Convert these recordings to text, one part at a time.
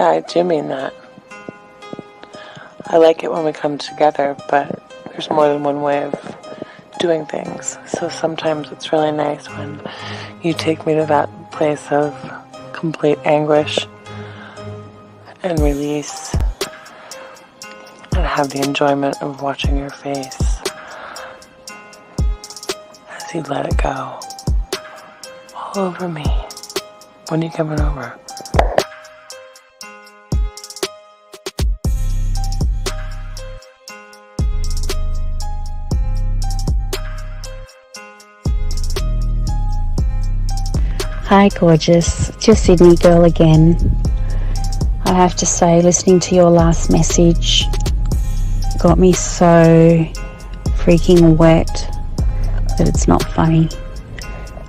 Yeah, I do mean that. I like it when we come together, but there's more than one way of doing things. So sometimes it's really nice when you take me to that place of complete anguish and release and have the enjoyment of watching your face as you let it go all over me. When are you coming over? Hi gorgeous, it's your Sydney girl again. I have to say, listening to your last message got me so freaking wet that it's not funny.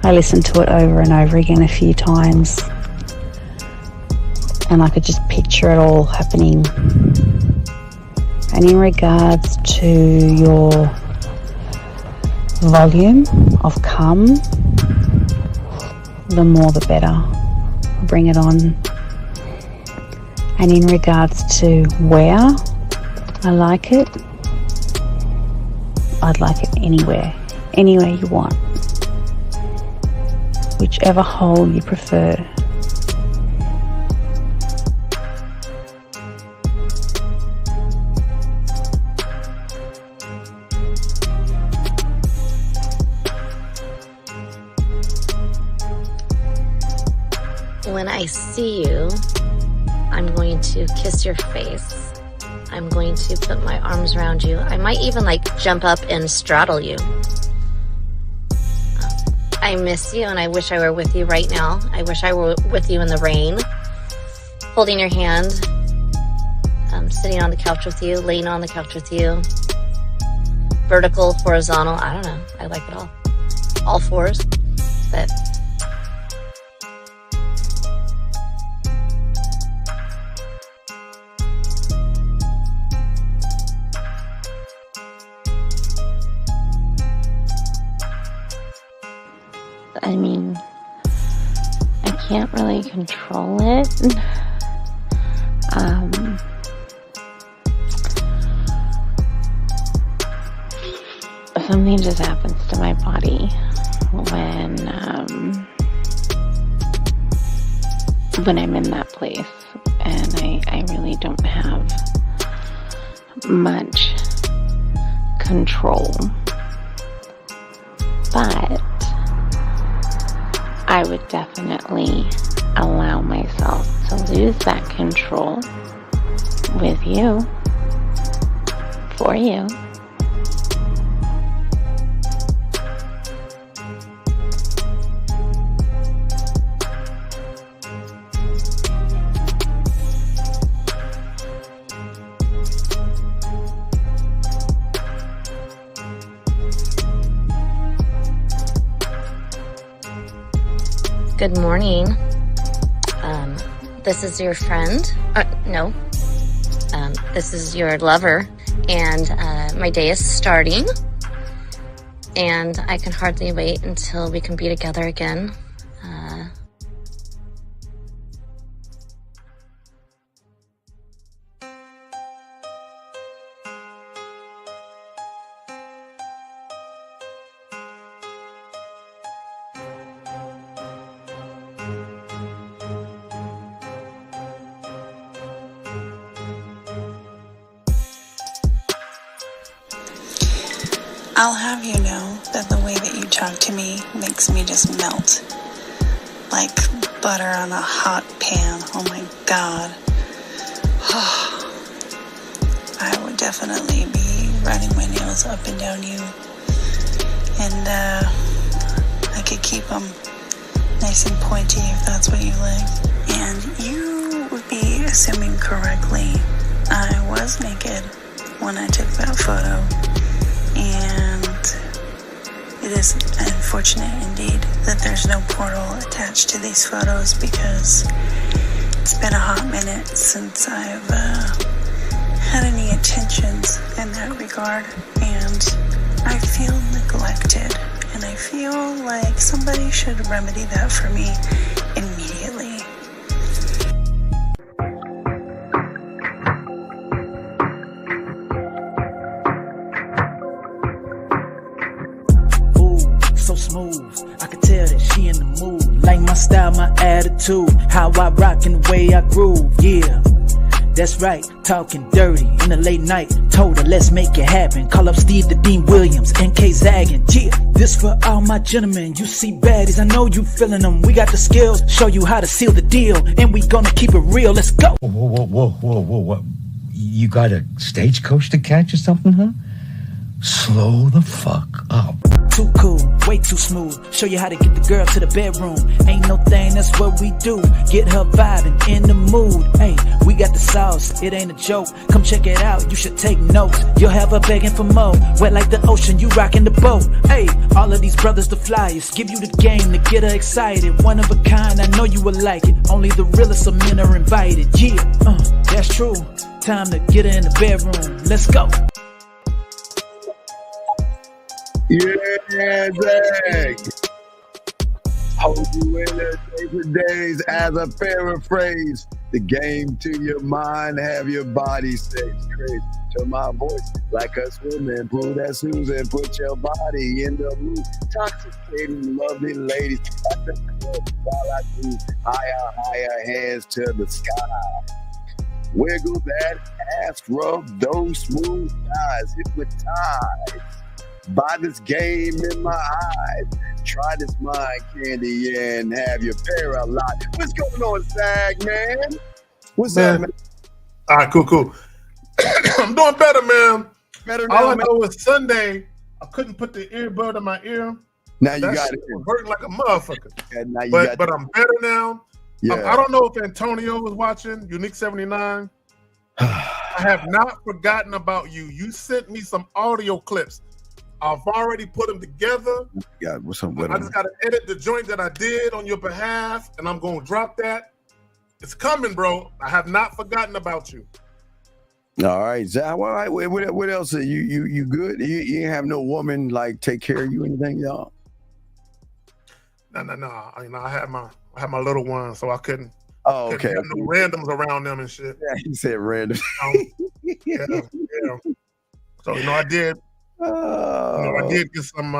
I listened to it over and over again a few times and I could just picture it all happening. And in regards to your volume of come, the more the better. Bring it on. And in regards to where I like it, I'd like it anywhere you want, whichever hole you prefer. When I see you, I'm going to kiss your face. I'm going to put my arms around you. I might even like jump up and straddle you. I miss you and I wish I were with you right now. I wish I were with you in the rain, holding your hand, sitting on the couch with you, laying on the couch with you, vertical, horizontal, I don't know. I like it all fours, but I mean, I can't really control it. Something just happens to my body when I'm in that place, and I really don't have much control. But I would definitely allow myself to lose that control with you, for you. Good morning. This is your friend. No. This is your lover. And my day is starting. And I can hardly wait until we can be together again. I'll have you know that the way that you talk to me makes me just melt. Like butter on a hot pan. Oh my God. I would definitely be running my nails up and down you. And I could keep them nice and pointy if that's what you like. And you would be assuming correctly. I was naked when I took that photo. And it is unfortunate indeed that there's no portal attached to these photos, because it's been a hot minute since I've had any attentions in that regard, and I feel neglected, and I feel like somebody should remedy that for me immediately. attitude, how I rock and the way I groove, yeah. That's right, talking dirty in the late night. Told her, let's make it happen. Call up Steve the Dean Williams, NK Zaggin'. Yeah, this for all my gentlemen. You see baddies, I know you feeling them. We got the skills, show you how to seal the deal. And we gonna keep it real, let's go. Whoa. You got a stagecoach to catch or something, huh? Slow the fuck up. Too cool, way too smooth. Show you how to get the girl to the bedroom. Ain't no thing, that's what we do. Get her vibing, in the mood. Hey, we got the sauce, it ain't a joke. Come check it out, you should take notes. You'll have her begging for more. Wet like the ocean, you rockin' the boat. Hey, all of these brothers the flyers. Give you the game to get her excited. One of a kind, I know you will like it. Only the realest of men are invited. Yeah, that's true. Time to get her in the bedroom. Let's go. Yeah, Zach. Hold you in there for days as a paraphrase. The game to your mind, have your body stay straight. To my voice, like a swimming pool. That Susan, put your body in the mood. Intoxicating, lovely ladies. At the club while I do higher, hands to the sky. Wiggle that ass, rub those smooth thighs, hypnotize by this game in my eyes. Try this mind candy and have you paralyzed. What's going on, Zag, man? What's up, man? All right, cool. I'm doing better, man. Better now, All I man. know was Sunday, I couldn't put the earbud in my ear. Now you That got shit it. was hurting like a motherfucker. And now you But I'm better now. Yeah. I don't know if Antonio was watching Unique 79. I have not forgotten about you. You sent me some audio clips. I've already put them together. God, what's up with I just got to edit the joint that I did on your behalf, and I'm going to drop that. It's coming, bro. I have not forgotten about you. All right, Zach. All right. What else? You good? You ain't have no woman like take care of you or anything, y'all? No. I had my little one, so I couldn't. Oh, couldn't okay. have no randoms around them and shit. Yeah, he said random. Yeah. So I did. I did get some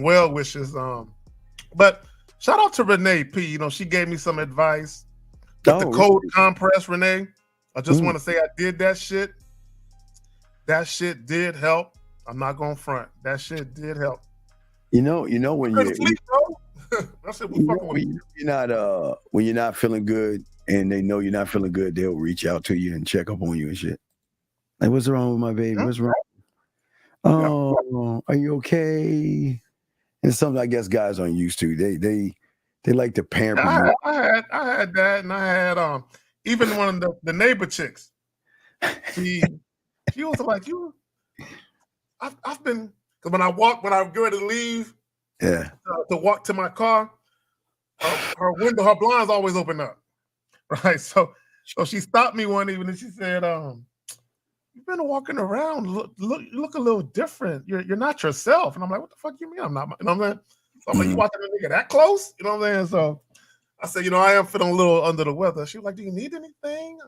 well wishes. But shout out to Renee P. She gave me some advice. With the cold compress, Renee. I just want to say I did that shit. That shit did help. I'm not gonna front. That shit did help. When you're not feeling good and they know you're not feeling good, they'll reach out to you and check up on you and shit. Like, what's wrong with my baby? What's wrong? Oh, are you okay? And something I guess guys aren't used to. They like to pamper you. I had that, and I had even one of the neighbor chicks. She was like, I've been, because when I get ready to leave, to walk to my car, her window, her blinds always open up, right? So she stopped me one evening and she said, "You've been walking around, look a little different. You're not yourself." And I'm like, "What the fuck you mean I'm not?" You know what I'm saying? So I'm like, "You watching a nigga that close?" You know what I'm saying? So I said, I am feeling a little under the weather. She was like, "Do you need anything?"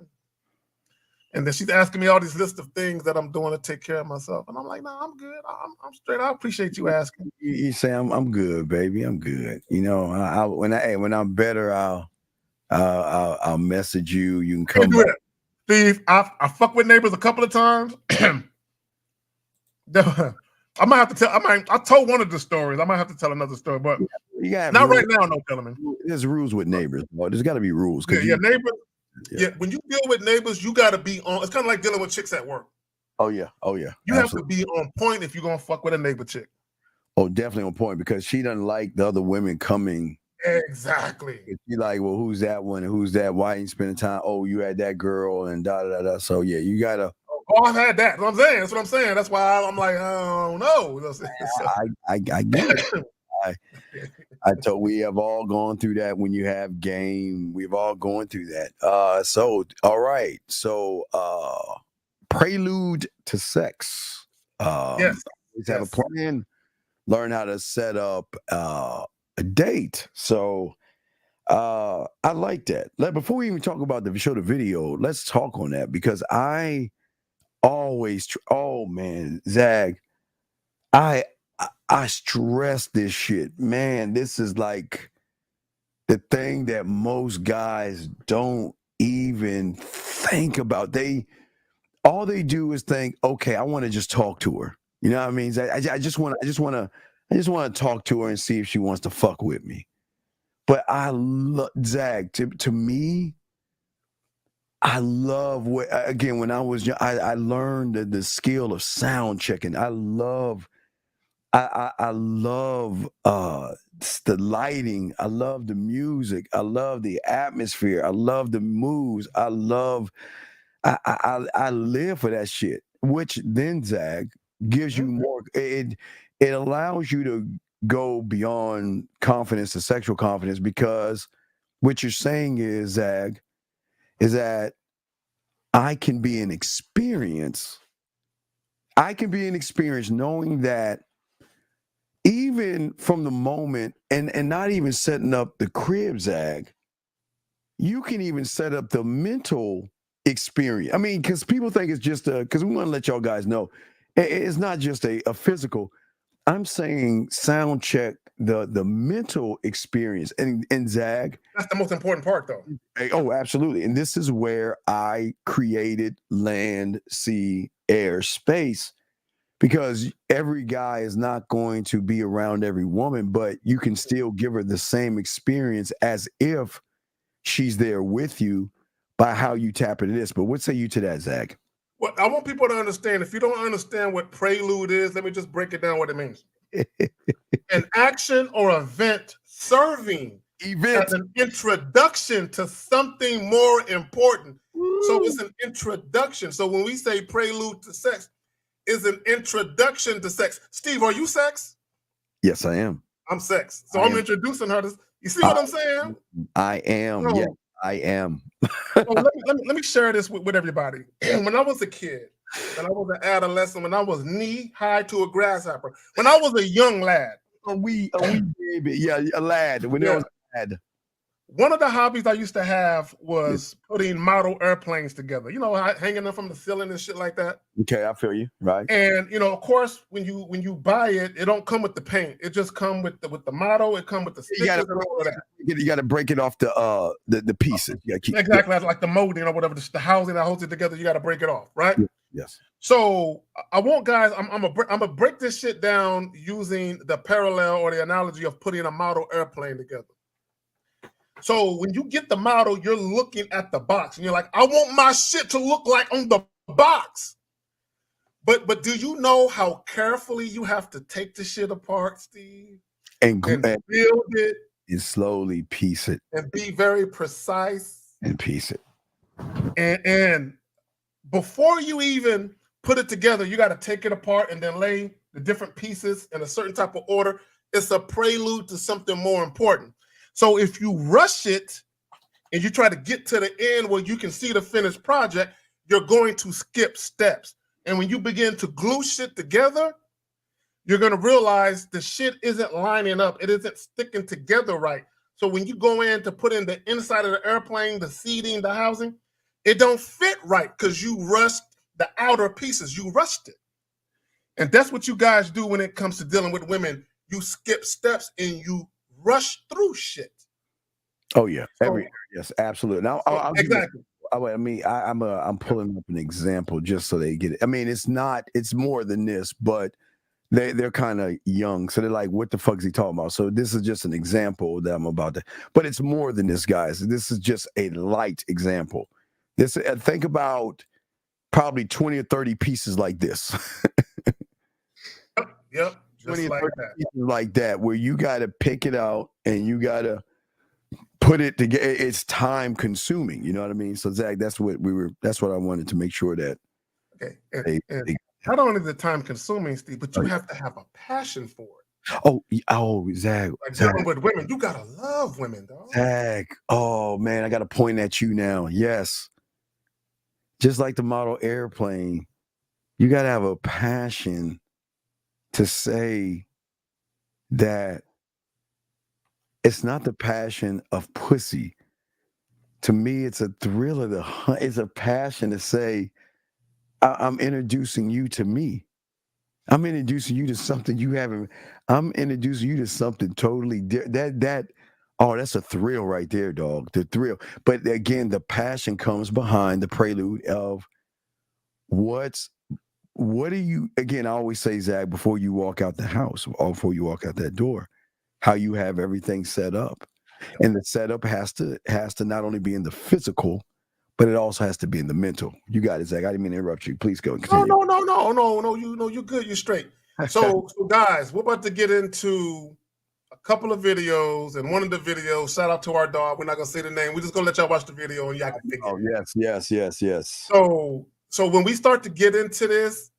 And then she's asking me all these list of things that I'm doing to take care of myself. And I'm like, "No, I'm good. I'm straight. I appreciate you asking." You say I'm good, baby. I'm good. When I'm better, I'll message you. You can come back. Steve, I fuck with neighbors a couple of times. I might have to tell. I told one of the stories. I might have to tell another story, but not right now. No, gentlemen. There's rules with neighbors. Well, there's got to be rules. Neighbors. Yeah, when you deal with neighbors, you got to be on. It's kind of like dealing with chicks at work. Oh yeah. You have to be on point if you're gonna fuck with a neighbor chick. Oh, definitely on point because she doesn't like the other women coming. Exactly. She like, well, who's that one? And who's that? Why ain't spending time? Oh, you had that girl and da da da. So yeah, you gotta. Oh, I've had that. That's what I'm saying. That's why I'm like, oh no. I get it. I told we have all gone through that when you have game. We've all gone through that. So all right. So prelude to sex. Yes. Have a plan. Learn how to set up a date. So I like that. Before we even talk about the video, let's talk on that because I always Zag, I stress this shit, man. This is the thing that most guys don't even think about. All they do is think, okay, I want to just talk to her. You know what I mean? I just want to talk to her and see if she wants to fuck with me. But I love Zach. To me, I love what, again, when I was young, I learned the skill of sound checking. I love the lighting. I love the music. I love the atmosphere. I love the moves. I live for that shit, which then, Zach, gives you more. It allows you to go beyond confidence to sexual confidence, because what you're saying is, Zach, is that I can be an experience. I can be an experience knowing that even from the moment, and not even setting up the crib, Zach, you can even set up the mental experience. I mean, because people think it's just because we want to let y'all guys know, it's not just a physical. I'm saying sound check the mental experience. And Zach, that's the most important part, though. Oh, absolutely. And this is where I created land, sea, air, space, because every guy is not going to be around every woman, but you can still give her the same experience as if she's there with you by how you tap into this. But what say you to that, Zach? Well, I want people to understand, if you don't understand what prelude is, let me just break it down what it means. An action or event serving as an introduction to something more important. Woo. So it's an introduction. So when we say prelude to sex, is an introduction to sex. Steve, are you sex? Yes, I am. I'm sex. So I'm introducing her to. You see what I'm saying? I am. So, yeah, I am. So let me share this with everybody. When I was a kid, when I was an adolescent, when I was knee high to a grasshopper, when I was a young lad. A wee baby. Yeah, a lad. When I was a lad. One of the hobbies I used to have was putting model airplanes together. You know, hanging them from the ceiling and shit like that. Okay, I feel you. Right. And you know, of course, when you buy it, it don't come with the paint. It just come with the model. It come with the stickers and all of that. You got to break it off the pieces. You keep, exactly, like the molding or whatever, the housing that holds it together. You got to break it off, right? Yes. So I want guys. I'm gonna break this shit down using the parallel or the analogy of putting a model airplane together. So when you get the model, you're looking at the box and you're like, I want my shit to look like on the box. But do you know how carefully you have to take the shit apart, Steve? And build it. And slowly piece it. And be very precise. And piece it. And before you even put it together, you got to take it apart and then lay the different pieces in a certain type of order. It's a prelude to something more important. So if you rush it and you try to get to the end where you can see the finished project, you're going to skip steps. And when you begin to glue shit together, you're going to realize the shit isn't lining up. It isn't sticking together right. So when you go in to put in the inside of the airplane, the seating, the housing, it don't fit right because you rushed the outer pieces. You rushed it. And that's what you guys do when it comes to dealing with women. You skip steps and you rush through shit. Oh yeah, yes, absolutely. Now, exactly. I'm pulling up an example just so they get it. I mean, it's more than this, but they're kind of young, so they're like, "What the fuck is he talking about?" So this is just an example that I'm about to. But it's more than this, guys. This is just a light example. Think about probably 20 or 30 pieces like this. Yep. 20 or 30 pieces like that, where you got to pick it out and you got to put it together. It's time consuming. You know what I mean? So Zach, that's what I wanted to make sure that. Okay. And not only is it time consuming, Steve, but you have to have a passion for it. Oh, Zach. Like dealing with women, you gotta love women, dog. Zach. Oh man, I gotta point at you now. Yes. Just like the model airplane, you gotta have a passion to say that it's not the passion of pussy. To me, it's a thrill of the hunt. It's a passion to say, I'm introducing you to me. I'm introducing you to something you haven't. I'm introducing you to something totally different. Oh, that's a thrill right there, dog. The thrill. But again, the passion comes behind the prelude of what do you, again, I always say, Zach, before you walk out the house or before you walk out that door, how you have everything set up. And the setup has to not only be in the physical, but it also has to be in the mental. You got it, Zach. I didn't mean to interrupt you. Please go and continue. No. You're good. You're straight. So guys, we're about to get into a couple of videos, and one of the videos, shout out to our dog. We're not gonna say the name. We're just gonna let y'all watch the video and y'all can figure it out. Yes. So when we start to get into this,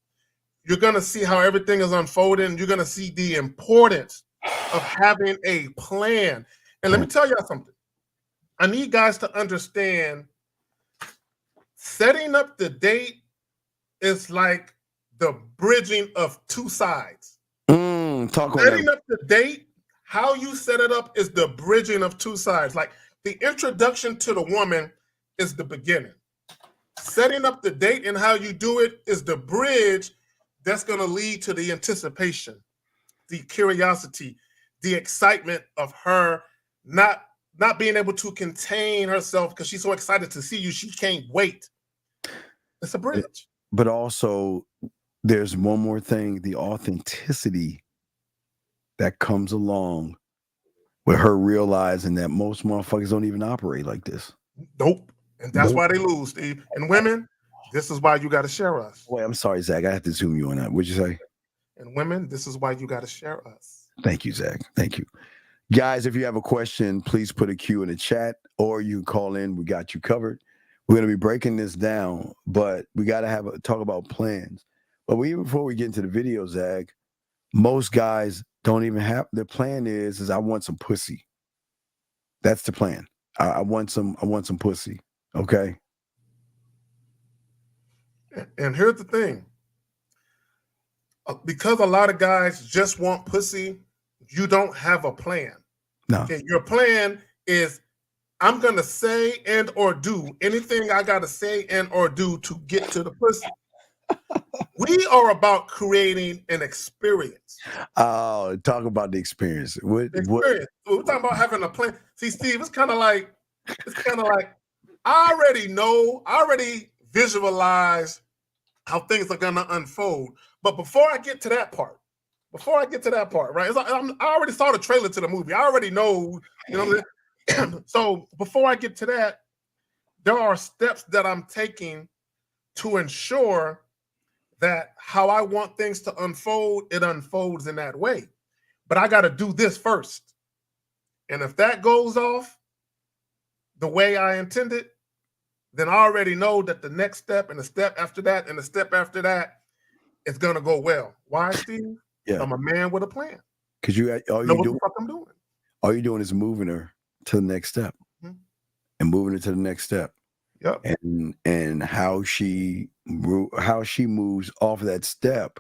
you're gonna see how everything is unfolding. You're gonna see the importance of having a plan. And let me tell y'all something. I need guys to understand setting up the date is like the bridging of two sides. Setting up the date, how you set it up is the bridging of two sides. Like the introduction to the woman is the beginning. Setting up the date and how you do it is the bridge that's going to lead to the anticipation, the curiosity, the excitement of her not being able to contain herself because she's so excited to see you. She can't wait. It's a bridge. But also, there's one more thing, the authenticity that comes along with her realizing that most motherfuckers don't even operate like this. Nope. And that's why they lose, Steve. And women, this is why you got to share us. Wait, I'm sorry, Zach. I have to zoom you on that. What'd you say? And women, this is why you got to share us. Thank you, Zach. Thank you. Guys, if you have a question, please put a Q in the chat or you can call in. We got you covered. We're going to be breaking this down, but we got to talk about plans. But even before we get into the video, Zach, most guys don't even have, their plan is I want some pussy. That's the plan. I want some pussy. Okay. And here's the thing. Because a lot of guys just want pussy, you don't have a plan. No. Okay, your plan is I'm going to say and or do anything I got to say and or do to get to the pussy. We are about creating an experience. Oh, talk about the experience. What? We're talking about having a plan. See, Steve, it's kind of like I already visualize how things are going to unfold. But before I get to that part, right? It's like, I already saw the trailer to the movie. I already know, you know. So before I get to that, there are steps that I'm taking to ensure that how I want things to unfold, it unfolds in that way. But I got to do this first. And if that goes off the way I intended, then I already know that the next step and the step after that and the step after that is going to go well. Why, Steve? Yeah. I'm a man with a plan. Because all you're doing is moving her to the next step and moving her to the next step. Yep. And how she moves off of that step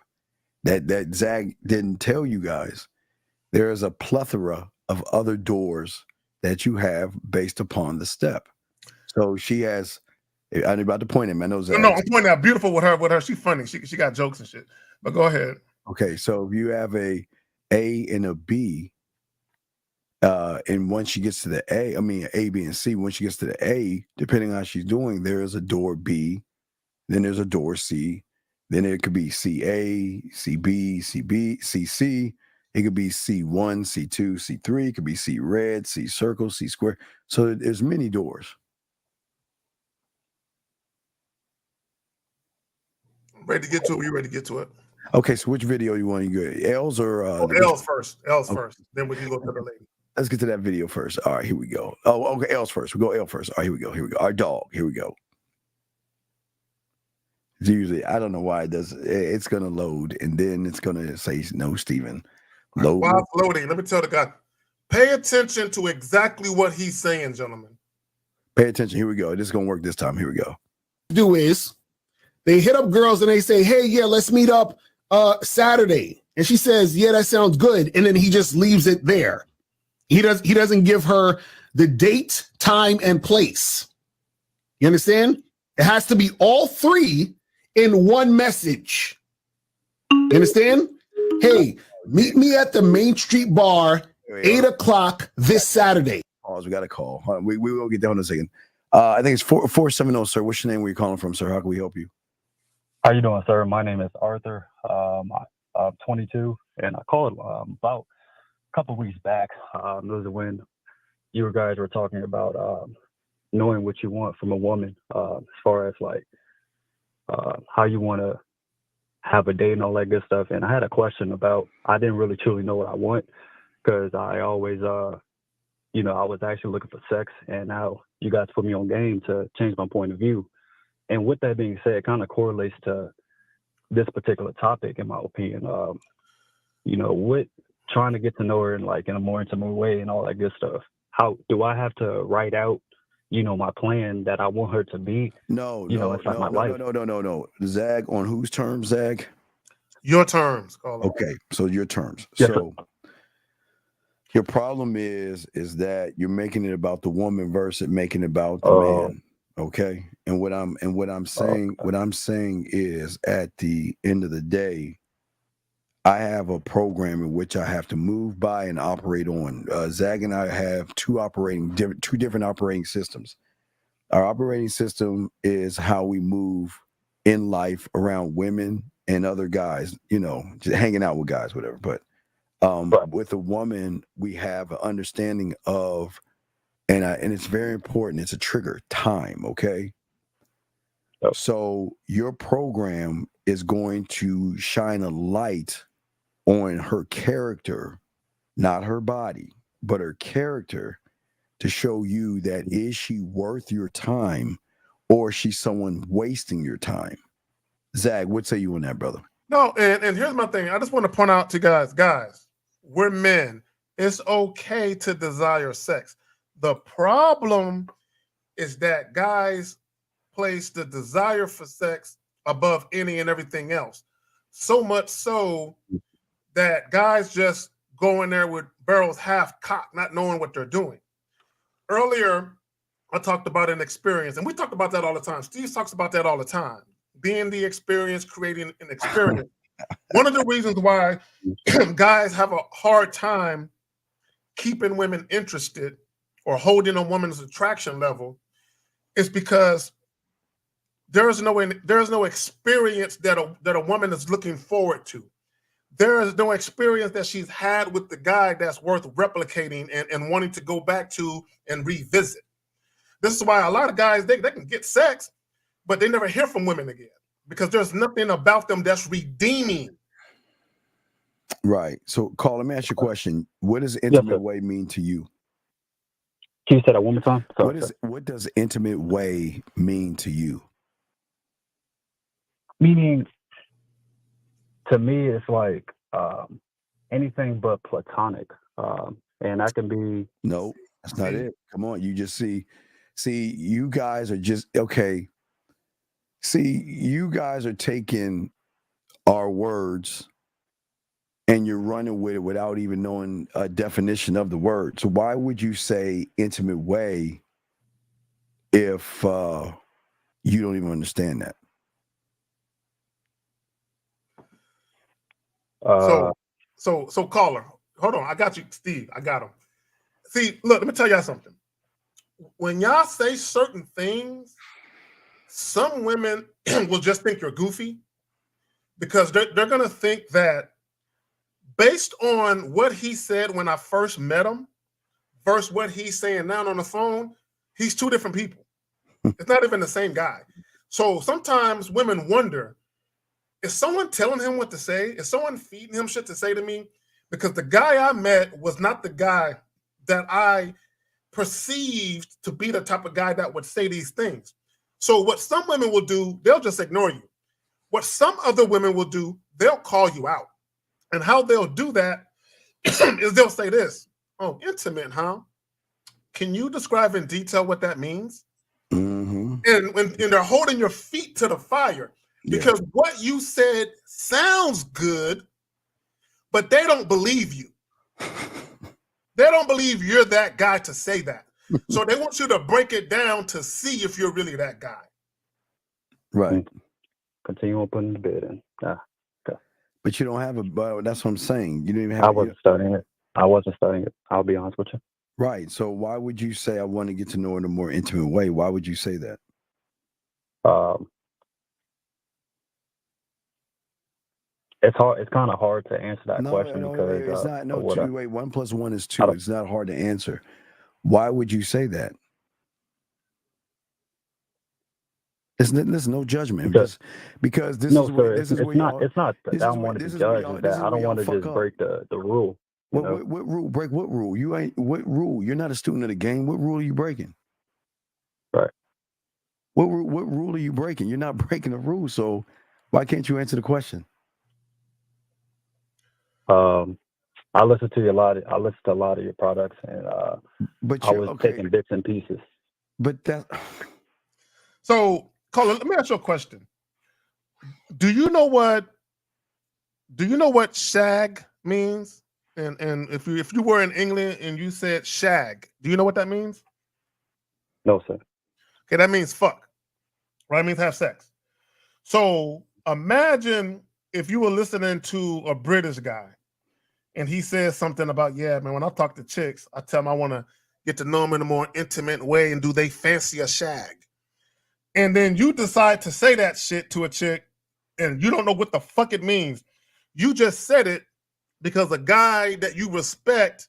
that Zach didn't tell you guys. There is a plethora of other doors that you have based upon the step. So she has. I'm about to point him. I know Zach. No, I'm pointing out beautiful with her. She's funny. She got jokes and shit. But go ahead. Okay, so if you have a and a B, and once she gets to the A, B, and C, once she gets to the A, depending on how she's doing, there is a door B, then there's a door C, then it could be CA, CB, CC, it could be C1, C2, C3, it could be C red, C circle, C square. So there's many doors. I'm ready to get to it. You ready to get to it? Okay, so which video you want to go? L's or L's first. L's first. Then we can go to the lady. Let's get to that video first. All right, here we go. Oh, okay, L's first. We go L first. All right, here we go. Here we go. Our dog. Here we go. It's usually, I don't know why it does. It's going to load, and then it's going to say, no, Steven. Load. While it's loading, let me tell the guy, pay attention to exactly what he's saying, gentlemen. Pay attention. Here we go. This is going to work this time. Here we go. Do is they hit up girls and they say, hey, yeah, let's meet up Saturday. And she says, yeah, that sounds good. And then he just leaves it there. He doesn't give her the date, time, and place. You understand? It has to be all three in one message. You understand? Hey, meet me at the Main Street Bar, 8 o'clock this Saturday. pause. We got a call. Hold on, we will get down in a second. I think it's 470, sir. What's your name? Where you calling from, sir? How can we help you? How you doing, sir? My name is Arthur. I'm 22, and I called about a couple of weeks back. It was when you guys were talking about knowing what you want from a woman, as far as like how you want to have a date and all that good stuff. And I had a question about, I didn't really truly know what I want, because I always, you know, I was actually looking for sex, and now you guys put me on game to change my point of view. And with that being said, it kind of correlates to this particular topic, in my opinion. You know, with trying to get to know her in like in a more intimate way and all that good stuff. How do I have to write out, you know, my plan that I want her to be? No. Zag, on whose terms, Zag? Your terms, caller. Okay, so your terms. Yes, so your problem is that you're making it about the woman versus making it about the man. Okay. And what I'm saying is, at the end of the day, I have a program in which I have to move by and operate on. Zag and I have two different operating systems. Our operating system is how we move in life around women and other guys, you know, just hanging out with guys, whatever. But with a woman, we have an understanding of, and it's very important, it's a trigger, time, okay? So your program is going to shine a light on her character, not her body, but her character, to show you that is she worth your time, or is she someone wasting your time? Zag, what say you on that, brother? No, and here's my thing. I just want to point out to guys, we're men. It's okay to desire sex. The problem is that guys place the desire for sex above any and everything else. So much so that guys just go in there with barrels half cocked, not knowing what they're doing. Earlier, I talked about an experience, and we talk about that all the time. Steve talks about that all the time. Being the experience, creating an experience. One of the reasons why guys have a hard time keeping women interested or holding a woman's attraction level is because there is no experience that a woman is looking forward to. There is no experience that she's had with the guy that's worth replicating and wanting to go back to and revisit. This is why a lot of guys, they can get sex, but they never hear from women again, because there's nothing about them that's redeeming. Right. So, Carl, let me ask you a question. What does intimate way mean to you? Can you say that one more time? What does intimate way mean to you? Meaning, to me, it's like anything but platonic. And that can be... No, that's not it. Come on. You just see, you guys are just, okay. See, you guys are taking our words and you're running with it without even knowing a definition of the word. So why would you say intimate way if you don't even understand that? So caller, hold on. I got you, Steve. I got him. See, look, let me tell y'all something. When y'all say certain things, some women will just think you're goofy, because they're going to think that based on what he said when I first met him versus what he's saying now on the phone, he's two different people. It's not even the same guy. So sometimes women wonder, is someone telling him what to say? Is someone feeding him shit to say to me? Because the guy I met was not the guy that I perceived to be the type of guy that would say these things. So what some women will do, they'll just ignore you. What some other women will do, they'll call you out. And how they'll do that is they'll say this: "Oh, intimate, huh? Can you describe in detail what that means?" Mm-hmm. And they're holding your feet to the fire, because what you said sounds good, but they don't believe you. They don't believe you're that guy to say that. So they want you to break it down to see if you're really that guy. Right. Continue on putting the bid in. Okay. But you don't have a, that's what I'm saying. You didn't even have I wasn't studying it. I'll be honest with you. Right. So why would you say I want to get to know her in a more intimate way? Why would you say that? It's hard. It's kind of hard to answer that No, question no, because it's not. No, of what two. Wait, 1 + 1 is I 2. don't- It's not hard to answer. Why would you say that? There's no judgment. Because this no, is sir. where this is where y'all. It's not that This I is don't where want to this be is where judged. y'all. Is This that is I where don't y'all want to fuck just up. break the rule. You know? What rule? Break what rule? You ain't. What rule? You're not a student of the game. What rule are you breaking? Right. What rule are you breaking? You're not breaking the rule. So why can't you answer the question? I listen to a lot of your products, and But I you're was okay. taking bits and pieces. But that. So, Colin, let me ask you a question. Do you know what shag means? And if you were in England and you said shag, do you know what that means? No, sir. Okay, that means fuck. Right? It means have sex. So imagine if you were listening to a British guy and he says something about, yeah, man, when I talk to chicks, I tell them I want to get to know them in a more intimate way, and do they fancy a shag? And then you decide to say that shit to a chick and you don't know what the fuck it means. You just said it because a guy that you respect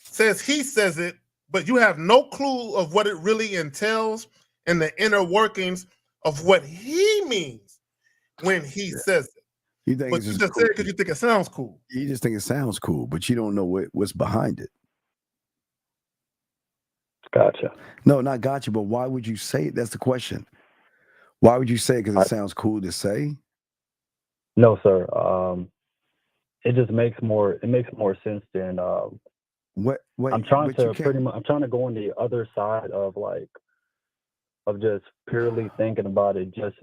says he says it, but you have no clue of what it really entails and the inner workings of what he means when he says it. You think But it's you just just cool. said it because you think it sounds cool. You just think it sounds cool, but you don't know what's behind it. Gotcha. No, not gotcha. But why would you say it? That's the question. Why would you say it? Because it sounds cool to say. No, sir. It just makes more sense than What? Wait, I'm trying but you to can't. pretty much. I'm trying to go on the other side of just purely thinking about it, just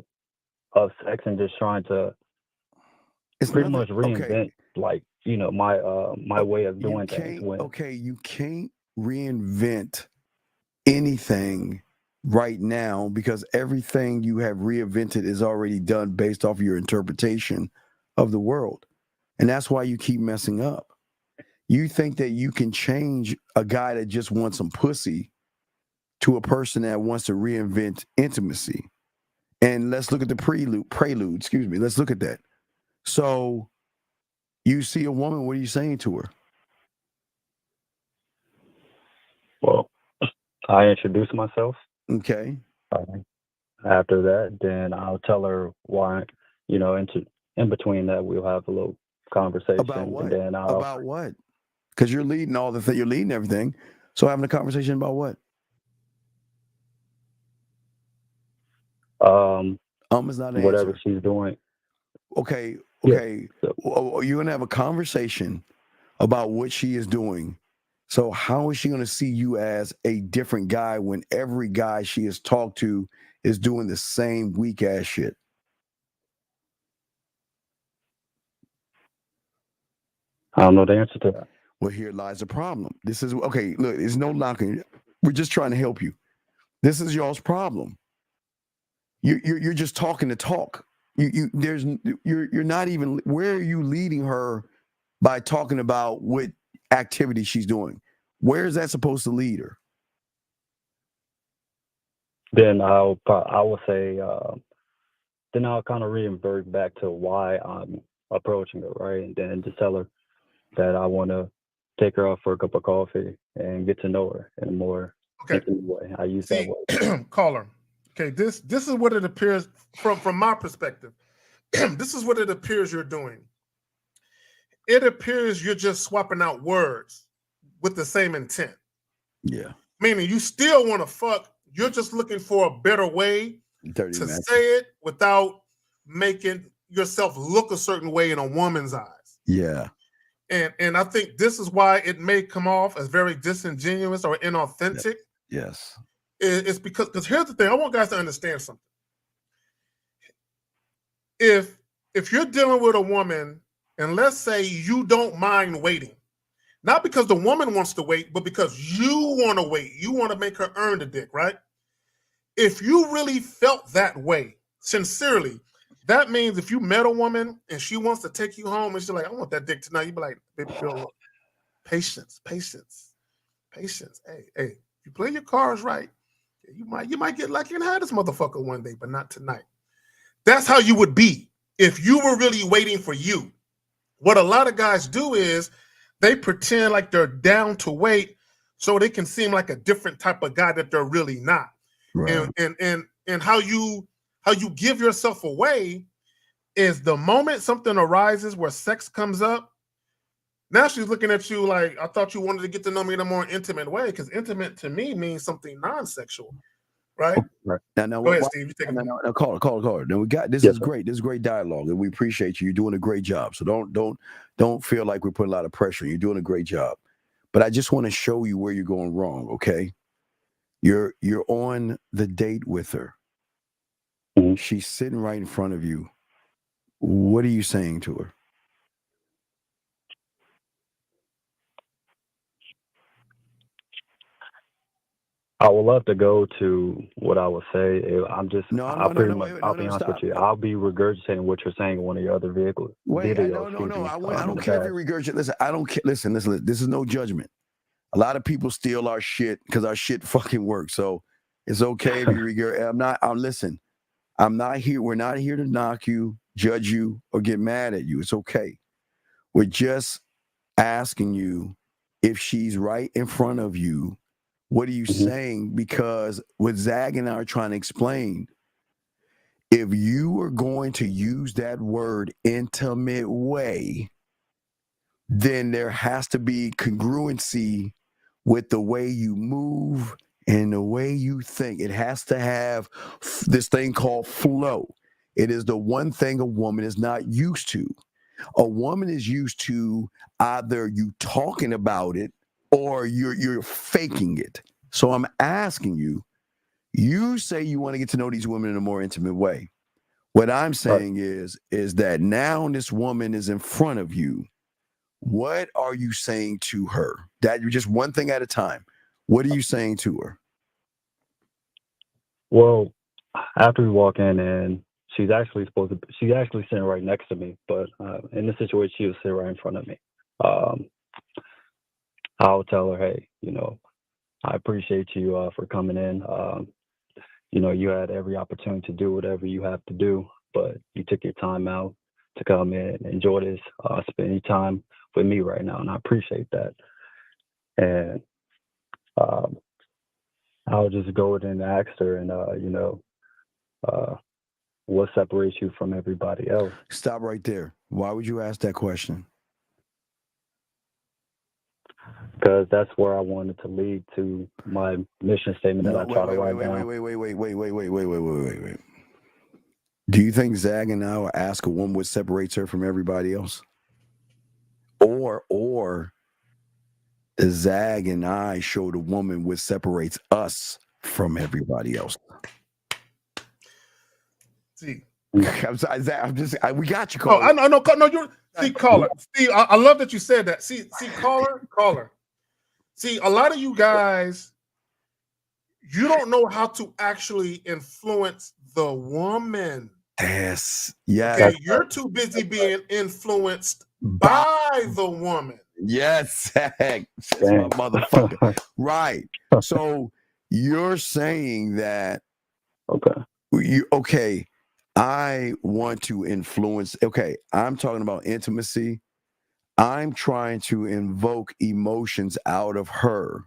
of sex, and just trying to It's pretty nothing. much reinvent, my way of You doing things. can't. When Okay, you can't reinvent anything right now because everything you have reinvented is already done based off your interpretation of the world, and that's why you keep messing up. You think that you can change a guy that just wants some pussy to a person that wants to reinvent intimacy. And let's look at the prelude, excuse me. Let's look at that. So you see a woman, what are you saying to her? well, I introduce myself. Okay. After that, then I'll tell her why. In between that, we'll have a little conversation, About what? and then About what? Because you're leading all the you're leading everything. So having a conversation about what? Is not an whatever answer. she's doing. Okay. Yeah. You're gonna have a conversation about what she is doing. So how is she gonna see you as a different guy when every guy she has talked to is doing the same weak ass shit? I don't know the answer to that. Well, here lies the problem. This is okay. Look, there's no knocking. We're just trying to help you. This is y'all's problem. You're just talking to talk. You're not even. Where are you leading her by talking about what activity she's doing? Where is that supposed to lead her? Then I will say, then I'll kind of revert back to why I'm approaching her, right? And then just tell her that I want to take her out for a cup of coffee and get to know her in a more intimate way. I use that word. Caller. Okay, this is what it appears from my perspective. This is what it appears you're doing. It appears you're just swapping out words with the same intent. Yeah. Meaning you still want to fuck. You're just looking for a better way to say it without making yourself look a certain way in a woman's eyes. Yeah. And I think this is why it may come off as very disingenuous or inauthentic. Yes. It's because here's the thing. I want guys to understand something. If you're dealing with a woman, and let's say you don't mind waiting, not because the woman wants to wait, but because you want to wait, you want to make her earn the dick, right? If you really felt that way, sincerely, that means if you met a woman and she wants to take you home and she's like, I want that dick tonight, you'd be like, baby girl, look, patience. Patience. Hey, if you play your cards right, you might get lucky and have this motherfucker one day, but not tonight. That's how you would be if you were really waiting for you. What a lot of guys do is they pretend like they're down to wait so they can seem like a different type of guy that they're really not. Right. And how you give yourself away is the moment something arises where sex comes up. Now she's looking at you like, I thought you wanted to get to know me in a more intimate way, because intimate to me means something non-sexual, right? Right. Now, Go ahead, Steve. You take no, call. Now we got this. Yes, is great. This is great dialogue, and we appreciate you. You're doing a great job. So don't feel like we're putting a lot of pressure. You're doing a great job. But I just want to show you where you're going wrong. Okay, you're on the date with her. Mm-hmm. She's sitting right in front of you. What are you saying to her? I would love to go to what I would say. I'll be honest with you. I'll be regurgitating what you're saying in one of your other videos. I don't care if you regurgitate. Listen, I don't care. Listen. This is no judgment. A lot of people steal our shit because our shit fucking works. So it's okay if you regurgitate. Listen. I'm not here. We're not here to knock you, judge you, or get mad at you. It's okay. We're just asking you if she's right in front of you. What are you saying? Because what Zag and I are trying to explain, if you are going to use that word intimate way, then there has to be congruency with the way you move and the way you think. It has to have this thing called flow. It is the one thing a woman is not used to. A woman is used to either you talking about it or you're faking it. So I'm asking you, you say you want to get to know these women in a more intimate way. What I'm saying is that now this woman is in front of you. What are you saying to her? That you're just one thing at a time. What are you saying to her? Well, after we walk in and she's actually sitting right next to me, but in this situation, she was sitting right in front of me. I'll tell her, hey, I appreciate you for coming in. You had every opportunity to do whatever you have to do, but you took your time out to come in and enjoy this, spend your time with me right now, and I appreciate that. And I'll just go in and ask her, and what separates you from everybody else? Stop right there. Why would you ask that question? Because that's where I wanted to lead to my mission statement that I try to write down. Wait. Do you think Zag and I will ask a woman what separates her from everybody else? Or Zag and I show the woman what separates us from everybody else? See, I'm sorry, Zag, we got you, caller. Caller. See, I love that you said that. See, caller. See, a lot of you guys, you don't know how to actually influence the woman. Yes. Yeah. Okay, you're too busy being influenced by the woman. Yes, Zag. That's my motherfucker. Right. So you're saying that I want to influence. Okay, I'm talking about intimacy. I'm trying to invoke emotions out of her.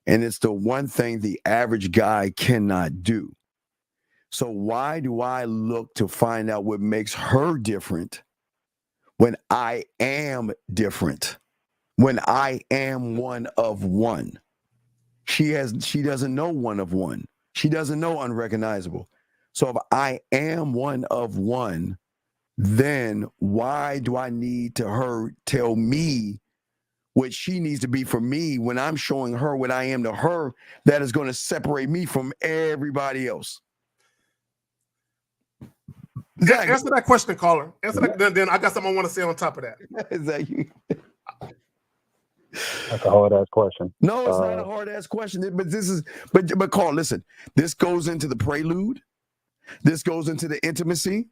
And it's the one thing the average guy cannot do. So why do I look to find out what makes her different when I am different? When I am one of one? She doesn't know one of one. She doesn't know unrecognizable. So if I am one of one, then why do I need to her tell me what she needs to be for me when I'm showing her what I am to her that is going to separate me from everybody else? Answer that question, caller. Answer that. Then I got something I want to say on top of that. Is that you? That's a hard ass question. No, it's not a hard ass question. But Carl, listen. This goes into the prelude. This goes into the intimacy.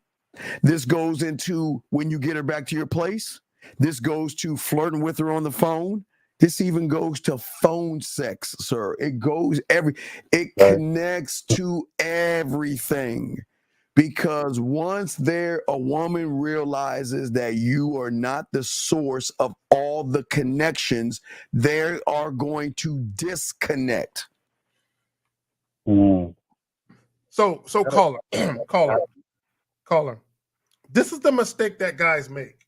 This goes into when you get her back to your place. This goes to flirting with her on the phone. This even goes to phone sex, sir. It Right. connects to everything. Because once a woman realizes that you are not the source of all the connections, they are going to disconnect. Mm. So caller. This is the mistake that guys make.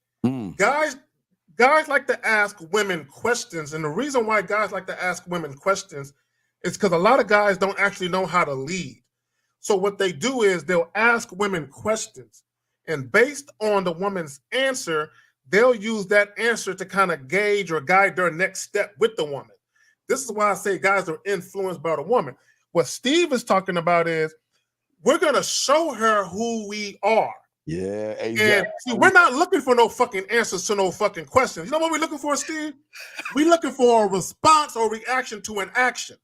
Guys like to ask women questions, and the reason why guys like to ask women questions is because a lot of guys don't actually know how to lead. So what they do is they'll ask women questions, and based on the woman's answer, they'll use that answer to kind of gauge or guide their next step with the woman. This is why I say guys are influenced by the woman. What Steve is talking about is we're going to show her who we are. Yeah, exactly. And see, we're not looking for no fucking answers to no fucking questions. You know what we're looking for, Steve? We're looking for a response or reaction to an action.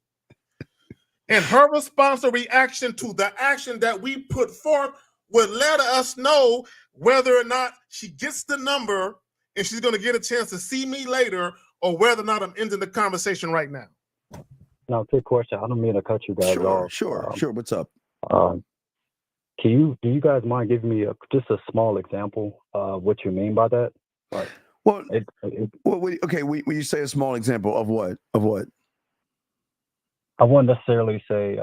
And her response or reaction to the action that we put forth would let us know whether or not she gets the number and she's going to get a chance to see me later, or whether or not I'm ending the conversation right now. Now, quick question. I don't mean to cut you guys off. Sure. What's up? Do you guys mind giving me just a small example of what you mean by that? Like, okay. When you say a small example of what? Of what? I wouldn't necessarily say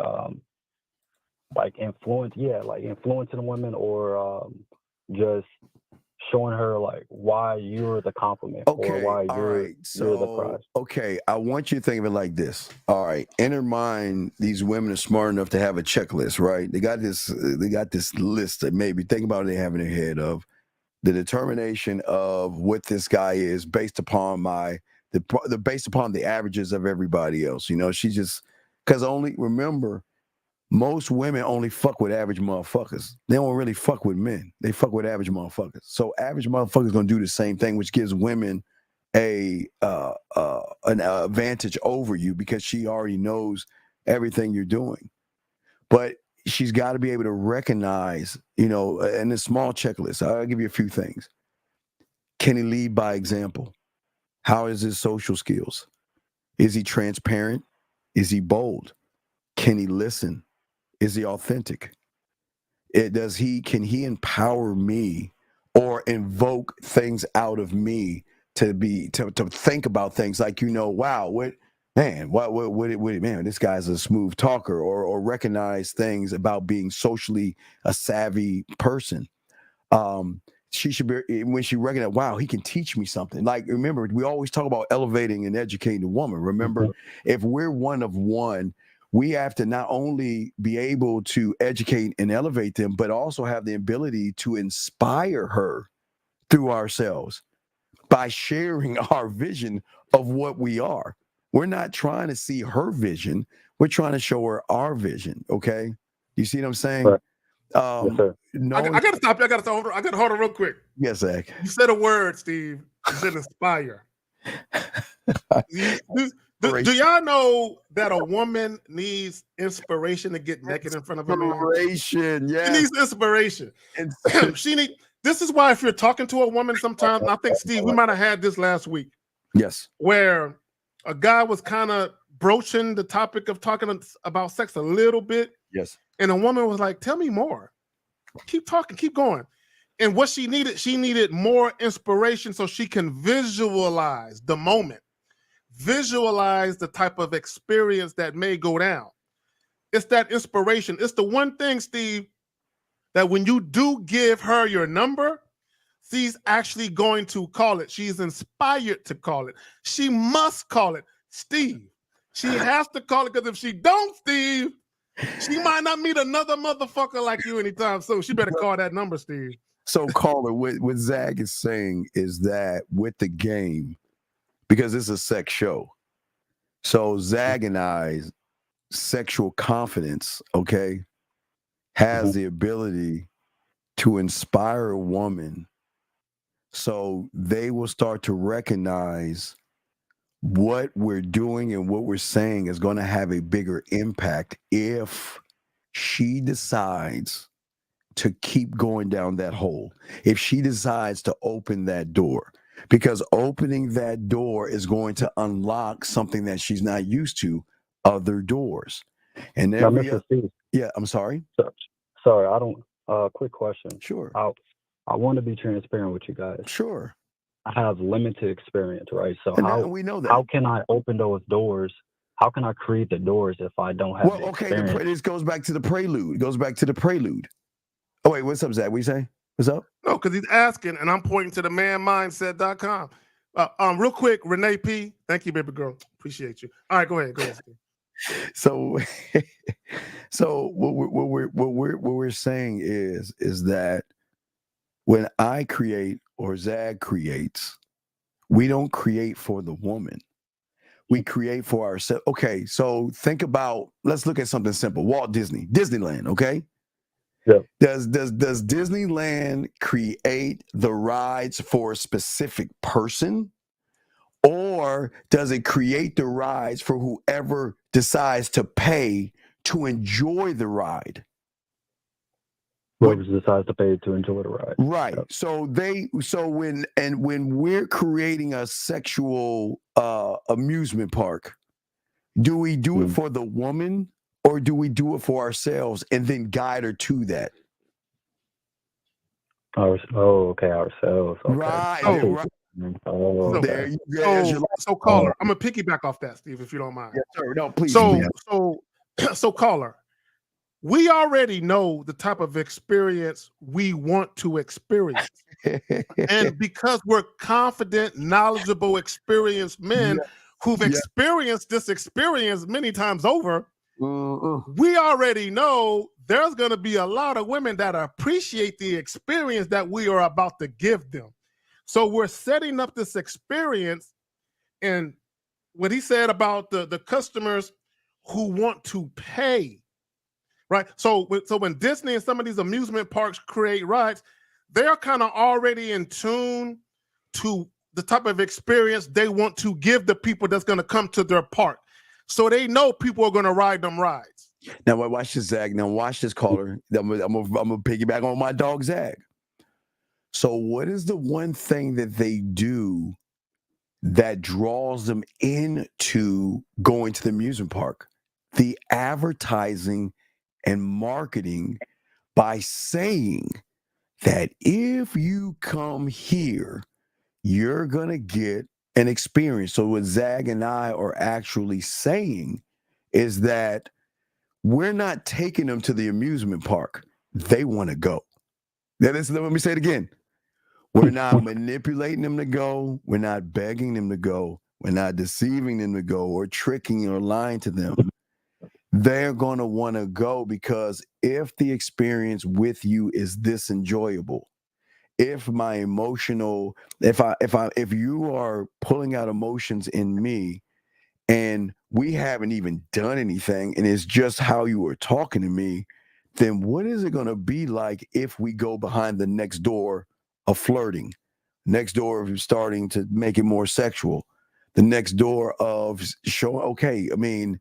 like influence. Yeah, like influencing women, or just showing her like why you're the compliment, or why you're the prize. Okay, I want you to think of it like this. All right, in her mind, these women are smart enough to have a checklist, right? They got this list that maybe think about it, they have in their head of the determination of what this guy is based upon based upon the averages of everybody else. You know, she just because remember. Most women only fuck with average motherfuckers. They don't really fuck with men. They fuck with average motherfuckers. So average motherfuckers gonna do the same thing, which gives women an advantage over you because she already knows everything you're doing. But she's got to be able to recognize, in a small checklist. I'll give you a few things. Can he lead by example? How is his social skills? Is he transparent? Is he bold? Can he listen? Is he authentic? Can he empower me or invoke things out of me to think about things like, wow, this guy's a smooth talker, or recognize things about being socially a savvy person. She should be, when she recognize, wow, he can teach me something. Like, remember, we always talk about elevating and educating the woman. Remember, if we're one of one, we have to not only be able to educate and elevate them, but also have the ability to inspire her through ourselves by sharing our vision of what we are. We're not trying to see her vision. We're trying to show her our vision. Okay. You see what I'm saying? Right. Yes, sir. I got to stop you. I got to hold on real quick. Yes, Zach. You said a word, Steve. You said inspire. Do y'all know that a woman needs inspiration to get naked in front of a man? Inspiration, yeah. She needs inspiration. This is why if you're talking to a woman sometimes, and I think, Steve, we might have had this last week. Yes. Where a guy was kind of broaching the topic of talking about sex a little bit. Yes. And a woman was like, tell me more. Keep talking, keep going. And what she needed more inspiration so she can visualize the moment. Visualize the type of experience that may go down. It's that inspiration. It's the one thing, Steve, that when you do give her your number, she's actually going to call it. She's inspired to call it. She must call it, Steve. She has to call it, because if she don't, Steve, she might not meet another motherfucker like you anytime soon. She better call that number, Steve. So, caller, what Zach is saying is that with the game, because it's a sex show, so Zach and I's sexual confidence, okay, has the ability to inspire a woman, so they will start to recognize what we're doing and what we're saying is going to have a bigger impact if she decides to keep going down that hole, if she decides to open that door. because opening that door is going to unlock something that she's not used to, other doors. And Now, every Mr. Steve, yeah, I'm sorry. sorry, I don't. Quick question. Sure. I want to be transparent with you guys. Sure. I have limited experience, right? So And we know that. how can I open those doors? How can I create the doors if I don't have the experience? This goes back to the prelude. It goes back to the prelude. Oh, wait, what's up, Zach? What you say? What's up? No, because he's asking, and I'm pointing to the manmindset.com. Real quick, Renee P. Thank you, baby girl. Appreciate you. All right, go ahead. So, what we're saying is that when I create or Zag creates, we don't create for the woman. We create for ourselves. Okay, so think about, let's look at something simple. Walt Disney, Disneyland, okay? Yeah. Does Disneyland create the rides for a specific person? Or does it create the rides for whoever decides to pay to enjoy the ride? Whoever decides to pay to enjoy the ride. Right. Yep. So when we're creating a sexual amusement park, do we do it for the woman or do we do it for ourselves and then guide her to that? Okay, ourselves. Okay. Right. Right. So caller, I'm gonna piggyback off that, Steve, if you don't mind. Yes, sir. No, please. So caller, we already know the type of experience we want to experience. And because we're confident, knowledgeable, experienced men who've experienced this experience many times over, we already know there's going to be a lot of women that appreciate the experience that we are about to give them. So we're setting up this experience, and what he said about the customers who want to pay, right? So when Disney and some of these amusement parks create rides, they're kind of already in tune to the type of experience they want to give the people that's going to come to their park. So they know people are going to ride them rides. Now watch this, Zag. Now watch this, caller. I'm gonna piggyback on my dog, Zag. So what is the one thing that they do that draws them into going to the amusement park? The advertising and marketing by saying that if you come here, you're going to get an experience. So what Zag and I are actually saying is that we're not taking them to the amusement park. They want to go. Let me say it again. We're not manipulating them to go. We're not begging them to go. We're not deceiving them to go or tricking or lying to them. They're going to want to go because if the experience with you is this enjoyable, if my emotional, if you are pulling out emotions in me and we haven't even done anything and it's just how you were talking to me, then what is it going to be like if we go behind the next door of flirting, next door of starting to make it more sexual, the next door of showing, okay, I mean,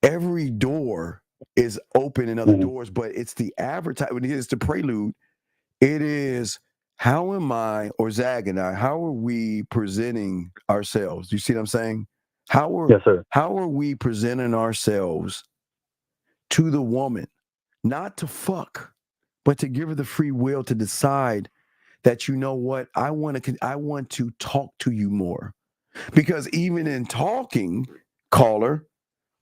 every door is open in other doors, but it's the advertising. When it is the prelude, it is how am I, or Zag and I, how are we presenting ourselves? Do you see what I'm saying? How are we presenting ourselves to the woman? Not to fuck, but to give her the free will to decide that, you know what, I want to talk to you more. Because even in talking, caller,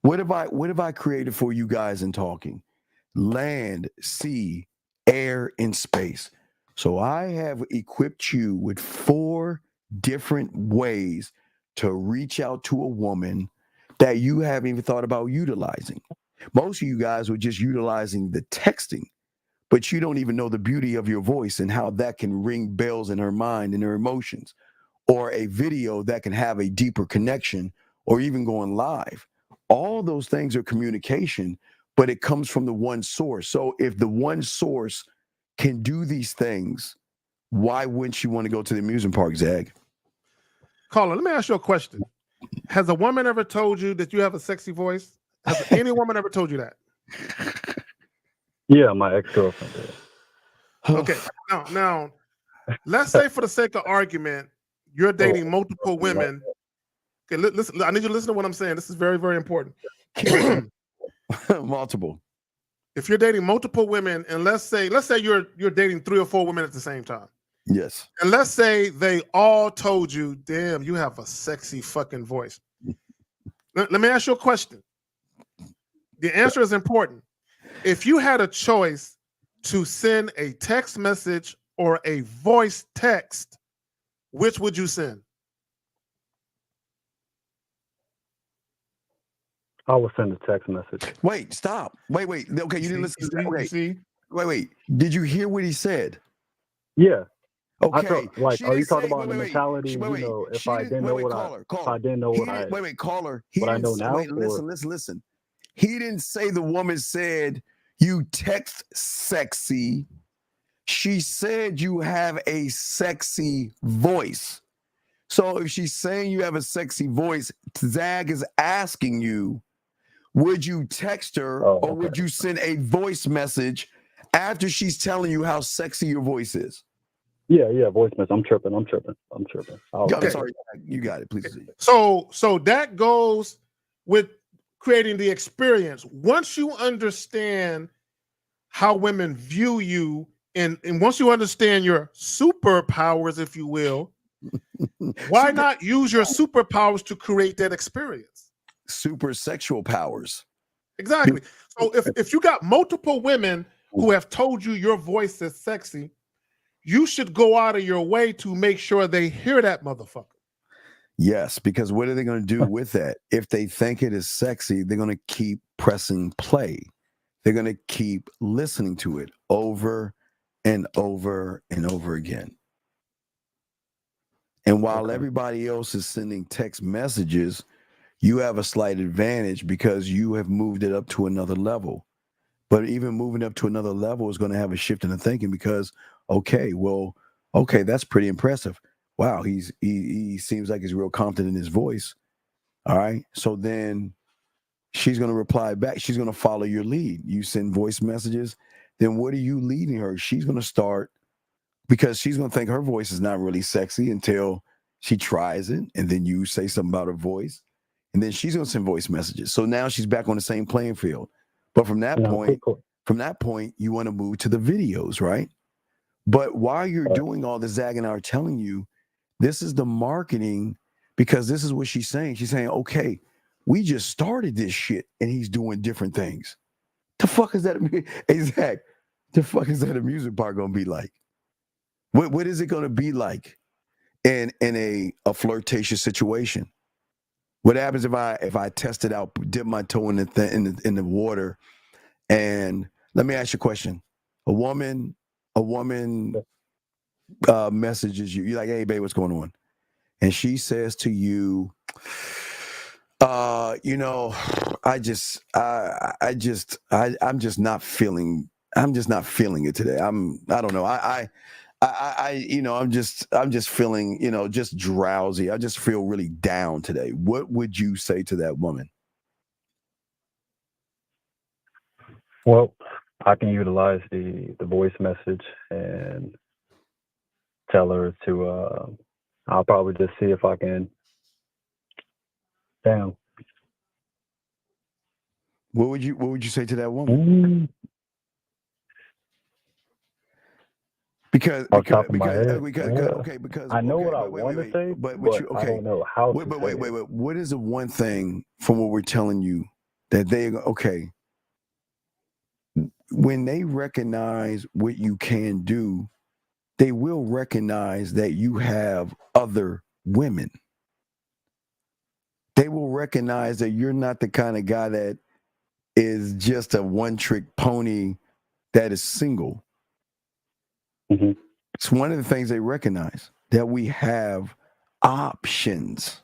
what have I created for you guys in talking? Land, sea, air, and space. So I have equipped you with 4 different ways to reach out to a woman that you haven't even thought about utilizing. Most of you guys were just utilizing the texting, but you don't even know the beauty of your voice and how that can ring bells in her mind and her emotions, or a video that can have a deeper connection, or even going live. All those things are communication, but it comes from the one source. So if the one source can do these things, why wouldn't you want to go to the amusement park, Zag? Caller, let me ask you a question. Has a woman ever told you that you have a sexy voice? Has any woman ever told you that? Yeah, my ex-girlfriend did. Okay. Now, let's say for the sake of argument, you're dating multiple women. Okay, listen. I need you to listen to what I'm saying. This is very, very important. Multiple. If you're dating multiple women, and let's say you're dating 3 or 4 women at the same time. Yes. And let's say they all told you, damn, you have a sexy fucking voice. Let me ask you a question. The answer is important. If you had a choice to send a text message or a voice text, which would you send? I will send a text message. Wait, stop. Wait. Okay, you didn't listen to that. Okay. See? Wait. Did you hear what he said? Yeah. Okay. I thought, like, are you talking about the mentality? You know, if I didn't know what I know now. Wait, listen. He didn't say the woman said you text sexy. She said you have a sexy voice. So if she's saying you have a sexy voice, Zag is asking you, would you text her or would you send a voice message after she's telling you how sexy your voice is? Yeah, voice message. I'm tripping. I'm sorry, you got it, please. So that goes with creating the experience. Once you understand how women view you, and once you understand your superpowers, if you will, why not use your superpowers to create that experience? Super sexual powers. Exactly. So if you got multiple women who have told you your voice is sexy, you should go out of your way to make sure they hear that motherfucker. Yes, because what are they going to do with that? If they think it is sexy, they're going to keep pressing play. They're going to keep listening to it over and over and over again. And while everybody else is sending text messages, you have a slight advantage because you have moved it up to another level. But even moving up to another level is going to have a shift in the thinking because, okay, that's pretty impressive. Wow, he seems like he's real confident in his voice. All right. So then she's going to reply back. She's going to follow your lead. You send voice messages. Then what are you leading her? She's going to start because she's going to think her voice is not really sexy until she tries it. And then you say something about her voice. And then she's going to send voice messages. So now she's back on the same playing field. But from that point, you want to move to the videos, right? But while you're doing all this, Zag and I are telling you, this is the marketing because this is what she's saying. She's saying, okay, we just started this shit and he's doing different things. The fuck is that? Hey, Zag, the fuck is that amusement park going to be like? What is it going to be like in a flirtatious situation? What happens if I test it out, dip my toe in the water, and let me ask you a question: a woman messages you. You're like, "Hey, babe, what's going on?" And she says to you, I'm just not feeling it today. I don't know. I'm just feeling, just drowsy. I just feel really down today. What would you say to that woman? Well, I can utilize the voice message and tell her to, I'll probably just see if I can. Damn. What would you say to that woman? Because I know what I want to say, but I don't know how to say it. What is the one thing from what we're telling you that when they recognize what you can do, they will recognize that you have other women. They will recognize that you're not the kind of guy that is just a one-trick pony that is single. Mm-hmm. It's one of the things they recognize, that we have options.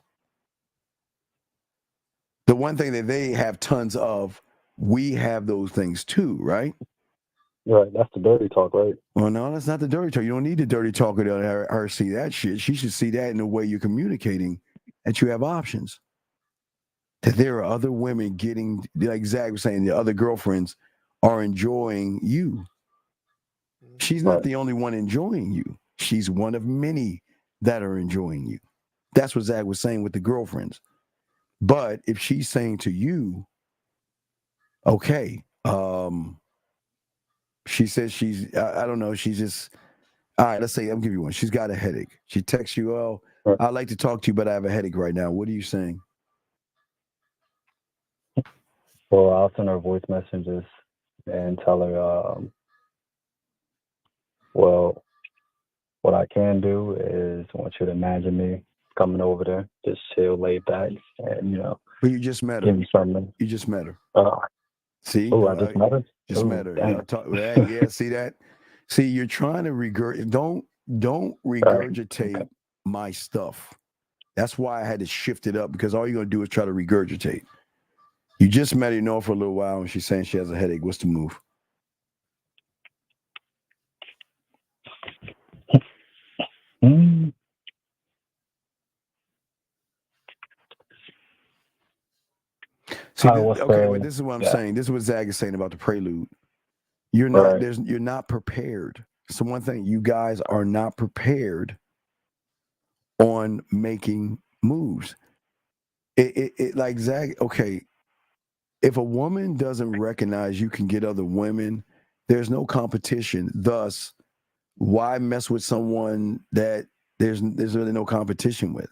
The one thing that they have tons of, we have those things too, right? Right, that's the dirty talk, right? Well, no, that's not the dirty talk. You don't need the dirty talk to let her see that shit. She should see that in the way you're communicating, that you have options. That there are other women getting, like Zach was saying, the other girlfriends are enjoying you. She's not the only one enjoying you. She's one of many that are enjoying you. That's what Zach was saying with the girlfriends. But if she's saying to you, okay, she says I don't know, she's just, all right, let's say, I'll give you one. She's got a headache. She texts you, oh, I'd like to talk to you, but I have a headache right now. What are you saying? Well, I'll send her voice messages and tell her, well, what I can do is I want you to imagine me coming over there, just chill, lay back, and, But you just met her. give me something. You just met her. See? Oh, I just met her? Just met her. Yeah, see that? See, you're trying to don't regurgitate my stuff. That's why I had to shift it up, because all you're going to do is try to regurgitate. You just met her, you know, for a little while, and she's saying she has a headache. What's the move? See, but this is what I'm saying. This is what Zach is saying about the Prelude. You're not prepared. So one thing, you guys are not prepared on making moves. It like Zach, okay, if a woman doesn't recognize you can get other women, there's no competition. Thus, why mess with someone that there's really no competition with?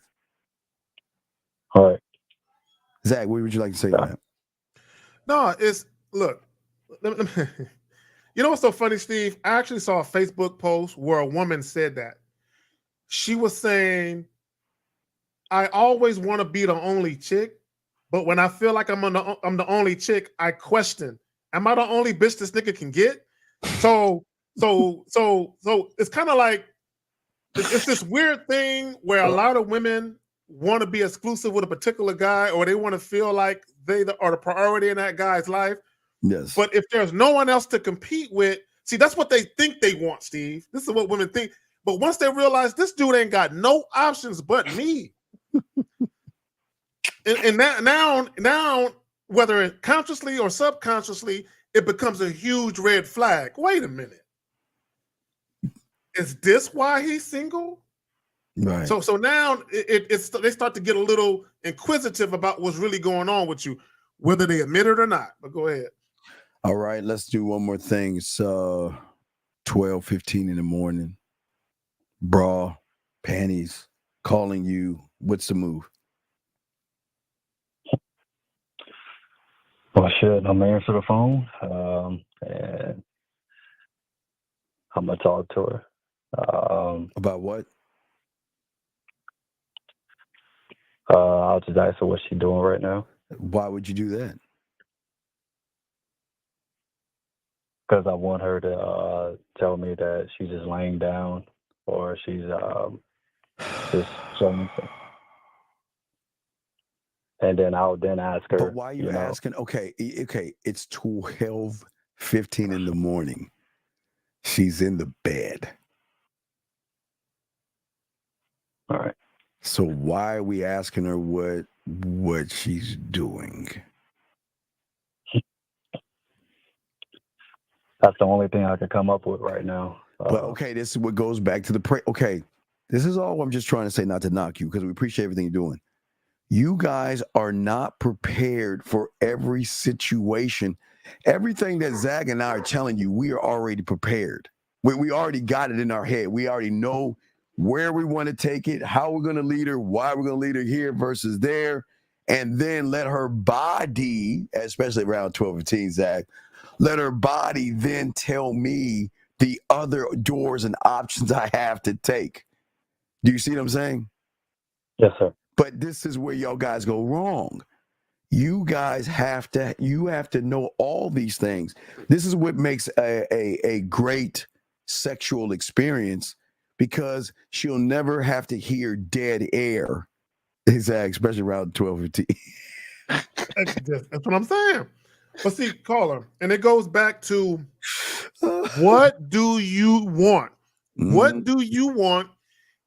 All right. Zach, what would you like to say on that? No, look, you know what's so funny, Steve? I actually saw a Facebook post where a woman said that. She was saying, I always want to be the only chick, but when I feel like I'm the only chick, I question, am I the only bitch this nigga can get? So it's kind of like, it's this weird thing where a lot of women want to be exclusive with a particular guy, or they want to feel like they are the priority in that guy's life. Yes. But if there's no one else to compete with, see, that's what they think they want, Steve. This is what women think. But once they realize this dude ain't got no options but me, and now, whether consciously or subconsciously, it becomes a huge red flag. Wait a minute. Is this why he's single? Right. So now they start to get a little inquisitive about what's really going on with you, whether they admit it or not. But go ahead. All right, let's do one more thing. It's 12:15 in the morning. Bra, panties, calling you. What's the move? Well, shit, I'm gonna answer the phone, and I'm gonna talk to her. About what? I'll just ask her what she's doing right now. Why would you do that? Because I want her to tell me that she's just laying down, or she's just showing me. And then I'll ask her. But why are you asking? Okay, it's 12:15 in the morning. She's in the bed. All right. So why are we asking her what she's doing? That's the only thing I can come up with right now. But okay, this is what goes back to okay, this is all I'm just trying to say, not to knock you, because we appreciate everything you're doing. You guys are not prepared for every situation. Everything that Zach and I are telling you, we are already prepared. We already got it in our head. We already know where we want to take it, how we're going to lead her, why we're going to lead her here versus there, and then let her body, especially around 12:15, Zach, let her body then tell me the other doors and options I have to take. Do you see what I'm saying? Yes, sir. But this is where y'all guys go wrong. You guys have to know all these things. This is what makes a great sexual experience, because she'll never have to hear dead air. Exactly, especially around 12:15. That's what I'm saying. But see, caller, and it goes back to, what do you want? Mm-hmm. What do you want?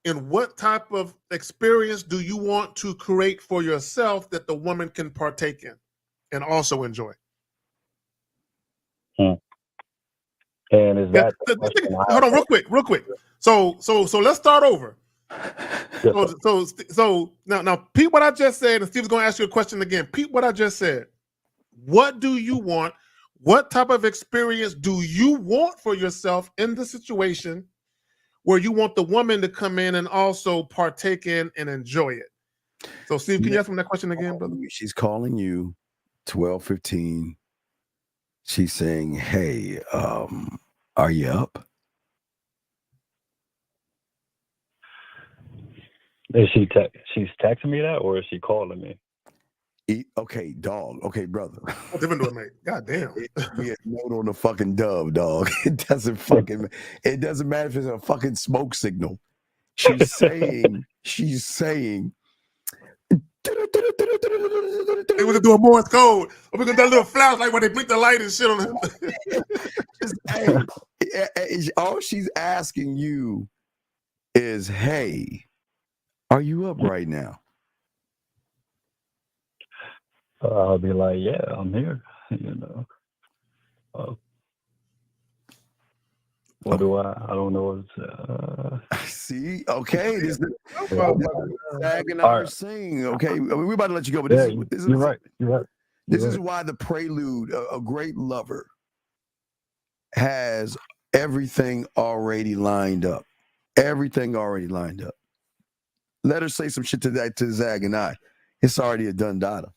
And what type of experience do you want to create for yourself that the woman can partake in and also enjoy? And is that hold on, real quick. So let's start over. So now, Pete, what I just said, and Steve's going to ask you a question again. Pete, what I just said. What do you want? What type of experience do you want for yourself in the situation where you want the woman to come in and also partake in and enjoy it? So, Steve, can you ask him that question again, brother? She's calling you 12:15. She's saying, "Hey, are you up?" Is she's texting me that, or is she calling me? Okay, dog. Okay, brother. What different do it make? God damn. Yeah, note on the fucking dove, dog. It doesn't matter if it's a fucking smoke signal. She's saying. We're gonna do a Morse code. Or we're gonna do a little flashlight where they blink the light and shit on him. All she's asking you is, "Hey, are you up right now?" I'll be like, "Yeah, I'm here." What do I don't know. See, okay, this is Saginaw sing. Okay, we're about to let you go, but you're right. This is why the Prelude, a great lover, has everything already lined up. Everything already lined up. Let her say some shit to Zag and I. It's already a done data.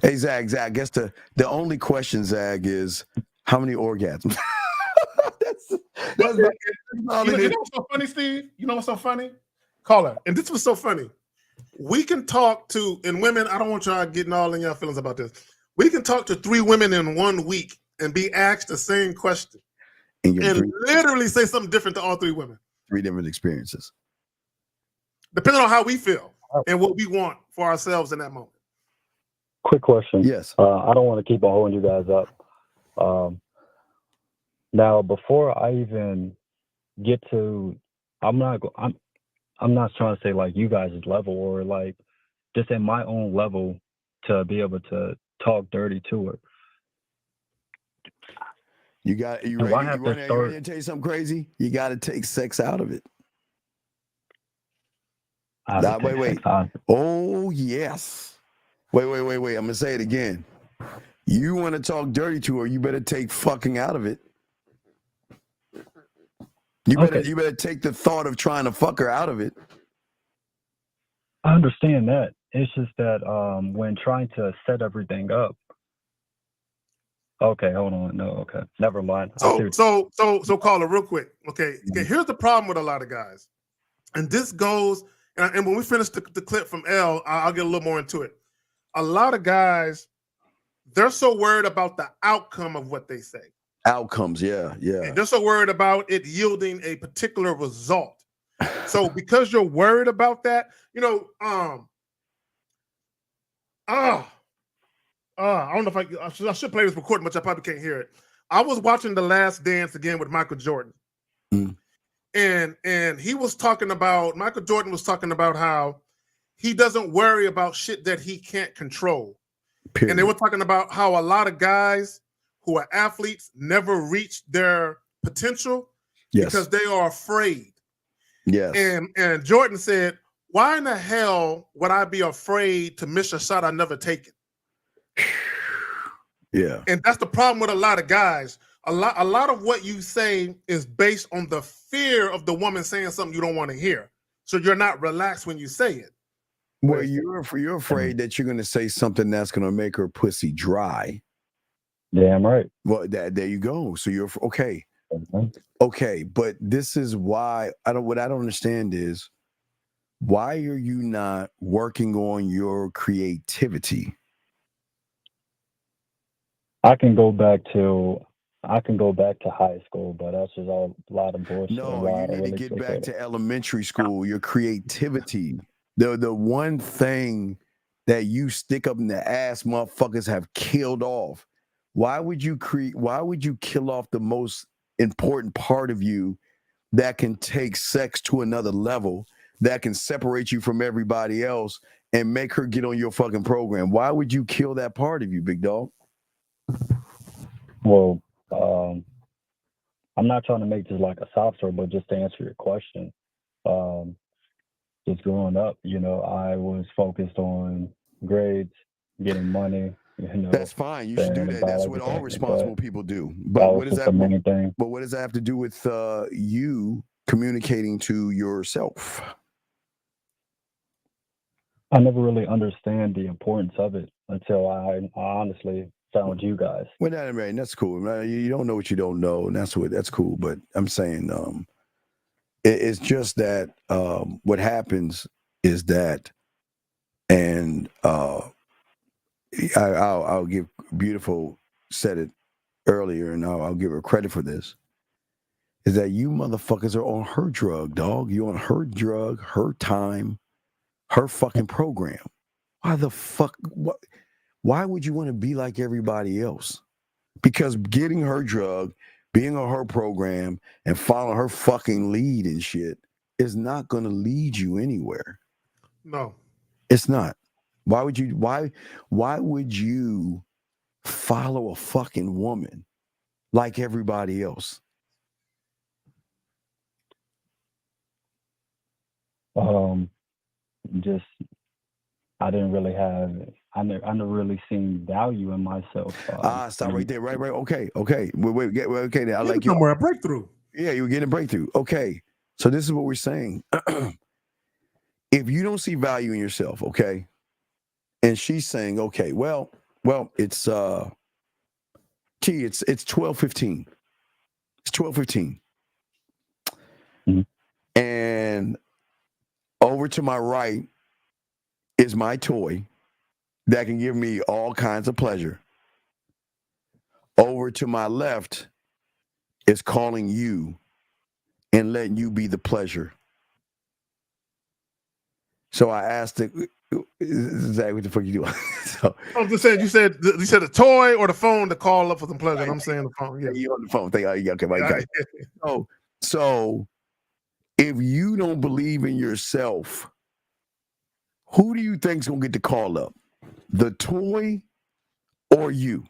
Hey, Zag, I guess the only question, Zag, is how many orgasms? You know what's so funny, Steve? You know what's so funny? Caller, and this was so funny. We can talk to, and women, I don't want y'all getting all in your feelings about this. We can talk to 3 women in 1 week and be asked the same question and literally say something different to all 3 women. 3 different experiences. Depending on how we feel and what we want for ourselves in that moment. Quick question. Yes. I don't want to keep on holding you guys up. Now, before I even get to, I'm not trying to say like you guys' level, or like just at my own level to be able to talk dirty to her. You ready to tell you something crazy? You got to take sex out of it. Wait. Oh, yes. Wait. I'm going to say it again. You want to talk dirty to her, you better take fucking out of it. You better take the thought of trying to fuck her out of it. I understand that. It's just that when trying to set everything up. Okay, hold on. No, okay. Never mind. So caller, real quick. Okay, here's the problem with a lot of guys. And this goes, and when we finish the clip from L, I'll get a little more into it. A lot of guys, they're so worried about the outcome of what they say. Outcomes, yeah. And they're so worried about it yielding a particular result. So because you're worried about that, I don't know if I should play this recording, but I probably can't hear it. I was watching The Last Dance again with Michael Jordan. And he was talking about, Michael Jordan was talking about how he doesn't worry about shit that he can't control. Period. And they were talking about how a lot of guys who are athletes never reach their potential because they are afraid. Yes. And Jordan said, why in the hell would I be afraid to miss a shot I never taken? Yeah. And that's the problem with a lot of guys. A lot of what you say is based on the fear of the woman saying something you don't want to hear. So you're not relaxed when you say it. Well, you're afraid that you're going to say something that's going to make her pussy dry. Damn right. Well, there you go. So you're okay. Okay, but this is why what I don't understand is, why are you not working on your creativity? I can go back to high school, but that's just a lot of bullshit. No, you need to get back to elementary school. Your creativity. The one thing that you stick up in the ass motherfuckers have killed off. Why would you kill off the most important part of you that can take sex to another level, that can separate you from everybody else and make her get on your fucking program? Why would you kill that part of you, big dog? Well, I'm not trying to make this like a sob story, but just to answer your question, just growing up, you know, I was focused on grades, getting money, you know. That's fine. You should do that. That's what all responsible people do. But what does that? The main thing. But what does that have to do with you communicating to yourself? I never really understand the importance of it until I honestly found you guys. Well, that's cool. You don't know what you don't know, and that's cool. But I'm saying, it's just that what happens is that, and I'll give Beautiful said it earlier, and I'll give her credit for this. Is that you motherfuckers are on her drug, dog? You on her drug, her time, her fucking program. Why the fuck? What? Why would you want to be like everybody else? Because getting her drug, being on her program, and following her fucking lead and shit is not going to lead you anywhere. No, it's not. Why would you? Why would you follow a fucking woman like everybody else? Just I never really seen value in myself. Stop right there. Right. Okay. Okay. Now I like you. Somewhere a breakthrough. Yeah, you were getting a breakthrough. Okay. So this is what we're saying. If you don't see value in yourself, okay, and she's saying, okay, well, it's 12:15. It's 12:15. Mm-hmm. And over to my right is my toy that can give me all kinds of pleasure. Over to my left is calling you and letting you be the pleasure. So I asked it, Zach, what the fuck you doing? So, I'm just saying, you said the toy or the phone to call up for some pleasure. And I'm saying the phone. Yeah, you on the phone. Okay. So if you don't believe in yourself, who do you think's gonna get the call up? The toy or you?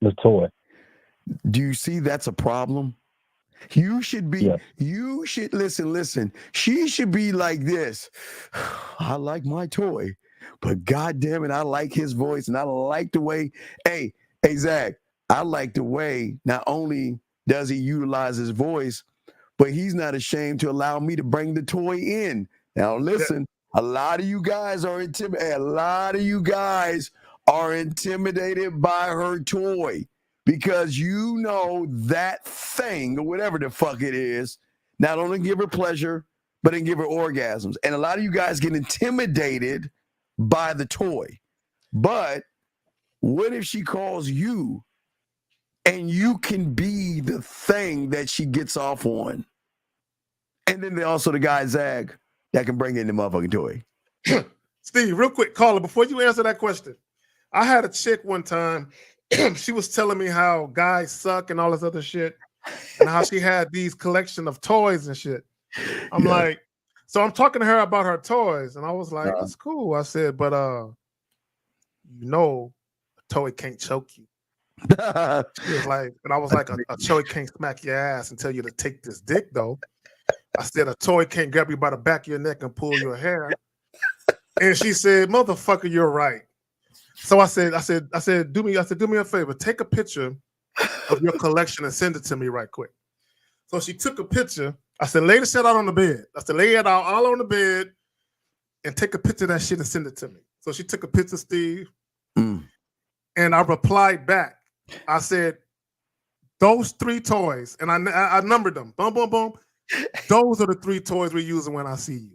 The toy. Do you see that's a problem? You should be, yeah. You should listen. She should be like this. I like my toy, but God damn it, I like his voice, and I like the way, hey, Zach, I like the way not only does he utilize his voice, but he's not ashamed to allow me to bring the toy in. Now listen, a lot of you guys are intimidated. A lot of you guys are intimidated by her toy. Because you know that thing, or whatever the fuck it is, not only give her pleasure, but then give her orgasms. And a lot of you guys get intimidated by the toy. But what if she calls you and you can be the thing that she gets off on? And then also the guy, Zag, that can bring in the motherfucking toy. Steve, real quick, caller, before you answer that question, I had a chick one time. She was telling me how guys suck and all this other shit, and how she had these collection of toys and shit. I'm like, so I'm talking to her about her toys, and I was like, that's cool. I said, but a toy can't choke you. She was like, and I was like, a toy can't smack your ass and tell you to take this dick, though. I said, a toy can't grab you by the back of your neck and pull your hair. And she said, motherfucker, you're right. So I said, do me a favor. Take a picture of your collection and send it to me right quick. So she took a picture. I said, lay the shit out on the bed. I said, lay it out all on the bed and take a picture of that shit and send it to me. So she took a picture, Steve, and I replied back. I said, those 3 toys, and I numbered them. Boom, boom, boom. Those are the 3 toys we're using when I see you.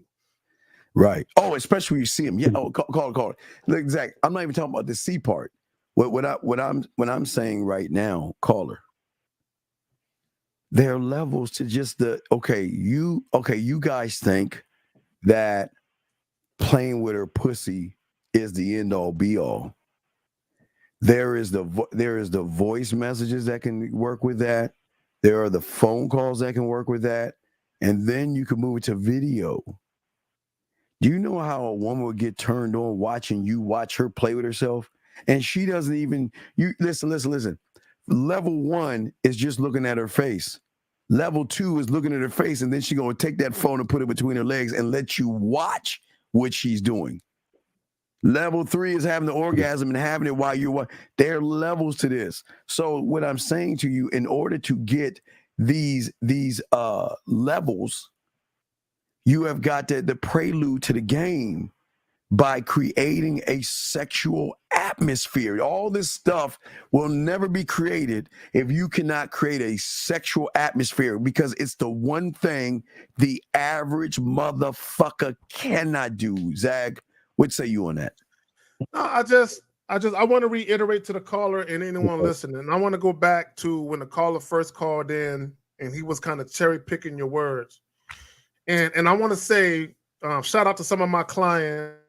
Right. Oh, especially when you see him. Yeah. Oh, call it. Look, Zach, I'm not even talking about the C part. What I'm saying right now, caller. There are levels to just you guys think that playing with her pussy is the end all be all. There is the voice messages that can work with that. There are the phone calls that can work with that, and then you can move it to video. Do you know how a woman would get turned on watching you watch her play with herself? And she doesn't even, listen. level 1 is just looking at her face. Level 2 is looking at her face, and then she's going to take that phone and put it between her legs and let you watch what she's doing. Level 3 is having the orgasm and having it while you're. There are levels to this. So what I'm saying to you, in order to get these levels, you have got the prelude to the game by creating a sexual atmosphere. All this stuff will never be created if you cannot create a sexual atmosphere, because it's the one thing the average motherfucker cannot do. Zag, what say you on that? I want to reiterate to the caller and anyone listening. I want to go back to when the caller first called in and he was kind of cherry picking your words. And I want to say, shout out to some of my clients.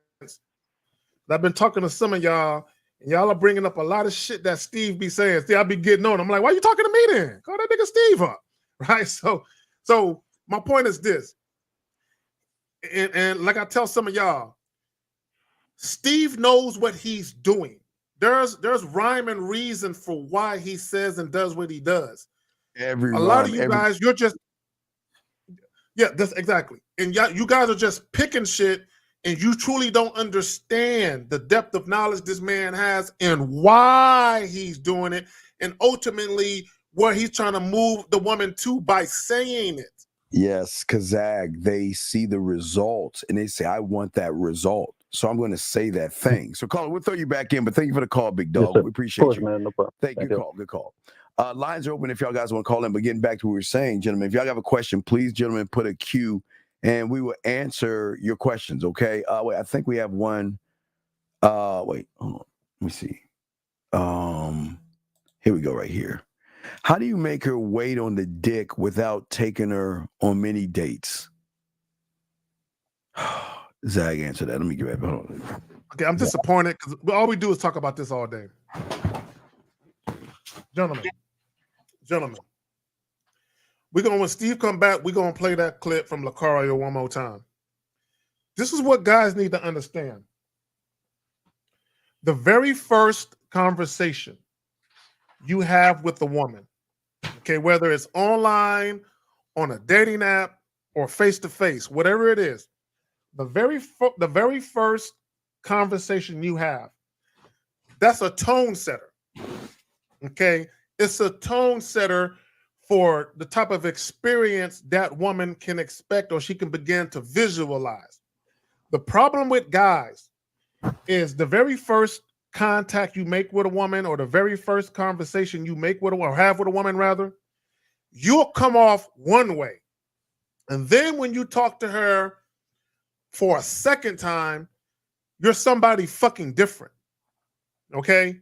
I've been talking to some of y'all, and y'all are bringing up a lot of shit that Steve be saying. See, I be getting on. I'm like, why are you talking to me then? Call that nigga Steve up, right? So my point is this, and like I tell some of y'all, Steve knows what he's doing. There's rhyme and reason for why he says and does what he does. A lot of you guys, you're just that's exactly, and you guys are just picking shit. And you truly don't understand the depth of knowledge this man has and why he's doing it, and ultimately where he's trying to move the woman to by saying it. Yes, Kazag, they see the results and they say, I want that result. So I'm going to say that thing. So, caller, we'll throw you back in, but thank you for the call, big dog. Yes, we appreciate you. Man, no problem. Thank you. Good call. Lines are open if y'all guys want to call in, but getting back to what we were saying, gentlemen, if y'all have a question, please, gentlemen, put a Q and we will answer your questions, okay? Wait, I think we have one. Wait, hold on. Let me see. Here we go right here. How do you make her wait on the dick without taking her on many dates? Zag, answer that. Let me get back. Hold on. Okay, I'm disappointed because all we do is talk about this all day. Gentlemen. When Steve come back, we're going to play that clip from Lucario one more time. This is what guys need to understand. The very first conversation you have with the woman, okay, whether it's online, on a dating app, or face-to-face, whatever it is, the very first conversation you have, that's a tone setter, okay? It's a tone setter for the type of experience that woman can expect or she can begin to visualize. The problem with guys is the very first contact you make with a woman, or the very first conversation you make with a woman, or have with a woman rather, you'll come off one way. And then when you talk to her for a second time, you're somebody fucking different. Okay?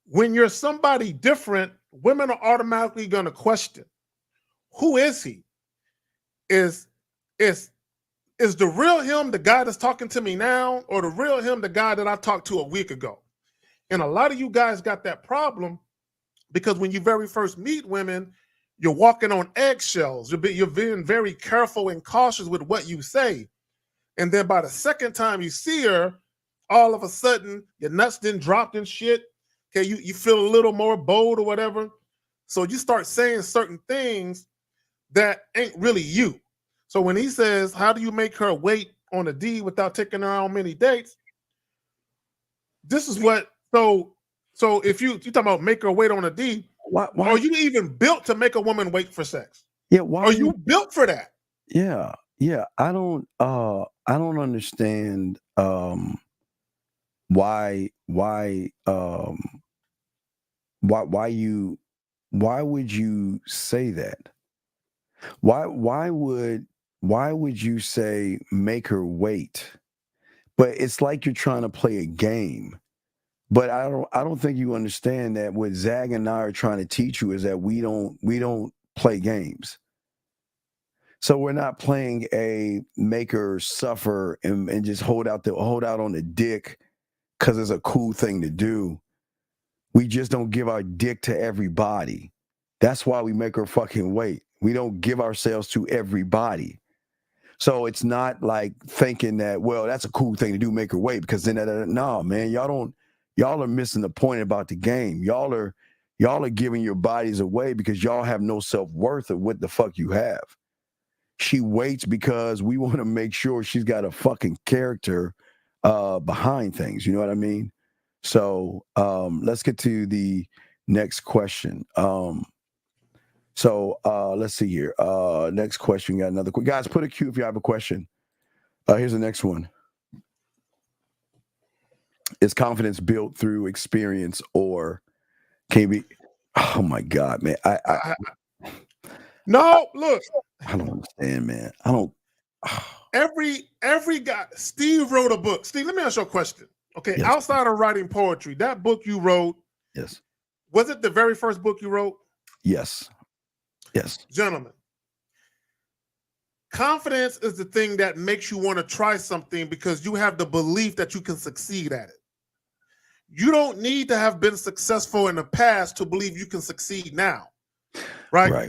When you're somebody different, women are automatically going to question, who is he? Is the real him the guy that's talking to me now, or the real him the guy that I talked to a week ago? And a lot of you guys got that problem because when you very first meet women, you're walking on eggshells. You're being very careful and cautious with what you say. And then by the second time you see her, all of a sudden your nuts done dropped and shit. Okay, you feel a little more bold or whatever. So you start saying certain things that ain't really you. So when he says, how do you make her wait on a D without taking her on many dates? This is what, so if you talking about make her wait on a D, why are you even built to make a woman wait for sex? Yeah, why are you built for that? Yeah. I don't understand why would you say that? Why would you say make her wait? But it's like you're trying to play a game. But I don't think you understand that what Zag and I are trying to teach you is that we don't play games. So we're not playing a make her suffer and just hold out on the dick because it's a cool thing to do. We just don't give our dick to everybody. That's why we make her fucking wait. We don't give ourselves to everybody. So it's not like thinking that, well, that's a cool thing to do, make her wait, because then no, man, y'all are missing the point about the game. Y'all are Y'all are giving your bodies away because y'all have no self-worth of what the fuck you have. She waits because we want to make sure she's got a fucking character behind things. You know what I mean? So let's get to the next question. Let's see here. Next question. We got another. Guys, put a Q if you have a question. Here's the next one. Is confidence built through experience or can be? Oh my God, man. No, look. I don't understand, man. I don't. Every guy. Steve wrote a book. Steve, let me ask you a question. Okay, Yes. Outside of writing poetry, that book you wrote. Yes. Was it the very first book you wrote? Yes. Yes. Gentlemen, confidence is the thing that makes you want to try something because you have the belief that you can succeed at it. You don't need to have been successful in the past to believe you can succeed now. Right.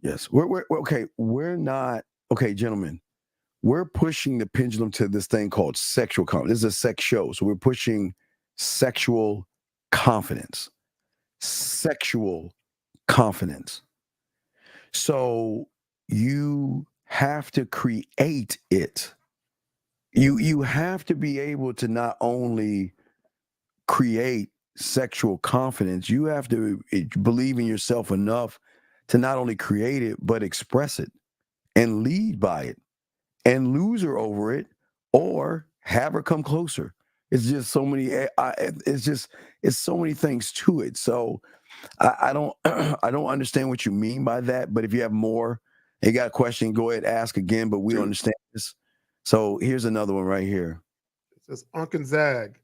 Yes. We're okay. We're not okay, gentlemen. We're pushing the pendulum to this thing called sexual confidence. This is a sex show. So we're pushing sexual confidence. Sexual confidence. So you have to create it. You have to be able to not only create sexual confidence, you have to believe in yourself enough to not only create it, but express it and lead by it and lose her over it or have her come closer. It's just so many, it's so many things to it. So I don't understand what you mean by that, but if you have more, you got a question, go ahead, ask again, but we don't understand this. So here's another one right here. It says, Uncle Zag,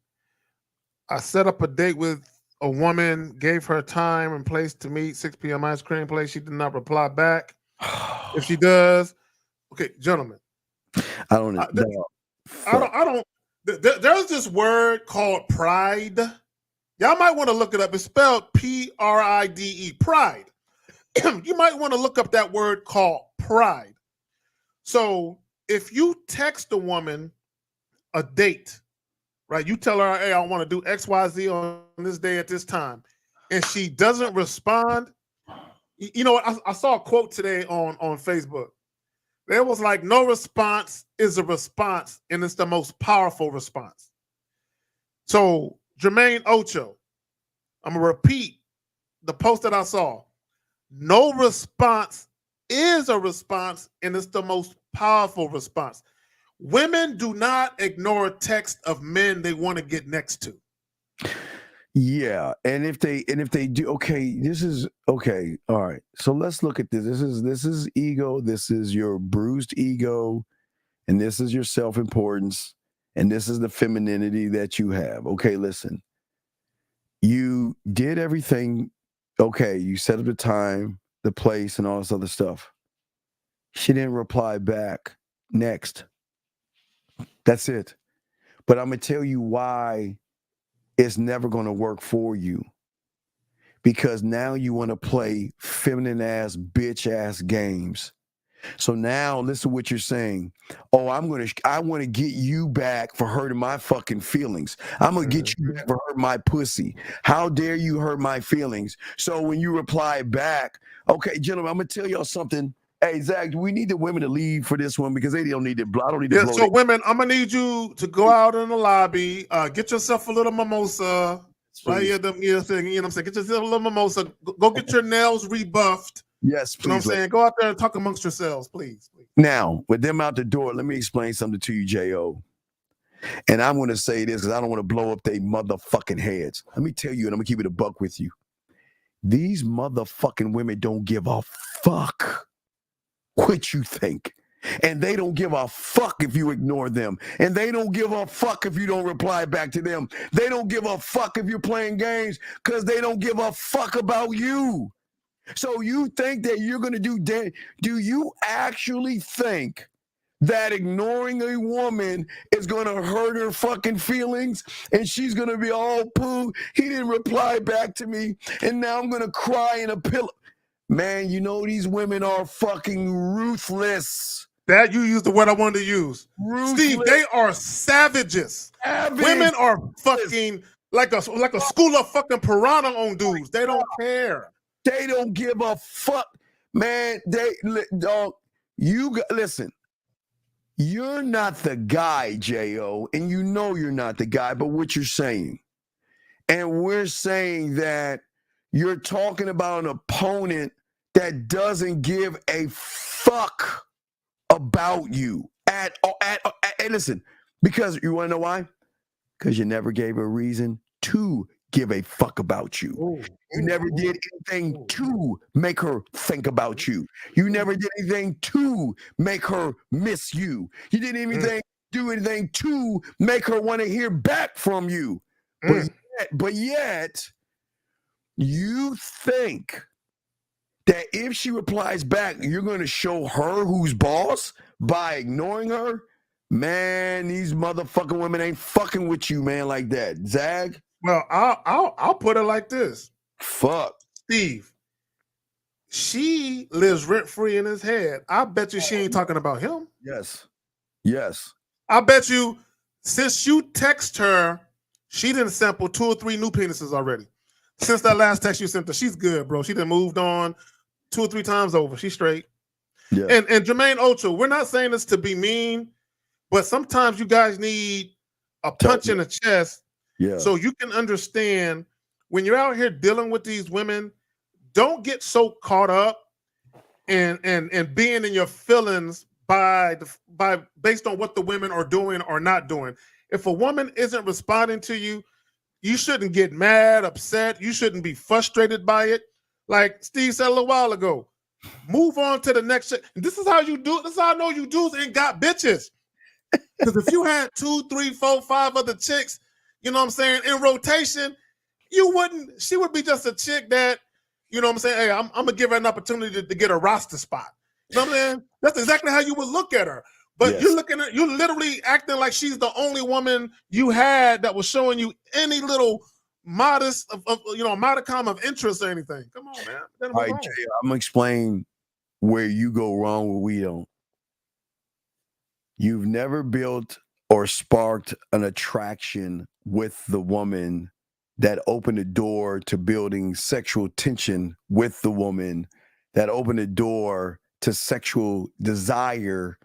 I set up a date with a woman, gave her time and place to meet, 6 p.m. ice cream place. She did not reply back. If she does, okay, gentlemen. I don't know. There's this word called pride. Y'all might want to look it up. It's spelled Pride, pride. You might want to look up that word called pride. So if you text a woman a date, right? You tell her, hey, I want to do XYZ on this day at this time. And she doesn't respond. You know what? I saw a quote today on Facebook. There was like, no response is a response, and it's the most powerful response. So Jermaine Ocho, I'm going to repeat the post that I saw. No response is a response, and it's the most powerful response. Women do not ignore a text of men they want to get next to. Yeah, and if they do, okay, this is okay. All right, so let's look at this. This is ego. This is your bruised ego, and this is your self-importance, and this is the femininity that you have. Okay, listen. You did everything. Okay, you set up the time, the place, and all this other stuff. She didn't reply back. Next. That's it. But I'm going to tell you why it's never going to work for you. Because now you want to play feminine ass, bitch ass games. So now listen to what you're saying. Oh, I want to get you back for hurting my fucking feelings. I'm going to get you back for hurting my pussy. How dare you hurt my feelings? So when you reply back, okay, gentlemen, I'm going to tell y'all something. Hey, Zach, we need the women to leave for this one because they don't need to blow. I don't need to blow. So women, I'm going to need you to go out in the lobby, get yourself a little mimosa. Right here, you know what I'm saying? Get yourself a little mimosa. Go get your nails rebuffed. Yes, please. You know what I'm saying? Go out there and talk amongst yourselves, please. Now, with them out the door, let me explain something to you, J.O. And I'm going to say this because I don't want to blow up their motherfucking heads. Let me tell you, and I'm going to keep it a buck with you. These motherfucking women don't give a fuck what you think. And they don't give a fuck if you ignore them. And they don't give a fuck if you don't reply back to them. They don't give a fuck if you're playing games because they don't give a fuck about you. So you think that you're going to do you actually think that ignoring a woman is going to hurt her fucking feelings and she's going to be all poo? He didn't reply back to me and now I'm going to cry in a pillow. Man, you know these women are fucking ruthless. That you used the word I wanted to use. Ruthless. Steve, they are savages. Women are fucking like a school of fucking piranha on dudes. They don't care. They don't give a fuck, man. Dog. Listen. You're not the guy, J.O., and you know you're not the guy, but what you're saying. And we're saying that you're talking about an opponent that doesn't give a fuck about you at all. And listen, because you want to know why? Because you never gave a reason to give a fuck about you. You never did anything to make her think about you. You never did anything to make her miss you. You didn't do anything to make her want to hear back from you. But yet, you think that if she replies back, you're going to show her who's boss by ignoring her? Man, these motherfucking women ain't fucking with you, man, like that. Zag? Well, I'll put it like this. Fuck. Steve, she lives rent-free in his head. I bet you she ain't talking about him. Yes. I bet you since you text her, she didn't sample 2 or 3 new penises already. Since that last text you sent her, she's good, bro. She done moved on 2 or 3 times over. She's straight. Yeah. And Jermaine Ocho, we're not saying this to be mean, but sometimes you guys need a punch in the chest. Yeah. So you can understand when you're out here dealing with these women, don't get so caught up and being in your feelings by based on what the women are doing or not doing. If a woman isn't responding to you, you shouldn't get mad, upset. You shouldn't be frustrated by it. Like Steve said a little while ago, move on to the next shit. And this is how you do it. This is how I know you dudes ain't got bitches. Because if you had 2, 3, 4, 5 other chicks, you know what I'm saying, in rotation, she would be just a chick that, you know what I'm saying, hey, I'm going to give her an opportunity to get a roster spot. You know what I'm saying? That's exactly how you would look at her. But you're literally acting like she's the only woman you had that was showing you any little modicum of interest or anything. Come on, man. All right, Jay, I'm going to explain where you go wrong, where we don't. You've never built or sparked an attraction with the woman that opened the door to building sexual tension with the woman, that opened the door to sexual desire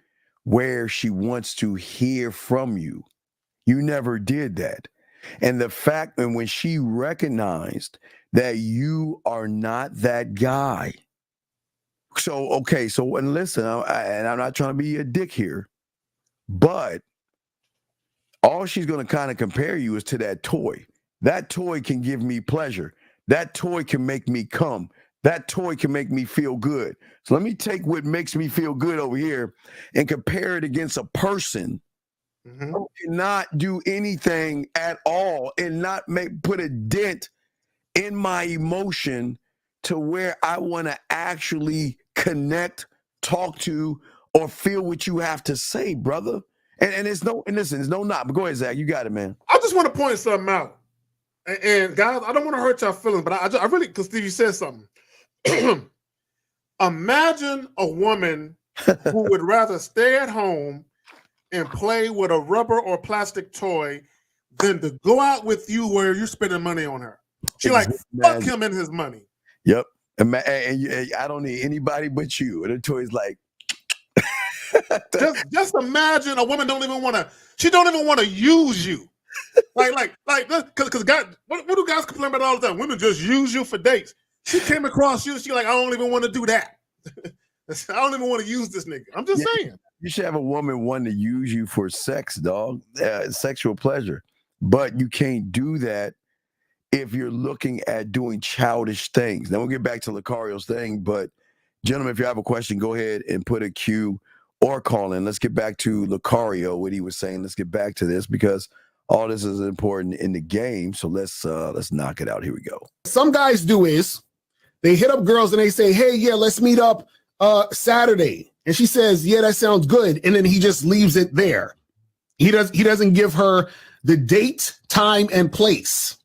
where she wants to hear from you. You never did that. And the fact that when she recognized that you are not that guy. And listen, and I'm not trying to be a dick here, but all she's going to kind of compare you is to that toy. That toy can give me pleasure. That toy can make me come. That toy can make me feel good. So let me take what makes me feel good over here and compare it against a person who cannot do anything at all and not put a dent in my emotion to where I want to actually connect, talk to, or feel what you have to say, brother. And there's no not. But go ahead, Zach. You got it, man. I just want to point something out. And guys, I don't want to hurt y'all feelings, but I really, because Steve, you said something. Imagine a woman who would rather stay at home and play with a rubber or plastic toy than to go out with you where you're spending money on her. She fuck him and his money. Yep. And I don't need anybody but you. And the toy's like, just imagine a woman don't even want to use you. Because God, what do guys complain about all the time? Women just use you for dates. She came across you, she like, I don't even want to do that. I don't even want to use this nigga. I'm just saying. You should have a woman wanting to use you for sex, dog, sexual pleasure. But you can't do that if you're looking at doing childish things. Then we'll get back to Lucario's thing. But, gentlemen, if you have a question, go ahead and put a Q or call in. Let's get back to Lucario, what he was saying. Let's get back to this because all this is important in the game. So let's knock it out. Here we go. Some guys do is they hit up girls and they say, hey, yeah, let's meet up Saturday. And she says, yeah, that sounds good. And then he just leaves it there. He doesn't give her the date, time, and place.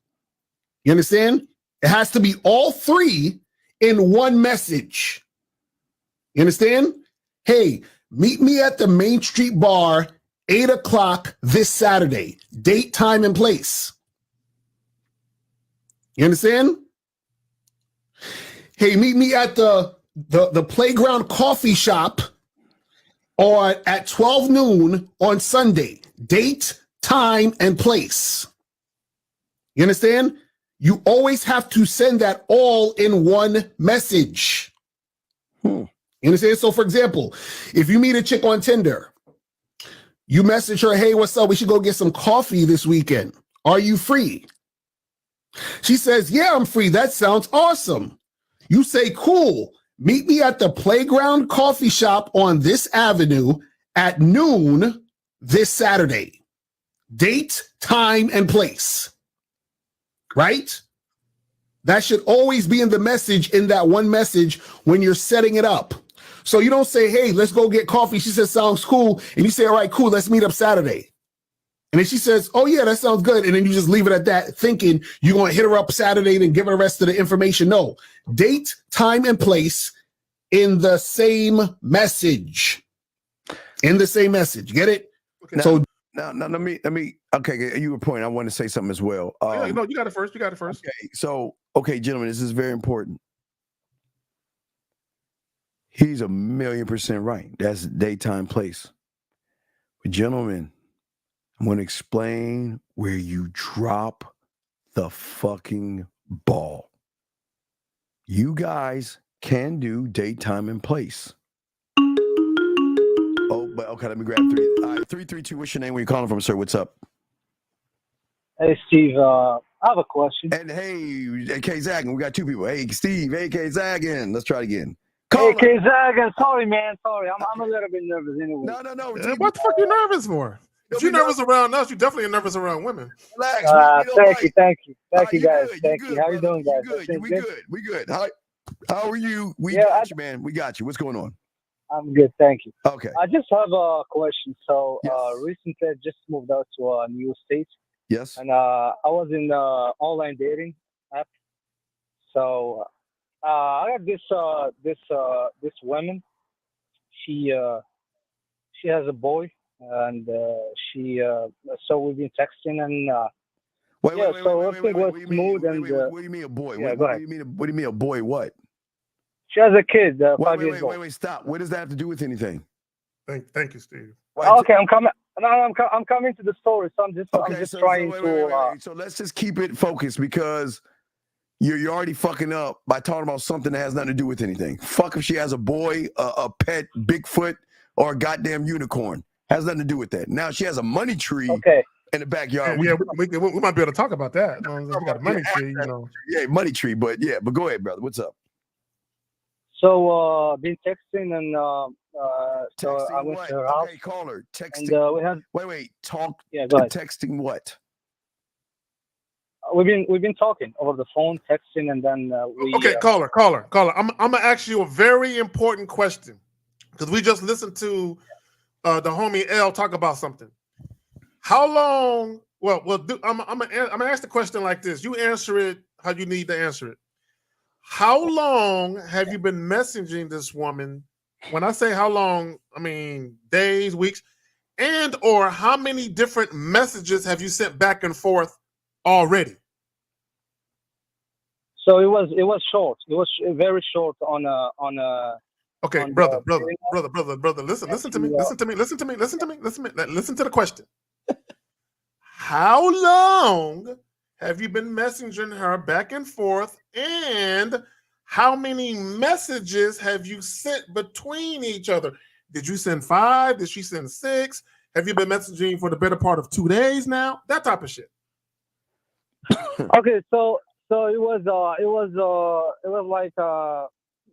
You understand? It has to be all 3 in one message. You understand? Hey, meet me at the Main Street Bar, 8 o'clock this Saturday. Date, time, and place. You understand? Hey, meet me at the Playground Coffee Shop at 12 noon on Sunday. Date, time, and place. You understand? You always have to send that all in one message. You understand? So, for example, if you meet a chick on Tinder, you message her, hey, what's up? We should go get some coffee this weekend. Are you free? She says, yeah, I'm free. That sounds awesome. You say, cool. Meet me at the Playground Coffee Shop on this avenue at noon this Saturday. Date, time, and place. Right? That should always be in the message, in that one message when you're setting it up. So you don't say, hey, let's go get coffee. She says, sounds cool. And you say, all right, cool. Let's meet up Saturday. And then she says, oh, yeah, that sounds good. And then you just leave it at that, thinking you're going to hit her up Saturday and give her the rest of the information. No. Date, time, and place in the same message. In the same message. Get it? Okay. Now, let me. Okay, you were pointing. I want to say something as well. You got it first. Okay, so, gentlemen, this is very important. He's 1,000,000% right. That's daytime place. But gentlemen, I'm going to explain where you drop the fucking ball. You guys can do daytime and place. Oh, but okay, let me grab 3. All right, 332. What's your name? Where you calling from, sir? What's up? Hey, Steve. I have a question. And hey, K Zaggin. We got 2 people. Hey, Steve. Hey, K Zaggin. Let's try it again. Hey, K Zaggin. Sorry, man. Sorry. I'm a little bit nervous anyway. No. What the fuck are you nervous for? If you're nervous around us, you definitely are nervous around women. Relax. Thank you, guys. Thank you. How you doing, guys? We good. How are you? We got you, man. We got you. What's going on? I'm good, thank you. Okay. I just have a question. So, yes. Recently I just moved out to a new state. Yes. And I was in online dating app. So, I got this woman. She has a boy, and so we've been texting and. Wait, everything was smooth. What do you mean a boy? Yeah, what do you mean a boy? What? She has a kid, 5 years old. Wait, stop. What does that have to do with anything? Thank you, Steve. Okay, I'm coming. No, I'm coming to the story. So I'm just trying to. So let's just keep it focused because you're already fucking up by talking about something that has nothing to do with anything. Fuck if she has a boy, a pet, Bigfoot, or a goddamn unicorn. Has nothing to do with that. Now she has a money tree. Okay. In the backyard. We might be able to talk about that. We got a money tree, you know. Yeah, money tree, but go ahead, brother. What's up? So been texting and so I went to her house. Okay, call her. Texting. And we had wait. Talk. Yeah, go ahead. Texting what? We've been talking over the phone, texting, and then we. Okay, call her. I'm gonna ask you a very important question because we just listened to the homie L talk about something. How long? Well, I'm gonna ask the question like this. You answer it how you need to answer it. How long have you been messaging this woman? When I say how long, I mean days, weeks, and or how many different messages have you sent back and forth already? So it was short. It was very short on a. Okay, on brother. Listen to me. Listen to the question. How long have you been messaging her back and forth, and how many messages have you sent between each other? Did you send 5? Did she send 6? Have you been messaging for the better part of 2 days now? That type of shit. Okay, so it was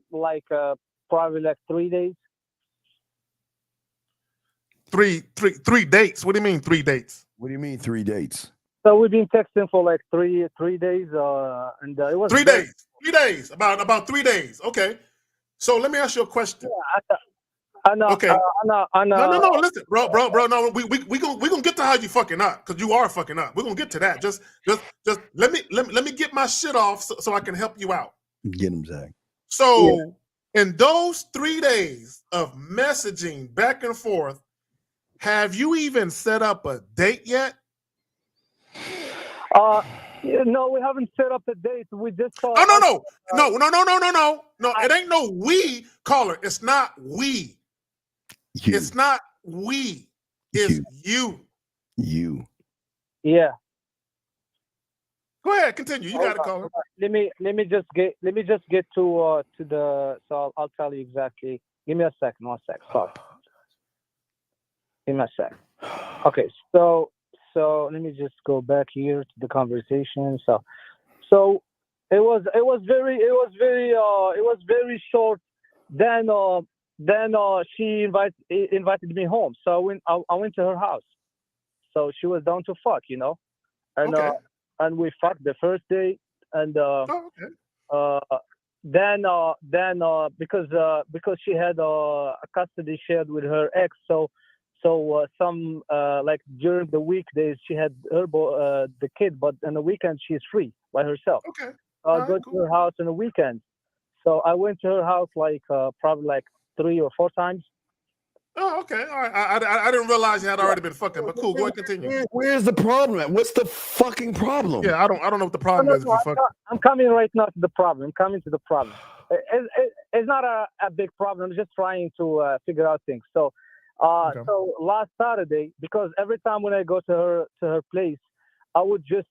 like probably like 3 days. Three dates. What do you mean 3 dates? What do you mean 3 dates? So we've been texting for like three days, and it was 3 days. 3 days. About 3 days. Okay. So let me ask you a question. Yeah, I know. Okay. No. Listen, bro. No, we gonna get to how you fucking up because you are fucking up. We're gonna get to that. Just let me get my shit off so I can help you out. Get him, Zach. So in those 3 days of messaging back and forth, have you even set up a date yet? Yeah, no, we haven't set up a date. We just saw. No. It ain't no we caller. It's not we. It's not we. It's you. You. Yeah. Go ahead, continue. You got to call. Let me just get to the. So I'll tell you exactly. Give me a second. 1 sec. Sorry. Give me a sec. Okay. So let me just go back here to the conversation. So it was very short. Then she invited me home. So I went to her house. So she was down to fuck, and and we fucked the first day, and then because she had a custody shared with her ex, so some like during the weekdays she had the kid, but on the weekend she's free by herself. Okay. Go to her house on the weekend. So I went to her house like probably like 3 or 4 times. Oh, okay. All right. I didn't realize you had already been fucking, but cool. Go ahead, continue. Where's the problem at? What's the fucking problem? Yeah, I don't know what the problem is. If you fuck. I'm coming right now to the problem. I'm coming to the problem. It's not a big problem. I'm just trying to figure out things. So, so last Saturday, because every time when I go to her place, I would just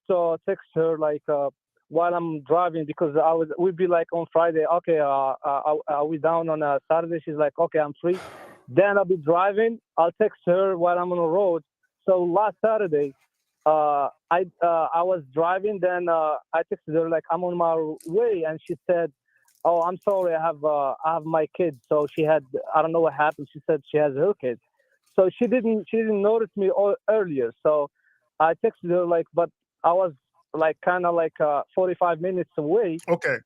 text her like while I'm driving, because we'd be like on Friday, okay, are we down on a Saturday? She's like, okay, I'm free. Then I'll be driving. I'll text her while I'm on the road. So last Saturday, I was driving. Then I texted her like I'm on my way, and she said, "Oh, I'm sorry, I have my kid." So she had, I don't know what happened. She said she has her kid. So she didn't notice me earlier. So I texted her like, but I was like kind of like 45 minutes away. Okay.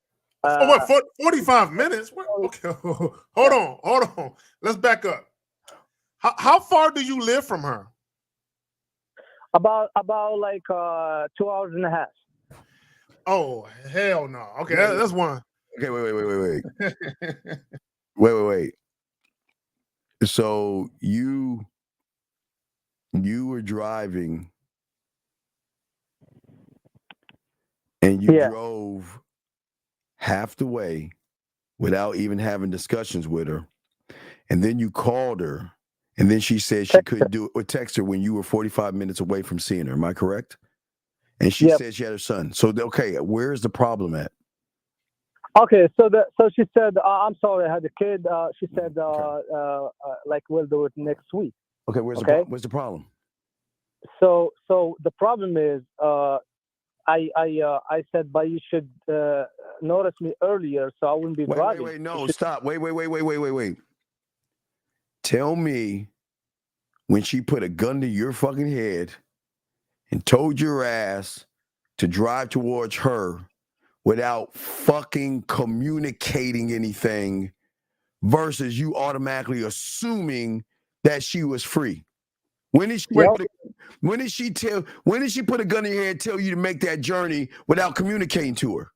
What? 45 minutes? What? Okay. Hold on. Let's back up. How far do you live from her? About like 2 hours and a half. Oh, hell no. Okay, that's one. Okay, wait. So you were driving and you drove half the way without even having discussions with her, and then you called her, and then she said she couldn't do it, or text her when you were 45 minutes away from seeing her. Am I correct? And she said she had her son. So okay, where's the problem at? Okay, so she said, "I'm sorry, I had a kid." She said, "Like we'll do it next week." Okay, where's the problem? So the problem is, I said, but you should notice me earlier, so I wouldn't be driving. Stop. Wait. Tell me when she put a gun to your fucking head and told your ass to drive towards her without fucking communicating anything versus you automatically assuming that she was free. When did she put a gun in your head and tell you to make that journey without communicating to her?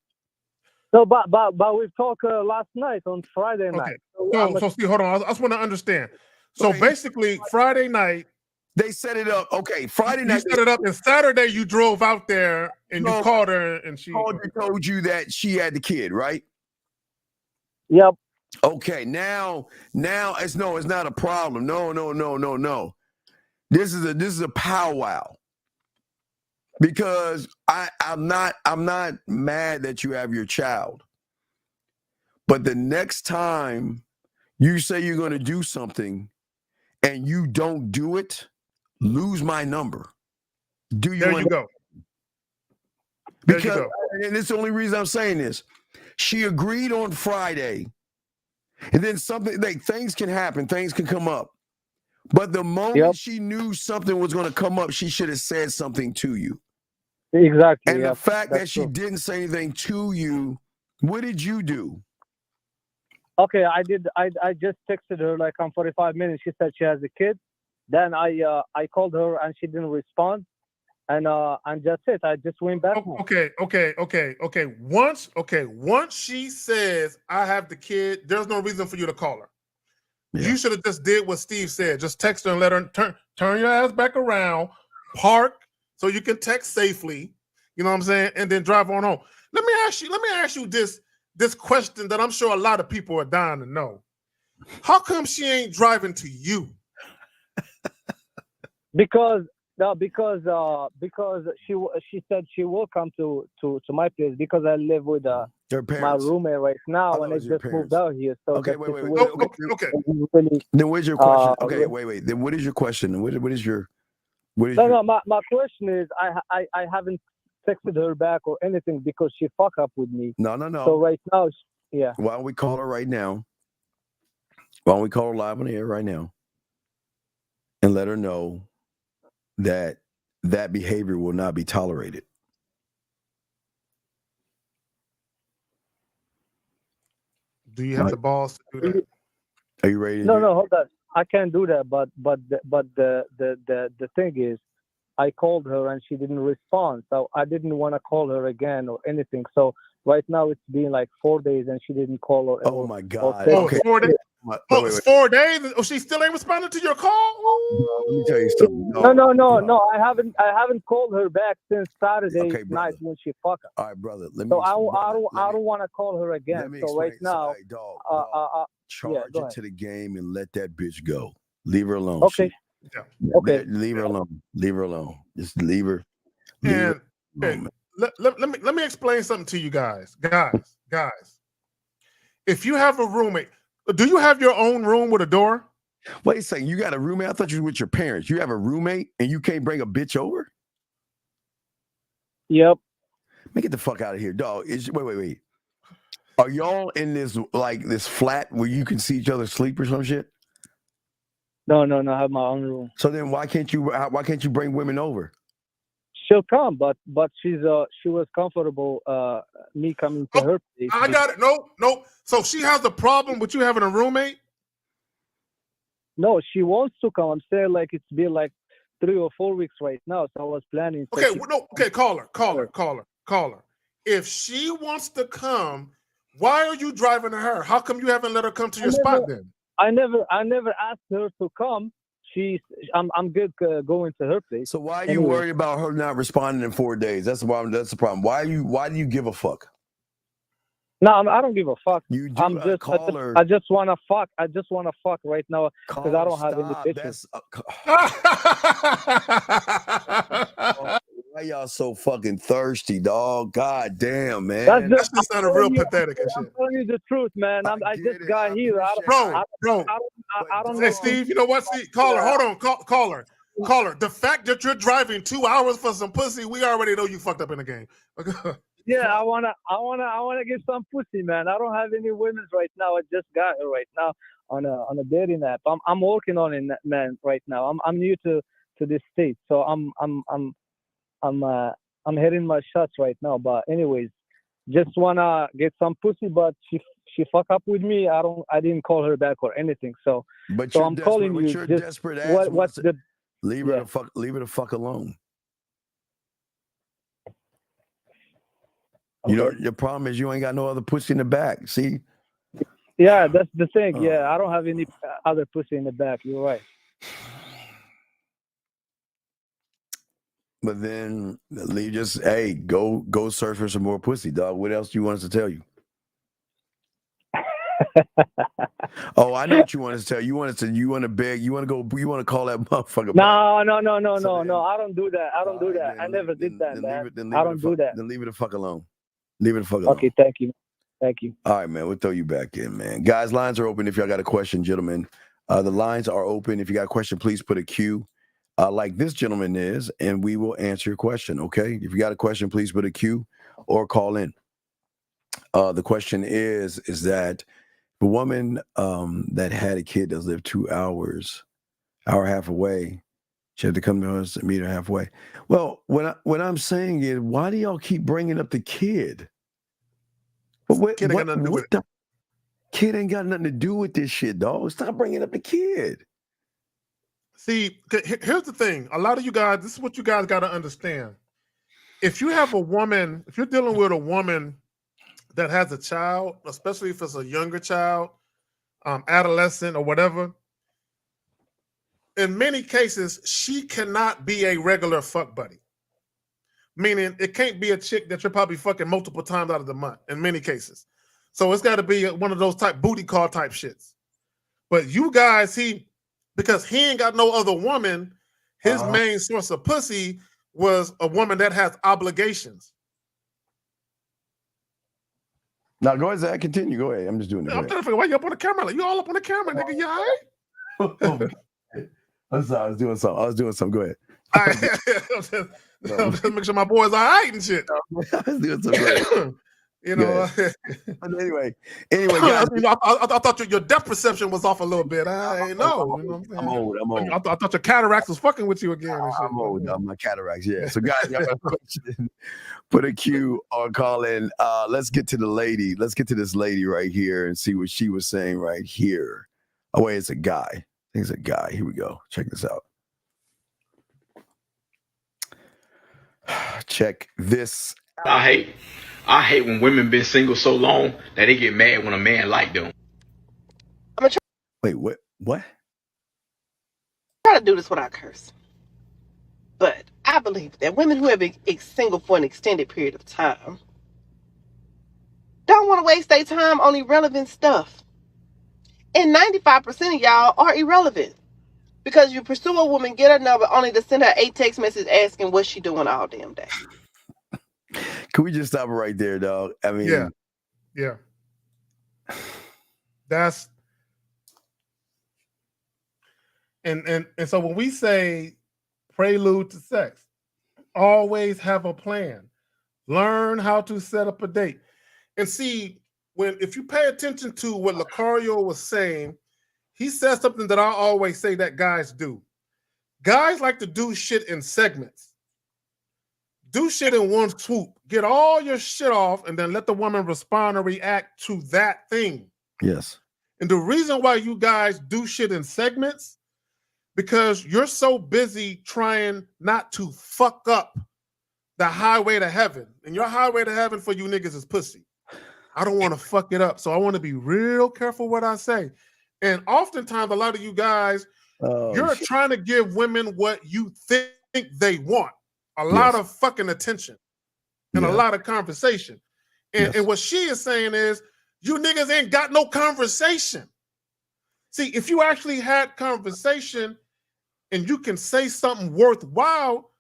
No, but we talked last night on Friday night. So see, hold on. I just want to understand. So basically, Friday night they set it up. Okay, Friday night you set it up, and Saturday you drove out there and you called her, and she told you that she had the kid, right? Yep. Okay, now it's not a problem. No. This is a powwow. Because I'm not mad that you have your child. But the next time you say you're going to do something and you don't do it, lose my number. There you go. Because, and it's the only reason I'm saying this. She agreed on Friday, and then something, like, things can happen, things can come up. But the moment she knew something was going to come up, she should have said something to you. Exactly. And the fact that she didn't say anything to you, what did you do? Okay, I did. I just texted her like on 45 minutes. She said she has a kid. Then I called her and she didn't respond. And that's it. I just went back home. Okay. Once she says I have the kid, there's no reason for you to call her. Yeah. You should have just did what Steve said. Just text her and let her turn your ass back around, park so you can text safely, You know what I'm saying? And then drive on home. Let me ask you this question that I'm sure a lot of people are dying to know. How come she ain't driving to you? Because she said she will come to my place because I live with Your my parents. roommate right now, and I those your just moved parents. out here. So Okay, the wait. situation Okay. is really, Then where's your question? Okay, really- wait. Then what is your question? What is your No, my question is I haven't texted her back or anything because she fuck up with me. No. So right now, yeah. Why don't we call her right now? Why don't we call her live on the air right now and let her know that behavior will not be tolerated? Do you have the balls to do that? Are you ready? No, hold on. I can't do that. But the thing is, I called her and she didn't respond. So I didn't want to call her again or anything. So right now it's been like 4 days and she didn't call her. Oh my God! Okay. 4 days. It's 4 days. Oh, she still ain't responding to your call. Let me tell you something. No. I haven't called her back since Saturday night when she fucked up. All right, brother. Let me. So I don't want to call her again. So right now, charge it to the game and let that bitch go. Leave her alone. Okay. Okay. Leave her alone. Leave her alone. Just leave her. And let me explain something to you guys. Guys. If you have a roommate, do you have your own room with a door? Wait a second. You got a roommate? I thought you were with your parents. You have a roommate and you can't bring a bitch over? Yep. Man, get the fuck out of here, dog. Wait. Are y'all in this flat where you can see each other sleep or some shit? No. I have my own room. So then why can't you bring women over? She'll come, but she was comfortable me coming to her place. I got it. No. So she has a problem with you having a roommate? No, she wants to come. I'm saying like it's been like 3 or 4 weeks right now. So I was planning. Okay, call her. If she wants to come, why are you driving to her? How come you haven't let her come to your spot then? I never asked her to come. I'm good going to her place. So why are you worried about her not responding in 4 days? That's the problem. That's the problem. Why do you give a fuck? No, I don't give a fuck. You do. Call her. I just want to fuck. I just want to fuck right now because I don't have any bitches. Why y'all so fucking thirsty, dog? God damn, man. That's just sounded real pathetic and shit. I'm telling you the truth, man. I just got here. Bro. I don't Hey, know. Steve, you know what? Steve, call her. Hold on. Call her. Call her. The fact that you're driving 2 hours for some pussy, we already know you fucked up in the game. Yeah, I wanna get some pussy, man. I don't have any women right now. I just got her right now on a dating app. I'm working on it, man. Right now, I'm new to this state, so I'm hitting my shots right now. But anyways, just wanna get some pussy, but she fuck up with me. I didn't call her back or anything. So I'm calling you. You're just desperate ass. what's the leave her the fuck alone. You know, your problem is you ain't got no other pussy in the back. See? Yeah, that's the thing. Yeah, I don't have any other pussy in the back. You're right. But then go search for some more pussy, dog. What else do you want us to tell you? Oh, I know what you want us to tell you. You want to beg, you want to call that motherfucker. No. I don't do that. I don't do that. I never did that, man. I don't do that. Then leave it the fuck alone. Leave it the fuck alone. Okay, thank you. All right, man. We'll throw you back in, man. Guys, lines are open if y'all got a question, gentlemen. The lines are open. If you got a question, please put a Q like this gentleman is, and we will answer your question, okay? If you got a question, please put a Q or call in. The question is that the woman that had a kid that lived 2 hours, hour and a half away, she had to come to us and meet her halfway. Well, what I'm saying is, why do y'all keep bringing up the kid? Kid ain't got nothing to do with it. Kid ain't got nothing to do with this shit, dog. Stop bringing up the kid. See, here's the thing. A lot of you guys, this is what you guys got to understand. If you have a woman, if you're dealing with a woman that has a child, especially if it's a younger child, adolescent or whatever, in many cases, she cannot be a regular fuck buddy meaning it can't be a chick that you're probably fucking multiple times out of the month in many cases. So it's got to be one of those type booty call type shits. But you guys, because he ain't got no other woman, his main source of pussy was a woman that has obligations. Now go ahead, Zach. Continue. Go ahead. I'm just doing it. I'm trying to figure why you up on the camera. Like, you all up on the camera, nigga. You all right? I'm sorry. I was doing something. Go ahead. All right. I'm just making sure my boys all right and shit. I was doing something. You know. Anyway, guys, I thought your depth perception was off a little bit. I ain't know. You know what I'm saying? I'm old. I thought your cataracts was fucking with you again. And shit. I'm old. My cataracts. Yeah. So guys, y'all got a question. Put a Q on call in. Let's get to the lady. Let's get to this lady right here and see what she was saying right here. Oh wait, it's a guy. I think it's a guy. Here we go. Check this out. Check this. I hate when women been single so long that they get mad when a man like them. Wait, what? What? Try to do this without curse. But I believe that women who have been single for an extended period of time don't want to waste their time on irrelevant stuff. And 95% of y'all are irrelevant. Because you pursue a woman, get her number, only to send her 8 text messages asking what she doing all damn day. Can we just stop it right there, dog? I mean, yeah. That's and so when we say prelude to sex, always have a plan. Learn how to set up a date. And see, if you pay attention to what Lucario was saying, he said something that I always say that guys do. Guys like to do shit in segments. Do shit in one swoop. Get all your shit off and then let the woman respond or react to that thing. Yes. And the reason why you guys do shit in segments, because you're so busy trying not to fuck up the highway to heaven. And your highway to heaven for you niggas is pussy. I don't want to fuck it up. So I want to be real careful what I say. And oftentimes, a lot of you guys, you're trying to give women what you think they want. A lot of fucking attention and a lot of conversation. And what she is saying is, you niggas ain't got no conversation. See, if you actually had conversation and you can say something worthwhile,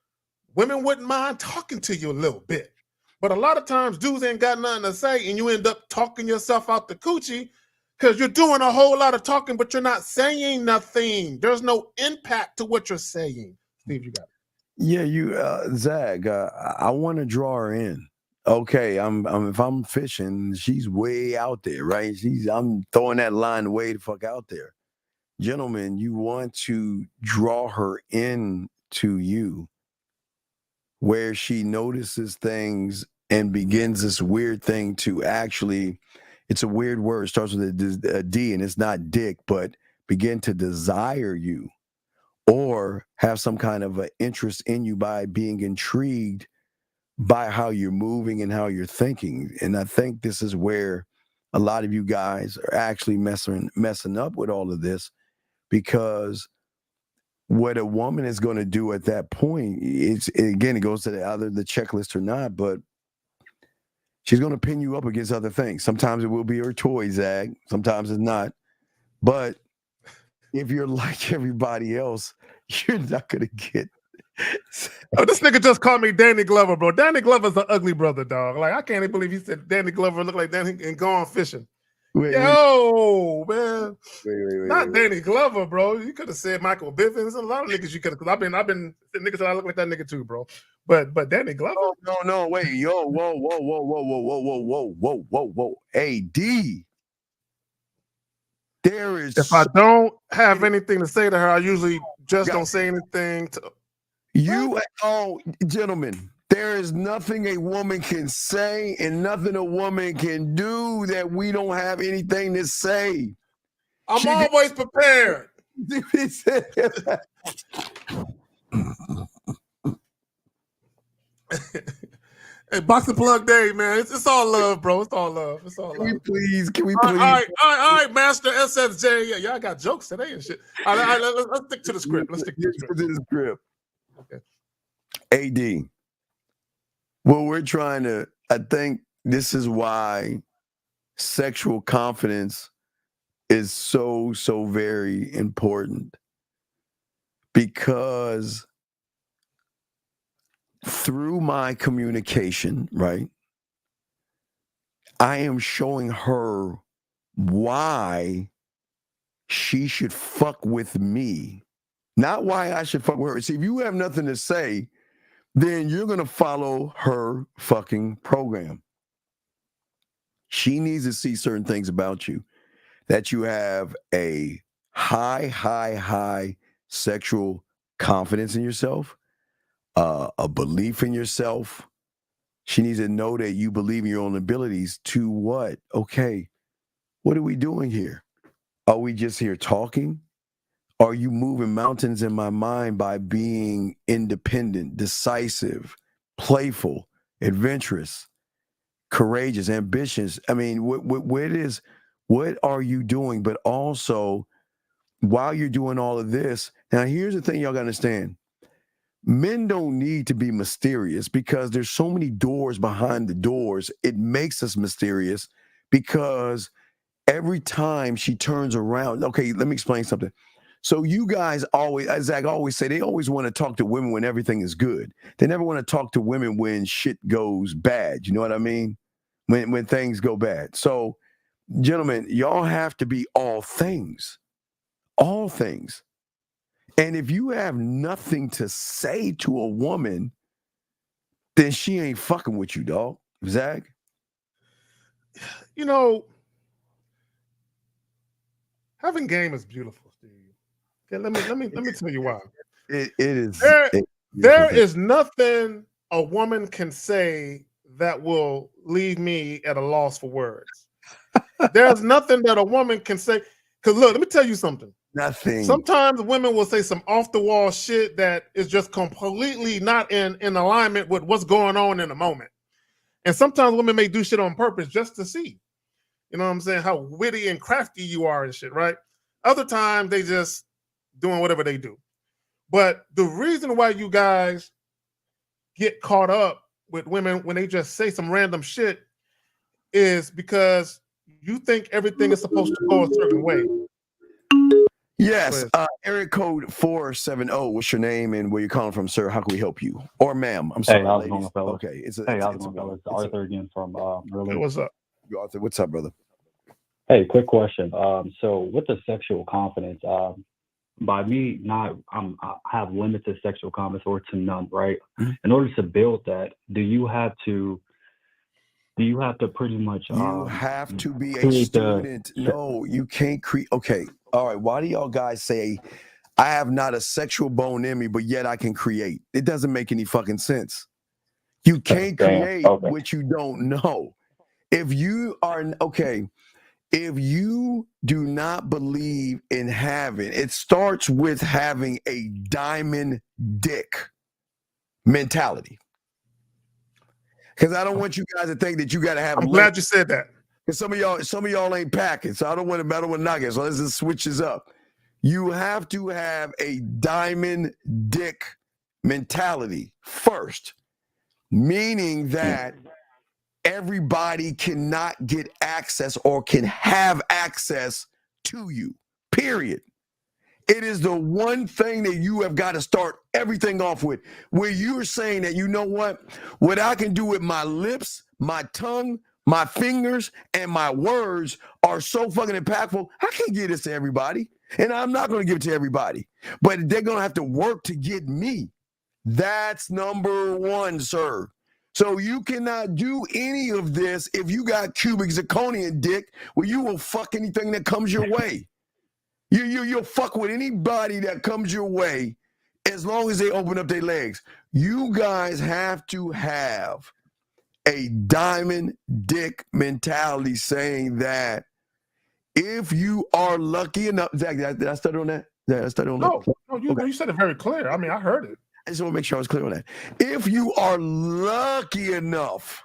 women wouldn't mind talking to you a little bit. But a lot of times, dudes ain't got nothing to say, and you end up talking yourself out the coochie because you're doing a whole lot of talking, but you're not saying nothing. There's no impact to what you're saying. Steve, you got it. Yeah, Zag, I want to draw her in. Okay, if I'm fishing, she's way out there, right? I'm throwing that line way the fuck out there. Gentlemen, you want to draw her in to you where she notices things and begins this weird thing to actually, it's a weird word, it starts with a D and it's not dick, but begin to desire you. Or have some kind of an interest in you by being intrigued by how you're moving and how you're thinking. And I think this is where a lot of you guys are actually messing up with all of this, because what a woman is going to do at that point, it goes to either the checklist or not, but she's going to pin you up against other things. Sometimes it will be her toy, Zag. Sometimes it's not. But if you're like everybody else, you're not going to get. Oh, this nigga just called me Danny Glover, bro. Danny Glover's an ugly brother, dog. Like, I can't even believe he said Danny Glover looked like Danny and gone fishing. Man. Not Danny Glover, bro. You could have said Michael Bivins. A lot of niggas you could have, because I've been niggas that I look like that nigga too, bro. But Danny Glover? No, wait. Yo, whoa. Hey, D. There is. If I don't have anything to say to her, I usually just don't say anything to you. Oh, gentlemen, there is nothing a woman can say and nothing a woman can do that we don't have anything to say. I'm always prepared. Hey, Boxing Plug Day, man. It's all love, bro. It's all love. It's all love. Can we please? All right, Master SSJ. Yeah, y'all got jokes today and shit. All right, let's stick to the script. Let's stick to the script. Okay. AD. Well, we're trying to, I think this is why sexual confidence is so very important, because through my communication, right, I am showing her why she should fuck with me, not why I should fuck with her. See, if you have nothing to say, then you're going to follow her fucking program. She needs to see certain things about you, that you have a high sexual confidence in yourself, a belief in yourself. She needs to know that you believe in your own abilities to what? Okay, what are we doing here? Are we just here talking? Are you moving mountains in my mind by being independent, decisive, playful, adventurous, courageous, ambitious? I mean, what are you doing? But also, while you're doing all of this, now here's the thing y'all gotta understand. Men don't need to be mysterious because there's so many doors behind the doors. It makes us mysterious because every time she turns around, okay, let me explain something. So you guys always, as Zach always say, they always want to talk to women when everything is good. They never want to talk to women when shit goes bad. You know what I mean? When things go bad. So, gentlemen, y'all have to be all things. All things. And if you have nothing to say to a woman, then she ain't fucking with you, dog. Zach? You know, having game is beautiful, Steve. Okay, let me tell you why. It is. There is nothing a woman can say that will leave me at a loss for words. There's nothing that a woman can say. Because look, let me tell you something. Nothing. Sometimes women will say some off the wall shit that is just completely not in alignment with what's going on in the moment. And sometimes women may do shit on purpose just to see, you know what I'm saying, how witty and crafty you are and shit, right? Other times they just doing whatever they do. But the reason why you guys get caught up with women when they just say some random shit is because you think everything is supposed to go a certain way. Yes, area code 470. What's your name and where you're calling from, sir? How can we help you? Or ma'am, I'm sorry, Hey, how's it ladies. going, fellas? Okay, it's Arthur again from Prelude. What's up? Arthur, what's up, brother? Hey, quick question. So with the sexual confidence, by me not, I have limited sexual confidence or to none, right? Mm-hmm. In order to build that, do you have to pretty much you have to be a student. No, you can't create. Okay, all right. Why do y'all guys say I have not a sexual bone in me, but yet I can create? It doesn't make any fucking sense. You can't create what you don't know. If you are if you do not believe in having, it starts with having a diamond dick mentality. Because I don't want you guys to think that you got to have. I'm glad you said that. Because some of y'all ain't packing, so I don't want to knock it. So let's just switch this up. You have to have a diamond dick mentality first, meaning that everybody cannot get access or can have access to you. Period. It is the one thing that you have got to start everything off with, where you're saying that, you know what I can do with my lips, my tongue, my fingers, and my words are so fucking impactful. I can't give this to everybody, and I'm not going to give it to everybody, but they're going to have to work to get me. That's number one, sir. So you cannot do any of this if you got cubic zirconian dick, where you will fuck anything that comes your way. You'll fuck with anybody that comes your way as long as they open up their legs. You guys have to have a diamond dick mentality, saying that if you are lucky enough, Zach, did I stutter on that? Did I stutter on that? No, you said it very clear. I mean, I heard it. I just want to make sure I was clear on that. If you are lucky enough,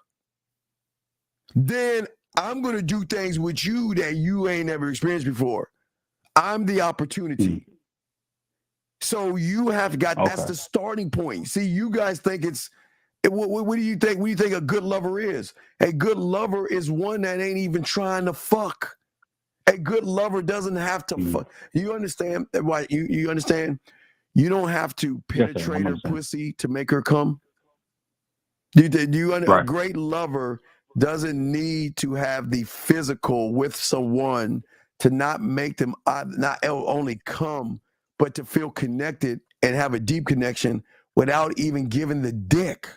then I'm going to do things with you that you ain't never experienced before. I'm the opportunity. So you have got, that's the starting point. See, you guys think it's What do you think? What do you think a good lover is? A good lover is one that ain't even trying to fuck. A good lover doesn't have to fuck. You understand? Why? You understand? You don't have to penetrate her pussy to make her come. A great lover doesn't need to have the physical with someone to not make them not only come, but to feel connected and have a deep connection without even giving the dick.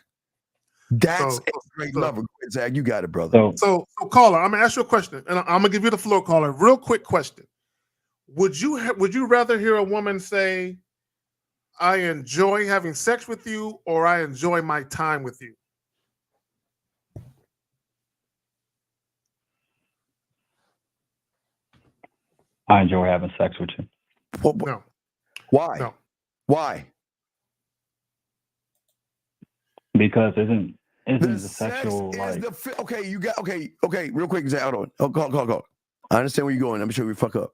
That's a great lover. Zach, you got it, brother. So caller, I'm gonna ask you a question, and I'm gonna give you the floor, caller. Real quick question: Would you rather hear a woman say, "I enjoy having sex with you," or "I enjoy my time with you"? I enjoy having sex with you. No. Why? No. Why? Because isn't the sexual like okay, real quick, Zach, hold on. Call. I understand where you're going. I'm sure we fuck up.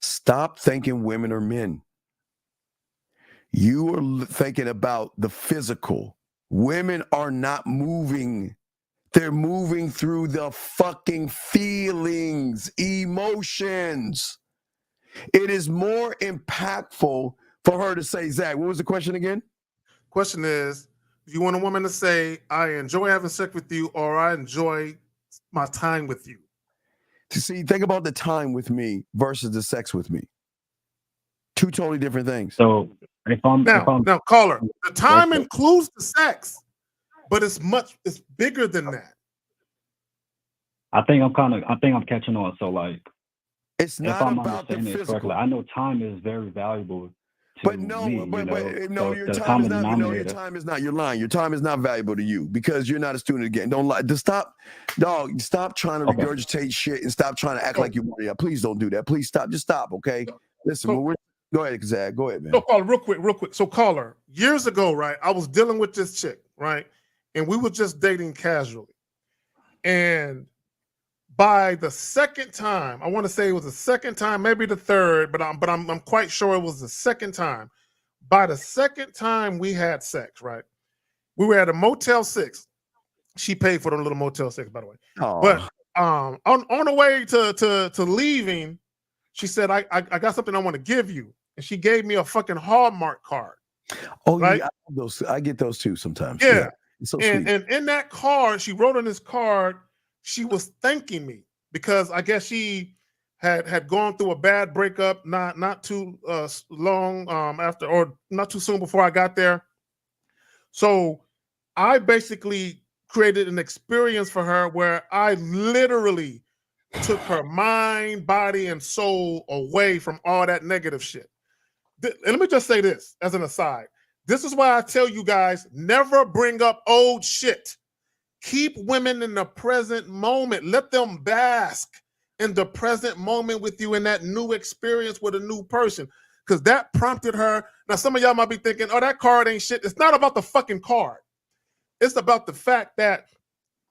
Stop thinking women are men. You are thinking about the physical. Women are not moving. They're moving through the fucking feelings, emotions. It is more impactful for her to say, Zach, what was the question again? Question is, do you want a woman to say, "I enjoy having sex with you," or "I enjoy my time with you"? See, think about the time with me versus the sex with me. Two totally different things. So now, caller, the time includes the sex, but it's bigger than that. I think I'm catching on. So like, it's not if I'm about the physical. correctly, I know time is very valuable. But your time is not. No, your time is not. You're lying. Your time is not valuable to you because you're not a student again. Don't lie. Just stop, dog. Stop trying to regurgitate shit and stop trying to act like you. Please don't do that. Please stop. Just stop. Okay. Listen. Go ahead, Zach. Go ahead, man. So, caller, real quick. So, caller, years ago, right? I was dealing with this chick, right, and we were just dating casually, and by the second time, I want to say it was the second time, maybe the third, but I'm quite sure it was the second time. By the second time we had sex, right? We were at a Motel 6. She paid for the little Motel 6, by the way. Oh. But on the way to leaving, she said, I got something I want to give you. And she gave me a fucking Hallmark card. Oh, right? yeah, I get those too sometimes. Yeah. It's so sweet. And in that card, she wrote on this card, she was thanking me because I guess she had gone through a bad breakup not too long after, or not too soon before I got there. So I basically created an experience for her where I literally took her mind, body, and soul away from all that negative shit. And let me just say this as an aside. This is why I tell you guys, never bring up old shit. Keep women in the present moment. Let them bask in the present moment with you in that new experience with a new person. Because that prompted her. Now, some of y'all might be thinking, oh, that card ain't shit. It's not about the fucking card. It's about the fact that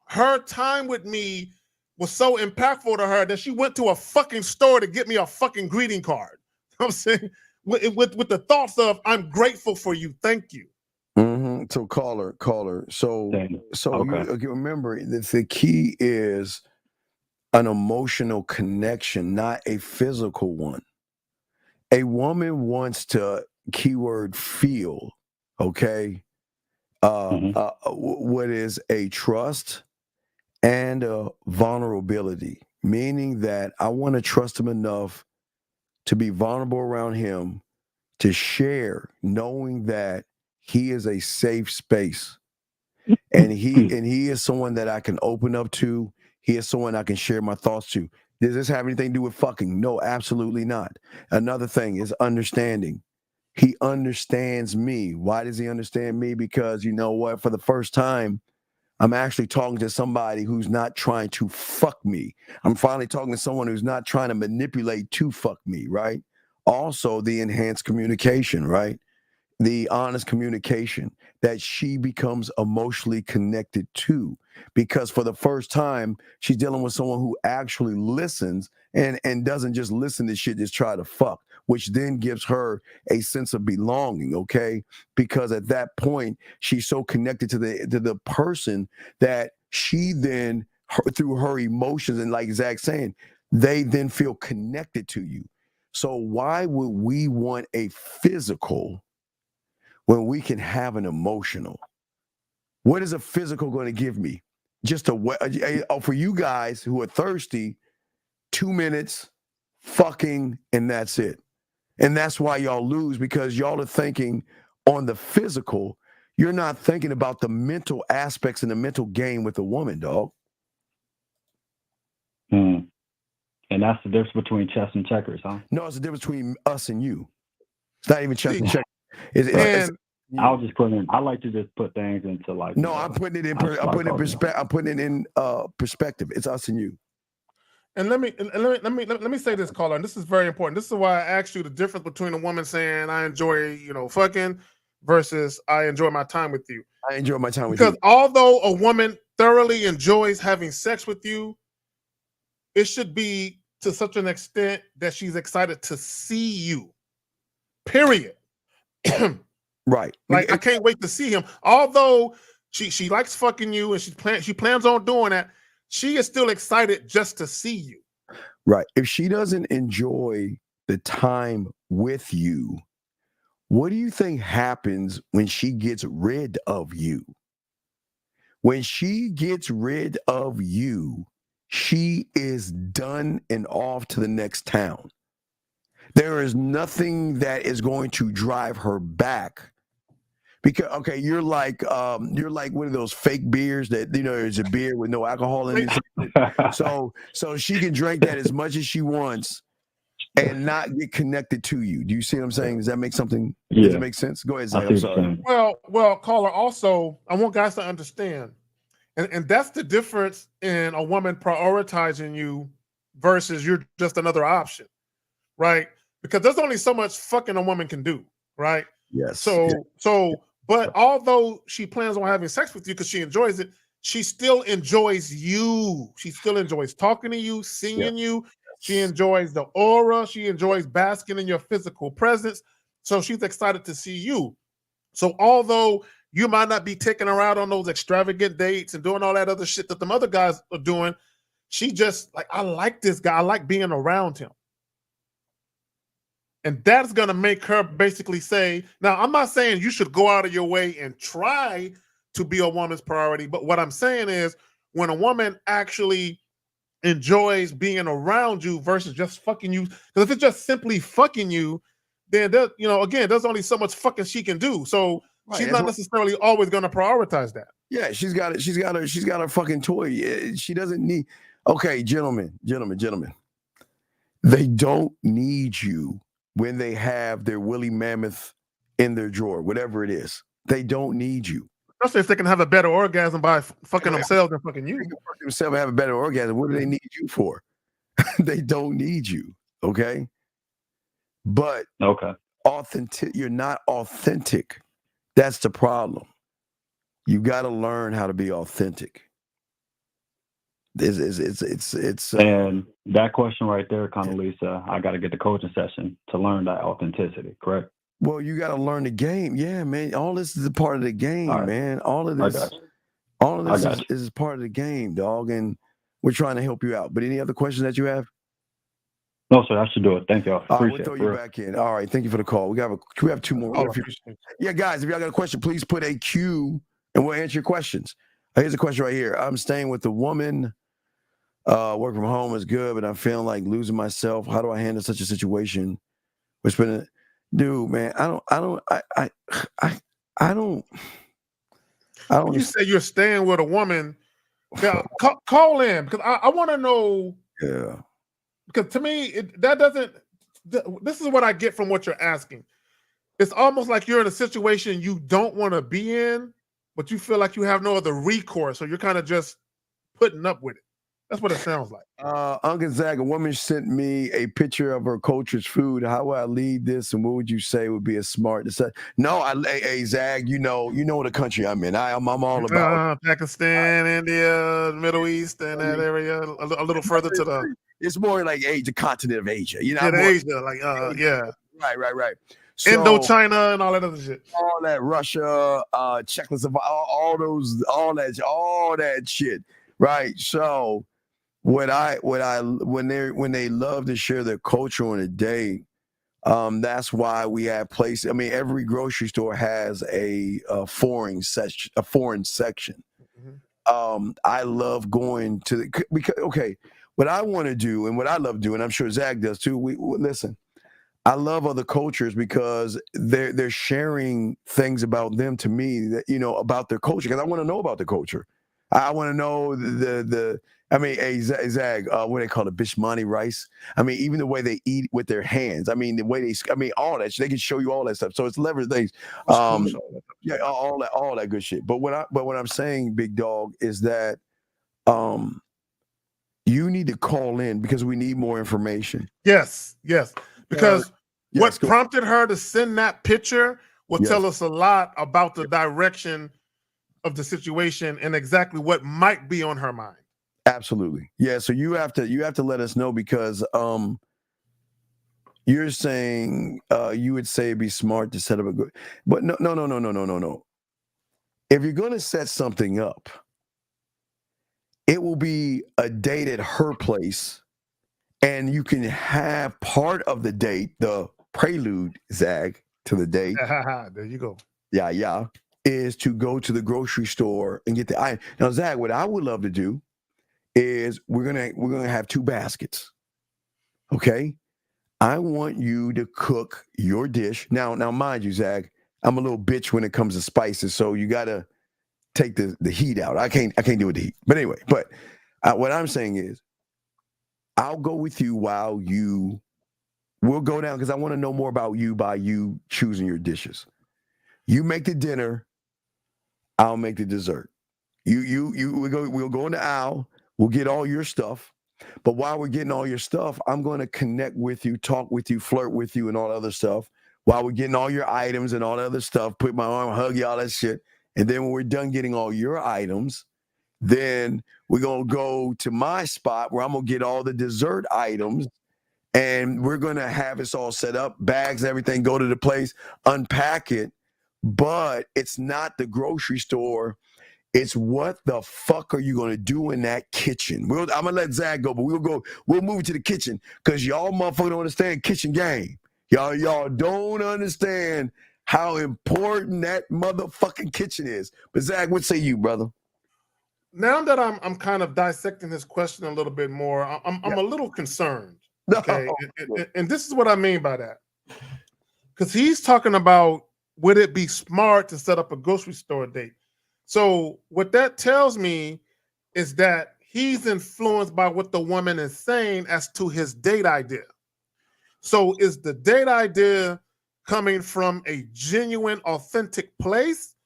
her time with me was so impactful to her that she went to a fucking store to get me a fucking greeting card. You know what I'm saying? With the thoughts of, I'm grateful for you. Thank you. Mm-hmm. So caller. So you remember the key is an emotional connection, not a physical one. A woman wants to keyword feel, okay? What is a trust and a vulnerability, meaning that I want to trust him enough to be vulnerable around him, to share, knowing that he is a safe space, and he is someone that I can open up to. He is someone I can share my thoughts to. Does this have anything to do with fucking? No, absolutely not. Another thing is understanding. He understands me. Why does he understand me? Because you know what? For the first time, I'm actually talking to somebody who's not trying to fuck me. I'm finally talking to someone who's not trying to manipulate to fuck me, right? Also, the enhanced communication, right? The honest communication that she becomes emotionally connected to, because for the first time, she's dealing with someone who actually listens and doesn't just listen to shit, just try to fuck. which then gives her a sense of belonging, okay? Because at that point, she's so connected to the person that she then, through her emotions, and like Zach's saying, they then feel connected to you. So why would we want a physical when we can have an emotional? What is a physical going to give me? Just for you guys who are thirsty, 2 minutes, fucking, and that's it. And that's why y'all lose, because y'all are thinking on the physical. You're not thinking about the mental aspects and the mental game with a woman, dog. And that's the difference between chess and checkers, huh? No, it's the difference between us and you. It's not even chess and checkers. It's I was just putting in. I like to just put things into like. No, I'm putting it in. I'm putting it in perspective. It's us and you. And let me say this, caller, and this is very important. This is why I asked you the difference between a woman saying I enjoy, fucking, versus I enjoy my time with you. I enjoy my time with you. Because although a woman thoroughly enjoys having sex with you, it should be to such an extent that she's excited to see you. Period. Right. Like, I can't wait to see him. Although she likes fucking you and she plans on doing that, she is still excited just to see you. Right. If she doesn't enjoy the time with you, what do you think happens when she gets rid of you? When she gets rid of you, she is done and off to the next town. There is nothing that is going to drive her back. Because you're like one of those fake beers that is a beer with no alcohol in it. So she can drink that as much as she wants and not get connected to you. Do you see what I'm saying? Does that make something? Yeah. Does it make sense? Go ahead, Zach. I'm sorry. Well, caller. Also, I want guys to understand, and that's the difference in a woman prioritizing you versus you're just another option, right? Because there's only so much fucking a woman can do, right? Yes. But although she plans on having sex with you because she enjoys it, she still enjoys you. She still enjoys talking to you, seeing you. She enjoys the aura. She enjoys basking in your physical presence. So she's excited to see you. So although you might not be taking her out on those extravagant dates and doing all that other shit that the other guys are doing, she just like, I like this guy. I like being around him. And that's going to make her basically say, now, I'm not saying you should go out of your way and try to be a woman's priority. But what I'm saying is when a woman actually enjoys being around you versus just fucking you, because if it's just simply fucking you, then, again, there's only so much fucking she can do. So she's not necessarily always going to prioritize that. Yeah, she's got a fucking toy. She doesn't need. Okay, gentlemen. They don't need you. When they have their woolly mammoth in their drawer, whatever it is, they don't need you. Especially if they can have a better orgasm by fucking themselves than fucking you. They can fuck themselves and have a better orgasm. What do they need you for? They don't need you, okay? But you're not authentic. That's the problem. You got to learn how to be authentic. It's and that question right there, Condoleezza, I got to get the coaching session to learn that authenticity, correct? Well, you got to learn the game. Yeah, man. All this is a part of the game, man. All of this is part of the game, dog. And we're trying to help you out. But any other questions that you have? No, sir. I should do it. Thank y'all. All right, we'll throw you back in. All right. Thank you for the call. We have two more. Yeah, guys, if y'all got a question, please put a Q and we'll answer your questions. Here's a question right here. I'm staying with the woman. Work from home is good, but I'm feeling like losing myself. How do I handle such a situation? Dude, man, I don't. When you say you're staying with a woman, call in because I want to know. Yeah. Because to me, this is what I get from what you're asking. It's almost like you're in a situation you don't want to be in, but you feel like you have no other recourse, so you're kind of just putting up with it. That's what it sounds like. Uncle Zach, a woman sent me a picture of her culture's food. How would I lead this, and what would you say would be a smart decision? No, hey, Zach, you know the country I'm in. I'm all about Pakistan, India, Middle East, and that area. A little further to the It's more like the continent of Asia. You know, Yeah, more, Asia, like yeah. Right. So, Indochina and all that other shit. All that Russia, Czechoslovakia, all that shit. Right. So when they love to share their culture on a day, that's why we have places. I mean, every grocery store has a foreign section. Mm-hmm. I love going to because what I want to do and what I love doing, I'm sure Zach does too. We listen. I love other cultures because they're sharing things about them to me that about their culture, because I want to know about the culture. I want to know Zag, what they call it, Bishmani rice. I mean, even the way they eat with their hands. I mean, the way all that. They can show you all that stuff. So it's leverage things. Yeah, all that good shit. But what I'm saying, big dog, is that you need to call in because we need more information. Yes. Because what prompted her to send that picture will tell us a lot about the direction of the situation and exactly what might be on her mind. Absolutely. Yeah. So you have to let us know, because you're saying you would say it'd be smart to set up a good, but no. If you're going to set something up, it will be a date at her place, and you can have part of the date, the prelude, Zag, to the date. There you go. Yeah. Is to go to the grocery store and get the item. Now, Zag, what I would love to do is we're gonna have 2 baskets. Okay. I want you to cook your dish. Now, mind you, Zag, I'm a little bitch when it comes to spices, so you gotta take the heat out. I can't do it the heat. But anyway, what I'm saying is, I'll go with you while we'll go down, because I want to know more about you by you choosing your dishes. You make the dinner, I'll make the dessert. We'll go in the aisle, we'll get all your stuff. But while we're getting all your stuff, I'm going to connect with you, talk with you, flirt with you, and all other stuff. While we're getting all your items and all the other stuff, put my arm, hug you, all that shit. And then when we're done getting all your items, then we're going to go to my spot where I'm going to get all the dessert items. And we're going to have it all set up, bags, everything, go to the place, unpack it. But it's not the grocery store. It's what the fuck are you going to do in that kitchen? I'm going to let Zach go, but we'll move to the kitchen, because y'all motherfuckers don't understand kitchen game. Y'all don't understand how important that motherfucking kitchen is. But Zach, what say you, brother? Now that I'm kind of dissecting this question a little bit more, I'm a little concerned. Okay. And this is what I mean by that. Because he's talking about, would it be smart to set up a grocery store date? So what that tells me is that he's influenced by what the woman is saying as to his date idea. So is the date idea coming from a genuine, authentic place,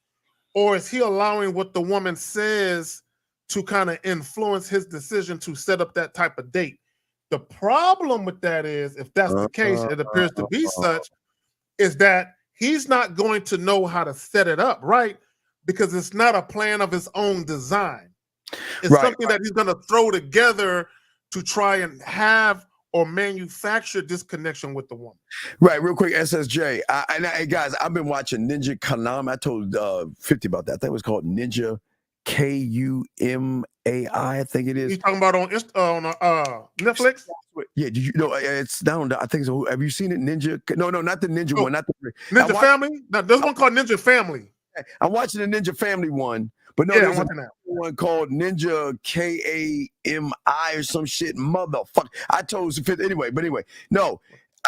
or is he allowing what the woman says to kind of influence his decision to set up that type of date? The problem with that is, if that's the case, it appears to be such, is that he's not going to know how to set it up right, because it's not a plan of his own design. It's something that he's going to throw together to try and have or manufacture this connection with the woman. Right, real quick, SSJ. Guys, I've been watching Ninja Kanam. I told 50 about that. That was called Ninja Kumai, I think it is. He's talking about on Netflix? Yeah, did you know it's down? I think so. Have you seen it? Ninja? No, not the Ninja one. Not the Ninja Family. No, there's one called Ninja Family. I'm watching the Ninja Family one, but no, there's one called Ninja Kumai or some shit. Motherfucker! I told you anyway. But anyway, no.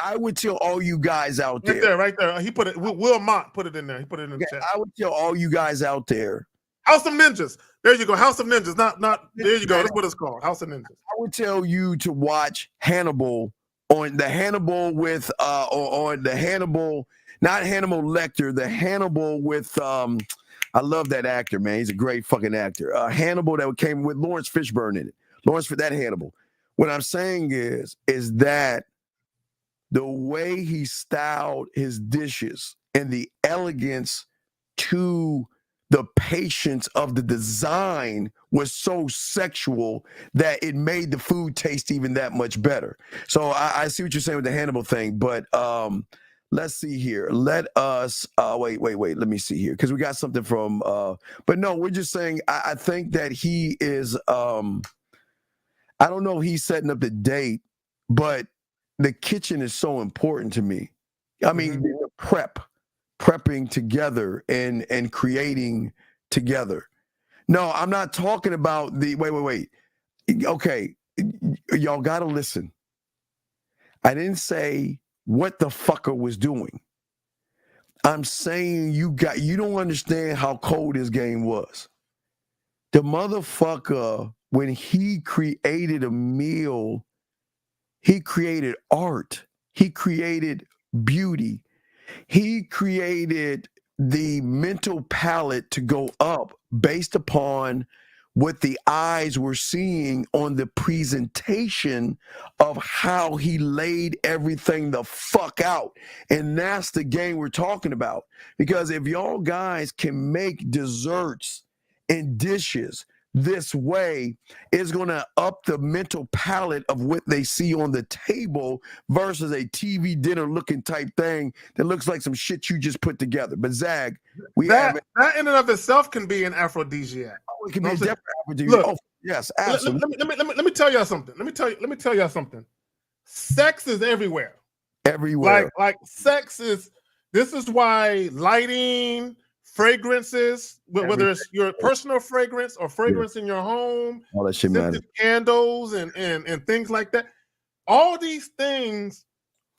I would tell all you guys out there. Right there. He put it. Will Mott put it in there. He put it in the chat. I would tell all you guys out there. House of Ninjas. There you go. House of Ninjas. Not. There you go. That's what it's called. House of Ninjas. I would tell you to watch Hannibal on the Hannibal with on the Hannibal, not Hannibal Lecter, the Hannibal with I love that actor, man. He's a great fucking actor. Hannibal that came with Lawrence Fishburne in it. Lawrence for that Hannibal. What I'm saying is that the way he styled his dishes and the elegance to the patience of the design was so sexual that it made the food taste even that much better. So I see what you're saying with the Hannibal thing, but let's see here. Let us wait. Let me see here, because we got something from. But no, we're just saying. I think that he is. I don't know if he's setting up the date, but the kitchen is so important to me. I mean, the prepping together and creating together. No, I'm not talking about the wait. Okay, y'all gotta listen. I didn't say what the fucker was doing. I'm saying you don't understand how cold this game was. The motherfucker, when he created a meal, he created art. He created beauty. He created the mental palette to go up based upon what the eyes were seeing on the presentation of how he laid everything the fuck out. And that's the game we're talking about. Because if y'all guys can make desserts and dishes this way, is going to up the mental palette of what they see on the table versus a TV dinner looking type thing that looks like some shit you just put together. But Zag, that in and of itself can be an aphrodisiac. Oh, it can be a definite aphrodisiac. Look, yes, absolutely. Let me tell y'all something. Let me tell y'all something. Sex is everywhere. Everywhere. Like sex is. This is why lighting, fragrances, whether it's your personal fragrance or fragrance in your home, all that shit matters. Candles and things like that. All these things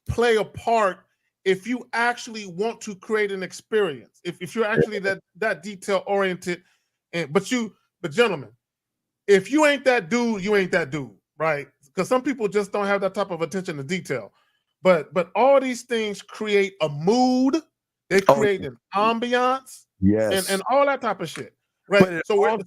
play a part if you actually want to create an experience. If you're actually that detail oriented, but gentlemen, if you ain't that dude, you ain't that dude, right? Because some people just don't have that type of attention to detail. But all these things create a mood. They create an ambiance, yes, and all that type of shit, right? Go ahead.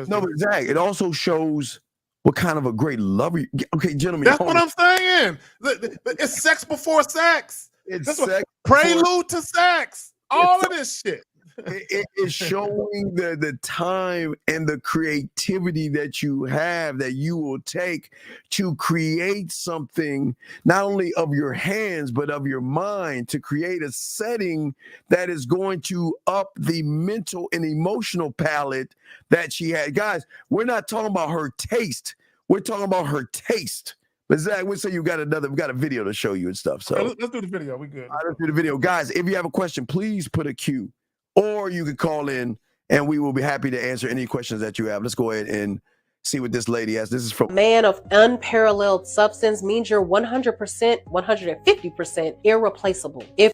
No, but Zach, it also shows what kind of a great lover. Okay, gentlemen, that's what I'm saying. It's sex before sex. It's sex prelude to sex. All of this shit. It is showing the time and the creativity that you have, that you will take to create something, not only of your hands, but of your mind, to create a setting that is going to up the mental and emotional palette that she had. Guys, we're not talking about her taste. We're talking about her taste. But Zach, we say we got a video to show you and stuff. So let's do the video. We good. Let's do the video. Guys, if you have a question, please put a Q. Or you could call in and we will be happy to answer any questions that you have. Let's go ahead and see what this lady has. This is from Man of unparalleled substance means you're 100%, 150% irreplaceable. If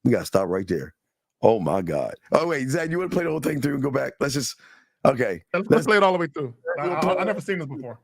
we got to stop right there. Oh my God. Oh wait, Zach, you want to play the whole thing through and go back? Let's play it all the way through. I've never seen this before.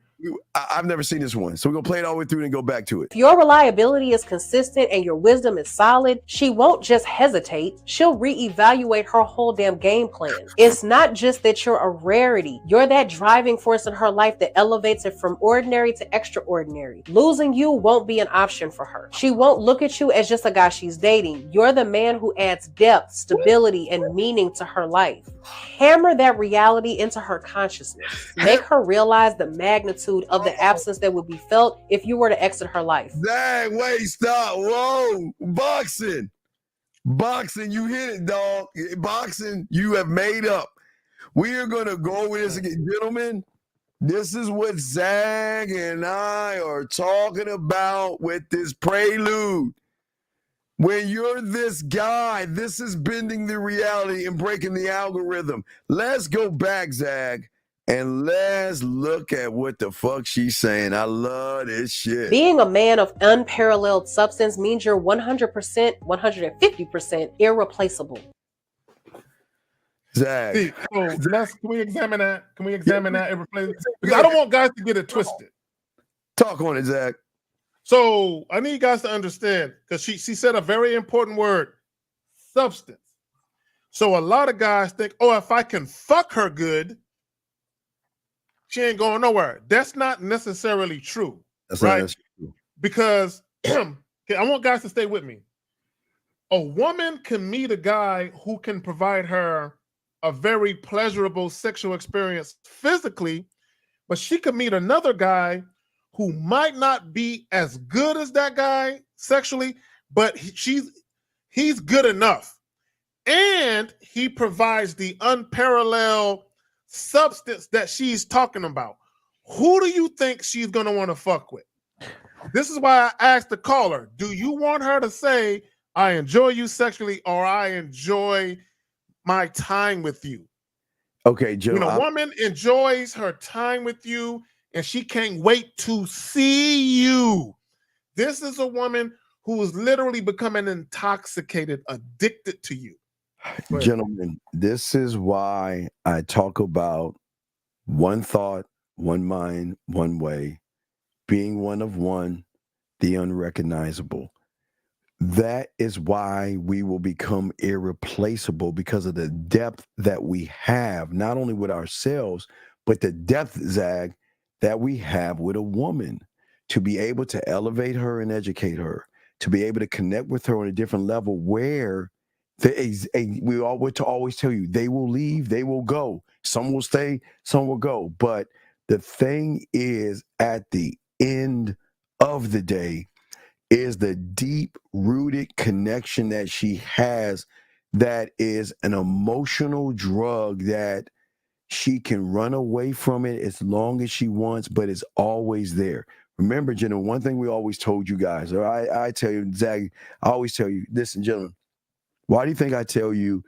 I've never seen this one. So we're going to play it all the way through and go back to it. If your reliability is consistent and your wisdom is solid, she won't just hesitate. She'll reevaluate her whole damn game plan. It's not just that you're a rarity. You're that driving force in her life that elevates it from ordinary to extraordinary. Losing you won't be an option for her. She won't look at you as just a guy she's dating. You're the man who adds depth, stability, and meaning to her life. Hammer that reality into her consciousness. Make her realize the magnitude of the absence that would be felt if you were to exit her life. Dang, wait, stop. Whoa. Boxing, you hit it, dog. Boxing, you have made up. We are going to go with this again. Gentlemen, this is what Zag and I are talking about with this prelude. When you're this guy, this is bending the reality and breaking the algorithm. Let's go back, Zag. And let's look at what the fuck she's saying. I love this shit. Being a man of unparalleled substance means you're 100%, 150% irreplaceable. Zach. Can we examine that? Can we examine that irreplaceable? Because I don't want guys to get it twisted. Talk on it, Zach. So I need you guys to understand, because she said a very important word, substance. So a lot of guys think, oh, if I can fuck her good, she ain't going nowhere. That's not necessarily true, right? True. Because I want guys to stay with me. A woman can meet a guy who can provide her a very pleasurable sexual experience physically, but she could meet another guy who might not be as good as that guy sexually, but he's good enough. And he provides the unparalleled substance that she's talking about. Who do you think she's going to want to fuck with? This is why I asked the caller, do you want her to say, I enjoy you sexually, or I enjoy my time with you? Okay, Joe. When a woman enjoys her time with you and she can't wait to see you, this is a woman who is literally becoming intoxicated, addicted to you. Gentlemen, this is why I talk about one thought, one mind, one way, being one of one, the unrecognizable. That is why we will become irreplaceable, because of the depth that we have, not only with ourselves, but the depth, Zag, that we have with a woman, to be able to elevate her and educate her, to be able to connect with her on a different level where we always tell you, they will leave, they will go. Some will stay, some will go. But the thing is, at the end of the day, is the deep-rooted connection that she has, that is an emotional drug that she can run away from it as long as she wants, but it's always there. Remember, gentlemen, one thing we always told you guys, or I tell you, Zag, I always tell you, listen, gentlemen, why do you think I tell you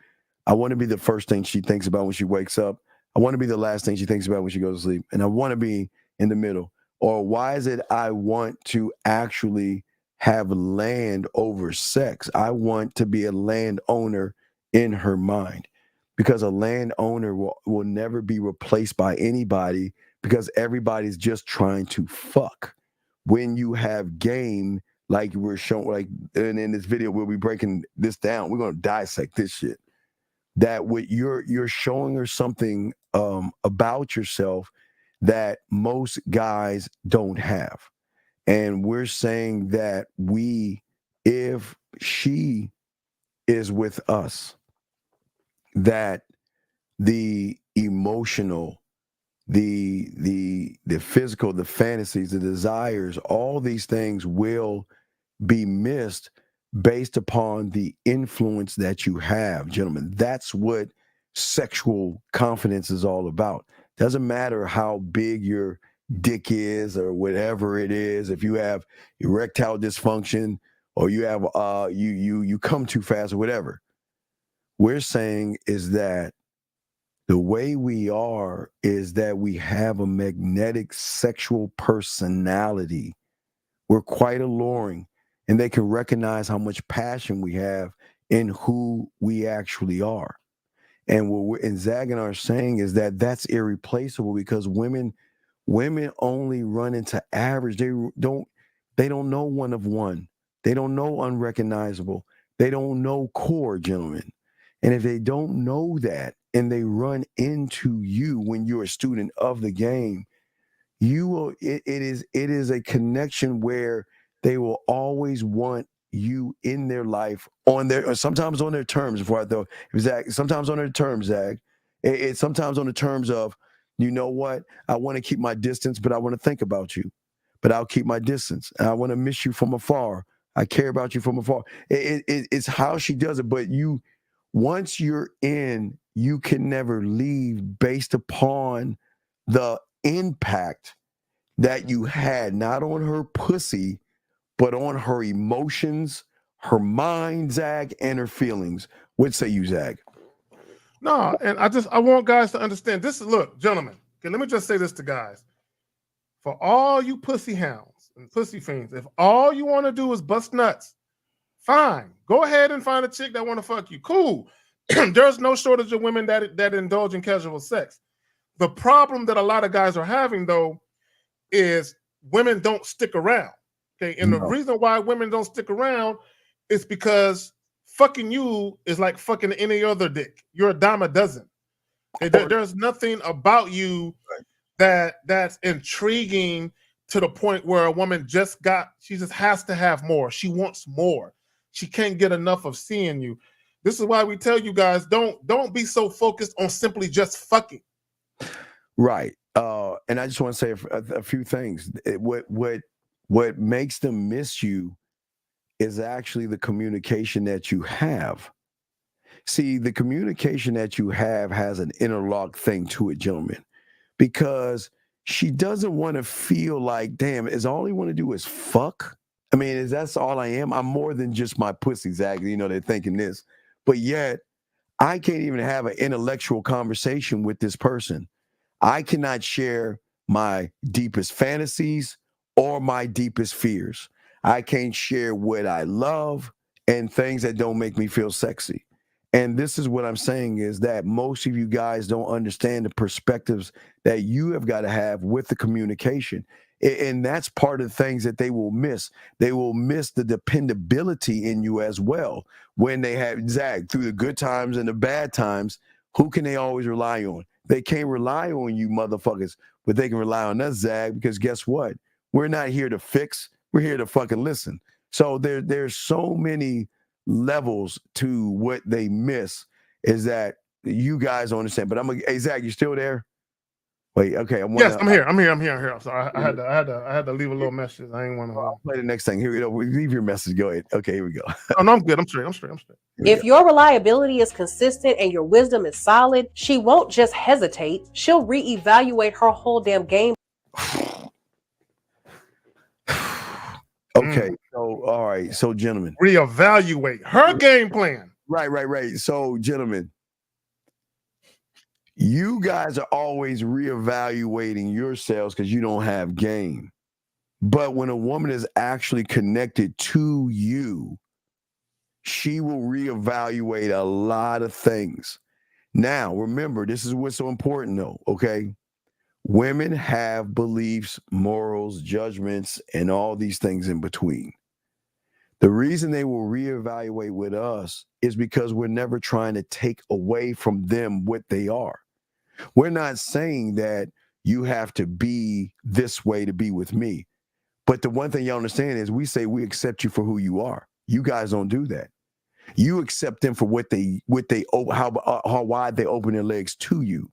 I want to be the first thing she thinks about when she wakes up? I want to be the last thing she thinks about when she goes to sleep. And I want to be in the middle. Or why is it I want to actually have land over sex? I want to be a landowner in her mind, because a landowner will never be replaced by anybody, because everybody's just trying to fuck. When you have game, like we're showing, like in this video, we'll be breaking this down. We're going to dissect this shit. That what you're showing her something about yourself that most guys don't have. And we're saying that if she is with us, that the emotional, the physical, the fantasies, the desires, all these things will be missed based upon the influence that you have, gentlemen. That's what sexual confidence is all about. Doesn't matter how big your dick is or whatever it is. If you have erectile dysfunction, or you have you come too fast, or whatever. We're saying is that the way we are is that we have a magnetic sexual personality. We're quite alluring, and they can recognize how much passion we have in who we actually are. And what Zag and I are saying is that that's irreplaceable, because women only run into average. They don't know one of one. They don't know unrecognizable. They don't know core, gentlemen. And if they don't know that, and they run into you when you're a student of the game, it is a connection where they will always want you in their life, sometimes on their terms. Before I throw Zag, sometimes on their terms, Zag. It's sometimes on the terms of, you know what, I want to keep my distance, but I want to think about you. But I'll keep my distance. And I want to miss you from afar. I care about you from afar. It's how she does it. But once you're in, you can never leave, based upon the impact that you had, not on her pussy, but on her emotions, her mind, Zag, and her feelings. What say you, Zag? No, and I want guys to understand this. Look, gentlemen, okay, let me just say this to guys. For all you pussy hounds and pussy fiends, if all you want to do is bust nuts, fine. Go ahead and find a chick that want to fuck you. Cool. There's no shortage of women that indulge in casual sex. The problem that a lot of guys are having, though, is women don't stick around. Okay, and the reason why women don't stick around is because fucking you is like fucking any other dick. You're a dime a dozen. Okay, there's nothing about you that's intriguing to the point where a woman she just has to have more. She wants more. She can't get enough of seeing you. This is why we tell you guys don't be so focused on simply just fucking. Right. And I just want to say a few things. What makes them miss you is actually the communication that you have. See, the communication that you have has an interlock thing to it, gentlemen, because she doesn't want to feel like, damn, is all he want to do is fuck? I mean, that's all I am? I'm more than just my pussy, Zach. You know, they're thinking this. But yet, I can't even have an intellectual conversation with this person. I cannot share my deepest fantasies or my deepest fears. I can't share what I love and things that don't make me feel sexy. And this is what I'm saying is that most of you guys don't understand the perspectives that you have got to have with the communication. And that's part of the things that they will miss. They will miss the dependability in you as well. When they have, Zach, through the good times and the bad times, who can they always rely on? They can't rely on you motherfuckers, but they can rely on us, Zach, because guess what? We're not here to fix. We're here to fucking listen. So there's so many levels to what they miss is that you guys don't understand. But hey, Zach, you still there? Wait, okay. Yes, I'm here. I'm here. I'm sorry. I had to leave a little message. I ain't want to play the next thing. Here we go. Leave your message. Go ahead. Okay, here we go. Oh, no, I'm good. I'm straight. If your reliability is consistent and your wisdom is solid, she won't just hesitate. She'll reevaluate her whole damn game. Okay, so all right, so gentlemen, reevaluate her game plan. Right. So, gentlemen, you guys are always reevaluating yourselves because you don't have game. But when a woman is actually connected to you, she will reevaluate a lot of things. Now, remember, this is what's so important, though, okay? Women have beliefs, morals, judgments, and all these things in between. The reason they will reevaluate with us is because we're never trying to take away from them what they are. We're not saying that you have to be this way to be with me. But the one thing y'all understand is we say we accept you for who you are. You guys don't do that. You accept them for how wide they open their legs to you.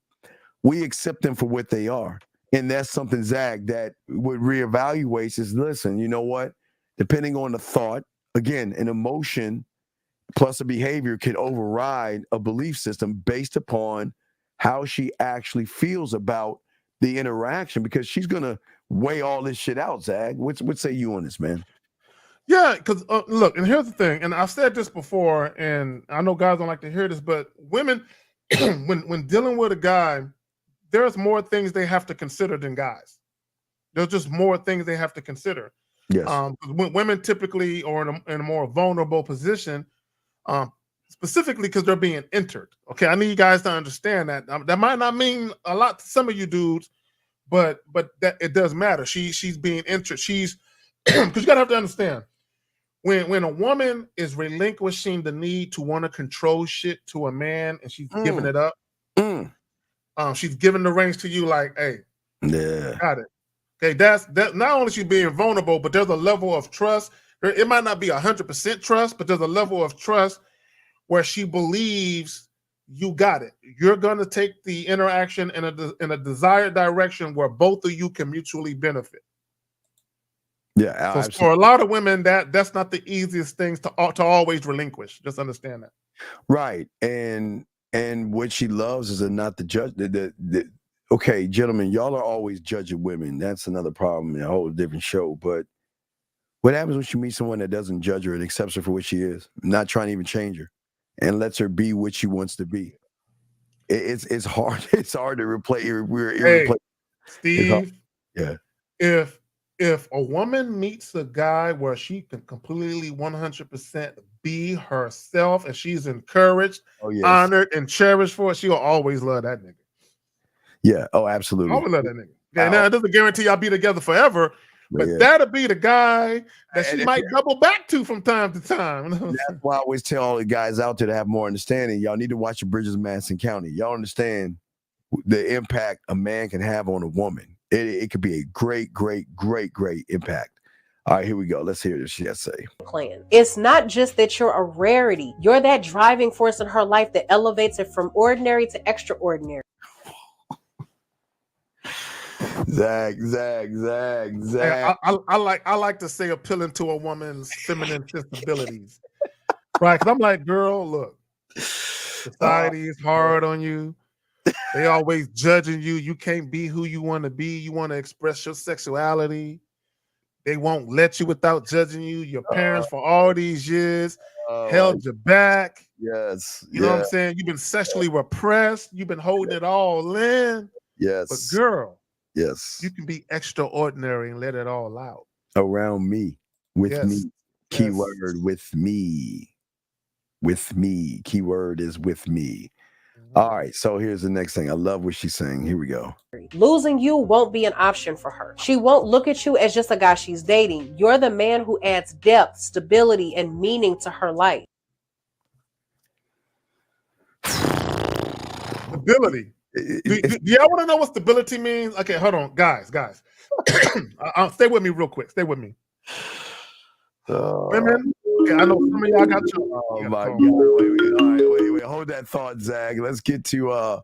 We accept them for what they are. And that's something, Zach, that what reevaluates is, listen, you know what? Depending on the thought, again, an emotion plus a behavior can override a belief system based upon how she actually feels about the interaction, because she's going to weigh all this shit out, Zach. What say you on this, man? Yeah, because look, and here's the thing, and I've said this before, and I know guys don't like to hear this, but women, when dealing with a guy, there's more things they have to consider than guys. There's just more things they have to consider. Yes. Women typically are in a more vulnerable position, specifically because they're being entered. Okay, I need you guys to understand that. That might not mean a lot to some of you dudes, but that it does matter. She's being entered. She's because you gotta have to understand when a woman is relinquishing the need to want to control shit to a man and she's giving it up. She's giving the reins to you like, hey, yeah, got it. Okay, that's not only she being vulnerable, but there's a level of trust. It might not be 100% trust, but there's a level of trust where she believes you got it. You're gonna take the interaction in a desired direction where both of you can mutually benefit. Yeah, so for a lot of women, that's not the easiest things to always relinquish. Just understand that. Right, and what she loves is not the judge. Okay, gentlemen, y'all are always judging women. That's another problem in a whole different show. But what happens when you meet someone that doesn't judge her and accepts her for what she is, not trying to even change her, and lets her be what she wants to be? It's hard. It's hard to replace. Hey, Steve. Yeah. If a woman meets a guy where she can completely 100% be herself and she's encouraged, honored, and cherished for it, she'll always love that nigga. Yeah. Oh, absolutely. I would love that nigga. Okay, now it doesn't guarantee y'all be together forever, but that'll be the guy that she might double back to from time to time. That's why I always tell all the guys out there to have more understanding. Y'all need to watch the Bridges of Madison County. Y'all understand the impact a man can have on a woman. It could be a great, great, great, great impact. All right, here we go. Let's hear what she has to say. Plan. It's not just that you're a rarity. You're that driving force in her life that elevates it from ordinary to extraordinary. Zag. Hey, I like to say appealing to a woman's feminine sensibilities, right? Because I'm like, girl, look, society is hard on you. They always judging you. You can't be who you want to be. You want to express your sexuality. They won't let you without judging you. Your parents for all these years held you back. Yes. You know what I'm saying? You've been sexually repressed. You've been holding it all in. Yes. But girl, yes, you can be extraordinary and let it all out. Around me. With me. Keyword with me. With me. Keyword is with me. All right, so here's the next thing. I love what she's saying. Here we go. Losing you won't be an option for her. She won't look at you as just a guy she's dating. You're the man who adds depth, stability, and meaning to her life. Stability. Do y'all want to know what stability means? Okay, hold on, guys. Stay with me real quick. Stay with me. Women. Okay, I know some of y'all got your. Oh my God! Wait. Hold that thought, Zag. Let's get to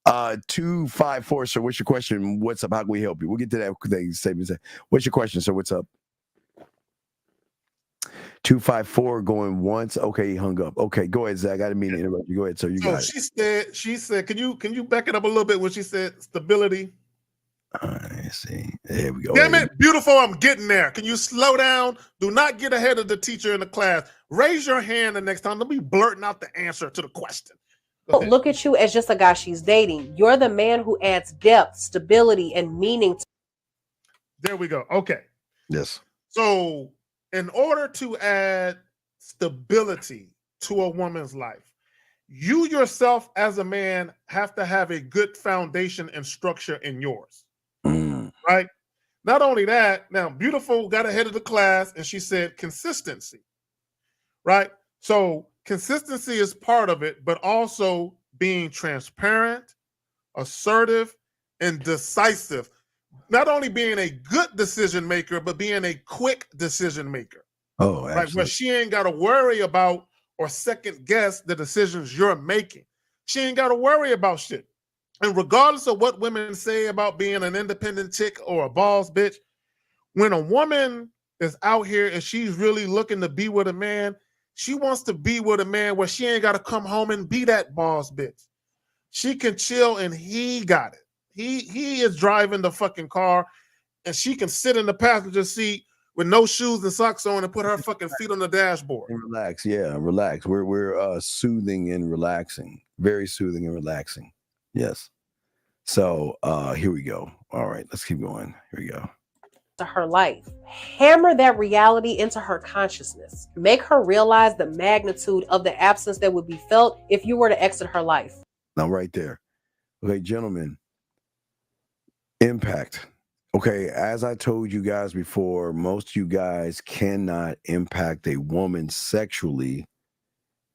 254. So, what's your question? What's up? How can we help you? We'll get to that thing. What's your question? So, what's up? 254 going once. Okay, he hung up. Okay, go ahead, Zach. I didn't mean to interrupt you. Go ahead, sir. You got it. She said, can you back it up a little bit when she said stability? I see. There we go. Damn it, beautiful. I'm getting there. Can you slow down? Do not get ahead of the teacher in the class. Raise your hand the next time. Don't be blurting out the answer to the question. Don't look at you as just a guy she's dating. You're the man who adds depth, stability, and meaning. There we go. Okay. Yes. So, in order to add stability to a woman's life, you yourself as a man have to have a good foundation and structure in yours. Right? Not only that, now beautiful got ahead of the class and she said consistency. Right? So consistency is part of it, but also being transparent, assertive, and decisive. Not only being a good decision maker, but being a quick decision maker. Oh, absolutely. Right? Where she ain't got to worry about or second guess the decisions you're making. She ain't got to worry about shit. And regardless of what women say about being an independent chick or a boss bitch, when a woman is out here and she's really looking to be with a man, she wants to be with a man where she ain't got to come home and be that boss bitch. She can chill and he got it. He is driving the fucking car and she can sit in the passenger seat with no shoes and socks on and put her fucking feet on the dashboard. And relax. Yeah, relax. We're soothing and relaxing. Very soothing and relaxing. Yes. So here we go. All right, let's keep going. Here we go. To her life. Hammer that reality into her consciousness. Make her realize the magnitude of the absence that would be felt if you were to exit her life. Now, right there. Okay, gentlemen. Impact. Okay, as I told you guys before, most of you guys cannot impact a woman sexually.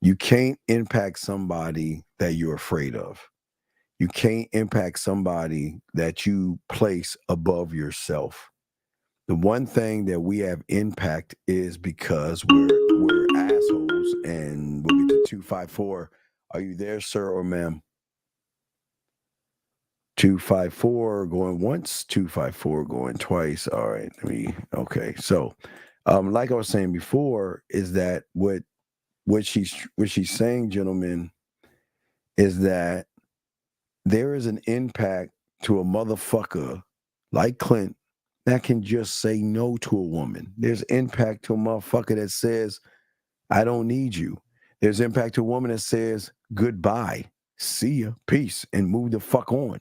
You can't impact somebody that you're afraid of. You can't impact somebody that you place above yourself. The one thing that we have impact is because we're assholes. And we'll get to 254. Are you there, sir or ma'am? 254 going once, 254 going twice. All right, okay. So, like I was saying before, is that what she's saying, gentlemen, is that there is an impact to a motherfucker like Clint that can just say no to a woman. There's impact to a motherfucker that says, I don't need you. There's impact to a woman that says, goodbye, see ya, peace, and move the fuck on.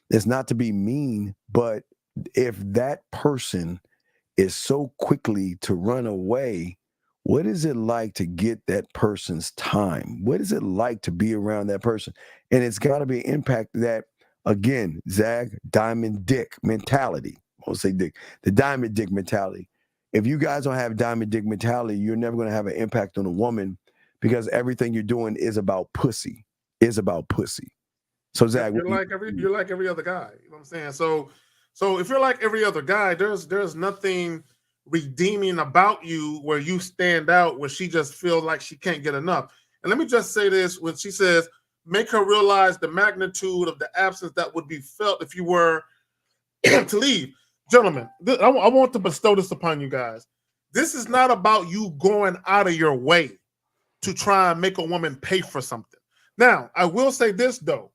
It's not to be mean, but if that person is so quickly to run away, what is it like to get that person's time? What is it like to be around that person? And it's got to be an impact that, again, Zag, diamond dick mentality. I'll say dick. The diamond dick mentality. If you guys don't have diamond dick mentality, you're never going to have an impact on a woman because everything you're doing is about pussy. So Zach, you're like every other guy. You know what I'm saying? So if you're like every other guy, there's nothing redeeming about you where you stand out, where she just feels like she can't get enough. And let me just say this, when she says, make her realize the magnitude of the absence that would be felt if you were to leave. Gentlemen, I want to bestow this upon you guys. This is not about you going out of your way to try and make a woman pay for something. Now, I will say this, though.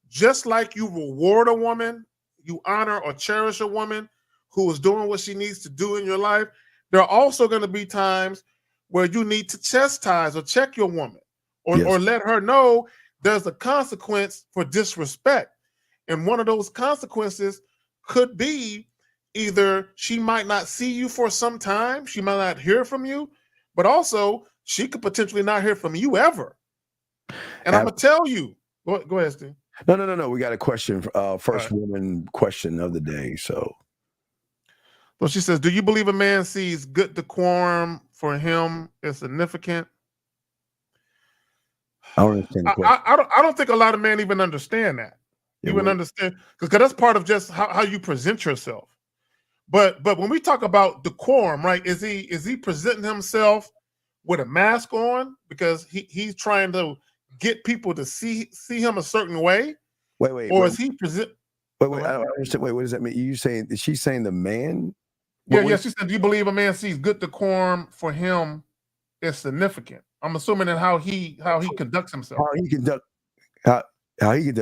Just like you reward a woman, you honor or cherish a woman who is doing what she needs to do in your life, there are also going to be times where you need to chastise or check your woman or let her know there's a consequence for disrespect. And one of those consequences could be either she might not see you for some time, she might not hear from you, but also she could potentially not hear from you ever. And I'm going to tell you. Go ahead, Steve. No. We got a question. First woman question of the day. So she says, do you believe a man sees good decorum for him is significant? I don't understand the question. I don't think a lot of men even understand that. Understand, because that's part of just how you present yourself. But when we talk about decorum, right? Is he presenting himself with a mask on because he's trying to get people to see him a certain way? Is he present? Wait, I don't understand. Wait, what does that mean? Is she saying the man? Yeah. She said, do you believe a man sees good decorum for him is significant? I'm assuming that how he conducts himself. How he conduct. Okay. How he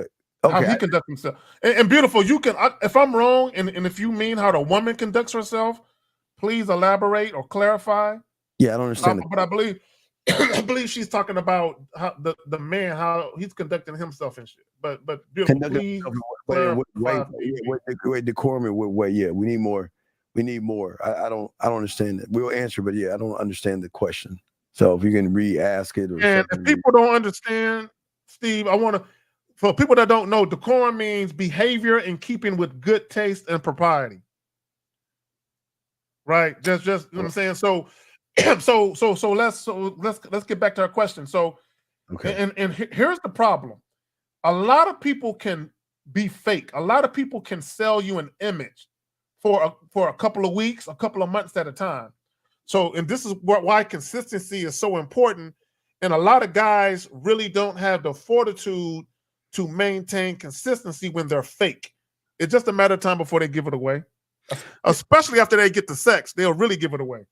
conducts himself. And beautiful, you can, if I'm wrong, and if you mean how the woman conducts herself, please elaborate or clarify. Yeah, I don't understand. But I believe she's talking about how the man, how he's conducting himself and shit. But beautiful, please clarify. Wait, decorum in what way? Yeah, we need more. We need more. I don't understand it. We'll answer, but yeah, I don't understand the question. So if you can re-ask it. And if people don't understand, Steve, I want to, for people that don't know, decorum means behavior in keeping with good taste and propriety. Right? Just you know what I'm saying? So let's get back to our question. So and here's the problem. A lot of people can be fake. A lot of people can sell you an image for a couple of weeks, a couple of months at a time. So, and this is why consistency is so important. And a lot of guys really don't have the fortitude to maintain consistency when they're fake. It's just a matter of time before they give it away. Especially after they get the sex, they'll really give it away.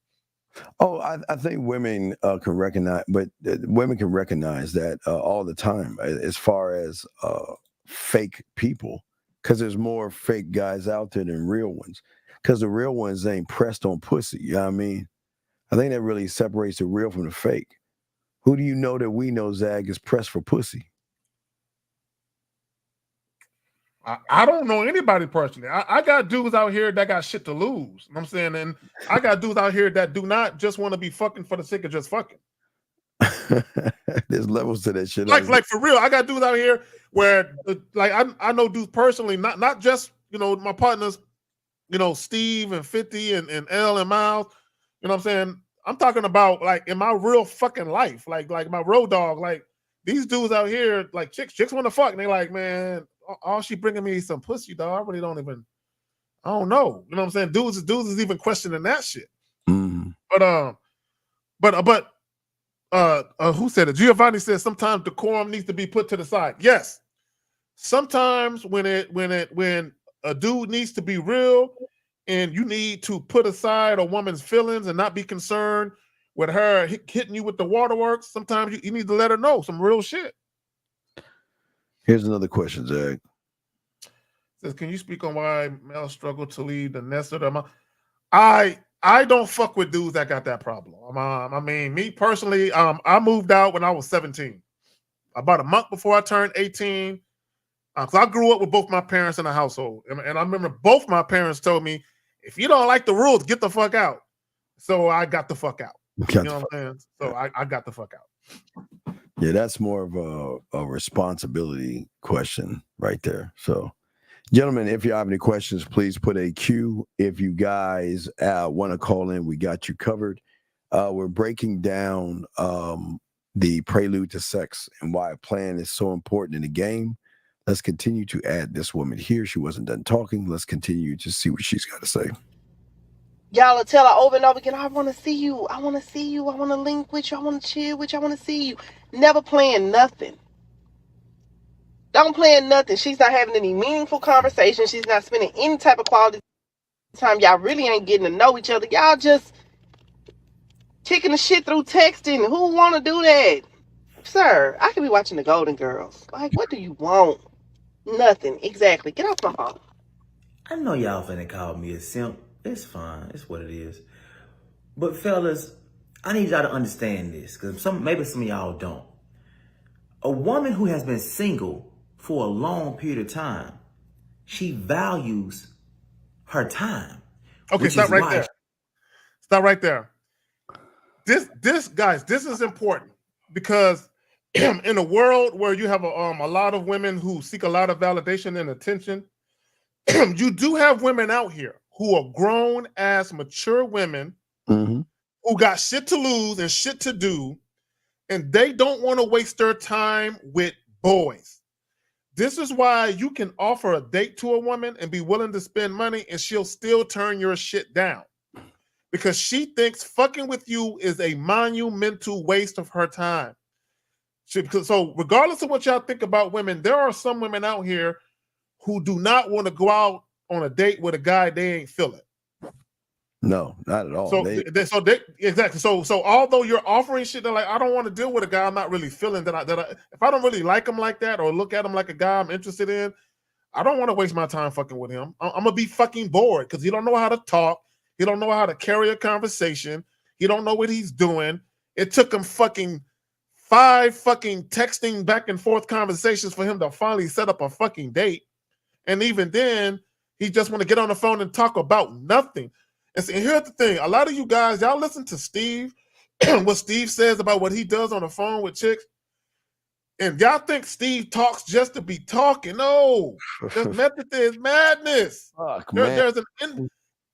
Oh, I think women can recognize, but women can recognize that all the time as far as fake people, because there's more fake guys out there than real ones, because the real ones ain't pressed on pussy. You know what I mean? I think that really separates the real from the fake. Who do you know that we know, Zag, is pressed for pussy? I don't know anybody personally. I got dudes out here that got shit to lose. You know what I'm saying? And I got dudes out here that do not just want to be fucking for the sake of just fucking. There's levels to that shit. Like for real, I got dudes out here where like I know dudes personally, not just, you know, my partners, you know, Steve and 50 and L and Miles. You know what I'm saying? I'm talking about like in my real fucking life, like my road dog, like these dudes out here, like chicks want to fuck, and they like, man, all she bringing me is some pussy, dog. I really don't even, I don't know. You know what I'm saying? Dudes is even questioning that shit. Mm. But who said it? Giovanni said sometimes decorum needs to be put to the side. Yes, sometimes when a dude needs to be real, and you need to put aside a woman's feelings and not be concerned with her hitting you with the waterworks. Sometimes you need to let her know some real shit. Here's another question, Zach. Says, can you speak on why males struggle to leave the nest of them? I don't fuck with dudes that got that problem. I mean, me personally, I moved out when I was 17. About a month before I turned 18. Because I grew up with both my parents in the household. And I remember both my parents told me, if you don't like the rules, get the fuck out. So I got the fuck out. You know what I'm saying? So I got the fuck out. Yeah, that's more of a responsibility question right there. So, gentlemen, if you have any questions, please put a Q. If you guys want to call in, we got you covered. We're breaking down the prelude to sex and why a plan is so important in the game. Let's continue to add this woman here. She wasn't done talking. Let's continue to see what she's got to say. Y'all will tell her over and over again, I want to see you. I want to see you. I want to link with you. I want to chill with you. I want to see you. Never playing nothing. Don't plan nothing. She's not having any meaningful conversation. She's not spending any type of quality time. Y'all really ain't getting to know each other. Y'all just kicking the shit through texting. Who want to do that? Sir, I could be watching the Golden Girls. Like, what do you want? Nothing. Exactly. Get off my phone. I know y'all finna call me a simp. It's fine. It's what it is. But fellas, I need y'all to understand this, because maybe some of y'all don't. A woman who has been single for a long period of time, she values her time. Okay, stop right there. Stop right there. This guys, this is important because in a world where you have a lot of women who seek a lot of validation and attention, you do have women out here who are grown ass mature women who got shit to lose and shit to do, and they don't want to waste their time with boys. This is why you can offer a date to a woman and be willing to spend money and she'll still turn your shit down because she thinks fucking with you is a monumental waste of her time. So regardless of what y'all think about women, there are some women out here who do not want to go out on a date with a guy they ain't feeling. No, not at all. So exactly. So although you're offering shit, they're like, I don't want to deal with a guy I'm not really feeling. If I don't really like him like that or look at him like a guy I'm interested in, I don't want to waste my time fucking with him. I'm gonna be fucking bored because he don't know how to talk. He don't know how to carry a conversation. He don't know what he's doing. It took him fucking 5 fucking texting back and forth conversations for him to finally set up a fucking date. And even then, he just want to get on the phone and talk about nothing. And see, here's the thing. A lot of you guys, y'all listen to Steve, what Steve says about what he does on the phone with chicks. And y'all think Steve talks just to be talking. No. There's method to his madness. Fuck, There's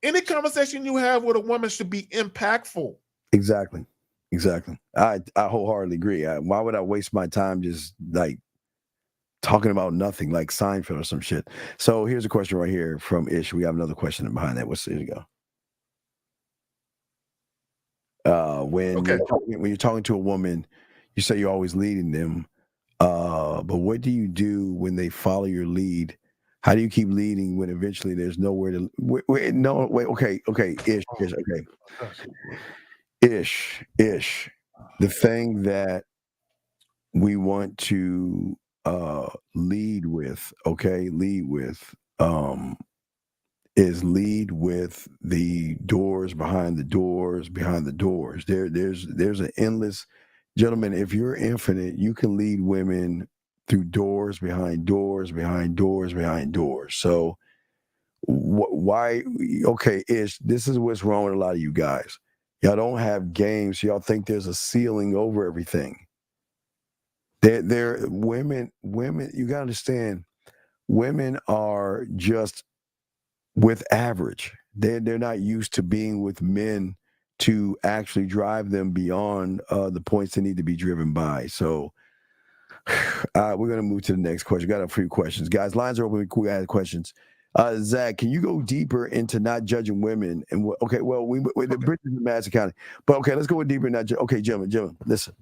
any conversation you have with a woman should be impactful. Exactly. I wholeheartedly agree. Why would I waste my time just like talking about nothing like Seinfeld or some shit? So here's a question right here from Ish. We have another question behind that. Here you go. When you're talking to a woman, you say you're always leading them. But what do you do when they follow your lead? How do you keep leading when eventually there's nowhere to okay. Ish. The thing that we want to lead with is lead with the doors behind the doors behind the doors. There's an endless, gentlemen, if you're infinite, you can lead women through doors behind doors behind doors behind doors. So why Ish, this is what's wrong with a lot of you guys. Y'all don't have games. Y'all think there's a ceiling over everything. Women, you gotta understand, women are just with average. They're not used to being with men to actually drive them beyond the points they need to be driven by. So we're going to move to the next question. Got a few questions. Guys, lines are open. We have questions. Zach, can you go deeper into not judging women? And the bridges in Madison County. But okay, let's go deeper in not okay, gentlemen, listen.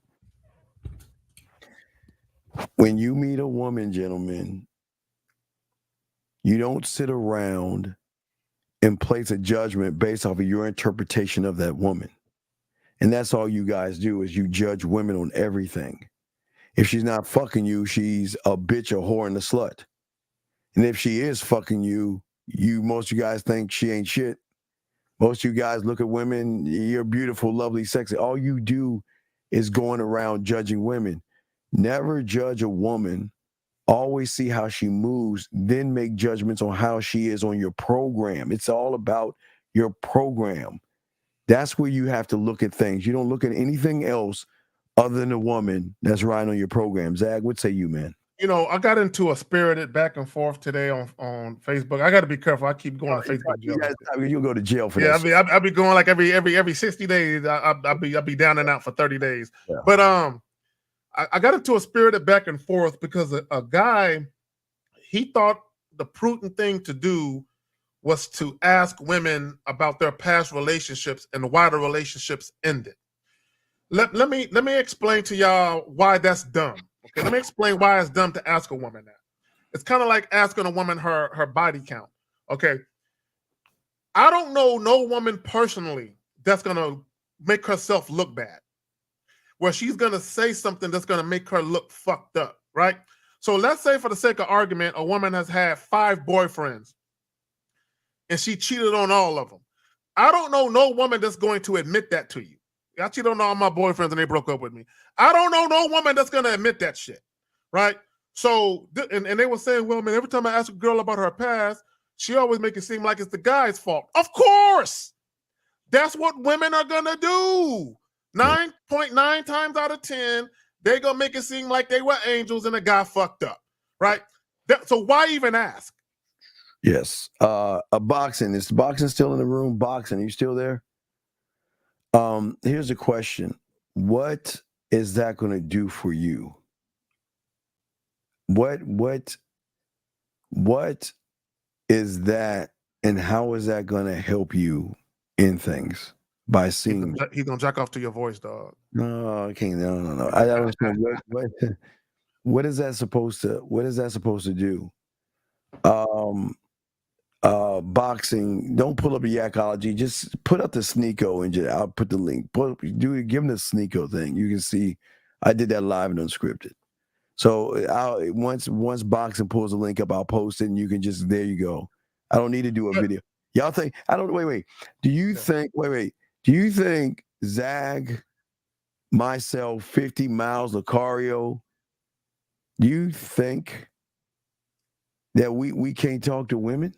When you meet a woman, gentlemen, you don't sit around and place a judgment based off of your interpretation of that woman. And that's all you guys do is you judge women on everything. If she's not fucking you, she's a bitch, a whore, and a slut. And if she is fucking you, most of you guys think she ain't shit. Most of you guys look at women, you're beautiful, lovely, sexy. All you do is going around judging women. Never judge a woman. Always see how she moves, then make judgments on how she is on your program. It's all about your program. That's where you have to look at things. You don't look at anything else other than a woman that's riding on your program. Zach, what say you, man? You know, I got into a spirited back and forth today on Facebook. I got to be careful. I keep going to Facebook jail. You'll go to jail for that. Yeah, I'll be going like every 60 days. I'll be down and out for 30 days. Yeah. But I got into a spirited back and forth because a guy, he thought the prudent thing to do was to ask women about their past relationships and why the relationships ended. Let me explain to y'all why that's dumb. Okay, let me explain why it's dumb to ask a woman that. It's kind of like asking a woman her body count. Okay, I don't know no woman personally that's gonna make herself look bad, where she's gonna say something that's gonna make her look fucked up, right? So let's say, for the sake of argument, a woman has had 5 boyfriends and she cheated on all of them. I don't know no woman that's going to admit that to you. I cheated on all my boyfriends and they broke up with me. I don't know no woman that's going to admit that shit, right? So, and they were saying, well, man, every time I ask a girl about her past, she always make it seem like it's the guy's fault. Of course! That's what women are going to do. 9.9 times out of 10, they're going to make it seem like they were angels and the guy fucked up, right? So why even ask? Yes. Boxing. Is boxing still in the room? Boxing, are you still there? Here's a question. What is that going to do for you? What is that, and how is that going to help you in things by seeing? He's gonna jack off to your voice, dog. No, I can't. No. I don't understand what is that supposed to do? Boxing. Don't pull up the Yakology. Just put up the Sneeko and I'll put the link. Give him the Sneeko thing. You can see I did that live and unscripted. So once boxing pulls the link up, I'll post it and you can just, there you go. I don't need to do a video. Y'all think, wait. Do you think Zag, myself, 50 Miles, Lucario, do you think that we can't talk to women?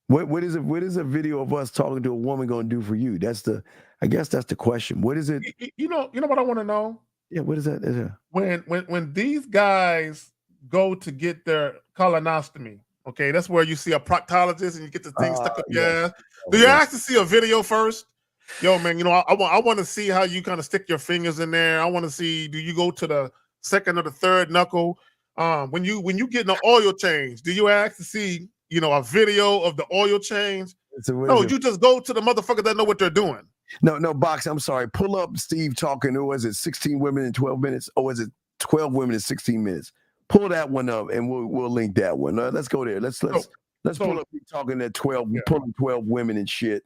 What is a video of us talking to a woman going to do for you? I guess that's the question. What is it? You know what I want to know? Yeah, what is that? When these guys go to get their colonoscopy, okay, that's where you see a proctologist and you get the thing stuck up your ass. Do you ask to see a video first? Yo, man, I want to see how you kind of stick your fingers in there. I want to see, do you go to the second or the third knuckle? When you get an oil change, do you ask to see, a video of the oil change? No, you just go to the motherfuckers that know what they're doing. No, Box, I'm sorry. Pull up Steve talking, or was it 16 women in 12 minutes? Or was it 12 women in 16 minutes? Pull that one up and we'll link that one. Let's go there. Let's pull up you talking at 12, pulling 12 women and shit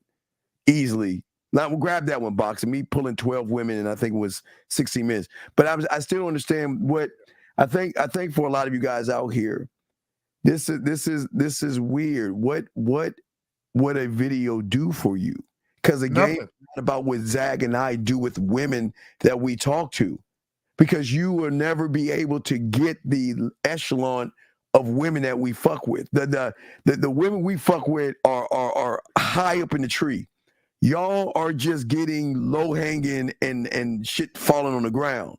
easily. Now we'll grab that one, Box, and me pulling 12 women and I think it was 16 minutes. But I still understand what I think for a lot of you guys out here, this is weird. What would a video do for you? Because again, it's not about what Zag and I do with women that we talk to, because you will never be able to get the echelon of women that we fuck with. The women we fuck with are high up in the tree. Y'all are just getting low hanging and shit falling on the ground.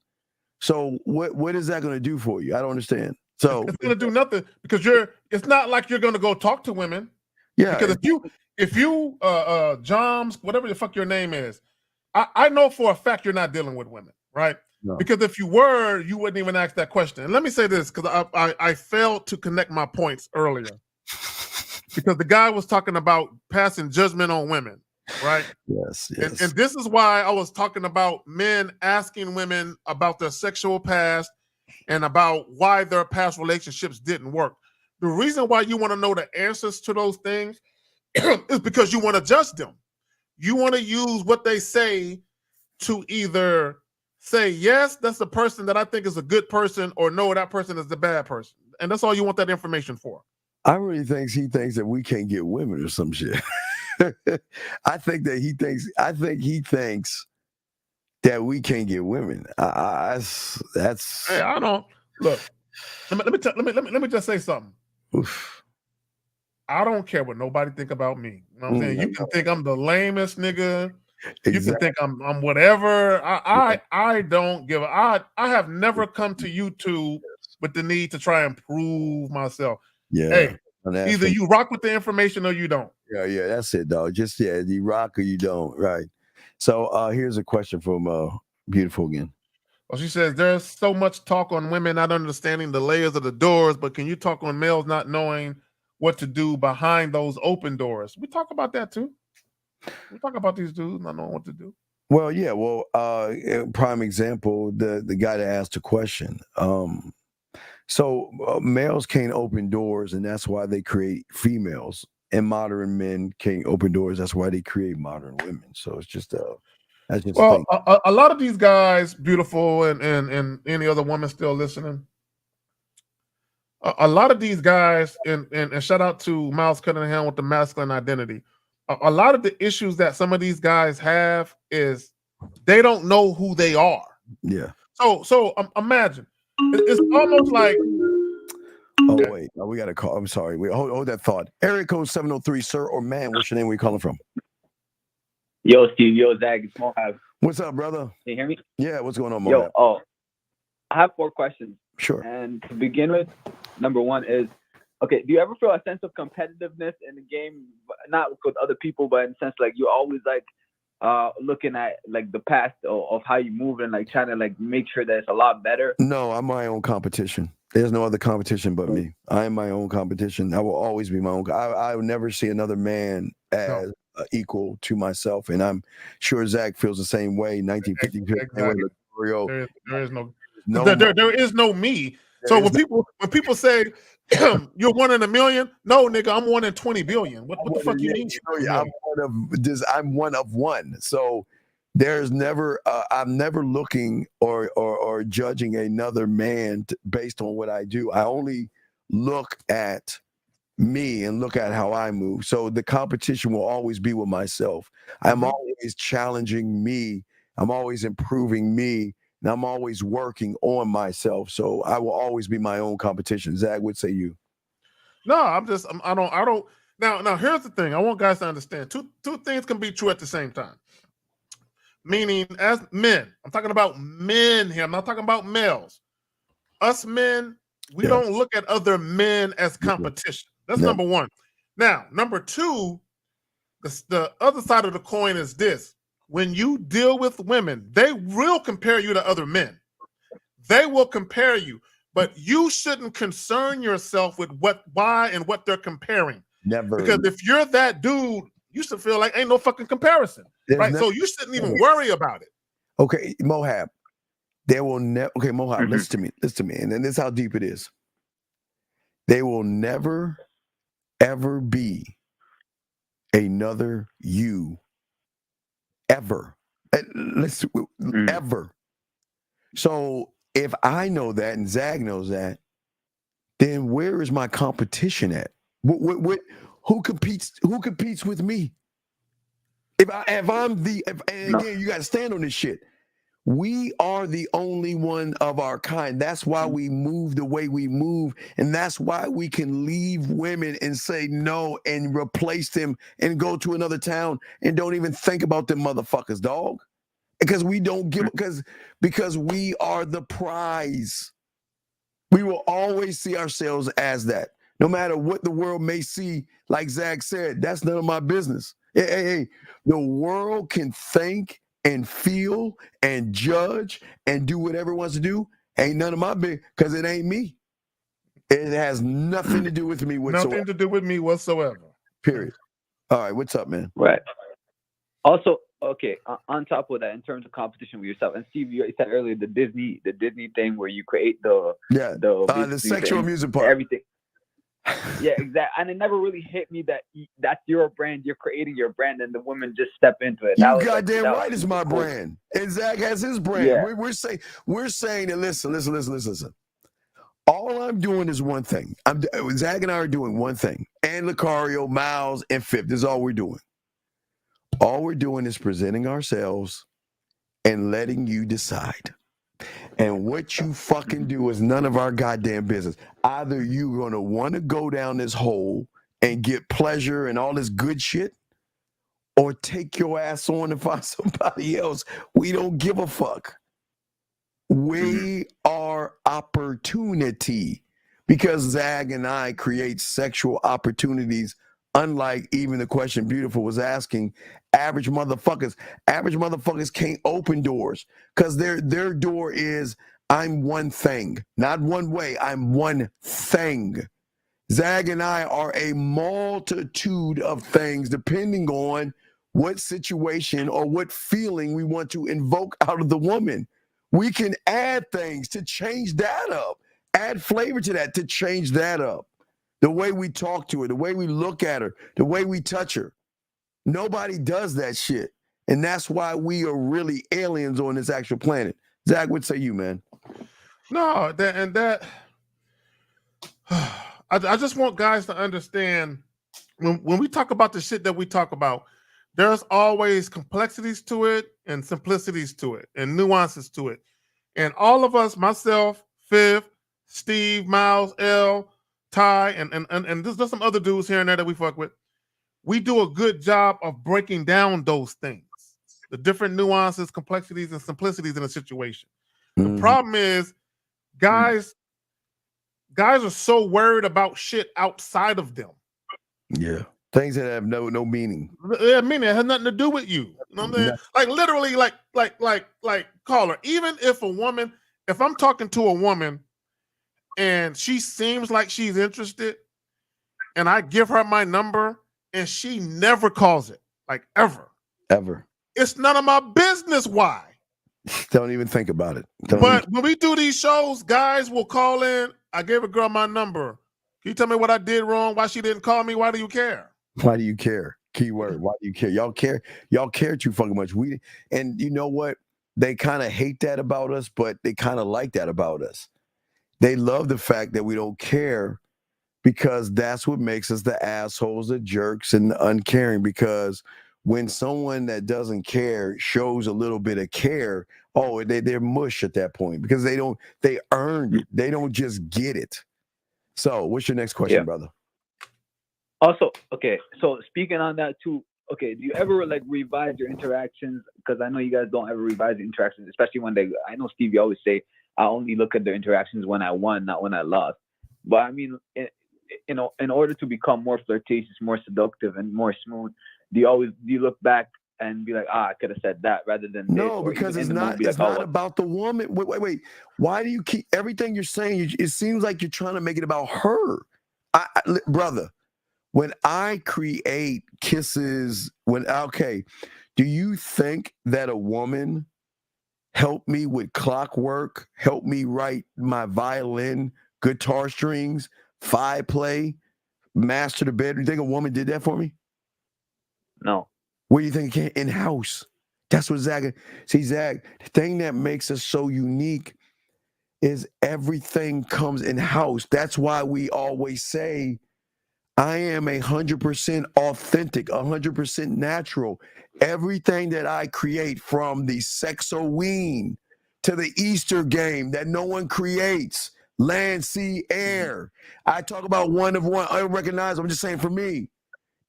So what is that going to do for you? I don't understand. So it's going to do nothing, because it's not like you're going to go talk to women. Yeah. Because if you Joms, whatever the fuck your name is, I know for a fact you're not dealing with women, right? No. Because if you were, you wouldn't even ask that question. And let me say this, because I failed to connect my points earlier. Because the guy was talking about passing judgment on women, right? Yes. And this is why I was talking about men asking women about their sexual past and about why their past relationships didn't work. The reason why you want to know the answers to those things is because you want to judge them. You want to use what they say to either say, yes, that's the person that I think is a good person, or no, that person is the bad person. And that's all you want that information for. I really think he thinks that we can't get women or some shit. I think he thinks that we can't get women. That's. Hey, I don't look. Let me just say something. Oof. I don't care what nobody think about me. You know what I'm saying? You can think I'm the lamest nigga. Exactly. You can think I'm whatever. I don't give I have never come to YouTube with the need to try and prove myself. Yeah. Hey, either you rock with the information or you don't. Yeah, that's it, dog. Just you rock or you don't, right? So here's a question from Beautiful again. Well, she says, there's so much talk on women not understanding the layers of the doors, but can you talk on males not knowing what to do behind those open doors. We talk about that too. We talk about these dudes not knowing what to do. Well, yeah. Well, prime example, the guy that asked the question. So males can't open doors, and that's why they create females. And modern men can't open doors. That's why they create modern women. So it's just that's just well, a lot of these guys, beautiful, and any other woman still listening. A lot of these guys, and shout out to Miles Cunningham with the masculine identity. A lot of the issues that some of these guys have is they don't know who they are. Yeah. So imagine it's almost like. Oh wait, we got a call. I'm sorry. Wait, hold that thought. Area code 703, sir or man. What's your name? Where you calling from? Yo, Steve. Yo, Zach. It's Mohab. What's up, brother? Can you hear me? Yeah. What's going on, Yo, Mohab? I have 4 questions. Sure. And to begin with, number 1 is, okay, do you ever feel a sense of competitiveness in the game, not with other people, but in the sense like you're always like looking at like the past of how you move and like trying to like make sure that it's a lot better? No, I'm my own competition. There's no other competition but me. I am my own competition. I will always be my own. I will never see another man as equal to myself, and I'm sure Zach feels the same way. 1950. Exactly. There is no me. So when people say you're 1 in a million, no, nigga, I'm 1 in 20 billion. What the fuck you mean? I'm one of one. So there's never I'm never looking or judging another man based on what I do. I only look at me and look at how I move. So the competition will always be with myself. I'm always challenging me. I'm always improving me. And I'm always working on myself. So I will always be my own competition. Zach, would say you? No, I don't. Now here's the thing. I want guys to understand. Two things can be true at the same time. Meaning, as men, I'm talking about men here. I'm not talking about males. Us men, we don't look at other men as competition. That's number 1. Now, number 2, the other side of the coin is this. When you deal with women, they will compare you to other men. They will compare you, but you shouldn't concern yourself with why and what they're comparing. Never. Because if you're that dude, you should feel like ain't no fucking comparison, right? So you shouldn't even worry about it. Okay, Mohab, there will never. Okay, Mohab, listen to me, and then this is how deep it is. There will never, ever be another you. Ever. Ever. So if I know that and Zag knows that, then where is my competition at? Who competes with me? And again, you got to stand on this shit. We are the only one of our kind. That's why we move the way we move. And that's why we can leave women and say no and replace them and go to another town and don't even think about them motherfuckers, dog. Because we don't give, because we are the prize. We will always see ourselves as that. No matter what the world may see, like Zach said, that's none of my business. Hey, the world can think and feel and judge and do whatever it wants to do. Ain't none of my business, because it ain't me. It has nothing to do with me whatsoever. Nothing to do with me whatsoever. Period. All right, what's up, man? Right. Also, okay, on top of that, in terms of competition with yourself, and Steve, you said earlier the Disney thing where you create the sexual amusement part, everything. Yeah, exactly. And it never really hit me that that's your brand. You're creating your brand, and the women just step into it. You goddamn right, it's my brand. And Zach has his brand. Yeah. We're saying that. Listen. All I'm doing is one thing. Zach and I are doing one thing. And Lucario, Miles, and Fifth. This is all we're doing. All we're doing is presenting ourselves and letting you decide. And what you fucking do is none of our goddamn business. Either you're going to want to go down this hole and get pleasure and all this good shit, or take your ass on and find somebody else. We don't give a fuck. We are opportunity, because Zag and I create sexual opportunities, unlike even the question Beautiful was asking. Average motherfuckers can't open doors because their door is, I'm one thing, not one way, I'm one thing. Zag and I are a multitude of things depending on what situation or what feeling we want to invoke out of the woman. We can add things to change that up, add flavor to that to change that up. The way we talk to her, the way we look at her, the way we touch her. Nobody does that shit. And that's why we are really aliens on this actual planet. Zach, what say you, man? No, I just want guys to understand when we talk about the shit that we talk about, there's always complexities to it and simplicities to it and nuances to it. And all of us, myself, Fifth, Steve, Miles, L, Ty, and there's some other dudes here and there that we fuck with. We do a good job of breaking down those things, the different nuances, complexities, and simplicities in a situation. The problem is guys are so worried about shit outside of them. Yeah. Things that have no meaning. Yeah, meaning it has nothing to do with you. You know what I'm saying? No. Like literally, like caller. Even if I'm talking to a woman and she seems like she's interested, and I give her my number and she never calls it, like ever. Ever. It's none of my business why. Don't even think about it. But when we do these shows, guys will call in. I gave a girl my number. Can you tell me what I did wrong? Why she didn't call me? Why do you care? Why do you care? Keyword. Why do you care? Y'all care. Y'all care too fucking much. And you know what? They kind of hate that about us, but they kind of like that about us. They love the fact that we don't care because that's what makes us the assholes, the jerks, and the uncaring. Because when someone that doesn't care shows a little bit of care, they're mush at that point because they earned it. They don't just get it. So what's your next question, brother? Also, okay, so speaking on that too, okay, do you ever like revise your interactions? Because I know you guys don't ever revise the interactions, especially when I know Steve, you always say, I only look at the interactions when I won, not when I lost. But I mean, in order to become more flirtatious, more seductive, and more smooth, do you look back and be like, I could have said that rather than no, because it's not about the woman. Wait. Why do you keep everything you're saying? It seems like you're trying to make it about her. Brother, when I create kisses, do you think that a woman helped me with clockwork, helped me write my violin, guitar strings, five play, master the bedroom? You think a woman did that for me? No. What do you think in-house? That's what Zach. See, Zach, the thing that makes us so unique is everything comes in-house. That's why we always say, I am 100% authentic, 100% natural. Everything that I create, from the Sexoween to the Easter game that no one creates, land, sea, air. I talk about one of one, unrecognizable. I'm just saying for me,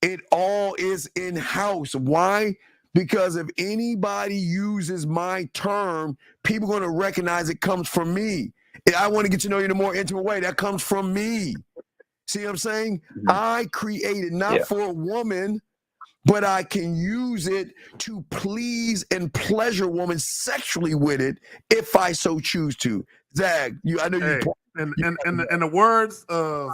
it all is in-house. Why? Because if anybody uses my term, people are going to recognize it comes from me. I want to get to know you in a more intimate way. That comes from me. See what I'm saying? I created not for a woman, but I can use it to please and pleasure women sexually with it if I so choose to. Zag, I know you. And the words of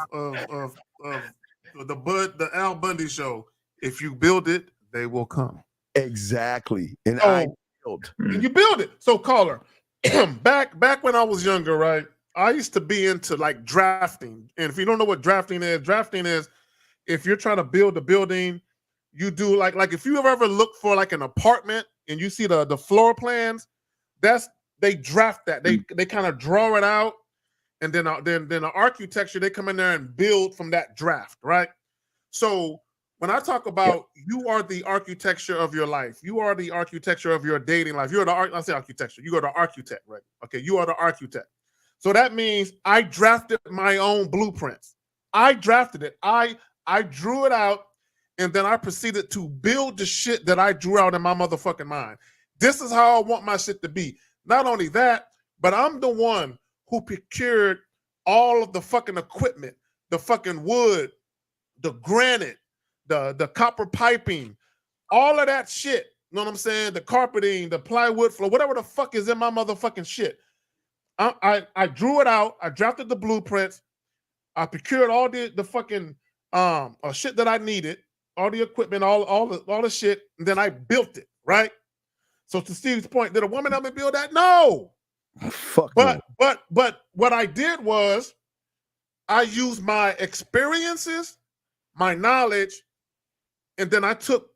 the Al Bundy show, if you build it, they will come. Exactly. And I build. And you build it. So caller, back when I was younger, right? I used to be into like drafting. And if you don't know what drafting is if you're trying to build a building, you do like if you ever look for like an apartment and you see the floor plans, they draft that. They kind of draw it out, and then the architecture, they come in there and build from that draft, right? So when I talk about you are the architecture of your life, you are the architecture of your dating life. You're I say architecture. You are the architect, right? Okay, you are the architect. So that means I drafted my own blueprints. I drafted it. I drew it out, and then I proceeded to build the shit that I drew out in my motherfucking mind. This is how I want my shit to be. Not only that, but I'm the one who procured all of the fucking equipment, the fucking wood, the granite, the copper piping, all of that shit. You know what I'm saying? The carpeting, the plywood floor, whatever the fuck is in my motherfucking shit. I drew it out. I drafted the blueprints. I procured all the fucking shit that I needed, all the equipment, all the shit, and then I built it, right? So to Steve's point, did a woman help me build that? No. Fuck but what I did was I used my experiences, my knowledge, and then I took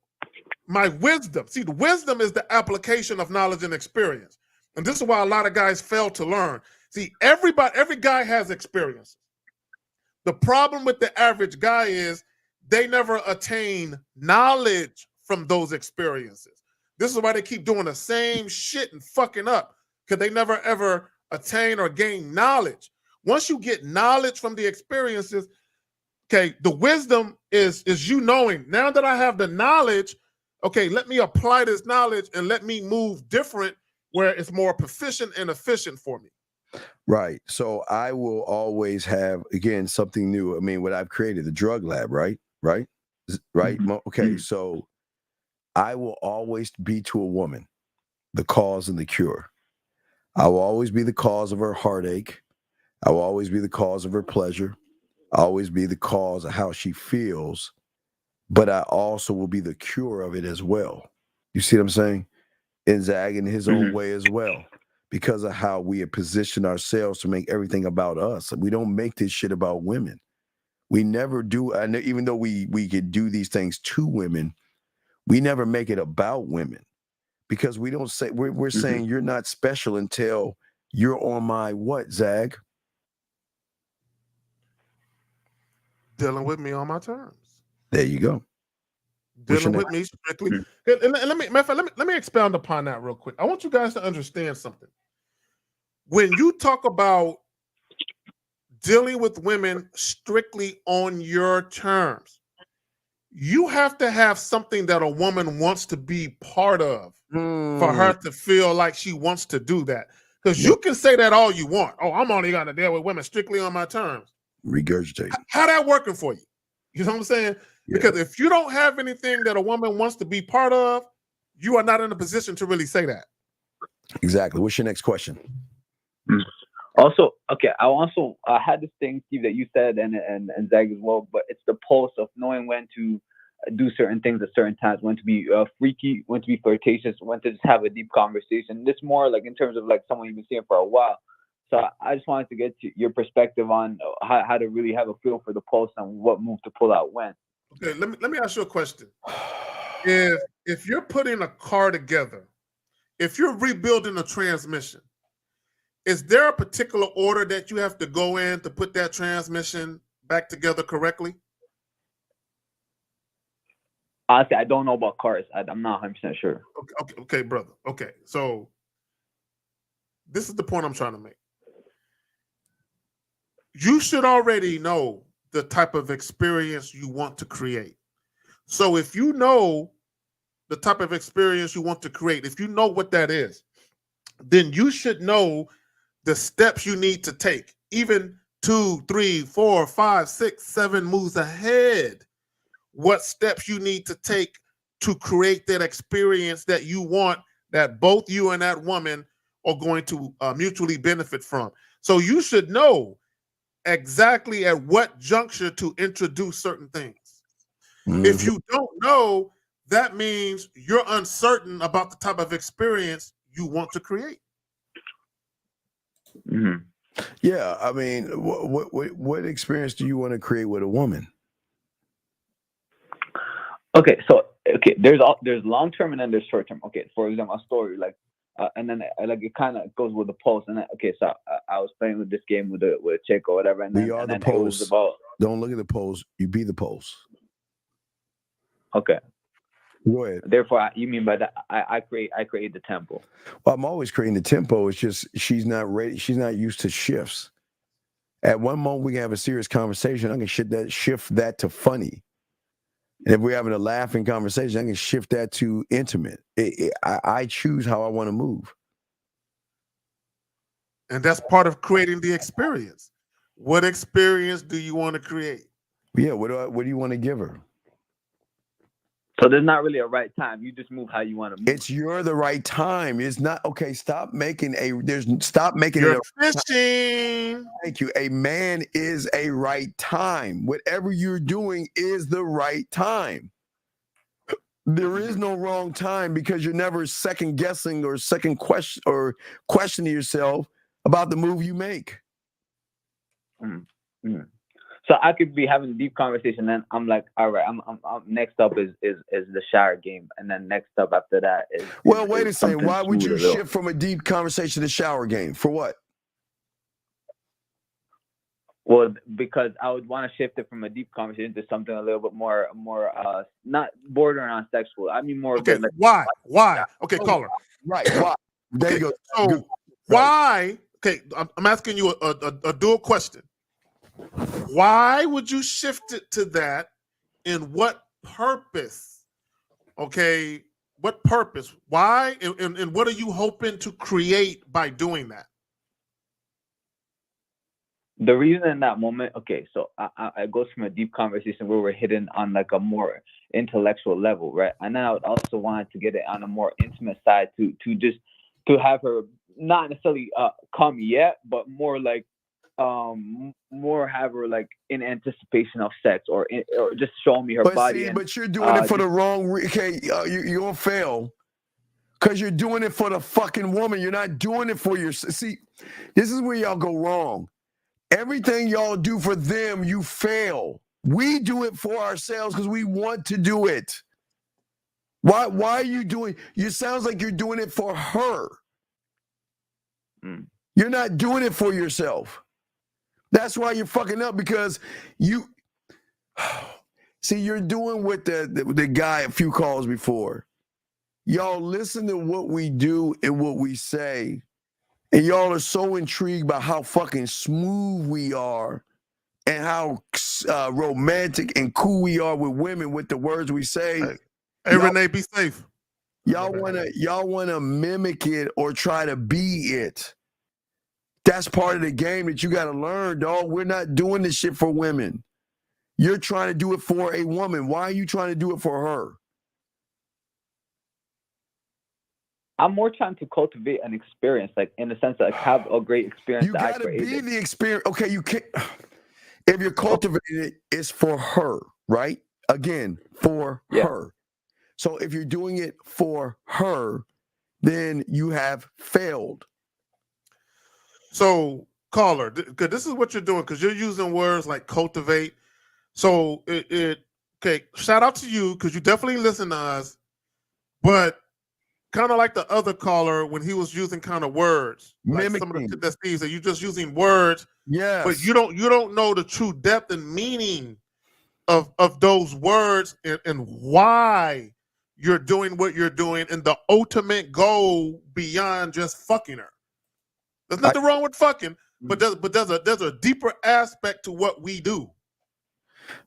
my wisdom. See, the wisdom is the application of knowledge and experience. And this is why a lot of guys fail to learn. See, every guy has experiences. The problem with the average guy is they never attain knowledge from those experiences. This is why they keep doing the same shit and fucking up, because they never ever attain or gain knowledge. Once you get knowledge from the experiences, okay, the wisdom is you knowing, now that I have the knowledge, okay, let me apply this knowledge and let me move different where it's more proficient and efficient for me. Right. So I will always have, again, something new. I mean, what I've created, the drug lab, right? Right? Okay, so I will always be to a woman the cause and the cure. I will always be the cause of her heartache. I will always be the cause of her pleasure. I'll always be the cause of how she feels, but I also will be the cure of it as well. You see what I'm saying? And Zag in his own way as well, because of how we have positioned ourselves to make everything about us. We don't make this shit about women. We never do. And even though we could do these things to women, we never make it about women, because we don't say, we're saying you're not special until you're on my what, Zag? Dealing with me on my terms. There you go. Dealing with me strictly. And let me expound upon that real quick. I want you guys to understand something. When you talk about dealing with women strictly on your terms, you have to have something that a woman wants to be part of for her to feel like she wants to do that. Because you can say that all you want. Oh, I'm only going to deal with women strictly on my terms. Regurgitate. How that working for you? You know what I'm saying? Yeah. Because if you don't have anything that a woman wants to be part of, you are not in a position to really say that. Exactly. What's your next question? Also, okay, I had this thing, Steve, that you said, and Zag as well, but it's the pulse of knowing when to do certain things at certain times, when to be freaky, when to be flirtatious, when to just have a deep conversation. This more like in terms of like someone you've been seeing for a while. So I just wanted to get to your perspective on how to really have a feel for the pulse and what move to pull out when. Okay, let me ask you a question. If you're putting a car together, if you're rebuilding a transmission, is there a particular order that you have to go in to put that transmission back together correctly? Honestly, I don't know about cars. I'm not 100% sure. Okay, brother. Okay, so this is the point I'm trying to make. You should already know the type of experience you want to create. So if you know the type of experience you want to create, if you know what that is, then you should know the steps you need to take, even 2, 3, 4, 5, 6, 7 moves ahead. What steps you need to take to create that experience that you want, that both you and that woman are going to mutually benefit from. So you should know exactly at what juncture to introduce certain things. If you don't know, that means you're uncertain about the type of experience you want to create. Yeah, I mean, what experience do you want to create with a woman? Okay, so there's long term and then there's short term. Okay, for example, a story like, and then like it kind of goes with the pulse. And then, so I was playing with this game with a chick or whatever. And then, we are the pulse. Don't look at the pulse. You be the pulse. Okay. Go ahead. Therefore, you mean by that I create the tempo. Well, I'm always creating the tempo. It's just she's not ready. She's not used to shifts. At one moment we can have a serious conversation. I can shift that to funny. And if we're having a laughing conversation, I can shift that to intimate. I choose how I want to move. And that's part of creating the experience. What experience do you want to create? Yeah. What do you want to give her? So there's not really a right time. You just move how you want to move. It's you're the right time. It's not okay. Stop making You're it fishing. Thank you. A man is a right time. Whatever you're doing is the right time. There is no wrong time because you're never second guessing or questioning yourself about the move you make. So I could be having a deep conversation, then I'm like, all right, I'm next up is the shower game, and then next up after that is. Well, wait a second. something Why would you smooth a little. shift from a deep conversation to shower game? For what? Well, because I would want to shift it from a deep conversation to something a little bit more not bordering on sexual. I mean more. Okay, like, why? Okay, caller. Right. Why? There you go. So why? Okay, I'm asking you a dual question. Why would you shift it to that? In what purpose? Okay, what purpose? Why? And what are you hoping to create by doing that? The reason in that moment, okay, so I goes from a deep conversation where we're hitting on like a more intellectual level, right? And then I would also want to get it on a more intimate side to have her not necessarily come yet, but more like more have her like in anticipation of sex or just showing me her body. But you're doing it for the wrong okay, you're gonna fail because you're doing it for the fucking woman. You're not doing it for yourself. See, this is where y'all go wrong. Everything y'all do for them, you fail. We do it for ourselves because we want to do it. Why are you doing? You sounds like you're doing it for her. You're not doing it for yourself. That's why you're fucking up because you see you're doing what the guy a few calls before. Y'all listen to what we do and what we say, and y'all are so intrigued by how fucking smooth we are and how romantic and cool we are with women with the words we say. Hey Renee, be safe. Y'all wanna mimic it or try to be it. That's part of the game that you got to learn, dog. We're not doing this shit for women. You're trying to do it for a woman. Why are you trying to do it for her? I'm more trying to cultivate an experience, like in the sense that like, have a great experience. You got to be the experience. Okay, you can't. If you're cultivating it, it's for her, right? Again, for her. So if you're doing it for her, then you have failed. So, caller, because this is what you're doing, because you're using words like cultivate. So, okay, shout out to you, because you definitely listen to us, but kind of like the other caller when he was using kind of words, like some of the Steve said, you're just using words, but you don't know the true depth and meaning of those words and why you're doing what you're doing and the ultimate goal beyond just fucking her. There's nothing wrong with fucking, but there's a deeper aspect to what we do.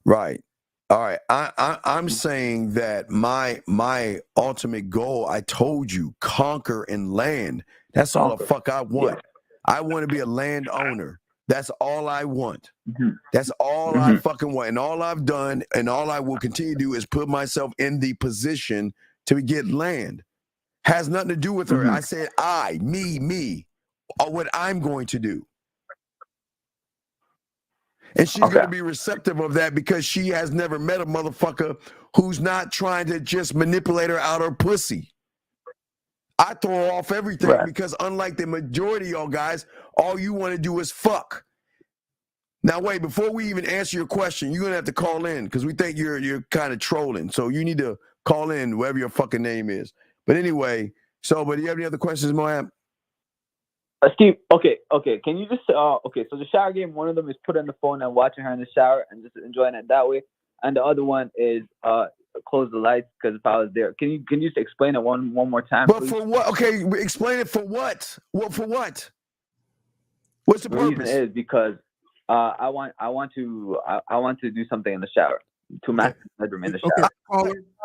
Right. All right. I'm saying that my ultimate goal, I told you, conquer and land. That's all the fuck I want. Yeah. I want to be a landowner. That's all I want. That's all I fucking want. And all I've done and all I will continue to do is put myself in the position to get land. Has nothing to do with her. I said me. Or what I'm going to do. And she's going to be receptive of that because she has never met a motherfucker who's not trying to just manipulate her out her pussy. I throw off everything because unlike the majority of y'all guys, all you want to do is fuck. Now wait, before we even answer your question, you're going to have to call in because we think you're kind of trolling. So you need to call in, whatever your fucking name is. But anyway, but do you have any other questions, Moab? Steve, okay. Can you just okay? So the shower game, one of them is putting the phone and watching her in the shower and just enjoying it that way, and the other one is close the lights because if I was there, can you just explain it one more time? But please? for what? Okay, explain it for what? Well, for what? What's the purpose? Reason is because I want to do something in the shower to master bedroom in the shower.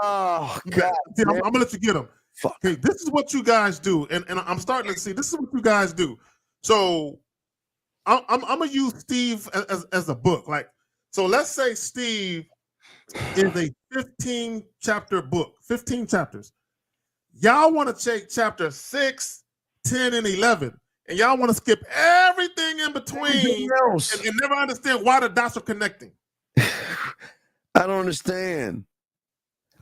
Oh God! See, I'm gonna let you get them. Okay, this is what you guys do, and I'm starting to see this is what you guys do. So I'm gonna use Steve as a book. Like, so let's say Steve is a 15-chapter book, 15 chapters. Y'all want to take chapter 6, 10, and 11, and y'all want to skip everything in between and never understand why the dots are connecting. I don't understand.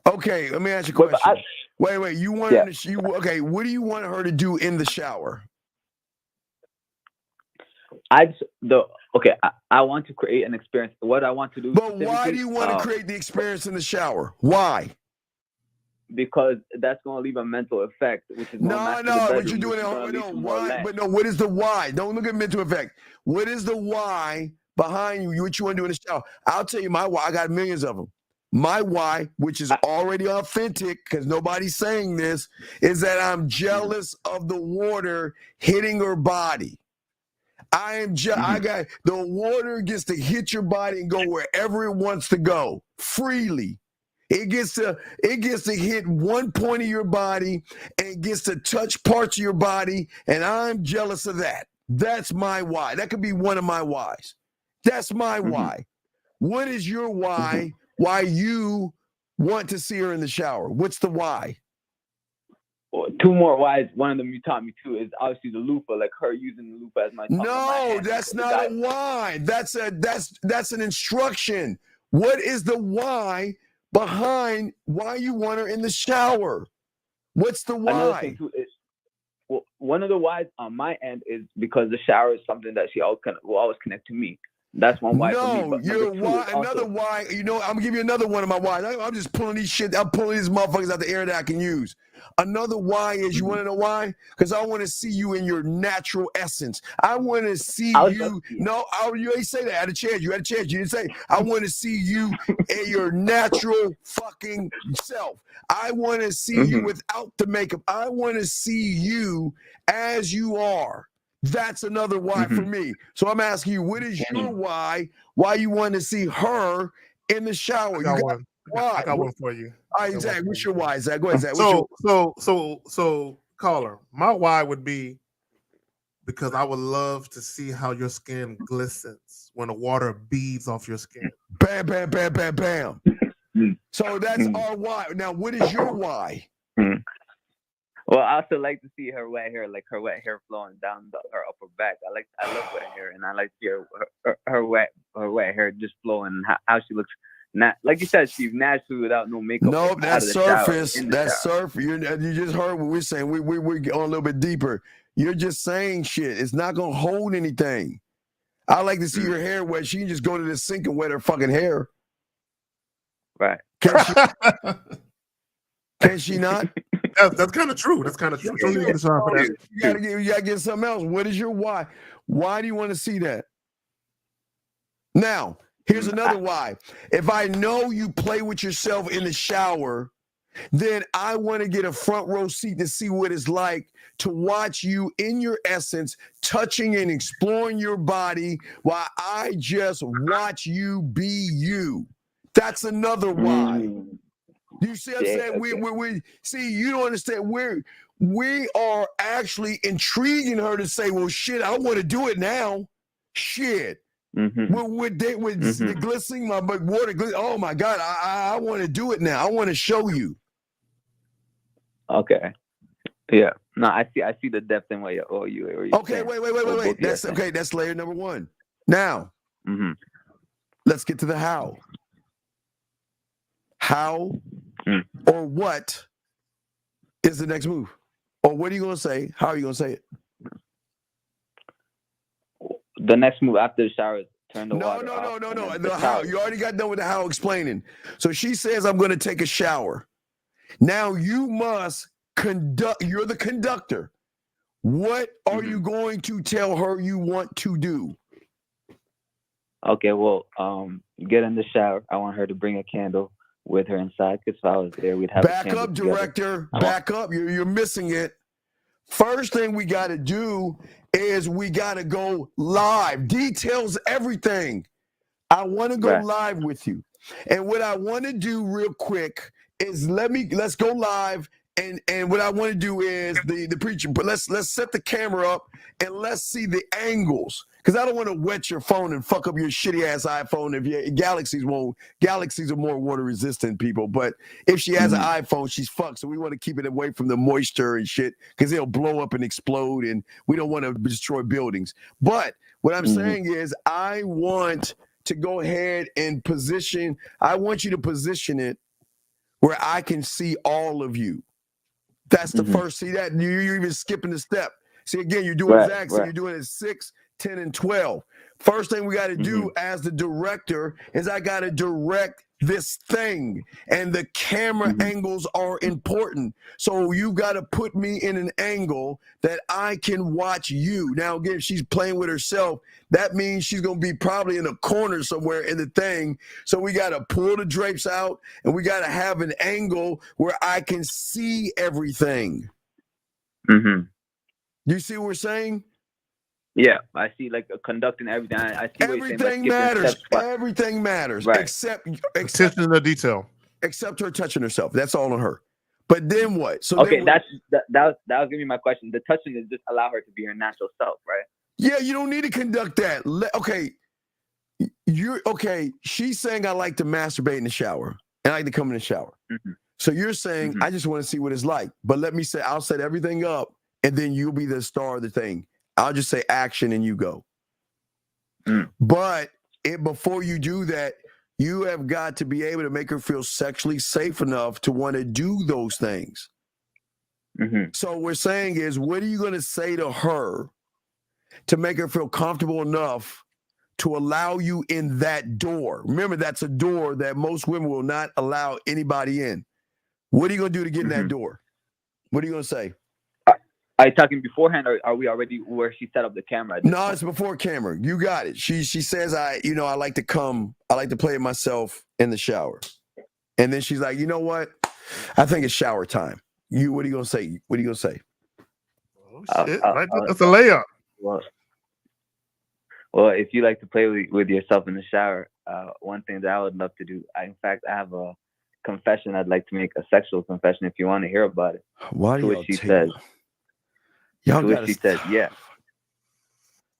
Okay, let me ask you a question. Wait. You want okay? What do you want her to do in the shower? I want to create an experience. What I want to do. But why do you want to create the experience in the shower? Why? Because that's going to leave a mental effect, which is no. What you're doing? Why? But no. What is the why? Don't look at mental effect. What is the why behind you? What you want to do in the shower? I'll tell you my why. I got millions of them. My why, which is already authentic because nobody's saying this, is that I'm jealous of the water hitting her body. I got the water gets to hit your body and go wherever it wants to go freely. It gets to hit one point of your body and gets to touch parts of your body, and I'm jealous of that. That's my why. That could be one of my whys. That's my why. What is your why? Why you want to see her in the shower? What's the why? Well, two more whys. One of them you taught me too is obviously the loofah, like her using the loofah as my tongue. No, that's not a why. That's an instruction. What is the why behind why you want her in the shower? What's the why? Well, one of the whys on my end is because the shower is something that she will always connect to me. That's one why. No, you're why. Another why. You know, I'm gonna give you another one of my whys. I'm just pulling these shit. I'm pulling these motherfuckers out the air that I can use. Another why is, you want to know why? Because I want to see you in your natural essence. I want to see you. No, you ain't say that. I had a chance. You had a chance. You didn't say. I want to see you in your natural fucking self. I want to see you without the makeup. I want to see you as you are. That's another why for me. So I'm asking you, what is your why? Why you want to see her in the shower? I got one for you. All right, Zach, what's your why, Zach? Go ahead, Zach. So, caller, my why would be because I would love to see how your skin glistens when the water beads off your skin. Bam, bam, bam, bam, bam. So that's our why. Now, what is your why? Well, I also like to see her wet hair, like her wet hair flowing down her upper back. I love wet hair, and I like to see her wet hair just flowing, and how she looks. Like you said, she's naturally without no makeup. No, that's surface. That's surface. You just heard what we're saying. We're going a little bit deeper. You're just saying shit. It's not gonna hold anything. I like to see her hair wet. She can just go to the sink and wet her fucking hair. Right? Can she not? That's kind of true. That's kind of true. You gotta get something else. What is your why? Why do you want to see that? Now, here's another why. If I know you play with yourself in the shower, then I want to get a front row seat to see what it's like to watch you in your essence, touching and exploring your body while I just watch you be you. That's another why. You see what I'm saying? We see, you don't understand. We are actually intriguing her to say, well, shit, I want to do it now. Shit. With the glistening, my water, oh my God, I want to do it now. I want to show you. Okay. Yeah. No, I see the depth in what you're okay, saying. Wait. That's okay. That's layer number one. Now, let's get to the how. How or what is the next move? Or what are you going to say? How are you going to say it? The next move after the shower is turn the water off. No. The how. You already got done with the how explaining. So she says, I'm going to take a shower. Now you must conduct. You're the conductor. What are you going to tell her you want to do? Okay, well, get in the shower. I want her to bring a candle with her inside, because if I was there, we'd have back up, director. Back up. You're missing it. First thing we got to do is we got to go live. Details everything. I want to go live with you. And what I want to do real quick is let's go live. And what I want to do is the preacher, but let's set the camera up and let's see the angles. Because I don't want to wet your phone and fuck up your shitty ass iPhone. If your Galaxies are more water resistant, people. But if she has an iPhone, she's fucked. So we want to keep it away from the moisture and shit because it'll blow up and explode, and we don't want to destroy buildings. But what I'm saying is, I want to go ahead and position. I want you to position it where I can see all of you. That's the first. See that you're even skipping the step. See again, you're doing Zach. So you're doing it 6, 10, and 12. First thing we got to do as the director is I got to direct this thing, and the camera angles are important. So you got to put me in an angle that I can watch you. Now again, if she's playing with herself, that means she's going to be probably in a corner somewhere in the thing. So we got to pull the drapes out, and we got to have an angle where I can see everything. You see what we're saying? Yeah, I see, like conducting everything. I see everything matters. Everything matters, except attention to the detail. Except her touching herself. That's all on her. But then what? So okay, that was gonna be my question. The touching is just allow her to be her natural self, right? Yeah, you don't need to conduct that. She's saying I like to masturbate in the shower and I like to come in the shower. So you're saying I just want to see what it's like. But let me say, I'll set everything up, and then you'll be the star of the thing. I'll just say action and you go. But before you do that, you have got to be able to make her feel sexually safe enough to want to do those things. So what we're saying is, what are you going to say to her to make her feel comfortable enough to allow you in that door? Remember, that's a door that most women will not allow anybody in. What are you going to do to get in that door? What are you going to say? Are you talking beforehand, or are we already where she set up the camera? No, it's before camera. You got it. She says, I like to come. I like to play it myself in the shower. And then she's like, you know what? I think it's shower time. What are you going to say? What are you going to say? Oh, shit. That's a layup. Well, if you like to play with yourself in the shower, one thing that I would love to do, in fact, I have a confession I'd like to make, a sexual confession, if you want to hear about it. Why do you she says? She said, yeah.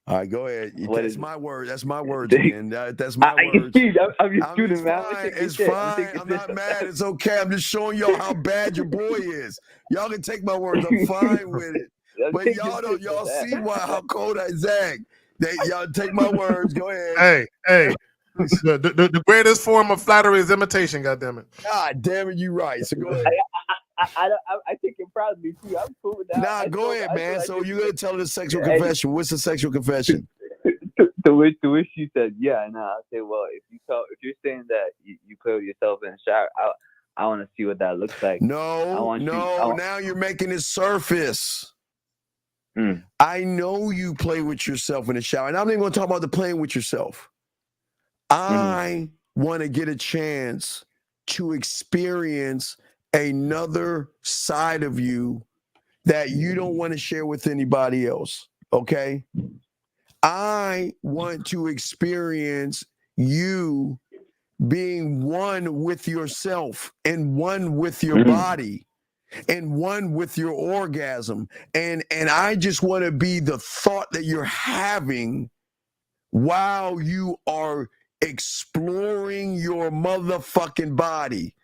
All right, go ahead. That's my word. That's my words again. That's my words. I'm just shooting, man. It's fine. I'm not mad. It's okay. I'm just showing y'all how bad your boy is. Y'all can take my words. I'm fine with it. But y'all see how cold I zag. Y'all take my words. Go ahead. Hey. The greatest form of flattery is imitation, goddammit. God damn it, you right. So go ahead. I think you're proud of me too. I'm cool with that. Nah, go ahead, man. So you're gonna tell her the sexual confession. What's the sexual confession? To which she said, yeah. And I say, well, if you're saying that you play with yourself in the shower, I want to see what that looks like. No. Now you're making it surface. I know you play with yourself in the shower, and I'm not even gonna talk about the playing with yourself. I want to get a chance to experience another side of you that you don't want to share with anybody else, okay? I want to experience you being one with yourself and one with your body and one with your orgasm. And I just want to be the thought that you're having while you are exploring your motherfucking body.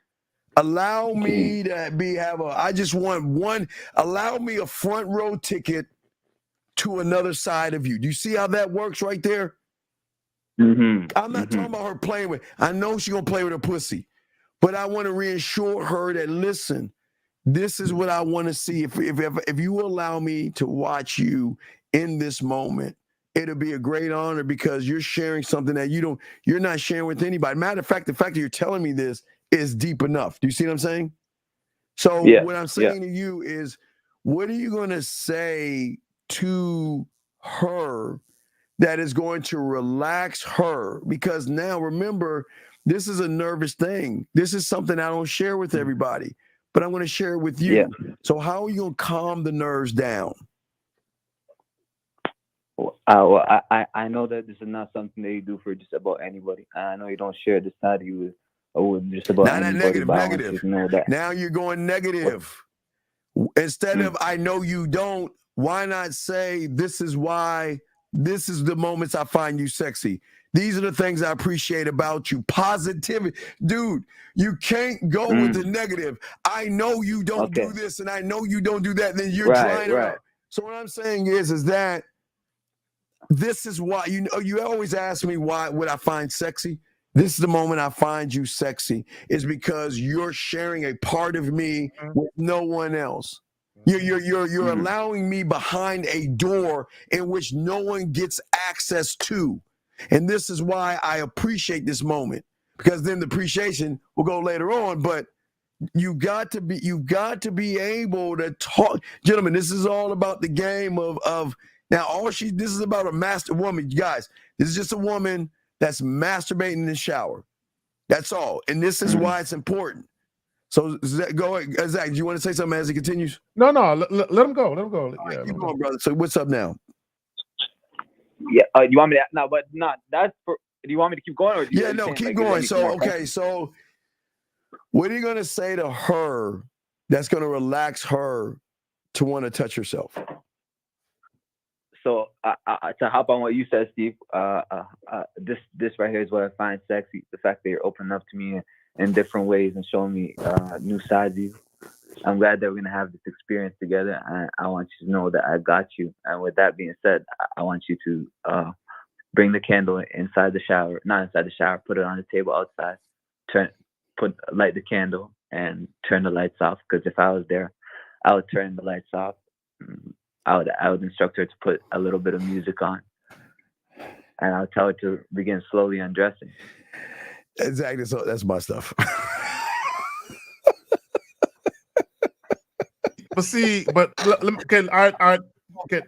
Allow me to I just want allow me a front row ticket to another side of you. Do you see how that works right there? I'm not talking about her playing with, I know she's gonna play with her pussy, but I want to reassure her that, listen, this is what I want to see. If you allow me to watch you in this moment, it'll be a great honor because you're sharing something that you're not sharing with anybody. Matter of fact, the fact that you're telling me this is deep enough. Do you see what I'm saying? So what I'm saying to you is, what are you going to say to her that is going to relax her? Because now, remember, this is a nervous thing. This is something I don't share with everybody, but I'm going to share it with you. Yeah. So how are you going to calm the nerves down? I know that this is not something that you do for just about anybody. I know you don't share this side of you with just about anybody. Negative. Now you're going negative. Instead of I know you don't, why not say this is why this is the moments I find you sexy. These are the things I appreciate about you. Positivity. Dude, you can't go with the negative. I know you don't do this and I know you don't do that. Then you're trying to. So what I'm saying is that this is why, you always ask me why would I find sexy? This is the moment I find you sexy, is because you're sharing a part of me with no one else. You're allowing me behind a door in which no one gets access to. And this is why I appreciate this moment, because then the appreciation will go later on. But you got to be able to talk. Gentlemen, this is all about the game of now this is about a master woman. Guys, this is just a woman that's masturbating in the shower. That's all. And this is why it's important. So go ahead, Zach, do you want to say something as he continues? No, let him go. Let him go. Yeah, keep going, brother. So what's up now? Yeah, you want me to no, but not that's for. Do you want me to keep going, or do you keep going. So what are you gonna say to her that's gonna relax her to want to touch herself? So to hop on what you said, Steve, this right here is what I find sexy. The fact that you're opening up to me in different ways and showing me new sides of you. I'm glad that we're gonna have this experience together, and I want you to know that I got you. And with that being said, I want you to bring the candle inside the shower, not inside the shower. Put it on the table outside. Light the candle and turn the lights off. Because if I was there, I would turn the lights off. I would instruct her to put a little bit of music on, and I would tell her to begin slowly undressing. Exactly. So that's my stuff. But see, all right.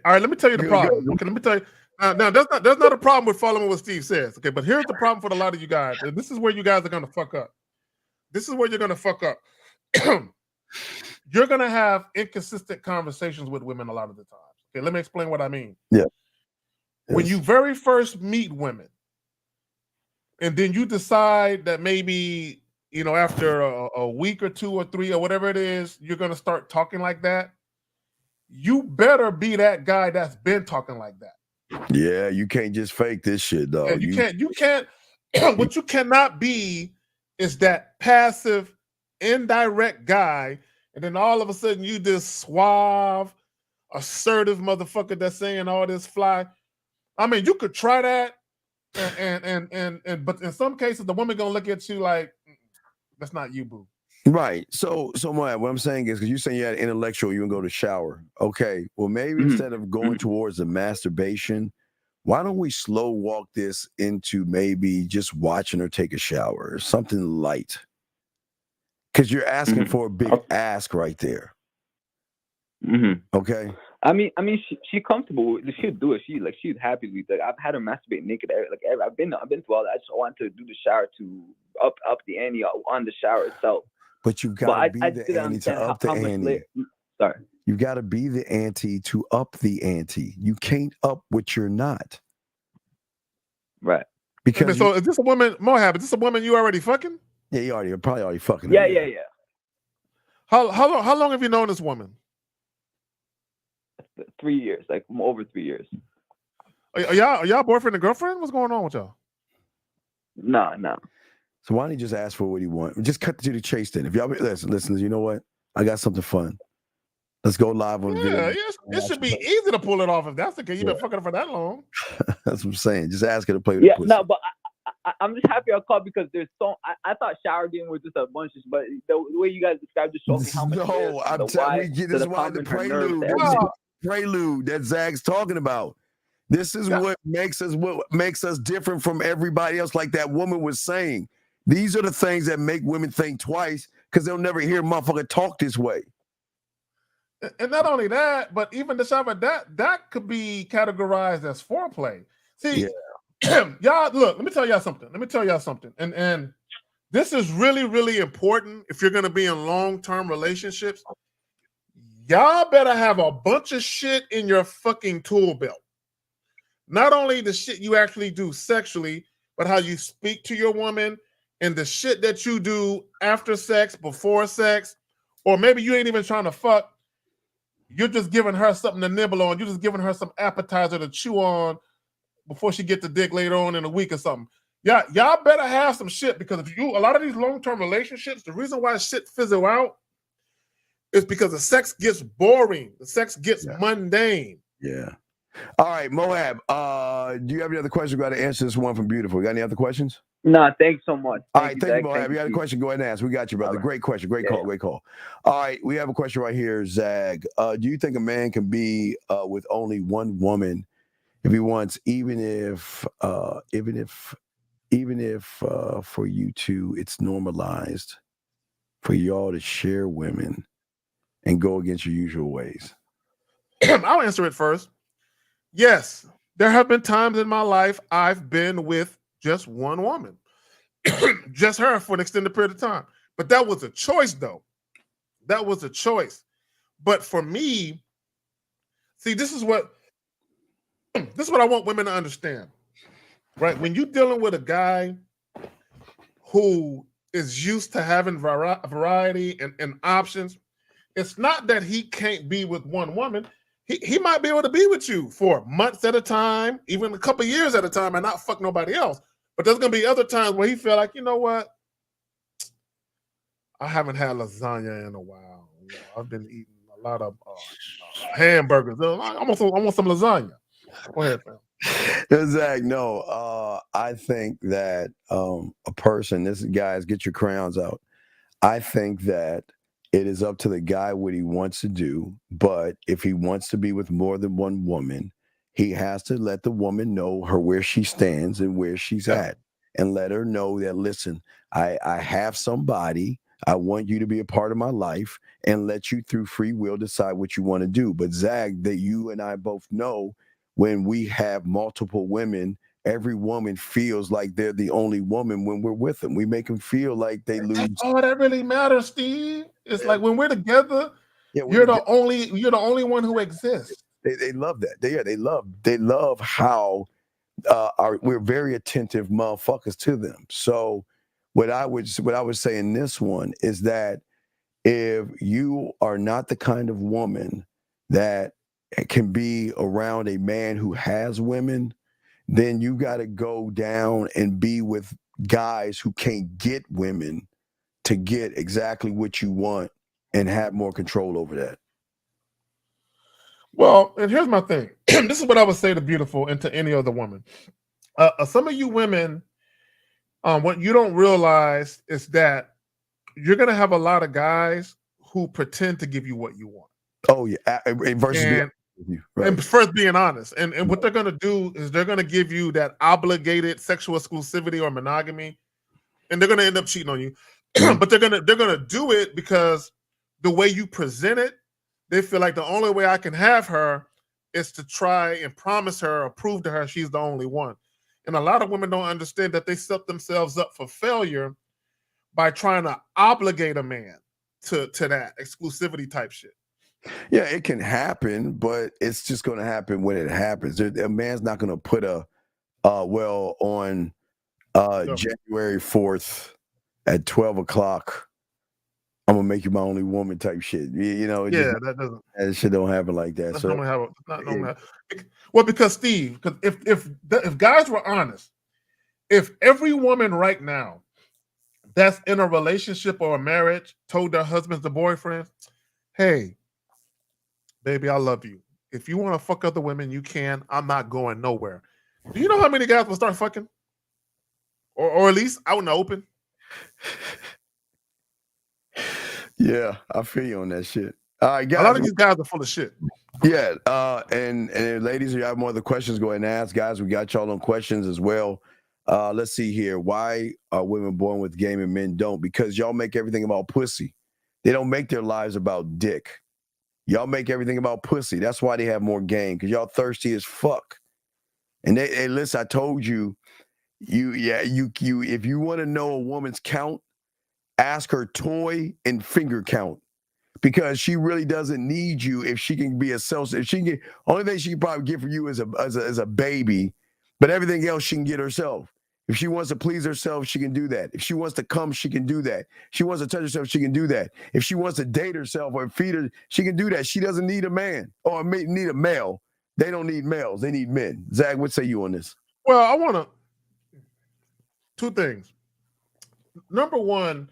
Let me tell you the problem. Okay, let me tell you. Now, there's not a problem with following what Steve says. Okay, but here's the problem for a lot of you guys. And this is where you guys are gonna fuck up. This is where you're gonna fuck up. You're gonna have inconsistent conversations with women a lot of the times. Okay, let me explain what I mean. Yeah. When you very first meet women, and then you decide that maybe, after a week or 2 or 3 or whatever it is, you're going to start talking like that. You better be that guy that's been talking like that. Yeah, you can't just fake this shit, though. Yeah, you can't. What you cannot be is that passive, indirect guy, and then all of a sudden you this suave, assertive motherfucker that's saying all this fly. I mean, you could try that, and but in some cases the woman gonna look at you like, that's not you, boo. Right. So what I'm saying is, because you're saying you had intellectual, you can go to shower. Okay. Well, maybe instead of going towards the masturbation, why don't we slow walk this into maybe just watching her take a shower or something light? Because you're asking for a big ask right there. Okay. I mean, she comfortable. She'd do it. She's happy with it. I've had her masturbate naked. I've been through all that. I just want to do the shower to up the ante on the shower itself. But you gotta be the ante to up the ante. Sorry. You gotta be the ante to up the ante. You can't up what you're not. Right. Because so is this a woman, Mohab? Is this a woman you already fucking? Yeah, you're probably already fucking. Yeah. How long have you known this woman? 3 years, like over 3 years. Are y'all boyfriend and girlfriend? What's going on with y'all? No. So why don't you just ask for what you want? Just cut to the chase then. If y'all listen, you know what? I got something fun. Let's go live on video. Yeah, it should be easy to pull it off if that's the case. You've been fucking for that long. That's what I'm saying. Just ask her to play with the pussy. No, but I'm just happy I called because there's I thought shower game was just a bunch of, but the way you guys described just showed me how much. No, I'm telling you, this is why the prelude that Zach's talking about. This is what makes us different from everybody else. Like that woman was saying, these are the things that make women think twice because they'll never hear a motherfucker talk this way. And not only that, but even the shower, that could be categorized as foreplay. See, y'all, look, let me tell y'all something. And this is really, really important if you're going to be in long-term relationships. Y'all better have a bunch of shit in your fucking tool belt. Not only the shit you actually do sexually, but how you speak to your woman and the shit that you do after sex, before sex, or maybe you ain't even trying to fuck. You're just giving her something to nibble on. You're just giving her some appetizer to chew on before she get the dick later on in a week or something. Y'all better have some shit, because if you a lot of these long-term relationships, the reason why shit fizzle out is because the sex gets boring, the sex gets mundane. Yeah. All right, Moab. Do you have any other questions? We got to answer this one from Beautiful. You got any other questions? No, thanks so much. All right, thank you, Moab. You got a question? Go ahead and ask. We got you, brother. Great question. Great call. Great call. All right, we have a question right here, Zag. Do you think a man can be with only one woman if he wants, even if for you two it's normalized for y'all to share women and go against your usual ways? I'll answer it first. Yes, there have been times in my life I've been with just one woman, just her for an extended period of time. But that was a choice, though. That was a choice. But for me, see, this is what I want women to understand, right? When you're dealing with a guy who is used to having variety and options, it's not that he can't be with one woman. He might be able to be with you for months at a time, even a couple years at a time, and not fuck nobody else. But there's going to be other times where he feel like, you know what? I haven't had lasagna in a while. You know, I've been eating a lot of hamburgers. I want some lasagna. Go ahead, fam. Zach, no. I think that a person, this guys, get your crayons out. I think that it is up to the guy what he wants to do. But if he wants to be with more than one woman, he has to let the woman know where she stands and where she's at, and let her know that, listen, I have somebody. I want you to be a part of my life, and let you through free will decide what you want to do. But Zag, that you and I both know, when we have multiple women, every woman feels like they're the only woman when we're with them. We make them feel like they lose. That's all that really matters, Steve. It's like when we're together, you're the only one who exists. They love that. They love how we're very attentive motherfuckers to them. So what I would say in this one is that if you are not the kind of woman that can be around a man who has women, then you got to go down and be with guys who can't get women to get exactly what you want and have more control over that. Well, and here's my thing. This is what I would say to Beautiful and to any other woman. Some of you women, what you don't realize is that you're going to have a lot of guys who pretend to give you what you want. Oh, yeah. Versus and first being honest. And what they're going to do is they're going to give you that obligated sexual exclusivity or monogamy, and they're going to end up cheating on you. But they're going to do it because the way you present it, they feel like the only way I can have her is to try and promise her or prove to her she's the only one. And a lot of women don't understand that they set themselves up for failure by trying to obligate a man to that exclusivity type shit. Yeah, it can happen, but it's just going to happen when it happens. A man's not going to put on January 4th at 12 o'clock, I'm gonna make you my only woman type shit. That shit don't happen like that. Well, because Steve, if guys were honest, if every woman right now that's in a relationship or a marriage told their husbands or boyfriends, hey, baby, I love you. If you want to fuck other women, you can. I'm not going nowhere. Do you know how many guys will start fucking? Or at least out in the open? Yeah, I feel you on that shit. All right, guys. A lot of these guys are full of shit. Yeah, and ladies, if you have more other questions, go ahead and ask. Guys, we got y'all on questions as well. Let's see here. Why are women born with game and men don't? Because y'all make everything about pussy. They don't make their lives about dick. Y'all make everything about pussy. That's why they have more game, because y'all thirsty as fuck. And hey, listen, I told you, if you want to know a woman's count, ask her toy and finger count, because she really doesn't need you if she can be a self. If she can, only thing she can probably get for you is a baby, but everything else she can get herself. If she wants to please herself, she can do that. If she wants to come, she can do that. If she wants to touch herself, she can do that. If she wants to date herself or feed her, she can do that. She doesn't need a man or need a male. They don't need males. They need men. Zach, what say you on this? Well, I want to. Two things. Number one,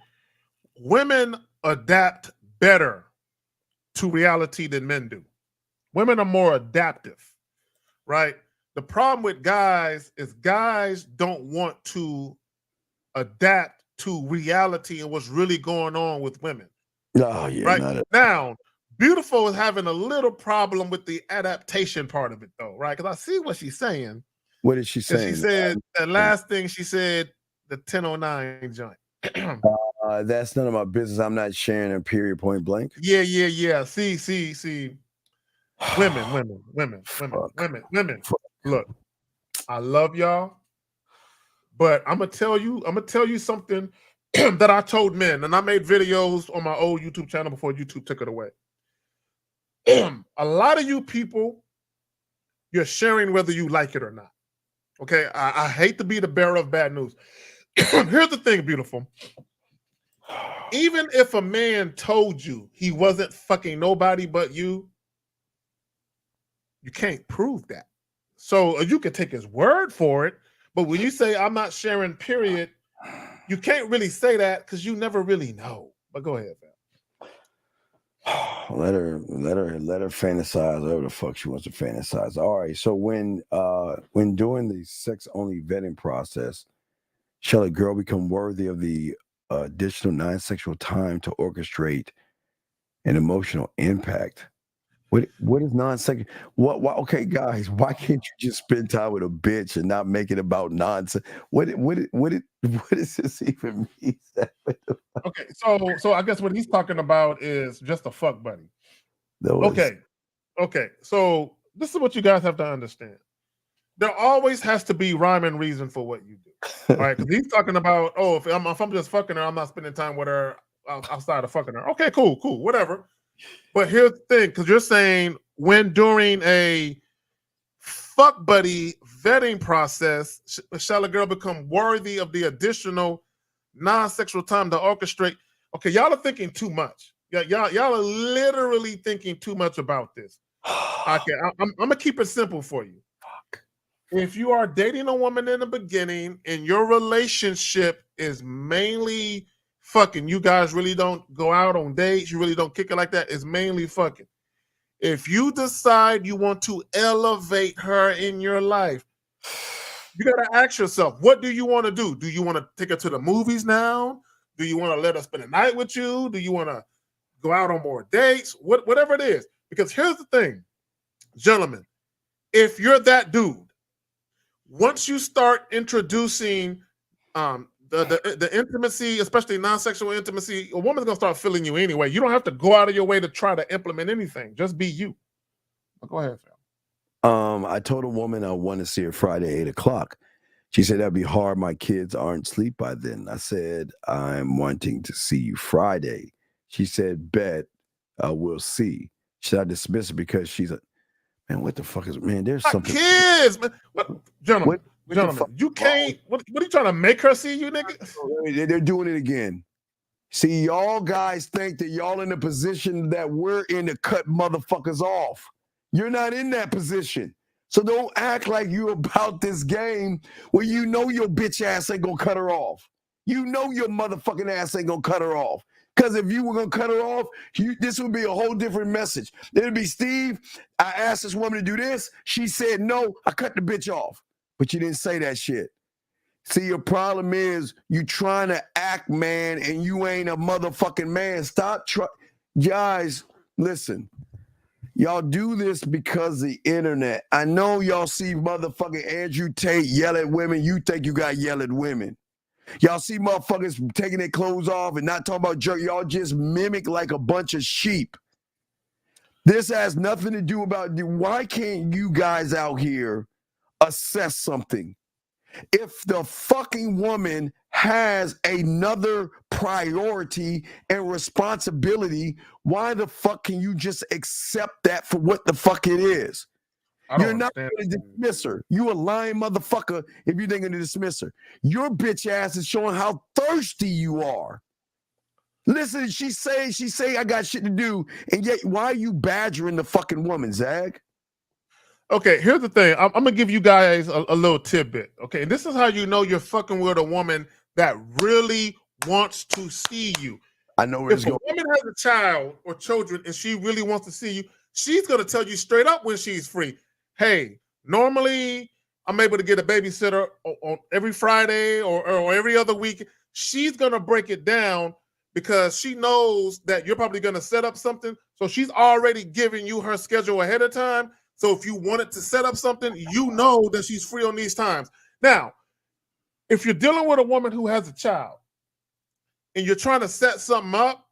women adapt better to reality than men do. Women are more adaptive, right? The problem with guys is guys don't want to adapt to reality and what's really going on with women. Oh, yeah. Right? Now, Beautiful is having a little problem with the adaptation part of it, though, right? Because I see what she's saying. What is she saying? She said, that last thing she said, the 1009 joint. That's none of my business. I'm not sharing a period, point blank. Yeah. See. Women. Look, I love y'all, but I'm gonna tell you something that I told men, and I made videos on my old YouTube channel before YouTube took it away. A lot of you people, you're sharing whether you like it or not. Okay, I hate to be the bearer of bad news. Here's the thing, beautiful. Even if a man told you he wasn't fucking nobody but you can't prove that. So you can take his word for it, but when you say I'm not sharing, period, you can't really say that because you never really know. But go ahead, man. Let her fantasize whatever the fuck she wants to fantasize. All right. So when doing the sex only vetting process, shall a girl become worthy of the additional non-sexual time to orchestrate an emotional impact? What is non-sexual? Okay, guys, why can't you just spend time with a bitch and not make it about nonsense? What does this even mean? Okay, so I guess what he's talking about is just a fuck buddy. Okay. So this is what you guys have to understand. There always has to be rhyme and reason for what you do. All right, because he's talking about, if I'm just fucking her, I'm not spending time with her outside of fucking her. Okay, cool, whatever. But here's the thing, because you're saying when during a fuck buddy vetting process, shall a girl become worthy of the additional non-sexual time to orchestrate? Okay, y'all are thinking too much. Y'all are literally thinking too much about this. Okay, I'm gonna keep it simple for you. If you are dating a woman in the beginning and your relationship is mainly fucking, you guys really don't go out on dates, you really don't kick it like that, it's mainly fucking. If you decide you want to elevate her in your life, you got to ask yourself, what do you want to do? Do you want to take her to the movies now? Do you want to let her spend a night with you? Do you want to go out on more dates? Whatever it is. Because here's the thing, gentlemen, if you're that dude, once you start introducing the intimacy, especially non-sexual intimacy, a woman's gonna start feeling you anyway. You don't have to go out of your way to try to implement anything. Just be you. But go ahead, Phil. I told a woman I want to see her Friday 8:00. She said that'd be hard. My kids aren't asleep by then. I said I'm wanting to see you Friday. She said, bet. We'll see. Should I dismiss her because she's a man? What the fuck is man? There's something. Kids, man. Gentlemen, you can't. What are you trying to make her see you, nigga? They're doing it again. See, y'all guys think that y'all in the position that we're in to cut motherfuckers off. You're not in that position. So don't act like you about this game where you know your bitch ass ain't gonna cut her off. You know your motherfucking ass ain't gonna cut her off. Because if you were gonna cut her off, this would be a whole different message. It'd be, Steve, I asked this woman to do this. She said no, I cut the bitch off. But you didn't say that shit. See, your problem is you trying to act man and you ain't a motherfucking man. Stop trying. Guys, listen. Y'all do this because of the internet. I know y'all see motherfucking Andrew Tate yell at women. You think you got yell at women. Y'all see motherfuckers taking their clothes off and not talking about jerk. Y'all just mimic like a bunch of sheep. This has nothing to do about, why can't you guys out here assess something? If the fucking woman has another priority and responsibility, why the fuck can you just accept that for what the fuck it is? You're not going to dismiss her. You a lying motherfucker if you're thinking to dismiss her. Your bitch ass is showing how thirsty you are. Listen, she say I got shit to do, and yet why are you badgering the fucking woman, Zag? Okay, here's the thing. I'm gonna give you guys a little tidbit. Okay, and this is how you know you're fucking with a woman that really wants to see you. I know where If this a going. woman has a child or children and she really wants to see you, she's gonna tell you straight up when she's free. Hey, normally I'm able to get a babysitter on every Friday or every other week. She's gonna break it down because she knows that you're probably gonna set up something. So she's already giving you her schedule ahead of time. So if you wanted to set up something, you know that she's free on these times. Now, if you're dealing with a woman who has a child and you're trying to set something up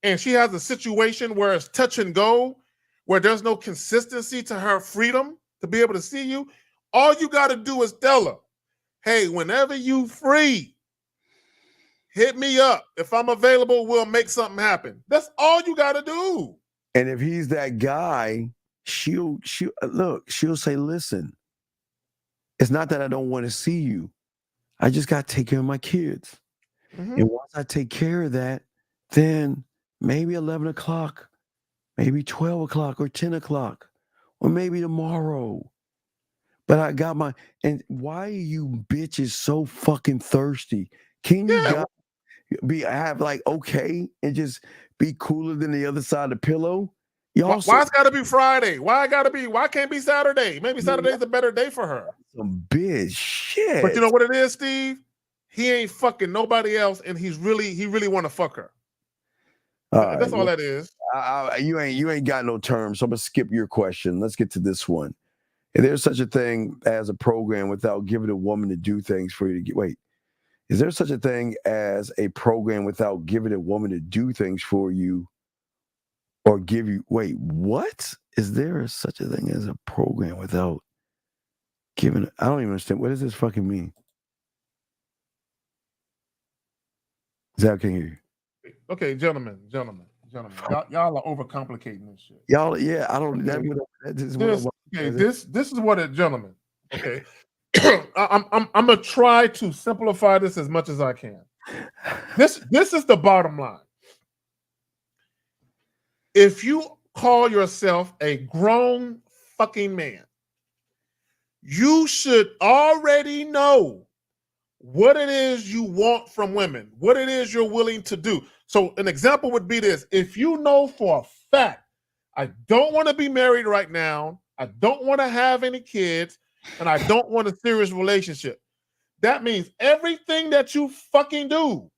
and she has a situation where it's touch and go, where there's no consistency to her freedom to be able to see you, all you got to do is tell her, hey, whenever you free, hit me up. If I'm available, we'll make something happen. That's all you got to do. And if he's that guy, she'll say, listen, it's not that I don't want to see you. I just got to take care of my kids. Mm-hmm. And once I take care of that, then maybe 11 o'clock, maybe 12 o'clock or 10 o'clock, or maybe tomorrow. But I got my, and why are you bitches so fucking thirsty? Can you have like, okay, and just be cooler than the other side of the pillow? Why it's got to be Friday? Why can't be Saturday? Maybe Saturday's a better day for her. Some bitch shit. But you know what it is, Steve? He ain't fucking nobody else, and he really want to fuck her. That's all that is. You ain't got no terms, so I'm gonna skip your question. Let's get to this one. If there's such a thing as a program without giving a woman to do things for you to get, wait, is there such a thing as a program without giving a woman to do things for you or give you, wait, what? Is there such a thing as a program without giving, I don't even understand. What does this fucking mean? Zach, can hear you. Okay, gentlemen. Y'all are overcomplicating this shit. Y'all, yeah, I don't, this is what it, gentlemen. Okay. I'm gonna try to simplify this as much as I can. This is the bottom line. If you call yourself a grown fucking man, you should already know what it is you want from women, what it is you're willing to do. So an example would be this. If you know for a fact, I don't want to be married right now, I don't want to have any kids, and I don't want a serious relationship. That means everything that you fucking do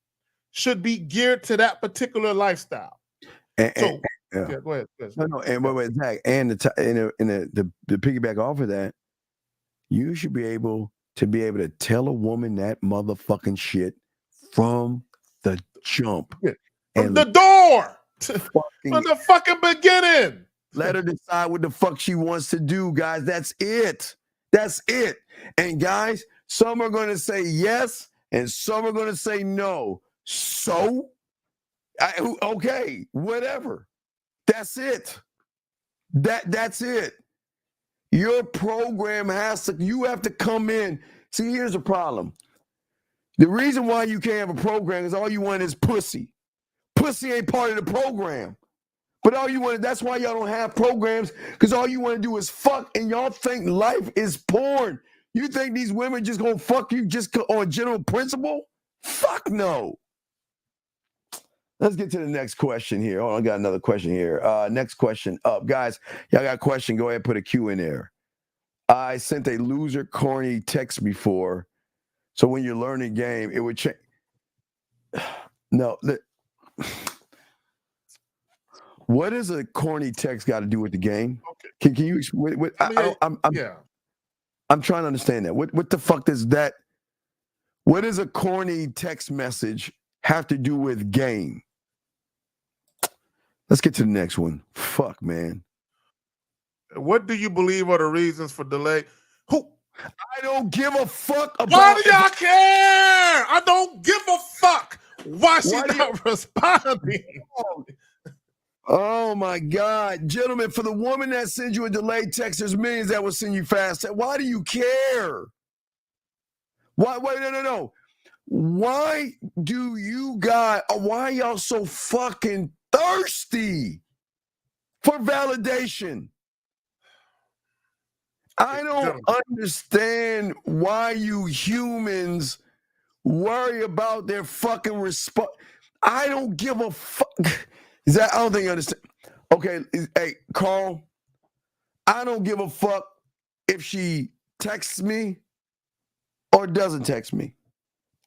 should be geared to that particular lifestyle. Go ahead. No, and wait, Zach, and the piggyback off of that, you should be able to tell a woman that motherfucking shit from the jump. Yeah. From the door. From the fucking beginning. Let her decide what the fuck she wants to do, guys. That's it. That's it. And guys, some are going to say yes, and some are going to say no. So, okay, whatever. That's it. That's it. Your program you have to come in. See, here's the problem. The reason why you can't have a program is all you want is pussy. Pussy ain't part of the program. But all you want, that's why y'all don't have programs, because all you want to do is fuck, and y'all think life is porn. You think these women just gonna fuck you just on general principle? Fuck no. Let's get to the next question here. Oh, I got another question here. Next question up. Guys, y'all got a question, go ahead and put a Q in there. I sent a loser corny text before, so when you're learning game, it would change. No, what does a corny text got to do with the game? Okay. Can you? I'm trying to understand that. What the fuck does that? What does a corny text message have to do with game? Let's get to the next one. Fuck, man. What do you believe are the reasons for delay? I don't give a fuck about. Why do y'all care? I don't give a fuck. Why she not responding? Oh my God, gentlemen! For the woman that sends you a delayed text, there's millions that will send you fast. Why do you care? Why? Wait, no. Why do you guys? Why are y'all so fucking thirsty for validation? I don't understand why you humans worry about their fucking response. I don't give a fuck. I don't think you understand. Okay, hey, Carl, I don't give a fuck if she texts me or doesn't text me.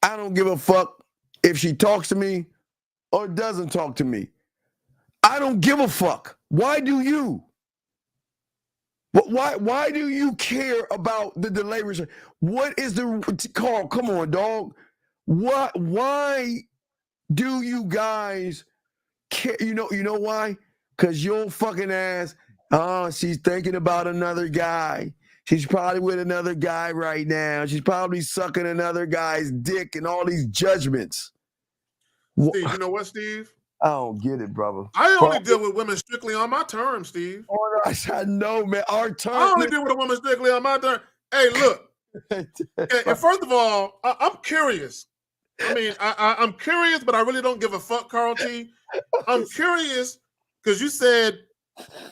I don't give a fuck if she talks to me or doesn't talk to me. I don't give a fuck. Why do you? Why do you care about the delay? What is the Carl? Come on, dog. Why do you guys care? You know why? Because your fucking ass. Oh, she's thinking about another guy. She's probably with another guy right now. She's probably sucking another guy's dick and all these judgments. Steve, you know what, Steve? I don't get it, brother. I only deal with women strictly on my terms, Steve. Oh, I know, man. Our terms. I only deal with a woman strictly on my terms. Hey, look. And first of all, I'm curious. I mean, I'm curious, but I really don't give a fuck, Carl T. I'm curious because you said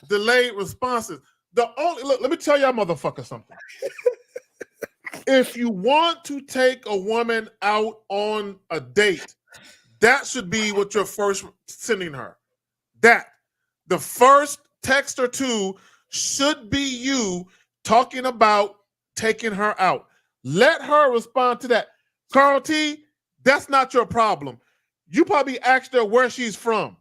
delayed responses. Look, let me tell y'all motherfuckers something. If you want to take a woman out on a date, that should be what you're first sending her. That. The first text or two should be you talking about taking her out. Let her respond to that. Carl T, that's not your problem. You probably asked her where she's from.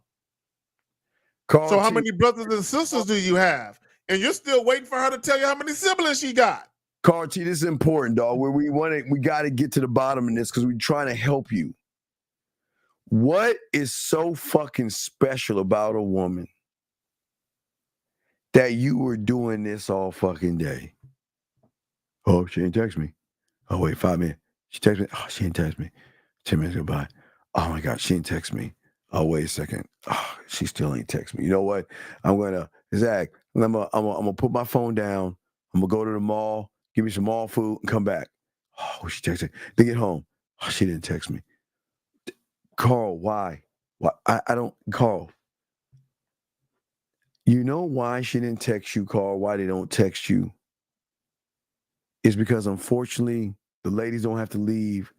So how many brothers and sisters do you have? And you're still waiting for her to tell you how many siblings she got. Carl T, this is important, dog. We got to get to the bottom of this because we're trying to help you. What is so fucking special about a woman that you were doing this all fucking day? Oh, she didn't text me. Oh, wait, 5 minutes. She texted me. Oh, she didn't text me. 10 minutes go by. Oh, my God, she didn't text me. Oh, wait a second. Oh, she still ain't text me. You know what? I'm going to, Zach, I'm gonna put my phone down. I'm going to go to the mall, give me some mall food, and come back. Oh, she texted me. They get home. Oh, she didn't text me. Carl, why? Why? I don't, Carl. You know why she didn't text you, Carl? Why they don't text you? It's because, unfortunately, the ladies don't have to leave.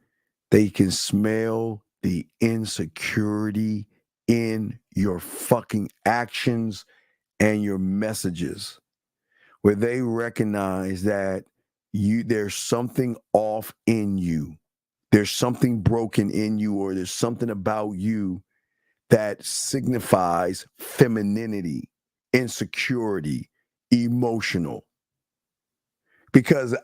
They can smell the insecurity in your fucking actions and your messages, where they recognize that there's something off in you. There's something broken in you, or there's something about you that signifies femininity, insecurity, emotional. Because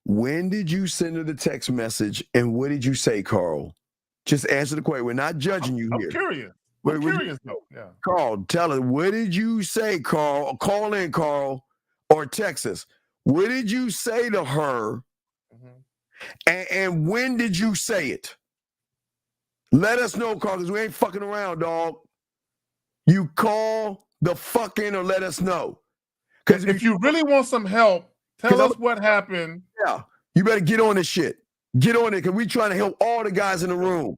when did you send her the text message and what did you say, Carl? Just answer the question. We're not judging you here. I'm curious, though. Yeah. Carl, tell her, what did you say, Carl? Call in, Carl, or text us. What did you say to her? And when did you say it? Let us know, Carl, because we ain't fucking around, dog. You call the fucking or let us know. Because if you really want some help, tell us what happened. Yeah, you better get on this shit. Get on it, because we trying to help all the guys in the room.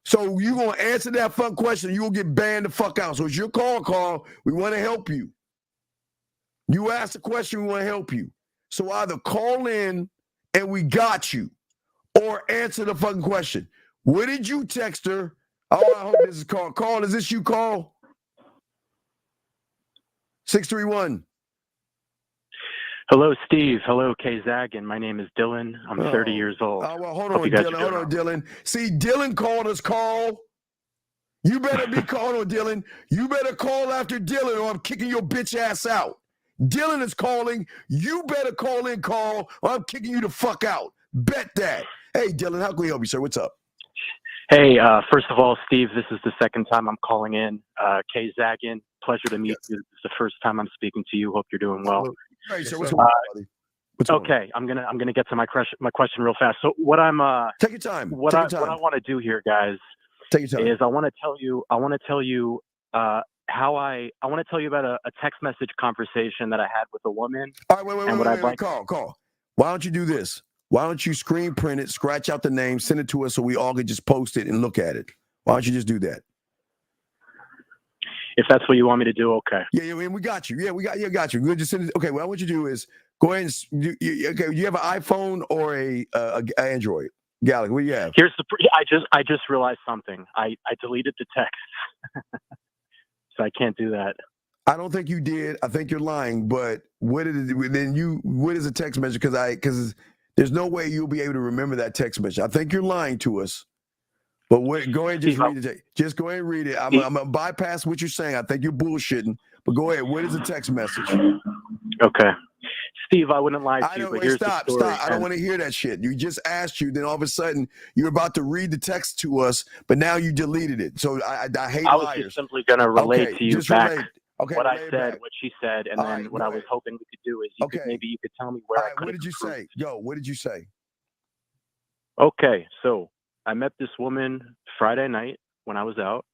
So you going to answer that fucking question, you will get banned the fuck out. So it's your call, Carl. We want to help you. You ask the question, we want to help you. So either call in and we got you, or answer the fucking question. What did you text her? Oh, I hope this is Carl. Carl, is this you, Carl? 631. Hello, Steve. Hello, K. Zagan. My name is Dylan. I'm 30 years old. Oh, well, hold on, Dylan. See, Dylan called us, Carl. You better be calling on Dylan. You better call after Dylan, or I'm kicking your bitch ass out. Dylan is calling. You better call in, Carl, or I'm kicking you the fuck out. Bet that. Hey, Dylan, how can we help you, sir? What's up? Hey, first of all, Steve, this is the second time I'm calling in. K. Zagan, pleasure to meet you. This is the first time I'm speaking to you. Hope you're doing well. Hey, sir, what's up, buddy? Okay, I'm gonna get to my question real fast. So what I'm take your time. What I want to do here, guys, take your time. Is I want to tell you about a text message conversation that I had with a woman. All right, wait, Carl. Why don't you do this? Why don't you screen print it, scratch out the name, send it to us so we all can just post it and look at it? Why don't you just do that? If that's what you want me to do, okay. Yeah, we got you. Yeah, we got you. We'll just send it. Okay, what I want you to do is go ahead and you have an iPhone or a Android Galaxy. What do you have? Here's the. I just realized something. I deleted the text, so I can't do that. I don't think you did. I think you're lying. But what is a text message? Because there's no way you'll be able to remember that text message. I think you're lying to us. But go ahead and just read it. Just go ahead and read it. I'm gonna bypass what you're saying. I think you're bullshitting. But go ahead. What is the text message? Okay. Steve, I wouldn't lie to you, but here's stop. the story. I don't want to hear that shit. You just asked you, then all of a sudden you're about to read the text to us, but now you deleted it. So I hate I was liars. just simply going to relate to you back what I said, back. what she said, and then what I was hoping we could do is maybe you could tell me where I could. What did you say? Yo, what did you say? Okay, so I met this woman Friday night when I was out.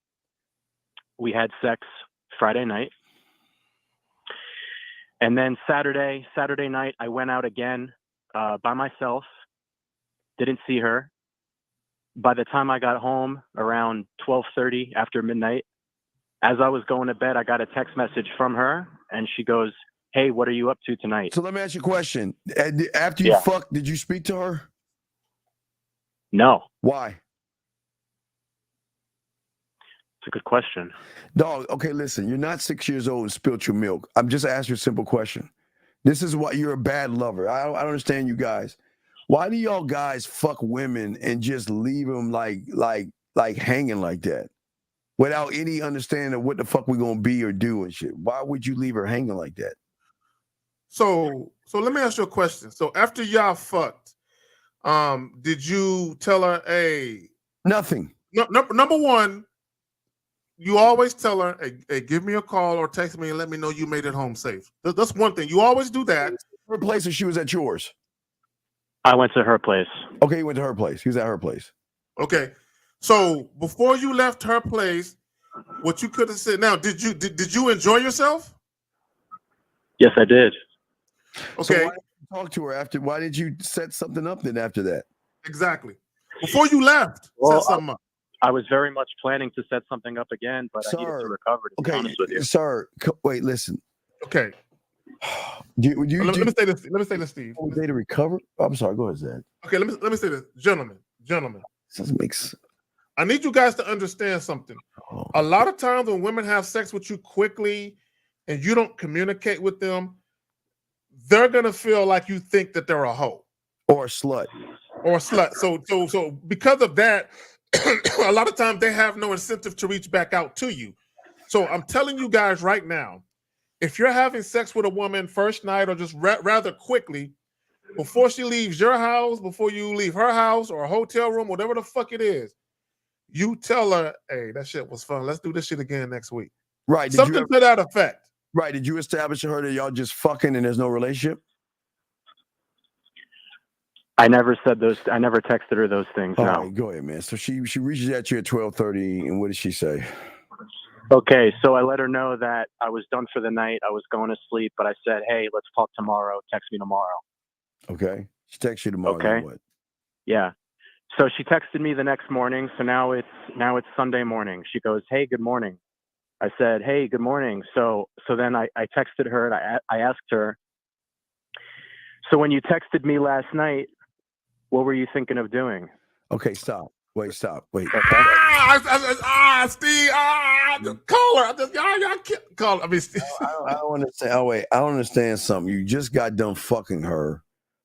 We had sex Friday night. And then Saturday night, I went out again by myself. Didn't see her. By the time I got home around 12:30 after midnight, as I was going to bed, I got a text message from her, and she goes, "Hey, what are you up to tonight?" So let me ask you a question. After you fucked, did you speak to her? No. Why? It's a good question. Dog, okay, listen, you're not 6 years old and spilt your milk. I'm just asking you a simple question. This is why you're a bad lover. I don't understand you guys. Why do y'all guys fuck women and just leave them like hanging like that without any understanding of what the fuck we gonna be or do and shit? Why would you leave her hanging like that? So let me ask you a question. So after y'all fucked, did you tell her, hey? Nothing. Number one, you always tell her, hey, give me a call or text me and let me know you made it home safe. That's one thing. You always do that. Her place, or she was at yours? I went to her place. Okay, you went to her place. He was at her place. Okay. So before you left her place, what you could have said. Now, did you enjoy yourself? Yes, I did. Okay. So why did you talk to her after? Why did you set something up then after that? Exactly. Before you left, set something up. I was very much planning to set something up again, but I needed to recover, to be honest with you. Sir, wait, listen. Okay. Let me say this. Let me say this, Steve. Day to recover? Oh, I'm sorry. Go ahead, Zach. Okay, let me say this, gentlemen. This makes. I need you guys to understand something. A lot of times when women have sex with you quickly, and you don't communicate with them, they're gonna feel like you think that they're a hoe or a slut. So because of that, a lot of times they have no incentive to reach back out to you. So I'm telling you guys right now, if you're having sex with a woman first night or just rather quickly, before she leaves your house, before you leave her house or a hotel room, whatever the fuck it is, you tell her, hey, that shit was fun. Let's do this shit again next week. Right. Something to that effect. Right. Did you establish to her that y'all just fucking and there's no relationship? I never said those. I never texted her those things. All No. right, go ahead, man. So she reaches at you at 12:30, and what did she say? Okay, so I let her know that I was done for the night. I was going to sleep, but I said, "Hey, let's talk tomorrow. Text me tomorrow." Okay. She texts you tomorrow. Okay. What? Yeah. So she texted me the next morning. So now it's Sunday morning. She goes, "Hey, good morning." I said, "Hey, good morning." So then I texted her and I asked her, "So when you texted me last night, what were you thinking of doing?" Okay, stop. Wait, stop. Wait. Steve. Just call her. Y'all can't call her. I mean, Steve. I don't understand. Oh, wait. I don't understand something. You just got done fucking her.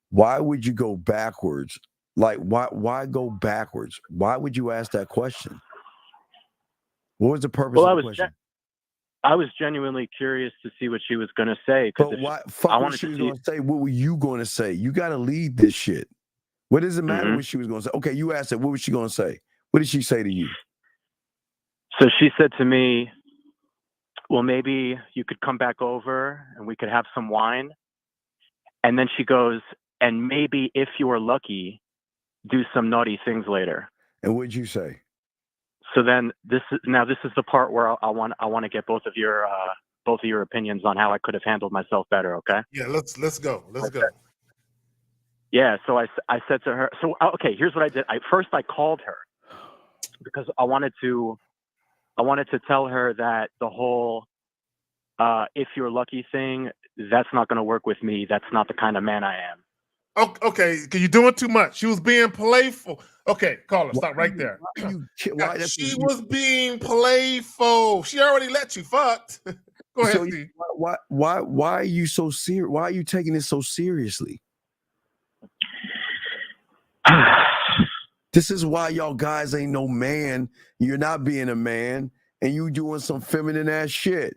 Why would you go backwards? Like, why go backwards? Why would you ask that question? What was the purpose of the question? I was genuinely curious to see what she was going to say. But what she was going to say? What were you going to say? You got to lead this shit. What does it matter what she was going to say? Okay, you asked her. What was she going to say? What did she say to you? So she said to me, well, maybe you could come back over and we could have some wine. And then she goes, and maybe if you are lucky, do some naughty things later. And what did you say? So then this is the part where I want to get both of your opinions on how I could have handled myself better. Okay. Yeah. Let's go. Let's go. Yeah. So I said to her, so okay, here's what I did. I called her because I wanted to I wanted to tell her that the whole if you're lucky thing, that's not going to work with me. That's not the kind of man I am. Okay, you're doing too much. She was being playful. Okay, caller, stop right there. She was being playful. She already let you fucked. Go ahead, So Steve. why are you so serious? Why are you taking this so seriously? This is why y'all guys ain't no man. You're not being a man, and you doing some feminine ass shit.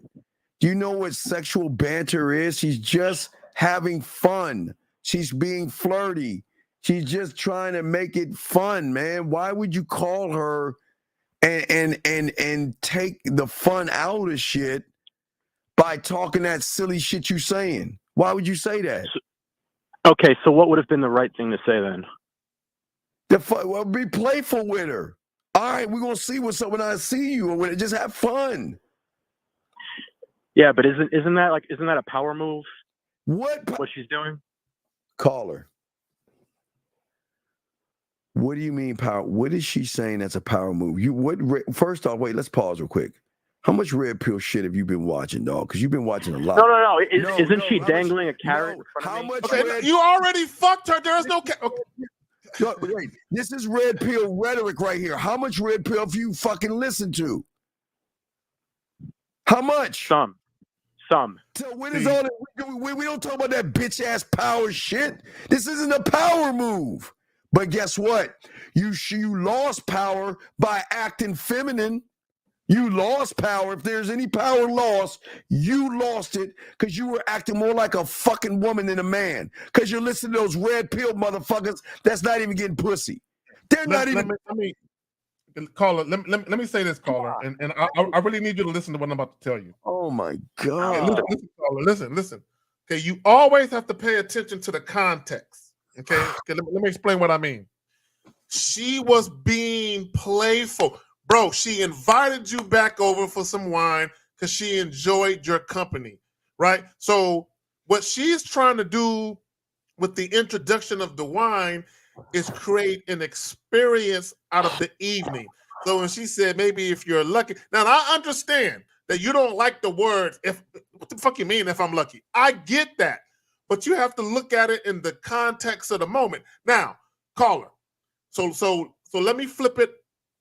Do you know what sexual banter is? She's just having fun. She's being flirty. She's just trying to make it fun, man. Why would you call her and take the fun out of shit by talking that silly shit you saying? Why would you say that? Okay, so what would have been the right thing to say then? Well, be playful with her. All right, we're gonna see what's up when I see you, or when just have fun. Yeah, but isn't that a power move? What she's doing? Caller. What do you mean power? What is she saying that's a power move? First off, wait, let's pause real quick. How much red pill shit have you been watching, dog? Because you've been watching a lot. No. Isn't she dangling a carrot in front of me? Okay, you already fucked her. There's no. No, wait, this is red pill rhetoric right here. How much red pill have you fucking listened to? How much? Some. So when is all that? We don't talk about that bitch ass power shit. This isn't a power move. But guess what? You lost power by acting feminine. You lost power. If there's any power lost, you lost it because you were acting more like a fucking woman than a man. Because you're listening to those red pill motherfuckers that's not even getting pussy. They're not even. Caller, let me say this, caller, and I really need you to listen to what I'm about to tell you. Oh my God! Okay, listen, caller, listen. Okay, you always have to pay attention to the context. Okay, let me explain what I mean. She was being playful, bro. She invited you back over for some wine because she enjoyed your company, right? So what she's trying to do with the introduction of the wine is create an experience out of the evening. So when she said maybe if you're lucky, now I understand that you don't like the words what the fuck you mean if I'm lucky? I get that, but you have to look at it in the context of the moment. Now, caller, so let me flip it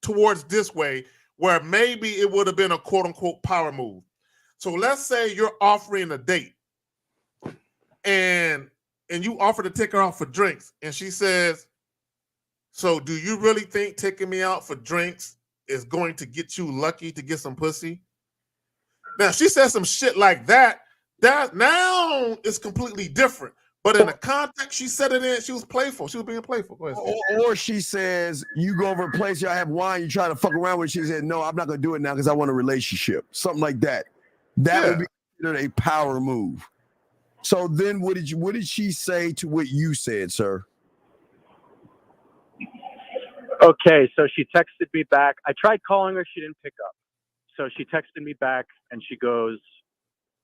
towards this way, where maybe it would have been a quote unquote power move. So let's say you're offering a date, and you offer to take her out for drinks, and she says, so do you really think taking me out for drinks is going to get you lucky to get some pussy? Now, she said some shit like that now is completely different. But in the context she said it in, she was playful. She was being playful. Go ahead. Or she says, you go over a place, y'all have wine, you try to fuck around with it. She said, no, I'm not going to do it now because I want a relationship. Something like that. That would be considered a power move. So then what did she say to what you said, sir? Okay, so she texted me back. I tried calling her. She didn't pick up. So she texted me back, and she goes,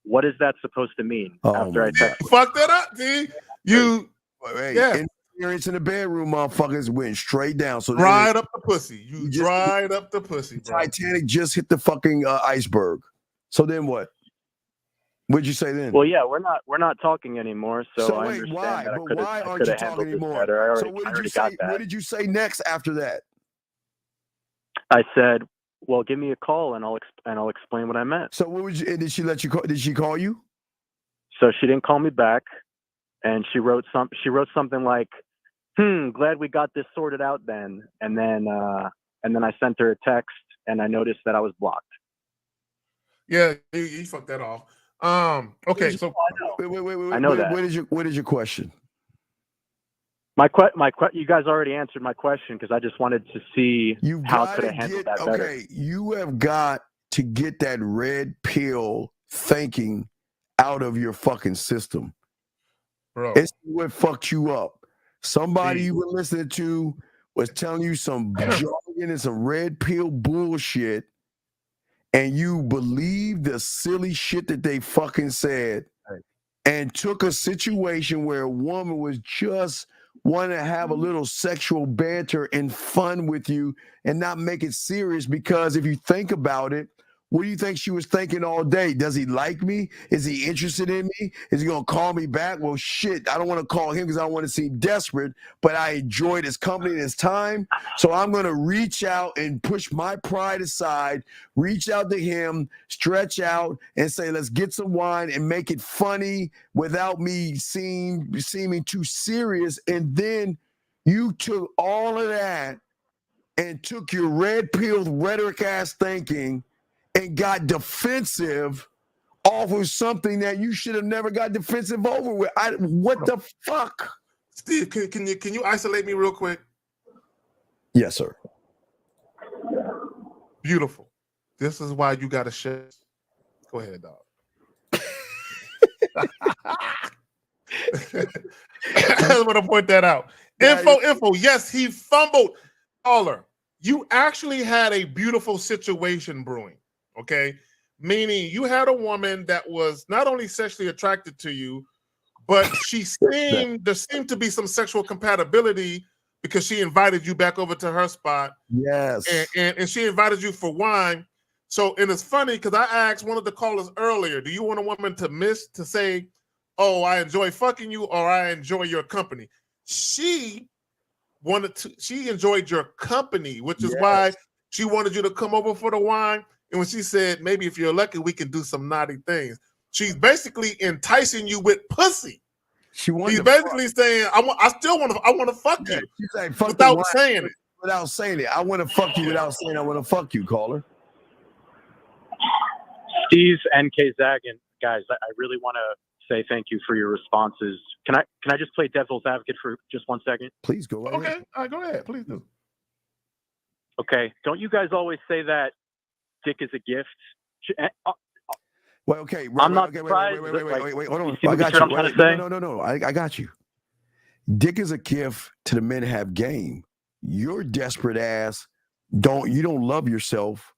what is that supposed to mean? After I texted. Fuck that up, D. Interference in the bedroom, motherfuckers went straight down. So dried up the pussy. You dried up the pussy, bro. Titanic just hit the fucking iceberg. So then what? What'd you say then? Well, yeah, we're not talking anymore. So I wait, understand why? that But why aren't you talking anymore? So what did you say next after that? I said, well, give me a call and I'll explain what I meant. So what would you? Did she let you call? Did she call you? So she didn't call me back, and she wrote something like, glad we got this sorted out then. And then I sent her a text, and I noticed that I was blocked. Yeah, you fucked that off. Okay, so wait. I know that. What is your question? You guys already answered my question because I just wanted to see how could I handle that better. Okay, you have got to get that red pill thinking out of your fucking system. Bro. It's what fucked you up. Somebody you were listening to was telling you some jargon and some red pill bullshit, and you believed the silly shit that they fucking said, and took a situation where a woman was just want to have a little sexual banter and fun with you and not make it serious, because if you think about it, what do you think she was thinking all day? Does he like me? Is he interested in me? Is he going to call me back? Well, shit, I don't want to call him because I don't want to seem desperate, but I enjoyed his company and his time. So I'm going to reach out and push my pride aside, reach out to him, stretch out and say, let's get some wine and make it funny without me seeming too serious. And then you took all of that and took your red-pilled rhetoric ass thinking and got defensive off of something that you should have never got defensive over with. What the fuck? Steve, can you isolate me real quick? Yes, sir. Beautiful. This is why you got to share. Go ahead, dog. I just want to point that out. Info. Yes, he fumbled. Caller, you actually had a beautiful situation brewing. Okay, meaning you had a woman that was not only sexually attracted to you, but there seemed to be some sexual compatibility because she invited you back over to her spot. Yes, and she invited you for wine. So, and it's funny because I asked one of the callers earlier, do you want a woman to say, "Oh, I enjoy fucking you," or "I enjoy your company"? She enjoyed your company, which is why she wanted you to come over for the wine. And when she said, maybe if you're lucky, we can do some naughty things, she's basically enticing you with pussy. She's basically saying, I want to fuck you. She's like, fuck without saying it. Without saying it. I want to fuck you without saying I want to fuck you, caller. Steve and Zagan, guys, I really want to say thank you for your responses. Can I just play devil's advocate for just 1 second? Please go ahead. Okay, all right, go ahead. Please do. Okay, don't you guys always say that dick is a gift? Well, okay. I'm not surprised. Wait. Hold on. I got you. I'm trying to say? No. I got you. Dick is a gift to the men have game. Your desperate ass you don't love yourself,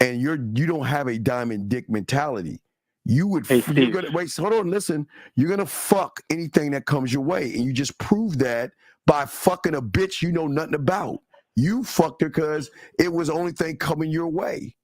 and you don't have a diamond dick mentality. You would hold on, listen. You're gonna fuck anything that comes your way, and you just prove that by fucking a bitch you know nothing about. You fucked her because it was the only thing coming your way.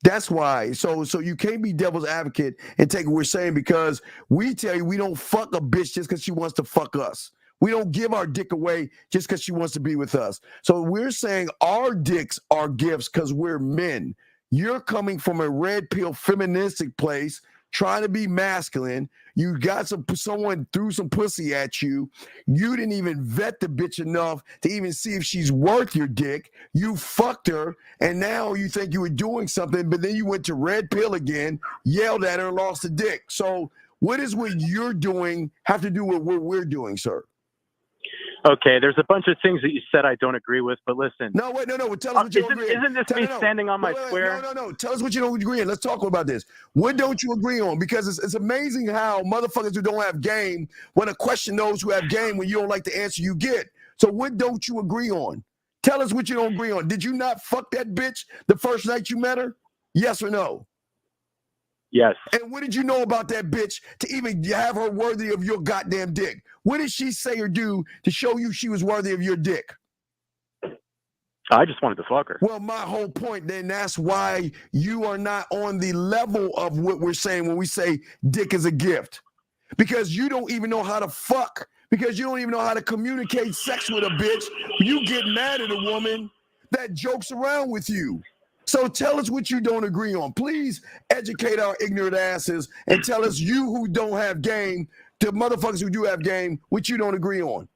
That's why. So you can't be devil's advocate and take what we're saying, because we tell you we don't fuck a bitch just because she wants to fuck us. We don't give our dick away just because she wants to be with us. So we're saying our dicks are gifts because we're men. You're coming from a red pill feministic place, trying to be masculine. You got someone threw some pussy at you. You didn't even vet the bitch enough to even see if she's worth your dick. You fucked her, and now you think you were doing something, but then you went to red pill again, yelled at her, lost the dick. So what does what you're doing have to do with what we're doing, sir? Okay, there's a bunch of things that you said I don't agree with, but listen. No, wait, no. Tell us what you don't agree on. Isn't this me standing on my square? No. Tell us what you don't agree on. Let's talk about this. What don't you agree on? Because it's amazing how motherfuckers who don't have game want to question those who have game when you don't like the answer you get. So what don't you agree on? Tell us what you don't agree on. Did you not fuck that bitch the first night you met her? Yes or no? Yes. And what did you know about that bitch to even have her worthy of your goddamn dick? What did she say or do to show you she was worthy of your dick? I just wanted to fuck her. Well, my whole point, then, that's why you are not on the level of what we're saying when we say dick is a gift. Because you don't even know how to fuck. Because you don't even know how to communicate sex with a bitch. You get mad at a woman that jokes around with you. So tell us what you don't agree on. Please educate our ignorant asses and tell us, you who don't have game, to motherfuckers who do have game, what you don't agree on.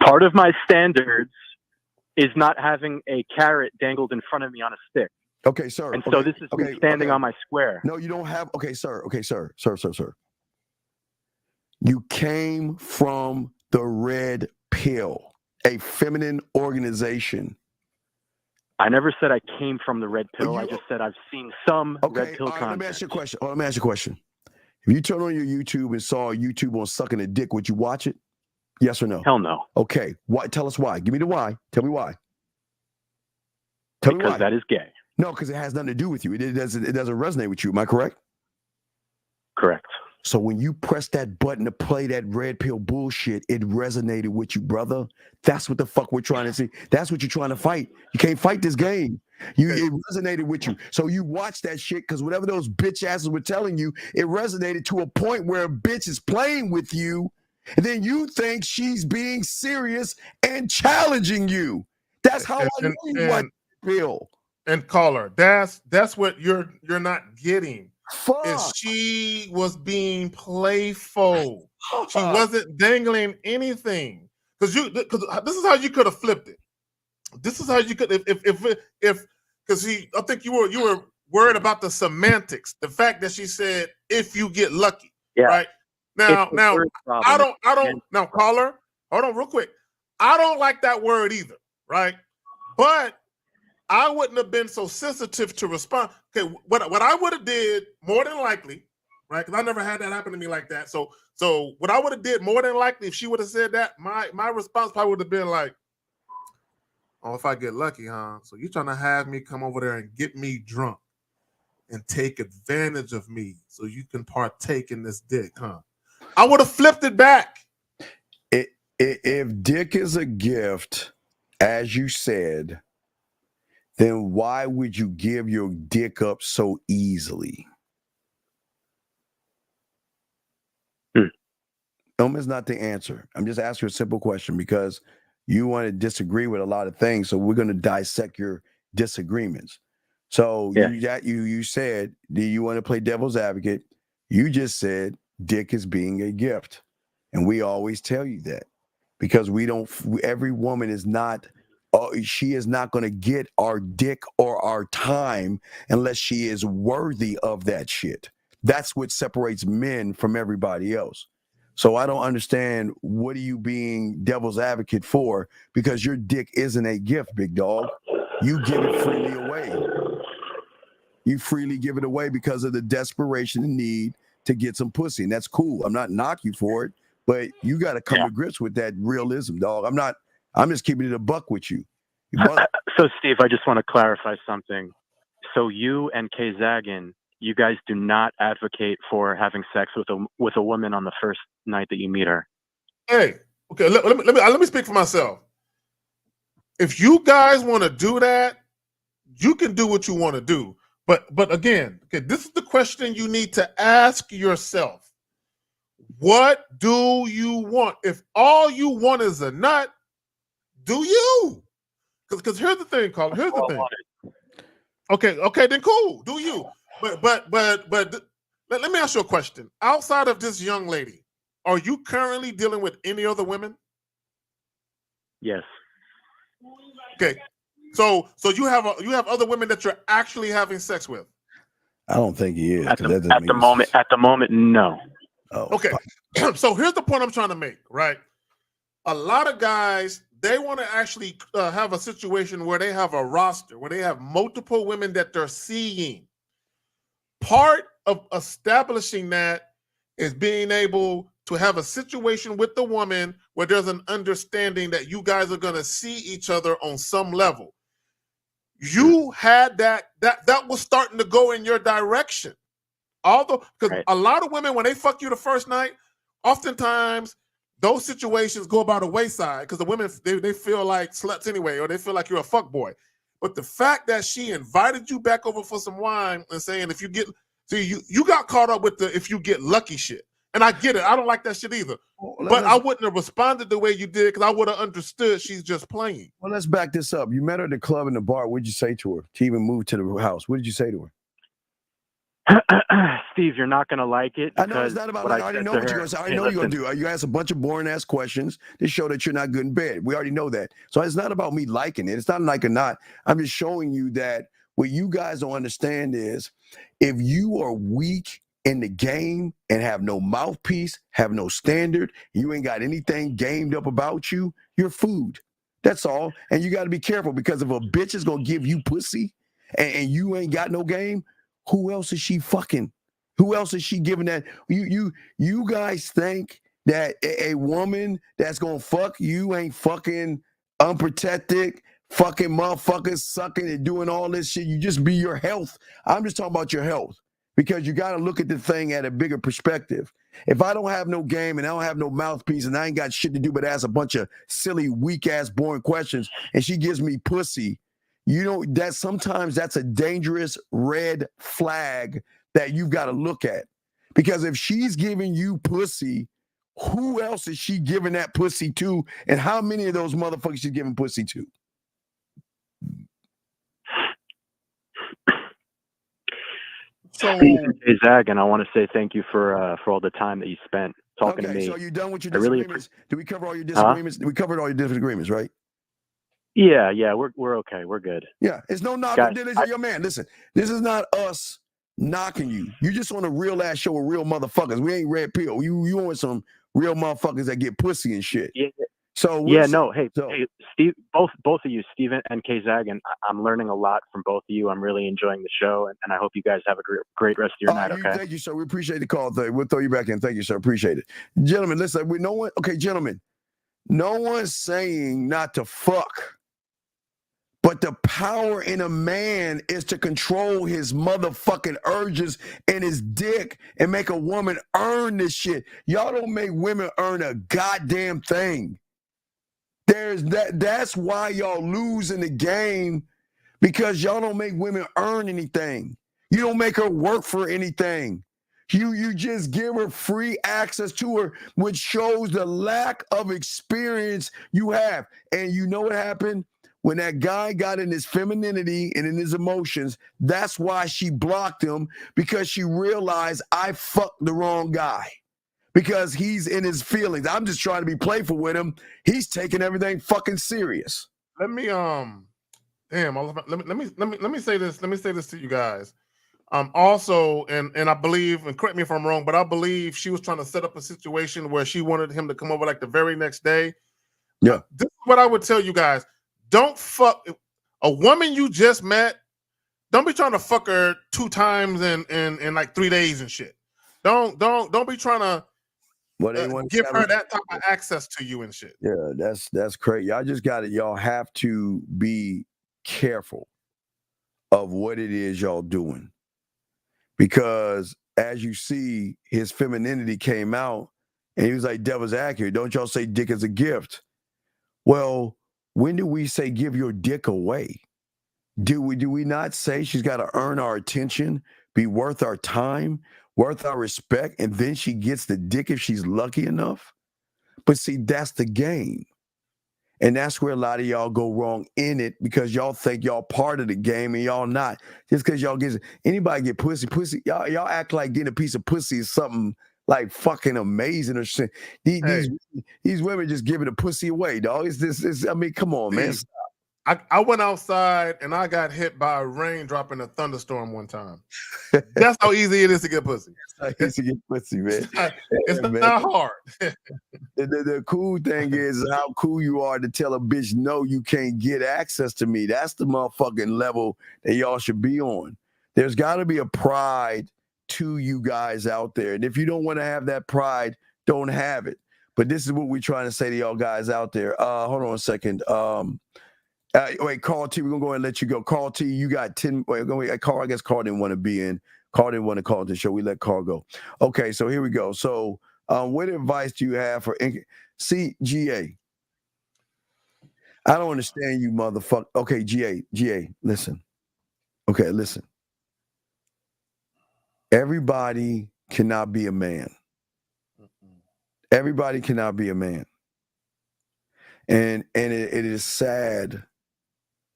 Part of my standards is not having a carrot dangled in front of me on a stick. Okay, sir. And so this is me standing on my square. No, you don't have. Okay, sir. Sir. You came from the Red Pill, a feminine organization. I never said I came from the Red Pill. I just said I've seen some Red Pill content. Let me ask you a question. If you turn on your YouTube and saw YouTube on sucking a dick, would you watch it? Yes or no? Hell no. Okay. Why? Tell us why. Give me the why. Tell me why. Because that is gay. No, because it has nothing to do with you. It doesn't resonate with you. Am I correct? Correct. So when you press that button to play that red pill bullshit, it resonated with you, brother. That's what the fuck we're trying to see. That's what you're trying to fight. You can't fight this game. It resonated with you. So you watch that shit because whatever those bitch asses were telling you, it resonated to a point where a bitch is playing with you, and then you think she's being serious and challenging you. That's how I know you watch pill. And caller, that's what you're not getting. Is she was being playful. She wasn't dangling anything. Because this is how you could have flipped it. This is how you could if because I think you were worried about the semantics, the fact that she said if you get lucky. Right? Now I don't now caller, hold on real quick. I don't like that word either, right? But I wouldn't have been so sensitive to respond. Okay, what I would have did more than likely, right? Because I never had that happen to me like that. So what I would have did more than likely, if she would have said that, my response probably would have been like, "Oh, if I get lucky, huh? So you're trying to have me come over there and get me drunk and take advantage of me so you can partake in this dick, huh?" I would have flipped it back. If dick is a gift, as you said, then why would you give your dick up so easily? Is not the answer. I'm just asking you a simple question because you want to disagree with a lot of things. So we're going to dissect your disagreements. So you said, do you want to play devil's advocate? You just said dick is being a gift. And we always tell you that because every woman is not, she is not going to get our dick or our time unless she is worthy of that shit. That's what separates men from everybody else. So I don't understand what are you being devil's advocate for, because your dick isn't a gift, big dog. You give it freely away. You freely give it away because of the desperation and need to get some pussy. And that's cool. I'm not knocking you for it, but you got to come to grips with that realism, dog. I'm just keeping it a buck with you. So, Steve, I just want to clarify something. So you and Kay Zagan, you guys do not advocate for having sex with a woman on the first night that you meet her. Hey, okay, let me speak for myself. If you guys want to do that, you can do what you want to do. But again, okay, this is the question you need to ask yourself. What do you want? If all you want is a nut, do you? Because here's the thing, Colin. Here's the thing. Okay, then cool. Do you? But let me ask you a question. Outside of this young lady, are you currently dealing with any other women? Yes. Okay. So you have other women that you're actually having sex with? I don't think he is. At the moment, no. Oh, okay. So here's the point I'm trying to make, right? A lot of guys, they want to actually have a situation where they have a roster, where they have multiple women that they're seeing. Part of establishing that is being able to have a situation with the woman where there's an understanding that you guys are going to see each other on some level. You had that was starting to go in your direction. Although, because a lot of women, when they fuck you the first night, oftentimes those situations go by the wayside because the women, they feel like sluts anyway, or they feel like you're a fuck boy. But the fact that she invited you back over for some wine and saying, if you get, see, you got caught up with the if you get lucky shit. And I get it. I don't like that shit either. But I wouldn't have responded the way you did because I would have understood she's just playing. Well, let's back this up. You met her at the club and the bar. What did you say to her to even move to the house? What did you say to her? Steve, you're not going to like it. I know it's not about like, I already know what you're going to say. I already know you're going to do. You ask a bunch of boring ass questions to show that you're not good in bed. We already know that. So it's not about me liking it. It's not like or not. I'm just showing you that what you guys don't understand is if you are weak in the game and have no mouthpiece, have no standard, you ain't got anything gamed up about you, you're food. That's all. And you got to be careful because if a bitch is going to give you pussy and you ain't got no game, who else is she fucking? Who else is she giving that? You guys think that a woman that's gonna fuck you ain't fucking unprotected, fucking motherfuckers sucking and doing all this shit. You just be your health. I'm just talking about your health. because you got to look at the thing at a bigger perspective. If I don't have no game and I don't have no mouthpiece and I ain't got shit to do but ask a bunch of silly, weak-ass, boring questions, and she gives me pussy, you know, that sometimes that's a dangerous red flag that you've got to look at. Because if she's giving you pussy, who else is she giving that pussy to? And how many of those motherfuckers she's giving pussy to? So, Hey, Zach, and I want to say thank you for all the time that you spent talking to me. So you're done with your I really disagreements? Did we cover all your disagreements? We covered all your disagreements, right? Yeah, we're okay. We're good. Yeah, it's no knock. Yo, man, listen, this is not us knocking you. You just on a real ass show with real motherfuckers. We ain't red pill. You want some real motherfuckers that get pussy and shit. Yeah. So Hey, Steve, both of you, Steven and K-Zag, and I'm learning a lot from both of you. I'm really enjoying the show, and I hope you guys have a great rest of your night. Okay. Thank you, sir. We appreciate the call. We'll throw you back in. Thank you, sir. Appreciate it, gentlemen. Listen, gentlemen, no one's saying not to fuck. But the power in a man is to control his motherfucking urges and his dick and make a woman earn this shit. Y'all don't make women earn a goddamn thing. That's why y'all lose in the game, because y'all don't make women earn anything. You don't make her work for anything. You just give her free access to her, which shows the lack of experience you have. And you know what happened? When that guy got in his femininity and in his emotions, that's why she blocked him, because she realized I fucked the wrong guy. Because he's in his feelings. I'm just trying to be playful with him. He's taking everything fucking serious. Let me let me say this. Let me say this to you guys. Also, and I believe, and correct me if I'm wrong, but I believe she was trying to set up a situation where she wanted him to come over like the very next day. Yeah. This is what I would tell you guys. Don't fuck a woman you just met. Don't be trying to fuck her 2 times in like 3 days and shit. Don't be trying to give her that type of access to you and shit. Yeah, that's crazy. Y'all have to be careful of what it is y'all doing. Because as you see, his femininity came out and he was like, devil's accurate. Don't y'all say dick is a gift? Well, when do we say give your dick away? Do we not say she's got to earn our attention, be worth our time, worth our respect, and then she gets the dick if she's lucky enough? But see, that's the game. And that's where a lot of y'all go wrong in it, because y'all think y'all part of the game and y'all not. Just because y'all anybody get pussy, y'all act like getting a piece of pussy is something like fucking amazing or shit. These women just giving the pussy away, dog. I mean, come on, man. I went outside and I got hit by a raindrop in a thunderstorm one time. That's how easy it is to get pussy. It's to get pussy, man. It's not hard. The cool thing is how cool you are to tell a bitch, no, you can't get access to me. That's the motherfucking level that y'all should be on. There's got to be a pride to you guys out there. And if you don't want to have that pride, don't have it. But this is what we're trying to say to y'all guys out there. Hold on a second. Wait, Carl T, we're going to go ahead and let you go. Carl T, you got 10. Wait, Carl, I guess Carl didn't want to be in. Carl didn't want to call the show. We let Carl go. Okay, so here we go. So what advice do you have for GA? I don't understand you, motherfucker. Okay, GA, listen. Okay, listen. Everybody cannot be a man. Everybody cannot be a man. And it is sad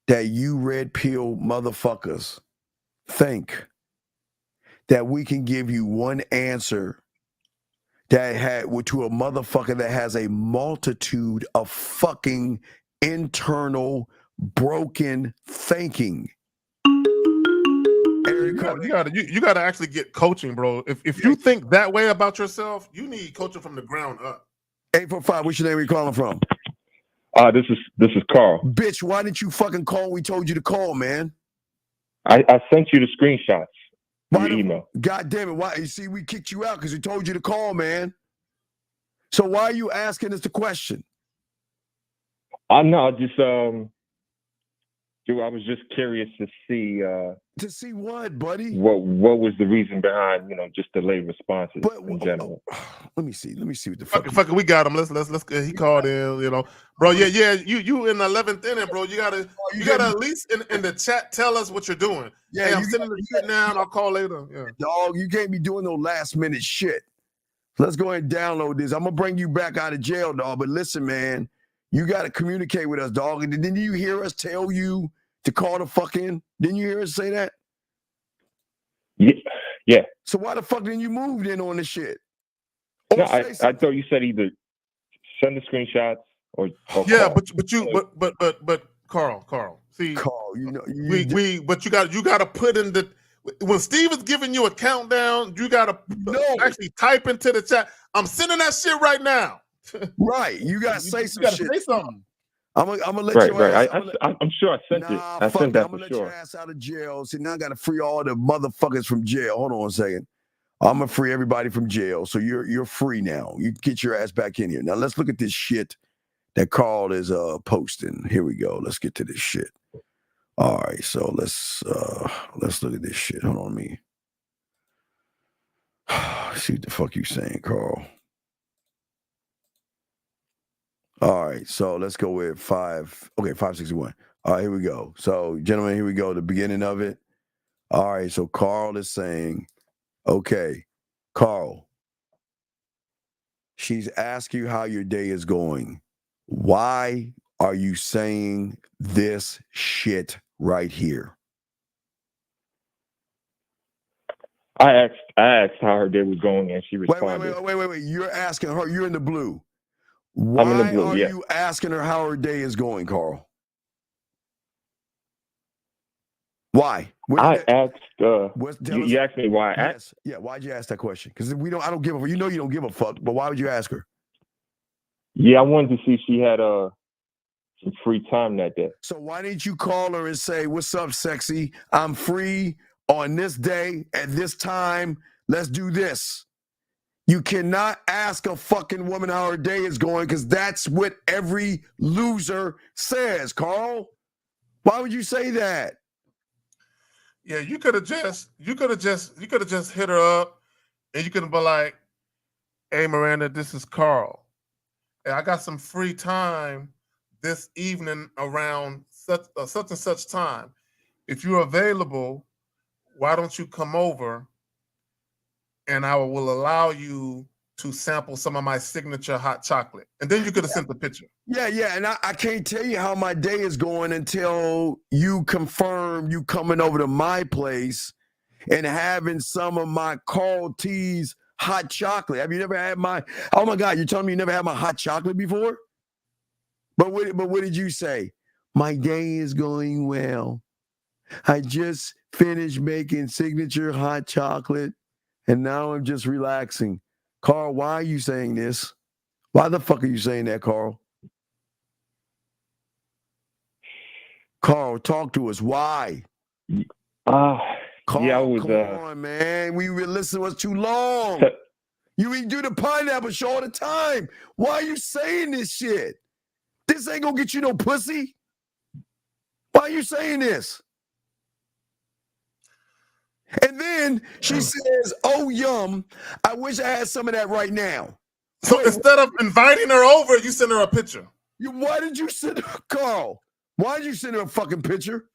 that you red pill motherfuckers think that we can give you one answer that to a motherfucker that has a multitude of fucking internal broken thinking. You gotta actually get coaching, bro. If you think that way about yourself, you need coaching from the ground up. 845, what's your name? Where you calling from? This is Carl. Bitch, why didn't you fucking call when we told you to call, man? I sent you the screenshots. Your email. God damn it. Why? You see, we kicked you out because we told you to call, man. So why are you asking us the question? I know, I was just curious to see. To see what, buddy? What was the reason behind, just delayed responses in general? Let me see what the fuck it, we got him. Let's he called in, bro. Yeah, you in the 11th inning, bro. You gotta at least in the chat tell us what you're doing. Yeah, hey, I'm sending the shit now, and I'll call later. Yeah, dog, you can't be doing no last minute shit. Let's go ahead and download this. I'm gonna bring you back out of jail, dog. But listen, man, you gotta communicate with us, dog. And didn't you hear us tell you to call the fuck in? Didn't you hear us say that? Yeah. So why the fuck didn't you move in on this shit? No, I thought you said either send the screenshots or yeah, call. but Carl, see, Carl, but you got to put in the when Steve is giving you a countdown, you got to actually type into the chat. I'm sending that shit right now. Right, you got to say some shit. Say something. I'm gonna let you. Right. I'm sure I sent it. I sent that I'm gonna for let sure. your ass out of jail. See, now I gotta free all the motherfuckers from jail. Hold on a second. I'm gonna free everybody from jail. So you're free now. You get your ass back in here. Now let's look at this shit that Carl is posting. Here we go. Let's get to this shit. All right, so let's look at this shit. Hold on me. See what the fuck you saying, Carl. All right, so let's go with 561. All right, here we go. So, gentlemen, here we go. The beginning of it. All right, so Carl is saying, okay, Carl, she's asking you how your day is going. Why are you saying this shit right here? I asked how her day was going, and she responded. Wait. You're asking her. You're in the blue. I'm in the blue, Why are you asking her how her day is going, Carl? Why? I asked. You asked me why I asked. Yeah. Why'd you ask that question? Because I don't give a. You know you don't give a fuck. But why would you ask her? Yeah, I wanted to see if she had some free time that day. So why didn't you call her and say, "What's up, sexy? I'm free on this day at this time. Let's do this." You cannot ask a fucking woman how her day is going because that's what every loser says, Carl. Why would you say that? Yeah, you could have just hit her up and you could have been like, "Hey Miranda, this is Carl. And I got some free time this evening around such and such time. If you're available, why don't you come over and I will allow you to sample some of my signature hot chocolate." And then you could have sent the picture. Yeah. And I can't tell you how my day is going until you confirm you coming over to my place and having some of my Carl T's hot chocolate. Have you never had oh my God, you're telling me you never had my hot chocolate before? But what did you say? My day is going well. I just finished making signature hot chocolate. And now I'm just relaxing. Carl, why are you saying this? Why the fuck are you saying that, Carl? Carl, talk to us. Why? Carl, come on, man. We were listening was too long. You do the pineapple show all the time. Why are you saying this shit? This ain't gonna get you no pussy. Why are you saying this? And then she says, "Oh, yum, I wish I had some of that right now." So instead of inviting her over, you send her a picture. Why did you send her, Carl? Why did you send her a fucking picture?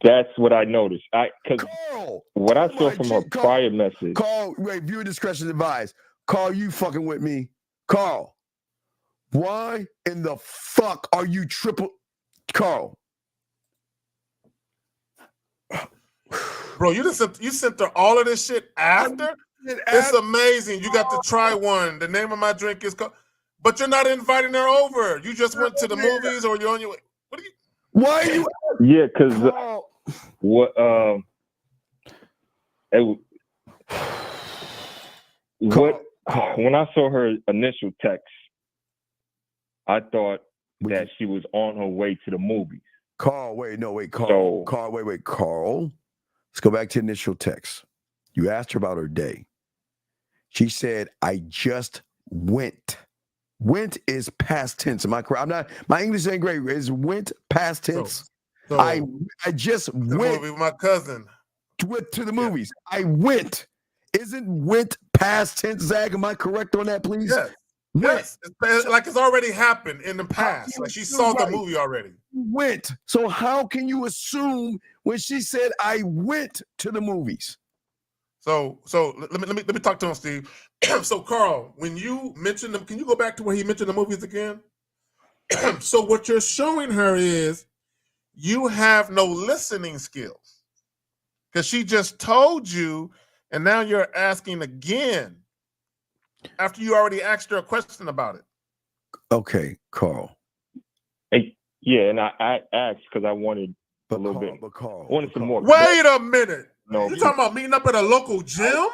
That's what I noticed. What I saw from her prior message. Carl, wait, viewer discretion advised. Carl, you fucking with me. Carl, why in the fuck are you Carl? Bro, you sent her all of this shit after? It's amazing. You got to try one. The name of my drink is called, but you're not inviting her over. You just went to the movies or you're on your way. What are you? Why are you? Yeah, because when I saw her initial text, I thought that she was on her way to the movies. Carl, Carl. Carl. Let's go back to initial text. You asked her about her day. She said, "I just went Went is past tense. Am I correct? I'm not. My English ain't great. Is went past tense? So I just went with my cousin to the movies. I went. Isn't went past tense, Zach? Am I correct on that, please? Yes. Yes. It's already happened in the past. Like she saw the movie already. Went. So how can you assume when she said I went to the movies? So let me talk to him, Steve. So Carl, when you mentioned them, can you go back to where he mentioned the movies again? So what you're showing her is you have no listening skills because she just told you, and now you're asking again after you already asked her a question about it. Okay, Carl. Hey, yeah, and I asked because I wanted a little bit. But Carl, I wanted some more. Wait a minute. No, You talking about meeting up at a local gym?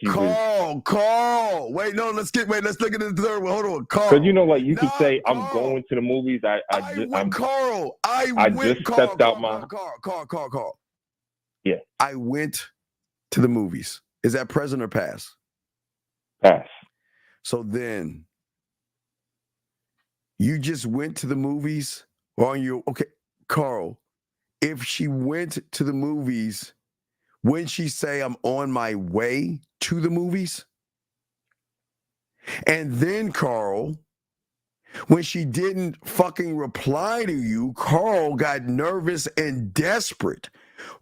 Carl. Wait, no, let's look at the third one. Hold on, Carl. Because you know, like you could say, I'm going to the movies. I just stepped out my. Carl. Yeah. I went to the movies. Is that present or past? Past. So then, you just went to the movies on your okay, Carl. If she went to the movies, wouldn't she say I'm on my way to the movies? And then, Carl, when she didn't fucking reply to you, Carl got nervous and desperate.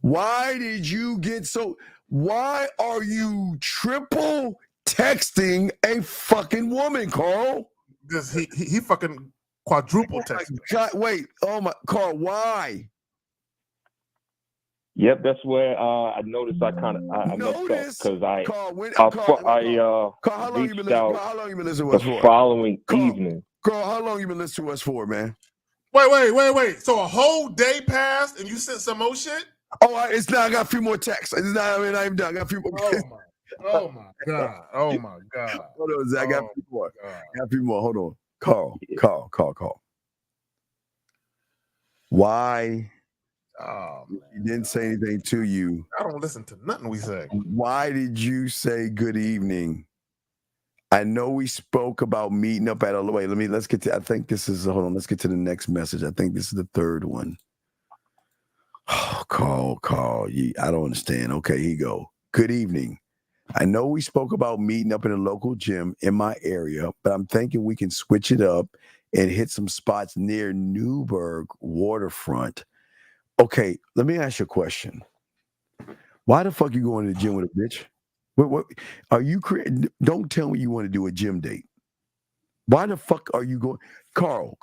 Why did you get so? Why are you triple texting a fucking woman, Carl? Because he fucking quadruple texted. God, wait, oh my, Carl, why? Yep, that's where I noticed I messed up because I reached out the following evening. Carl, how long you been listening to us for, man? Wait. So a whole day passed and you sent some more shit? Oh, it's not. I got a few more texts. It's not. I mean, I'm done. I got a few more. Oh my god. Hold on, Zach. I got a few more. Hold on, Carl. Why? He didn't say anything to you. I don't listen to nothing we say. Why did you say good evening? I know we spoke about meeting up at a wait. Let's get to. I think this is. Hold on. Let's get to the next message. I think this is the third one. Oh, Carl. I don't understand. Okay, here you go. Good evening. I know we spoke about meeting up in a local gym in my area, but I'm thinking we can switch it up and hit some spots near Newburgh waterfront. Okay, let me ask you a question. Why the fuck you going to the gym with a bitch? What are you creating? Don't tell me you want to do a gym date. Why the fuck are you going? Carl.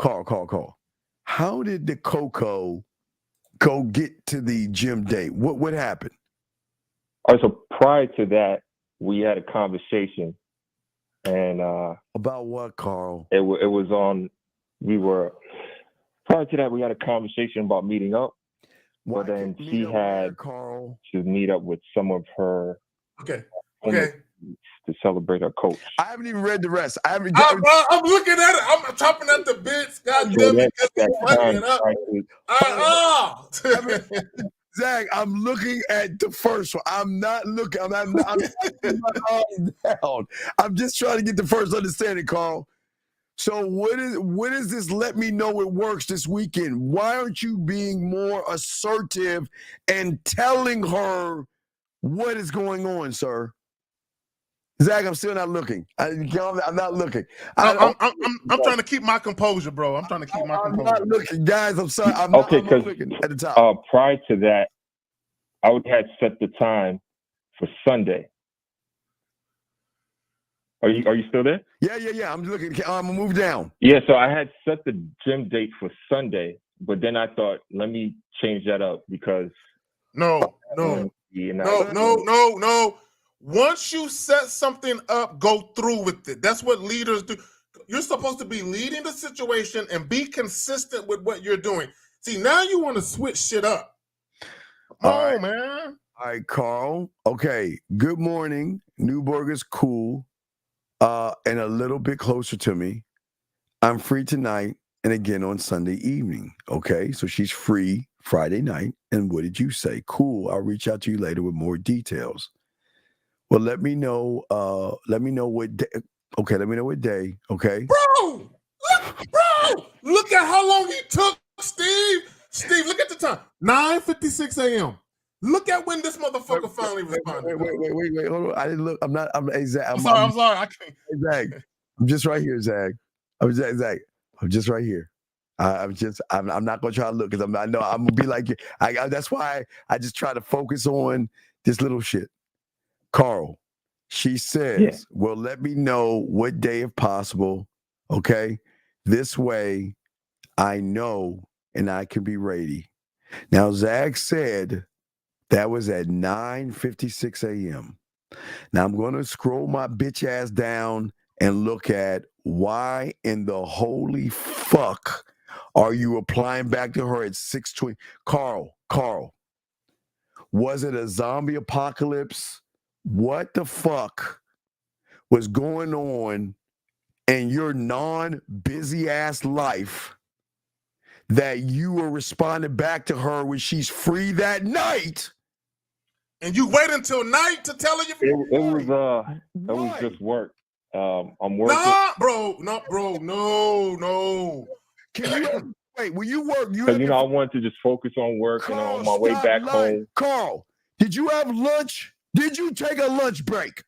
How did the Coco go get to the gym date? What happened? All right, so prior to that, we had a conversation, and about what, Carl? It was on. Prior to that, we had a conversation about meeting up. But then she had to meet up with some of her okay to celebrate her coach. I haven't even read the rest. I'm looking at it. I'm chopping at the bits. God damn it. Zach, I'm looking at the first one. I'm not looking. I'm down. I'm just trying to get the first understanding, Carl. So what is this? Let me know it works this weekend. Why aren't you being more assertive and telling her what is going on, sir? Zach, I'm still not looking. I'm not looking. I'm trying to keep my composure, bro. I'm trying to keep my composure. I'm not looking, guys. I'm sorry. I'm not looking at the top. Prior to that, I had set the time for Sunday. Are you still there? Yeah. I'm looking. I'm gonna move down. Yeah, so I had set the gym date for Sunday, but then I thought, let me change that up because no. Once you set something up, go through with it. That's what leaders do. You're supposed to be leading the situation and be consistent with what you're doing. See, now you want to switch shit up. Come on, man. All right, Carl. Okay. Good morning. Newburgh is cool. And a little bit closer to me. I'm free tonight and again on Sunday evening. Okay, so she's free Friday night. And what did you say? Cool. I'll reach out to you later with more details. Well, let me know. Let me know what day. Okay, let me know what day. Okay. Bro, look at how long he took, Steve. Steve, look at the time. 9:56 a.m. Look at when this motherfucker finally responded. Wait. Hold on. I didn't look. I'm not. I'm Zach. I'm sorry. I can't. Zach. I'm just right here, Zach. Zach. I'm just right here. I'm not gonna try to look because I know I'm gonna be like you. That's why I just try to focus on this little shit. Carl, she says, well, let me know what day if possible. Okay. This way I know and I can be ready. Now, Zach said that was at 9:56 a.m. Now I'm going to scroll my bitch ass down and look at why in the holy fuck are you replying back to her at 6:20? Carl, was it a zombie apocalypse? What the fuck was going on in your non-busy ass life that you were responding back to her when she's free that night? And you wait until night to tell her it was just work. I'm working. Nah, bro, no. Can you wait? When you work, I wanted to just focus on work, and on my way back home. Carl, did you have lunch? Did you take a lunch break?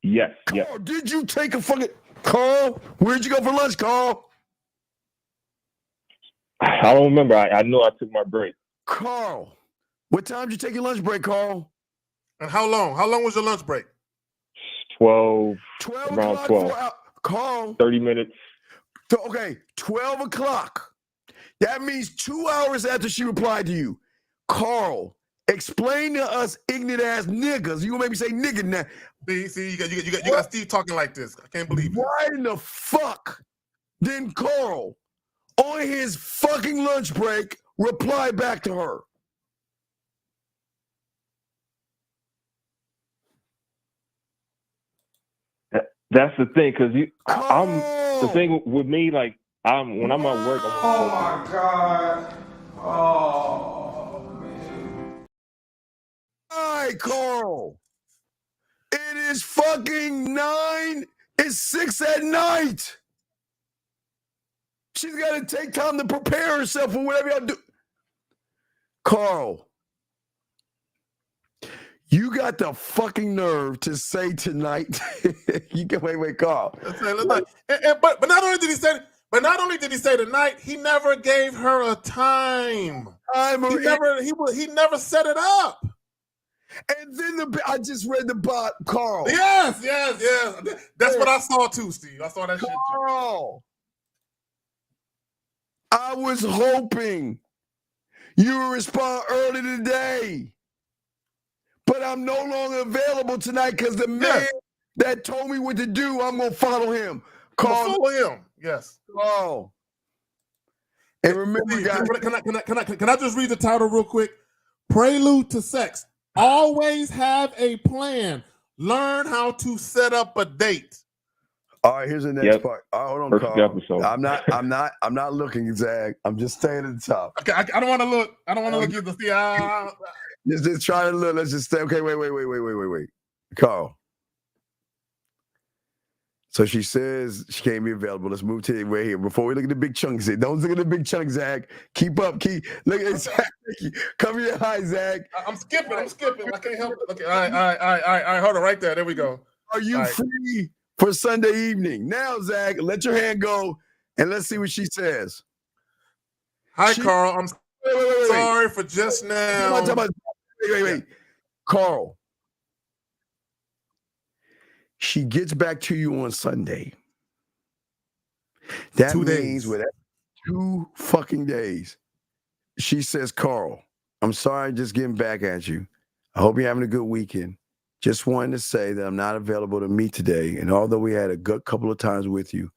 Yes. Carl, did you take a fucking Carl? Where'd you go for lunch, Carl? I don't remember. I know I took my break. Carl, what time did you take your lunch break, Carl? And how long? How long was your lunch break? 12 around 12. Carl. 30 minutes. Okay, 12 o'clock. That means 2 hours after she replied to you. Carl, explain to us ignorant ass niggas. You gonna make me say nigga now. See, you got Steve talking like this. I can't believe it. Why in the fuck didn't Carl, on his fucking lunch break, reply back to her? That's the thing, because I'm the thing with me. Like when I'm at work. Oh my god! Oh man! All right, Carl. It is fucking 9. It's 6 at night. She's got to take time to prepare herself for whatever y'all do. Carl, you got the fucking nerve to say tonight. You can wait, Carl. But not only did he say tonight, he never gave her a time. He never set it up. And then I just read the bot, Carl. Yes. That's what I saw too, Steve. I saw that shit too. Carl, I was hoping you would respond early today. But I'm no longer available tonight because the man that told me what to do, I'm going to follow him. Follow him. Yes. Oh. And remember, guys. Can I just read the title real quick? Prelude to Sex. Always have a plan. Learn how to set up a date. All right, here's the next part. All right, hold on, Perfect Carl. episode. I'm not looking, Zach. I'm just staying at the top. Okay, I don't want to look. I don't want to look either. See, just try to look. Let's just stay. Okay, wait. Carl. So she says she can't be available. Let's move to right here. Before we look at the big chunks, don't look at the big chunks, Zach. Keep up. Look at Zach. Cover your eyes, Zach. I'm skipping. I can't help it. Okay, all right. Hold on, right there. There we go. Are you free for Sunday evening? Now, Zach, let your hand go and let's see what she says. Hi, Carl. I'm sorry for just now. Wait. Carl. She gets back to you on Sunday. That means with 2 fucking days. She says, Carl, I'm sorry just getting back at you. I hope you're having a good weekend. Just wanted to say that I'm not available to meet today. And although we had a good couple of times with you,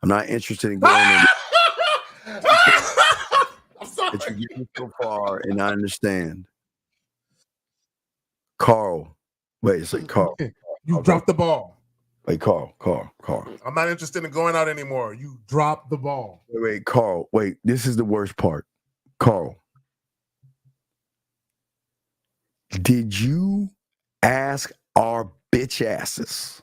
I'm not interested in going in. I'm sorry. That you get me so far, and I understand. Carl. Wait, it's like Carl. You dropped the ball. Wait, Carl. I'm not interested in going out anymore. You dropped the ball. Wait, Carl. Wait, this is the worst part. Carl. Did you ask our bitch asses.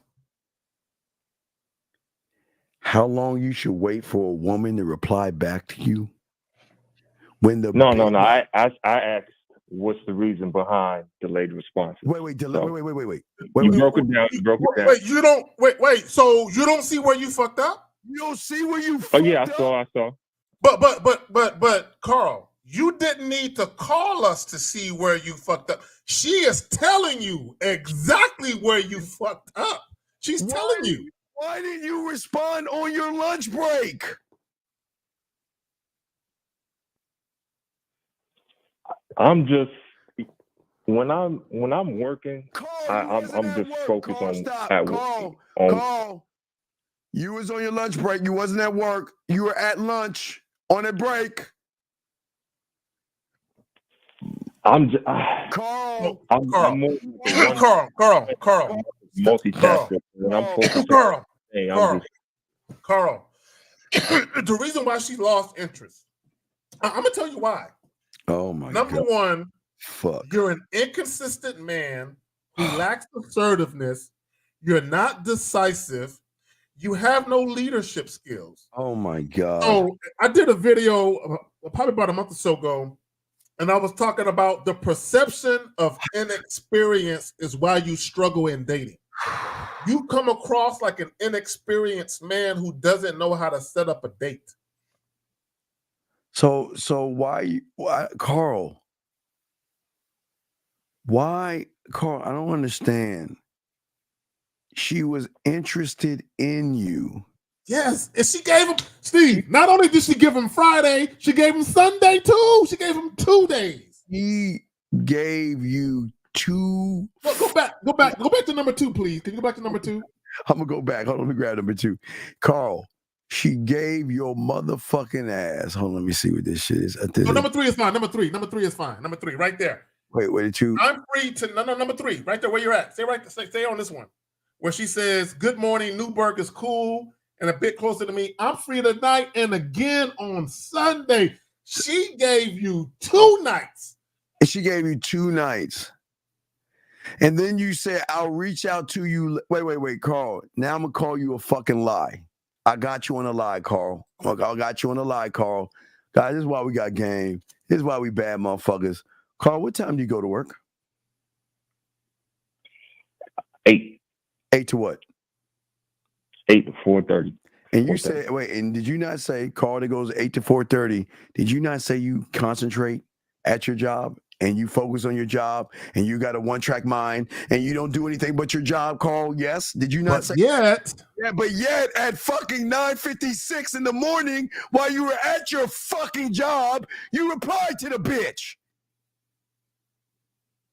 How long you should wait for a woman to reply back to you? When the No. I asked what's the reason behind delayed responses. Wait. You Wait, broke it down. You broke it down. Wait, you don't wait. So you don't see where you fucked up? You don't see where you Oh yeah, I saw. But Carl, you didn't need to call us to see where you fucked up. She is telling you exactly where you fucked up. She's telling you. Why didn't you respond on your lunch break? I'm just when I'm working, I'm just focused on at work. Carl, you was on your lunch break. You wasn't at work. You were at lunch on a break. I'm just Carl. I'm more Carl. Multitasking. When I'm focused. Carl. The reason why she lost interest, I'm gonna tell you why. Oh my Number God. one, fuck. You're an inconsistent man who lacks assertiveness. You're not decisive. You have no leadership skills. Oh my God. So I did a video probably about a month or so ago, and I was talking about the perception of inexperience is why you struggle in dating. You come across like an inexperienced man who doesn't know how to set up a date. So why Carl? Why, Carl? I don't understand. She was interested in you. Yes, and she gave him, Steve, not only did she give him Friday, she gave him Sunday too. She gave him 2 days. He gave you 2. Go back to number 2, please. Can you go back to number 2? I'm gonna go back. Hold on, let me grab number 2. Carl, she gave your motherfucking ass. Hold on, let me see what this shit is. No, number 3 is fine. Number 3 is fine. Number 3, right there. Wait, 2. I'm free to number 3, right there where you're at. Stay on this one. Where she says, "Good morning, Newburgh is cool and a bit closer to me. I'm free tonight and again on Sunday." She gave you 2 nights. And she gave you 2 nights. And then you said, "I'll reach out to you." Wait, Carl. Now I'm gonna call you a fucking lie. I got you on a lie, Carl. I got you on a lie, Carl. Guys, this is why we got game. This is why we bad motherfuckers. Carl, what time do you go to work? 8. 8 to what? 8 to 4:30. And you said, wait, and did you not say, Carl, that goes 8 to 4:30? Did you not say you concentrate at your job and you focus on your job and you got a one-track mind and you don't do anything but your job, Carl? Yes. Did you not say yet? Yeah, but yet at fucking 9:56 in the morning, while you were at your fucking job, you replied to the bitch.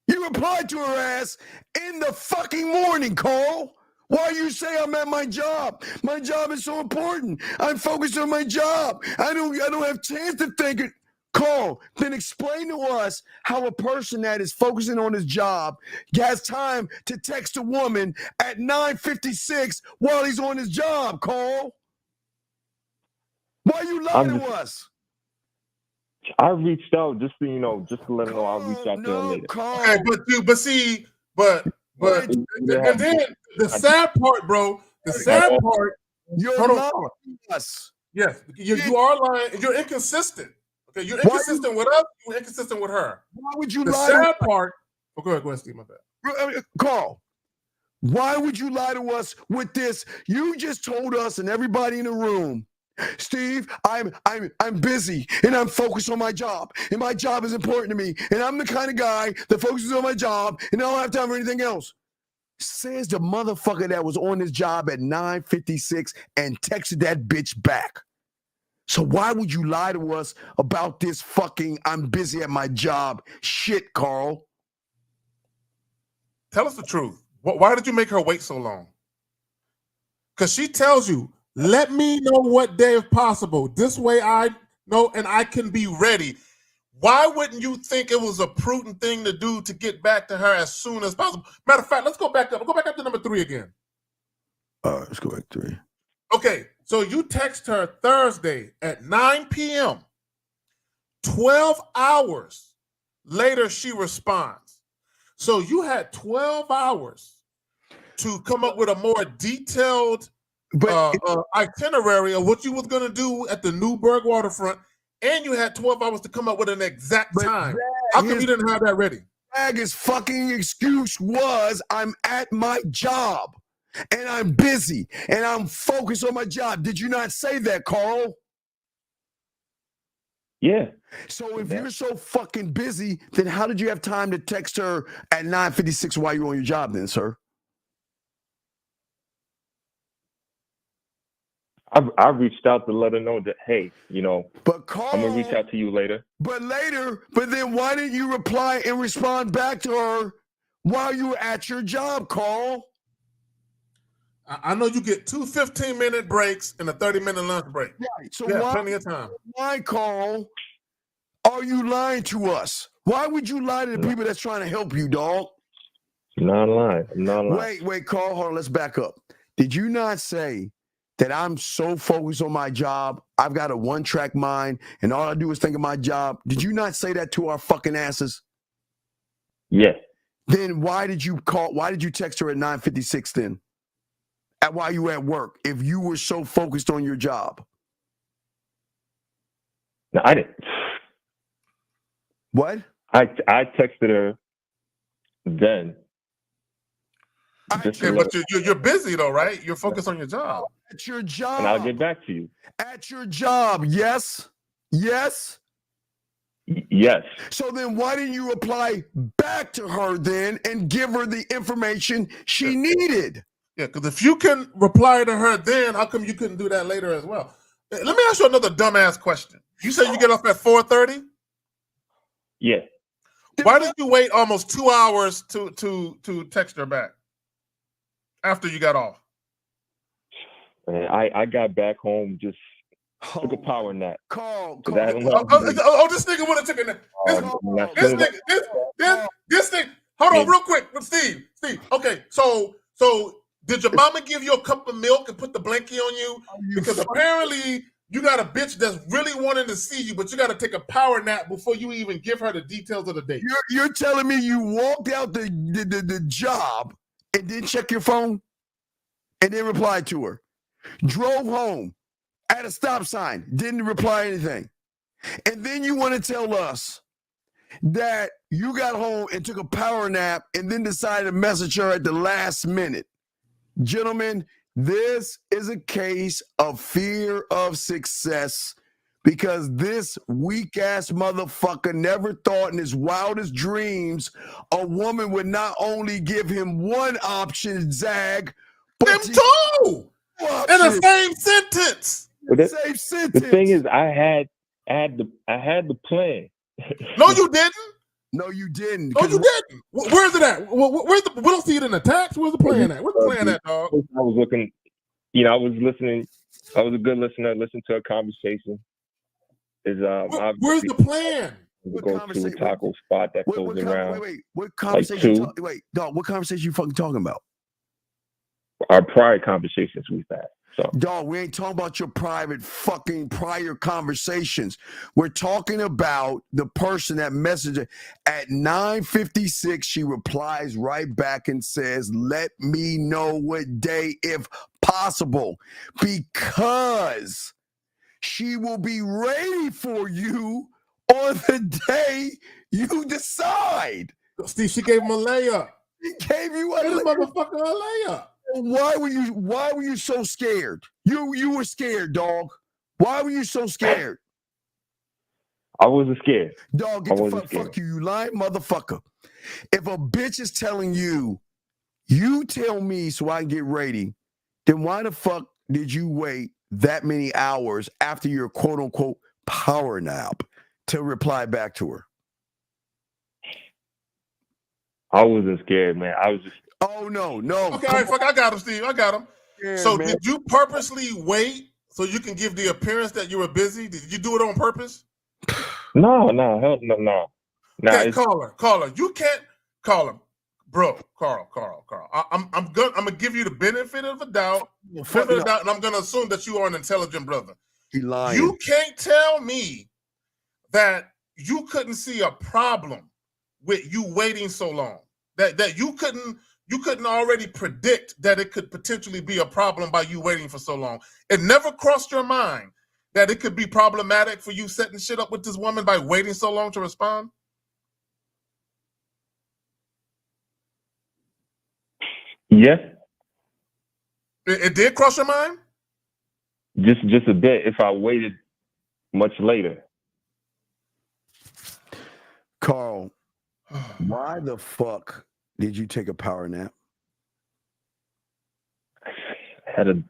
You replied to her ass in the fucking morning, Carl. Why you say I'm at my job? My job is so important. I'm focused on my job. I don't have chance to think it. Carl, then explain to us how a person that is focusing on his job has time to text a woman at 9:56 while he's on his job, Carl. Why you lying to us? I reached out just to just to let her know I'll reach out to her later. Okay, but and then the sad part, bro. The sad part. You're hold lying on. to us. Yes, you are lying. You're inconsistent. Okay, you're inconsistent with us. You're inconsistent with her. Why would you the lie? sad part. Oh, go ahead, Steve. My bad. Carl, why would you lie to us with this? You just told us and everybody in the room, Steve, I'm busy and I'm focused on my job and my job is important to me and I'm the kind of guy that focuses on my job and I don't have time for anything else. Says the motherfucker that was on his job at 9:56 and texted that bitch back. So why would you lie to us about this fucking I'm busy at my job shit, Carl? Tell us the truth. Why did you make her wait so long? Because she tells you, let me know what day if possible. This way I know and I can be ready. Why wouldn't you think it was a prudent thing to do to get back to her as soon as possible? Matter of fact, let's go back up. Go back up to number 3 again. All right, let's go back to 3. Okay, so you text her Thursday at 9 p.m. 12 hours later, she responds. So you had 12 hours to come up with a more detailed itinerary of what you was going to do at the Newburgh waterfront, and you had 12 hours to come up with an exact time. How come you didn't have that ready? His fucking excuse was, I'm at my job and I'm busy and I'm focused on my job. Did you not say that, Carl? Yeah. So if you're so fucking busy, then how did you have time to text her at 9:56 while you're on your job then, sir? I reached out to let her know that, hey, you know, but Carl, I'm gonna reach out to you later. But then why didn't you reply and respond back to her while you were at your job, Carl? I know you get 2 15-minute breaks and a 30-minute lunch break. Right. So yeah, plenty of time. Why, Carl, are you lying to us? Why would you lie to the people that's trying to help you, dog? I'm not lying. Wait, Carl, hold on, let's back up. Did you not say that I'm so focused on my job, I've got a one-track mind, and all I do is think of my job? Did you not say that to our fucking asses? Yeah. Then why did you text her at 9:56 then? While you were at work, if you were so focused on your job? No, I didn't. What? I texted her then. Okay, but you're busy though, right? You're focused on your job. At your job. And I'll get back to you. At your job, yes? Yes? Yes. So then why didn't you reply back to her then and give her the information she needed? Yeah, because if you can reply to her then, how come you couldn't do that later as well? Let me ask you another dumbass question. You said you get off at 4:30? Yeah. Why did you wait almost 2 hours to text her back after you got off? Man, I got back home, just took a power nap. Carl. This nigga would have taken a nap. This thing. Hold on, real quick, with Steve. Okay, so did your mama give you a cup of milk and put the blankie on you? Because apparently you got a bitch that's really wanting to see you, but you got to take a power nap before you even give her the details of the date. You're telling me you walked out the job and didn't check your phone and then replied to her? Drove home at a stop sign, didn't reply anything. And then you want to tell us that you got home and took a power nap and then decided to message her at the last minute. Gentlemen, this is a case of fear of success because this weak-ass motherfucker never thought in his wildest dreams a woman would not only give him one option, Zag, but two! In the same sentence. Same sentence. The thing is, I had the plan. No, you didn't. No, you didn't. No, you didn't. Where's it at? We don't see it in the text. Where's the plan at? Where's the plan at, dog? I was looking, I was listening. I was a good listener. Listened to a conversation. Where's the plan? We go to a taco spot that closed around. Wait. What conversation? Like dog. What conversation you fucking talking about? Our prior conversations we've had. So, dog, we ain't talking about your prior conversations. We're talking about the person that messaged her at 9:56. She replies right back and says, "Let me know what day, if possible, because she will be ready for you on the day you decide." Steve, she gave him a layup. She gave you a motherfucker a layup. Why were you so scared? You were scared, dog. Why were you so scared? I wasn't scared. Dog, get the fuck you, you lying motherfucker. If a bitch is telling you, you tell me so I can get ready, then why the fuck did you wait that many hours after your quote unquote power nap to reply back to her? I wasn't scared, man. I was just. Oh, no. Okay, all right, fuck, I got him, Steve. I got him. Yeah, so man. Did you purposely wait so you can give the appearance that you were busy? Did you do it on purpose? No, hell no. Okay, caller. You can't call him. Bro, Carl. I'm gonna give you the benefit of the doubt, and I'm gonna assume that you are an intelligent brother. He lying. You can't tell me that you couldn't see a problem with you waiting so long. That you couldn't you couldn't already predict that it could potentially be a problem by you waiting for so long. It never crossed your mind that it could be problematic for you setting shit up with this woman by waiting so long to respond? Yes. It did cross your mind? Just a bit if I waited much later. Carl, why the fuck did you take a power nap? Had a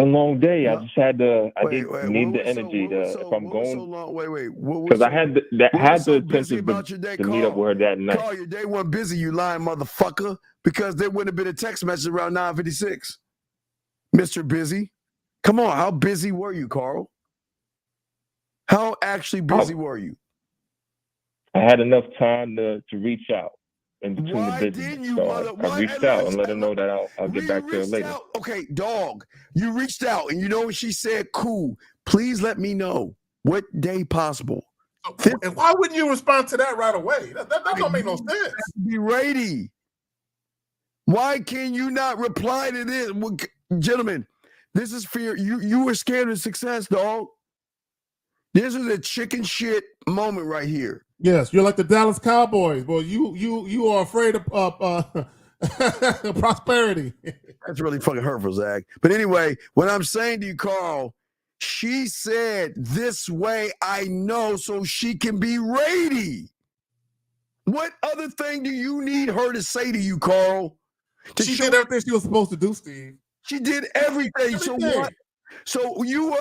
long day. I just had to. I need the energy if I'm going. Because I had the intention to meet up with her that night. Carl, your day wasn't busy, you lying motherfucker. Because there wouldn't have been a text message around 9:56. Mr. Busy. Come on, how busy were you, Carl? How actually busy were you? I had enough time to reach out in between the business. So I reached out and let her know that I'll get back to her later. Okay, dog, you reached out and you know what she said? Cool. Please let me know what day possible. And why wouldn't you respond to that right away? That don't make no sense. Be ready. Why can you not reply to this? Well, gentlemen, this is fear. You were scared of success, dog. This is a chicken shit moment right here. Yes, you're like the Dallas Cowboys. Well, you are afraid of prosperity. That's really fucking hurtful, Zach. But anyway, what I'm saying to you, Carl, she said this way I know so she can be ready. What other thing do you need her to say to you, Carl? She did everything she was supposed to do, Steve. She did everything. So what? So you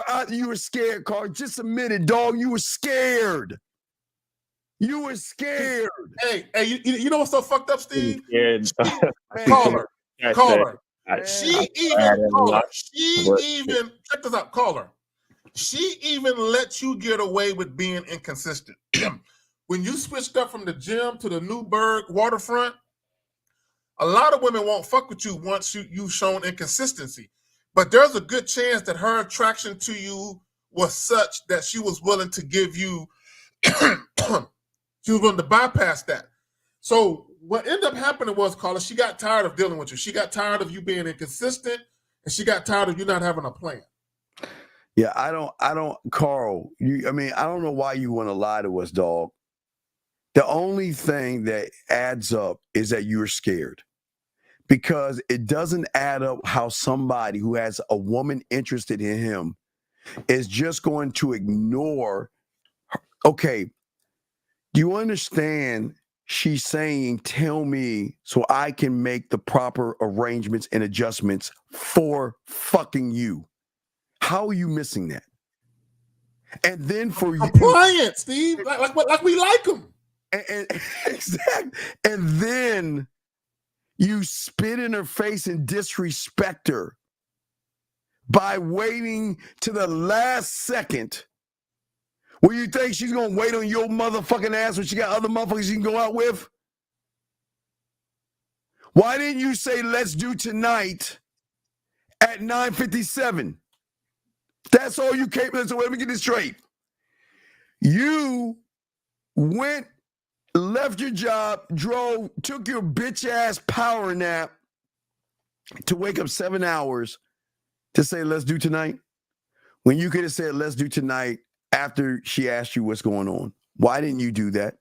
were scared, Carl. Just admit it, dog. You were scared. You were scared. Hey, you know what's so fucked up, Steve? Call her. She even check this out. Call her. She even let you get away with being inconsistent. When you switched up from the gym to the Newburgh waterfront, a lot of women won't fuck with you once you've shown inconsistency. But there's a good chance that her attraction to you was such that she was willing to give you, she was willing to bypass that. So what ended up happening was, Carla, she got tired of dealing with you. She got tired of you being inconsistent, and she got tired of you not having a plan. Yeah, I don't, Carl, I don't know why you want to lie to us, dog. The only thing that adds up is that you're scared. Because it doesn't add up how somebody who has a woman interested in him is just going to ignore her. Okay, do you understand? She's saying, tell me so I can make the proper arrangements and adjustments for fucking you. How are you missing that? And then for compliant, Steve, like we like them. And exactly. And then you spit in her face and disrespect her by waiting to the last second. Well, you think she's going to wait on your motherfucking ass when she got other motherfuckers she can go out with? Why didn't you say, let's do tonight at 9:57? That's all you came. So let me get this straight. You went, left your job, drove, took your bitch ass power nap to wake up 7 hours to say, let's do tonight. When you could have said, let's do tonight after she asked you what's going on. Why didn't you do that?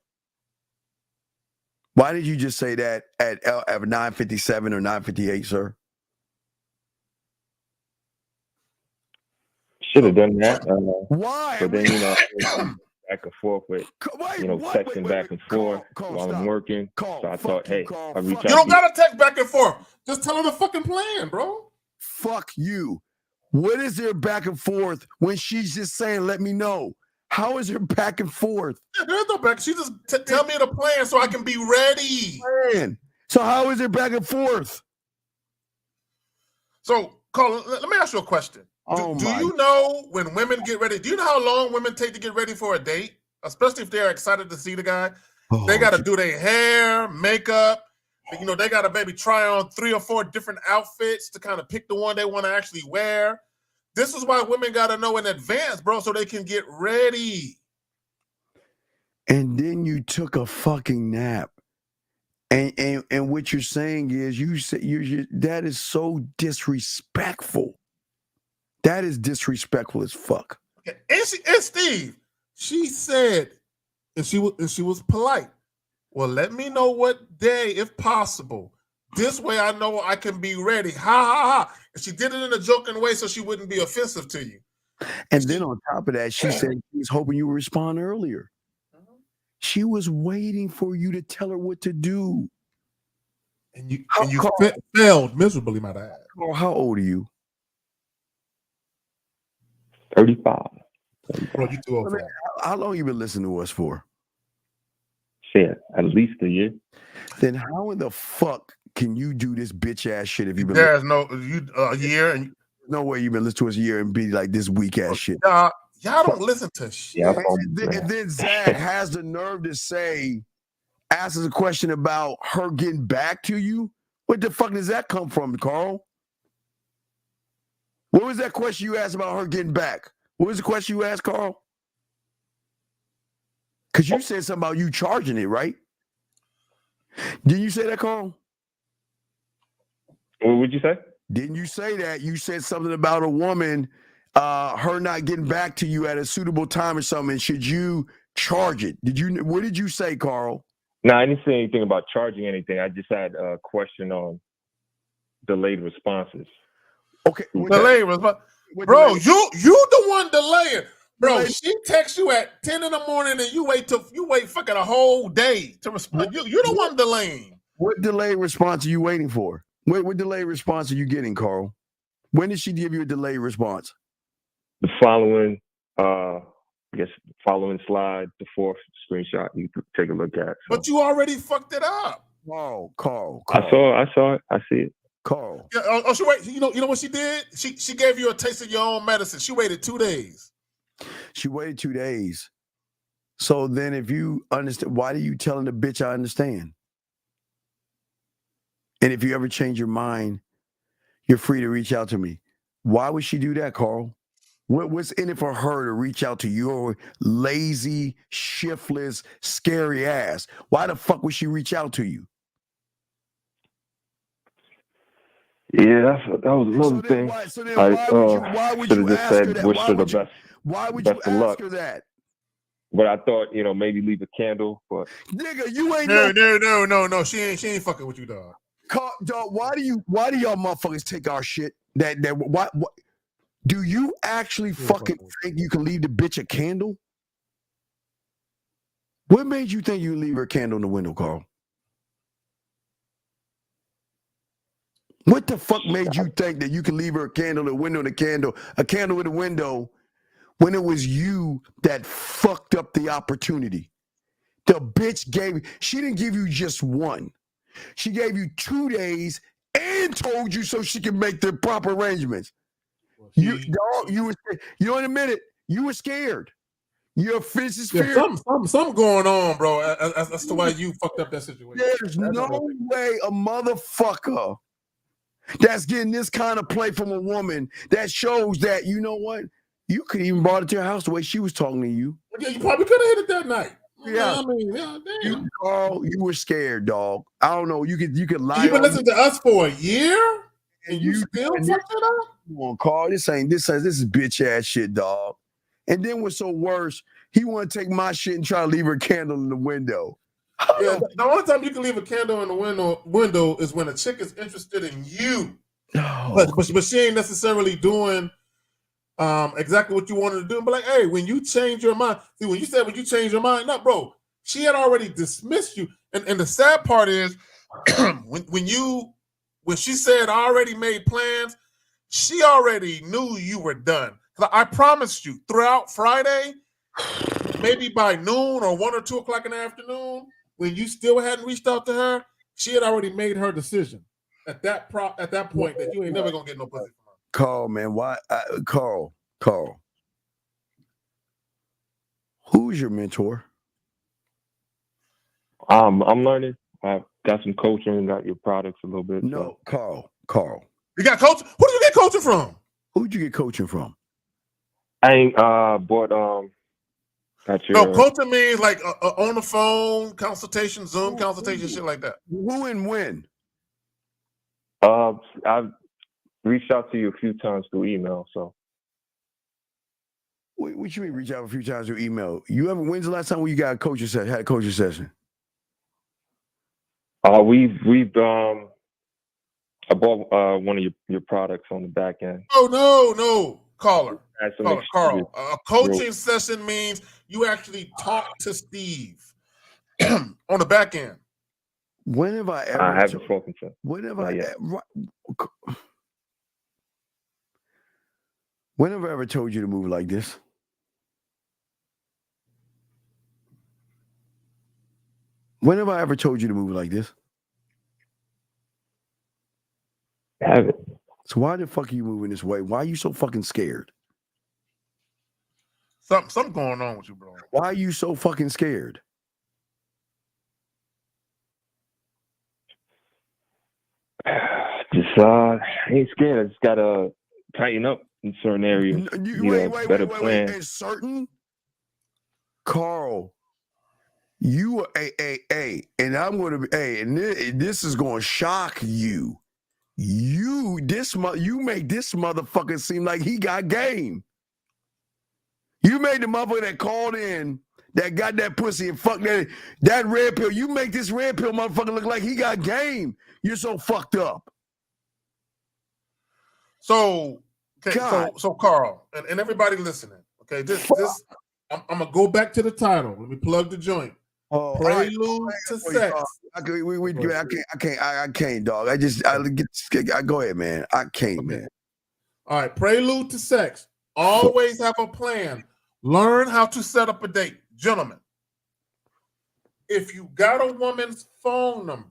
Why did you just say that at 9:57 or 9:58, sir? Should have done that. Why? But then, back and forth with, texting back and forth while I'm working. So I thought, hey, I'll reach out. You don't got to text back and forth. Just tell her the fucking plan, bro. Fuck you. What is there back and forth when she's just saying, let me know? How is there back and forth? Yeah, there's no back. She just tell me the plan so I can be ready. Man. So how is there back and forth? So, Colin, let me ask you a question. Do you know when women get ready? Do you know how long women take to get ready for a date? Especially if they're excited to see the guy. They got to do their hair, makeup. They got to maybe try on 3 or 4 different outfits to kind of pick the one they want to actually wear. This is why women got to know in advance, bro, so they can get ready. And then you took a fucking nap And what you're saying is that is so disrespectful. That is disrespectful as fuck. Okay. And Steve, she said, and she was polite. Well, let me know what day, if possible. This way I know I can be ready. Ha ha ha. And she did it in a joking way so she wouldn't be offensive to you. And then on top of that, she said she was hoping you would respond earlier. She was waiting for you to tell her what to do. And you failed miserably, my dad. Carl, how old are you? 35. Bro, you too old for that. How long you been listening to us for? Shit, at least a year. Then how in the fuck can you do this bitch ass shit if you've been? There's a year and no way you've been listening to us a year and be like this weak ass shit. Y'all don't listen to shit. Yeah, and then Zach has the nerve to say, asks a question about her getting back to you. What the fuck does that come from, Carl? What was that question you asked about her getting back? What was the question you asked, Carl? Because you said something about you charging it, right? Didn't you say that, Carl? What would you say? Didn't you say that? You said something about a woman, her not getting back to you at a suitable time or something. Should you charge it? What did you say, Carl? No, I didn't say anything about charging anything. I just had a question on delayed responses. Okay. Delayed response. Bro, you the one delaying. Bro, she texts you at 10 in the morning and you wait fucking a whole day to respond. You're the one delaying. What delayed response are you waiting for? What delayed response are you getting, Carl? When did she give you a delayed response? The following, following slide, the fourth screenshot you can take a look at. So. But you already fucked it up. Carl. I saw it. I see it. Carl. Yeah, she wait. You know what she did? She gave you a taste of your own medicine. She waited 2 days. She waited 2 days. So then if you understand, why are you telling the bitch I understand? And if you ever change your mind, you're free to reach out to me. Why would she do that, Carl? What's in it for her to reach out to your lazy, shiftless, scary ass? Why the fuck would she reach out to you? Yeah, that was another thing. Why would you ask her that? Wish her the best. Why would you ask her that? But I thought, maybe leave a candle. But nigga, you ain't no. She ain't fucking with you, dog. Dog, why do y'all motherfuckers take our shit? What do you actually fucking think you can leave the bitch a candle? What made you think you leave her a candle in the window, Carl? What the fuck made you think that you can leave her a candle in the window, a candle in the window, when it was you that fucked up the opportunity? The bitch she didn't give you just one. She gave you 2 days and told you so she can make the proper arrangements. You in a minute, you were scared. Your fist is fear. Something going on, bro. As to why you fucked up that situation. There's no way a motherfucker that's getting this kind of play from a woman that shows that, you know what? You could even brought it to your house the way she was talking to you. Yeah, you probably could have hit it that night. Yeah, damn. Carl, you were scared, dog. I don't know. You could lie. You've been listening to us for a year, and you still fucked it up. Come on, Carl. This is bitch ass shit, dog. And then what's so worse? He want to take my shit and try to leave a candle in the window. Yeah, the only time you can leave a candle in the window is when a chick is interested in you. But she ain't necessarily doing exactly what you wanted to do. But like, hey, when you change your mind, when you change your mind, no, bro, she had already dismissed you. And the sad part is when she said I already made plans, she already knew you were done. I promised you throughout Friday, maybe by noon or 1 or 2 o'clock in the afternoon, when you still hadn't reached out to her, she had already made her decision at that point that you ain't never gonna get no pussy from her. Carl, man, why? Carl, who's your mentor? I'm learning. I've got some coaching, got your products a little bit. No, so. Carl. You got coach? Who did you get coaching from? Who'd you get coaching from? I ain't bought Got No, your coaching means like on the phone consultation, Zoom consultation, shit like that. Who and when? I've reached out to you a few times through email, so. What you mean reach out a few times through email? When's the last time you got a coaching session? Had a coaching session? I bought one of your products on the back end. Oh no, caller. Carl. A coaching session means you actually talk to Steve on the back end. When have I ever? I haven't spoken to him. When have I ever told you to move like this? When have I ever told you to move like this? I haven't. So why the fuck are you moving this way? Why are you so fucking scared? Something going on with you, bro. Why are you so fucking scared? I ain't scared. I just gotta tighten up in certain areas. Wait, plan. In certain, Carl, you are and I'm gonna be and this is gonna shock you. You make this motherfucker seem like he got game. You made the motherfucker that called in that got that pussy and fucked that red pill. You make this red pill motherfucker look like he got game. You're so fucked up. So Carl and everybody listening. Okay, this I'm gonna go back to the title. Let me plug the joint. Prelude to sex. I can't, dog. I go ahead, man. I can't, man. All right, prelude to sex. Always have a plan. Learn how to set up a date. Gentlemen, if you got a woman's phone number,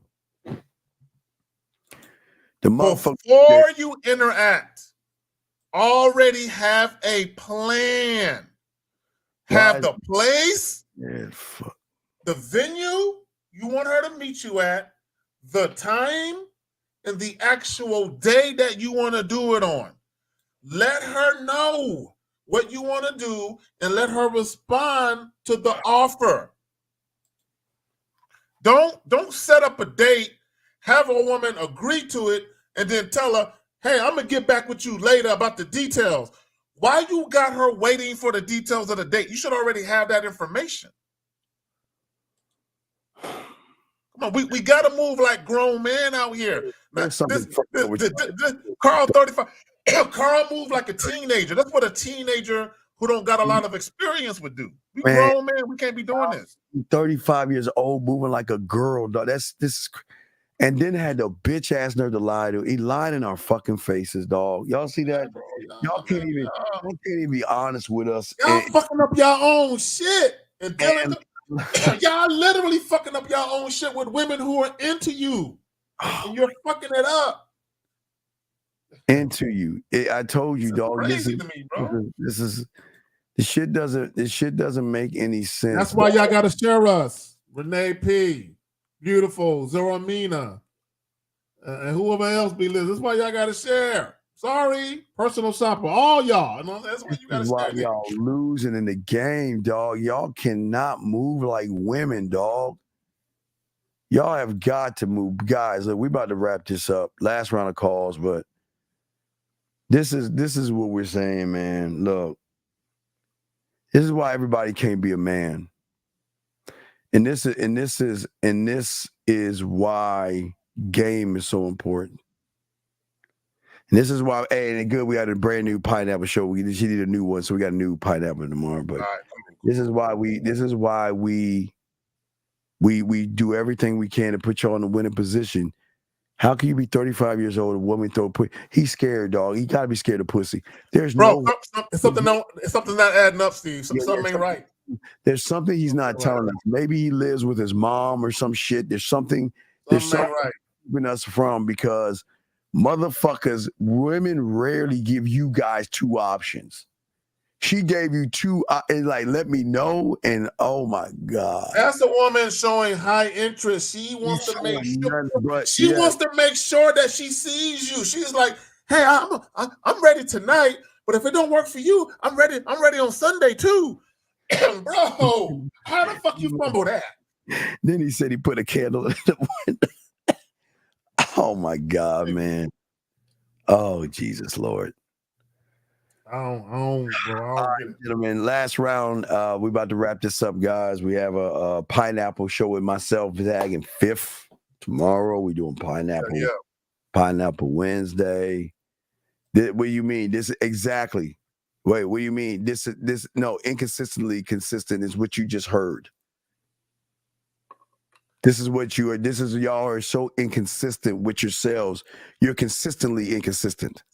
before you interact, already have a plan. Have the place, the venue you want her to meet you at, the time, and the actual day that you want to do it on. Let her know what you want to do and let her respond to the offer. Don't set up a date, have a woman agree to it, and then tell her, hey, I'm going to get back with you later about the details. Why you got her waiting for the details of the date? You should already have that information. Come on, we got to move like grown men out here. Now, Carl, 35. Carl moved like a teenager. That's what a teenager who don't got a lot of experience would do. We grown men, we can't be doing this. 35 years old, moving like a girl, dog. And then had the bitch ass nerve to lie to. He lied in our fucking faces, dog. Y'all see that? Y'all can't even be honest with us. Y'all fucking up y'all own shit and y'all literally fucking up y'all own shit with women who are into you. And you're fucking it up. Into you. I told you, dog. Crazy to me, bro. This shit doesn't make any sense. That's why y'all gotta share us. Renee P. Beautiful, Zoramina, and whoever else be listening. That's why y'all gotta share. Sorry, personal shopper, all y'all. That's why you gotta share. Why y'all losing in the game, dog. Y'all cannot move like women, dog. Y'all have got to move. Guys, look, we about to wrap this up. Last round of calls, but this is what we're saying, man. Look, this is why everybody can't be a man. And this is why game is so important. And this is why, and good, we got a brand new pineapple show. She did a new one, so we got a new pineapple tomorrow. But this is why we do everything we can to put y'all in a winning position. How can you be 35 years old, a woman throw a pussy? He's scared, dog. He gotta be scared of pussy. There's it's something not adding up, Steve. Something ain't right. There's something he's not telling us. Maybe he lives with his mom or some shit. There's something keeping us from, because motherfuckers, women rarely give you guys two options. She gave you two and like, let me know, and oh my God. That's a woman showing high interest. She wants to make sure wants to make sure that she sees you. She's like, hey, I'm ready tonight, but if it don't work for you, I'm ready on Sunday too. Bro, how the fuck you fumble that? Then he said he put a candle in the window. Oh my God, man. Oh, Jesus Lord. I don't get it. Gentlemen, last round. We about to wrap this up, guys. We have a pineapple show with myself, Zag, and Fifth. Tomorrow we doing pineapple. Yeah. Pineapple Wednesday. What do you mean? This exactly. Wait, what do you mean? This no, inconsistently consistent is what you just heard. This is what you are. This is y'all are so inconsistent with yourselves. You're consistently inconsistent.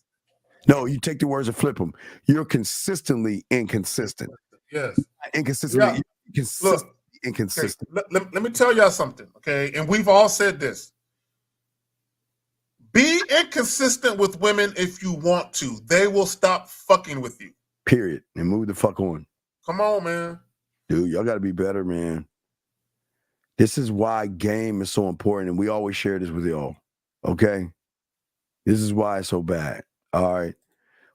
No, you take the words and flip them. You're consistently inconsistent. Yes. Inconsistently, Yeah. Look, inconsistent. Okay, let me tell y'all something, okay? And we've all said this. Be inconsistent with women if you want to. They will stop fucking with you. Period. And move the fuck on. Come on, man. Dude, y'all got to be better, man. This is why game is so important, and we always share this with y'all, okay? This is why it's so bad, all right?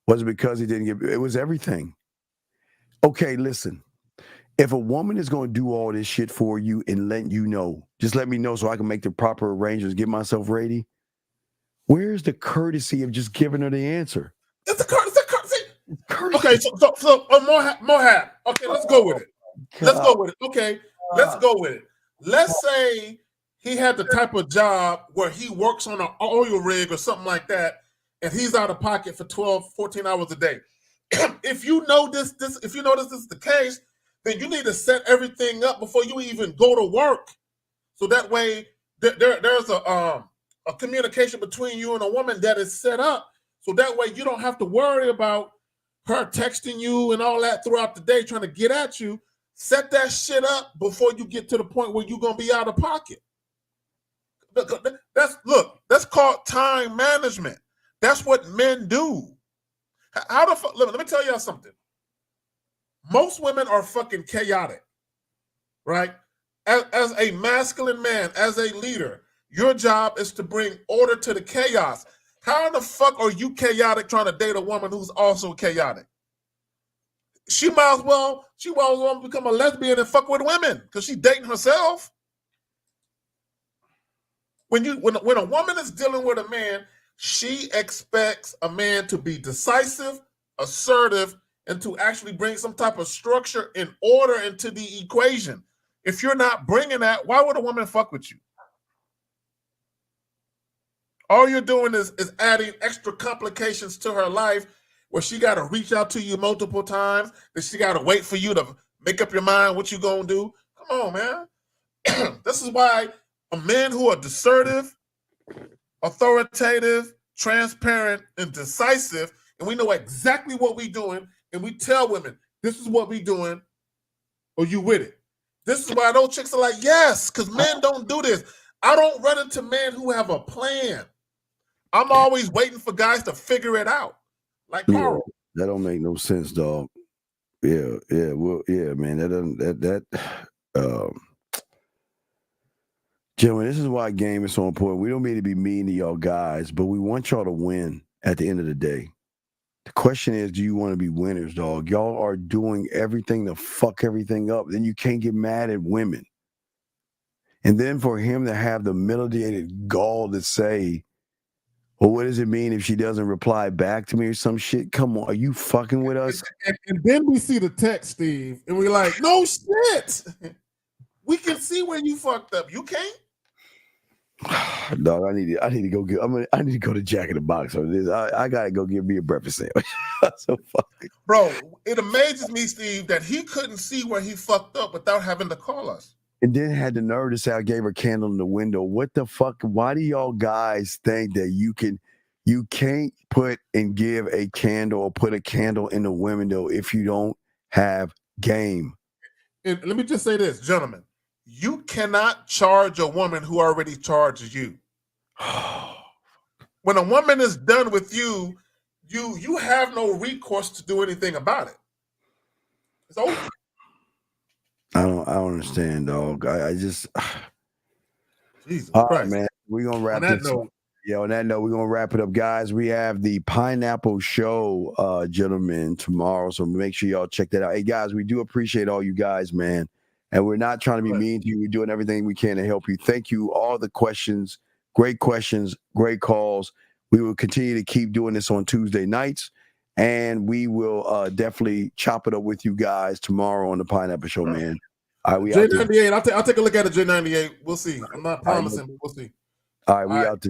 Was it because he didn't give – it was everything. Okay, listen. If a woman is going to do all this shit for you and let you know, just let me know so I can make the proper arrangements, get myself ready, where's the courtesy of just giving her the answer? It's the courtesy. Okay, so Mohab. Okay, let's go with it. Let's go with it. Okay, let's go with it. Let's say he had the type of job where he works on an oil rig or something like that, and he's out of pocket for 12, 14 hours a day. If you know this is the case, then you need to set everything up before you even go to work. So that way there's a communication between you and a woman that is set up. So that way you don't have to worry about her texting you and all that throughout the day trying to get at you. Set that shit up before you get to the point where you're going to be out of pocket. That's called time management. That's what men do. Let me tell y'all something. Most women are fucking chaotic, right? As a masculine man, as a leader, your job is to bring order to the chaos. How the fuck are you chaotic trying to date a woman who's also chaotic? She might as well become a lesbian and fuck with women because she's dating herself. When a woman is dealing with a man, she expects a man to be decisive, assertive, and to actually bring some type of structure and order into the equation. If you're not bringing that, why would a woman fuck with you? All you're doing is adding extra complications to her life where she got to reach out to you multiple times, that she got to wait for you to make up your mind what you going to do. Come on, man. This is why a men who are assertive, authoritative, transparent, and decisive, and we know exactly what we're doing, and we tell women, this is what we're doing, or you with it. This is why those chicks are like, yes, because men don't do this. I don't run into men who have a plan. I'm always waiting for guys to figure it out. Like Carl. Yeah, that don't make no sense, dog. Yeah, well, yeah, man. Gentlemen, this is why game is so important. We don't mean to be mean to y'all guys, but we want y'all to win at the end of the day. The question is, do you want to be winners, dog? Y'all are doing everything to fuck everything up. Then you can't get mad at women. And then for him to have the melodiated gall to say, well, what does it mean if she doesn't reply back to me or some shit? Come on, are you fucking with us? And then we see the text, Steve, and we're like, no shit. We can see where you fucked up. You can't? Dog, I need to go I need to go to Jack in the Box over this. I gotta go get me a breakfast sandwich. So fucking bro, it amazes me, Steve, that he couldn't see where he fucked up without having to call us. And then had the nerve to say I gave her a candle in the window. What the fuck? Why do y'all guys think that you can't put and give a candle or put a candle in the window if you don't have game? And let me just say this, gentlemen. You cannot charge a woman who already charges you. When a woman is done with you, you have no recourse to do anything about it. It's over. I don't understand, dog. I just Jesus all Christ. right, man. We're gonna wrap this up. Yeah, on that note, we're gonna wrap it up, guys. We have the Pineapple Show, gentlemen, tomorrow. So make sure y'all check that out. Hey guys, we do appreciate all you guys, man. And we're not trying to be mean to you. We're doing everything we can to help you. Thank you. All the questions, great calls. We will continue to keep doing this on Tuesday nights. And we will definitely chop it up with you guys tomorrow on the Pineapple Show, man. All right, we out there. J98. I'll take a look at it, J98. We'll see. I'm not promising, but we'll see. All right, we out there.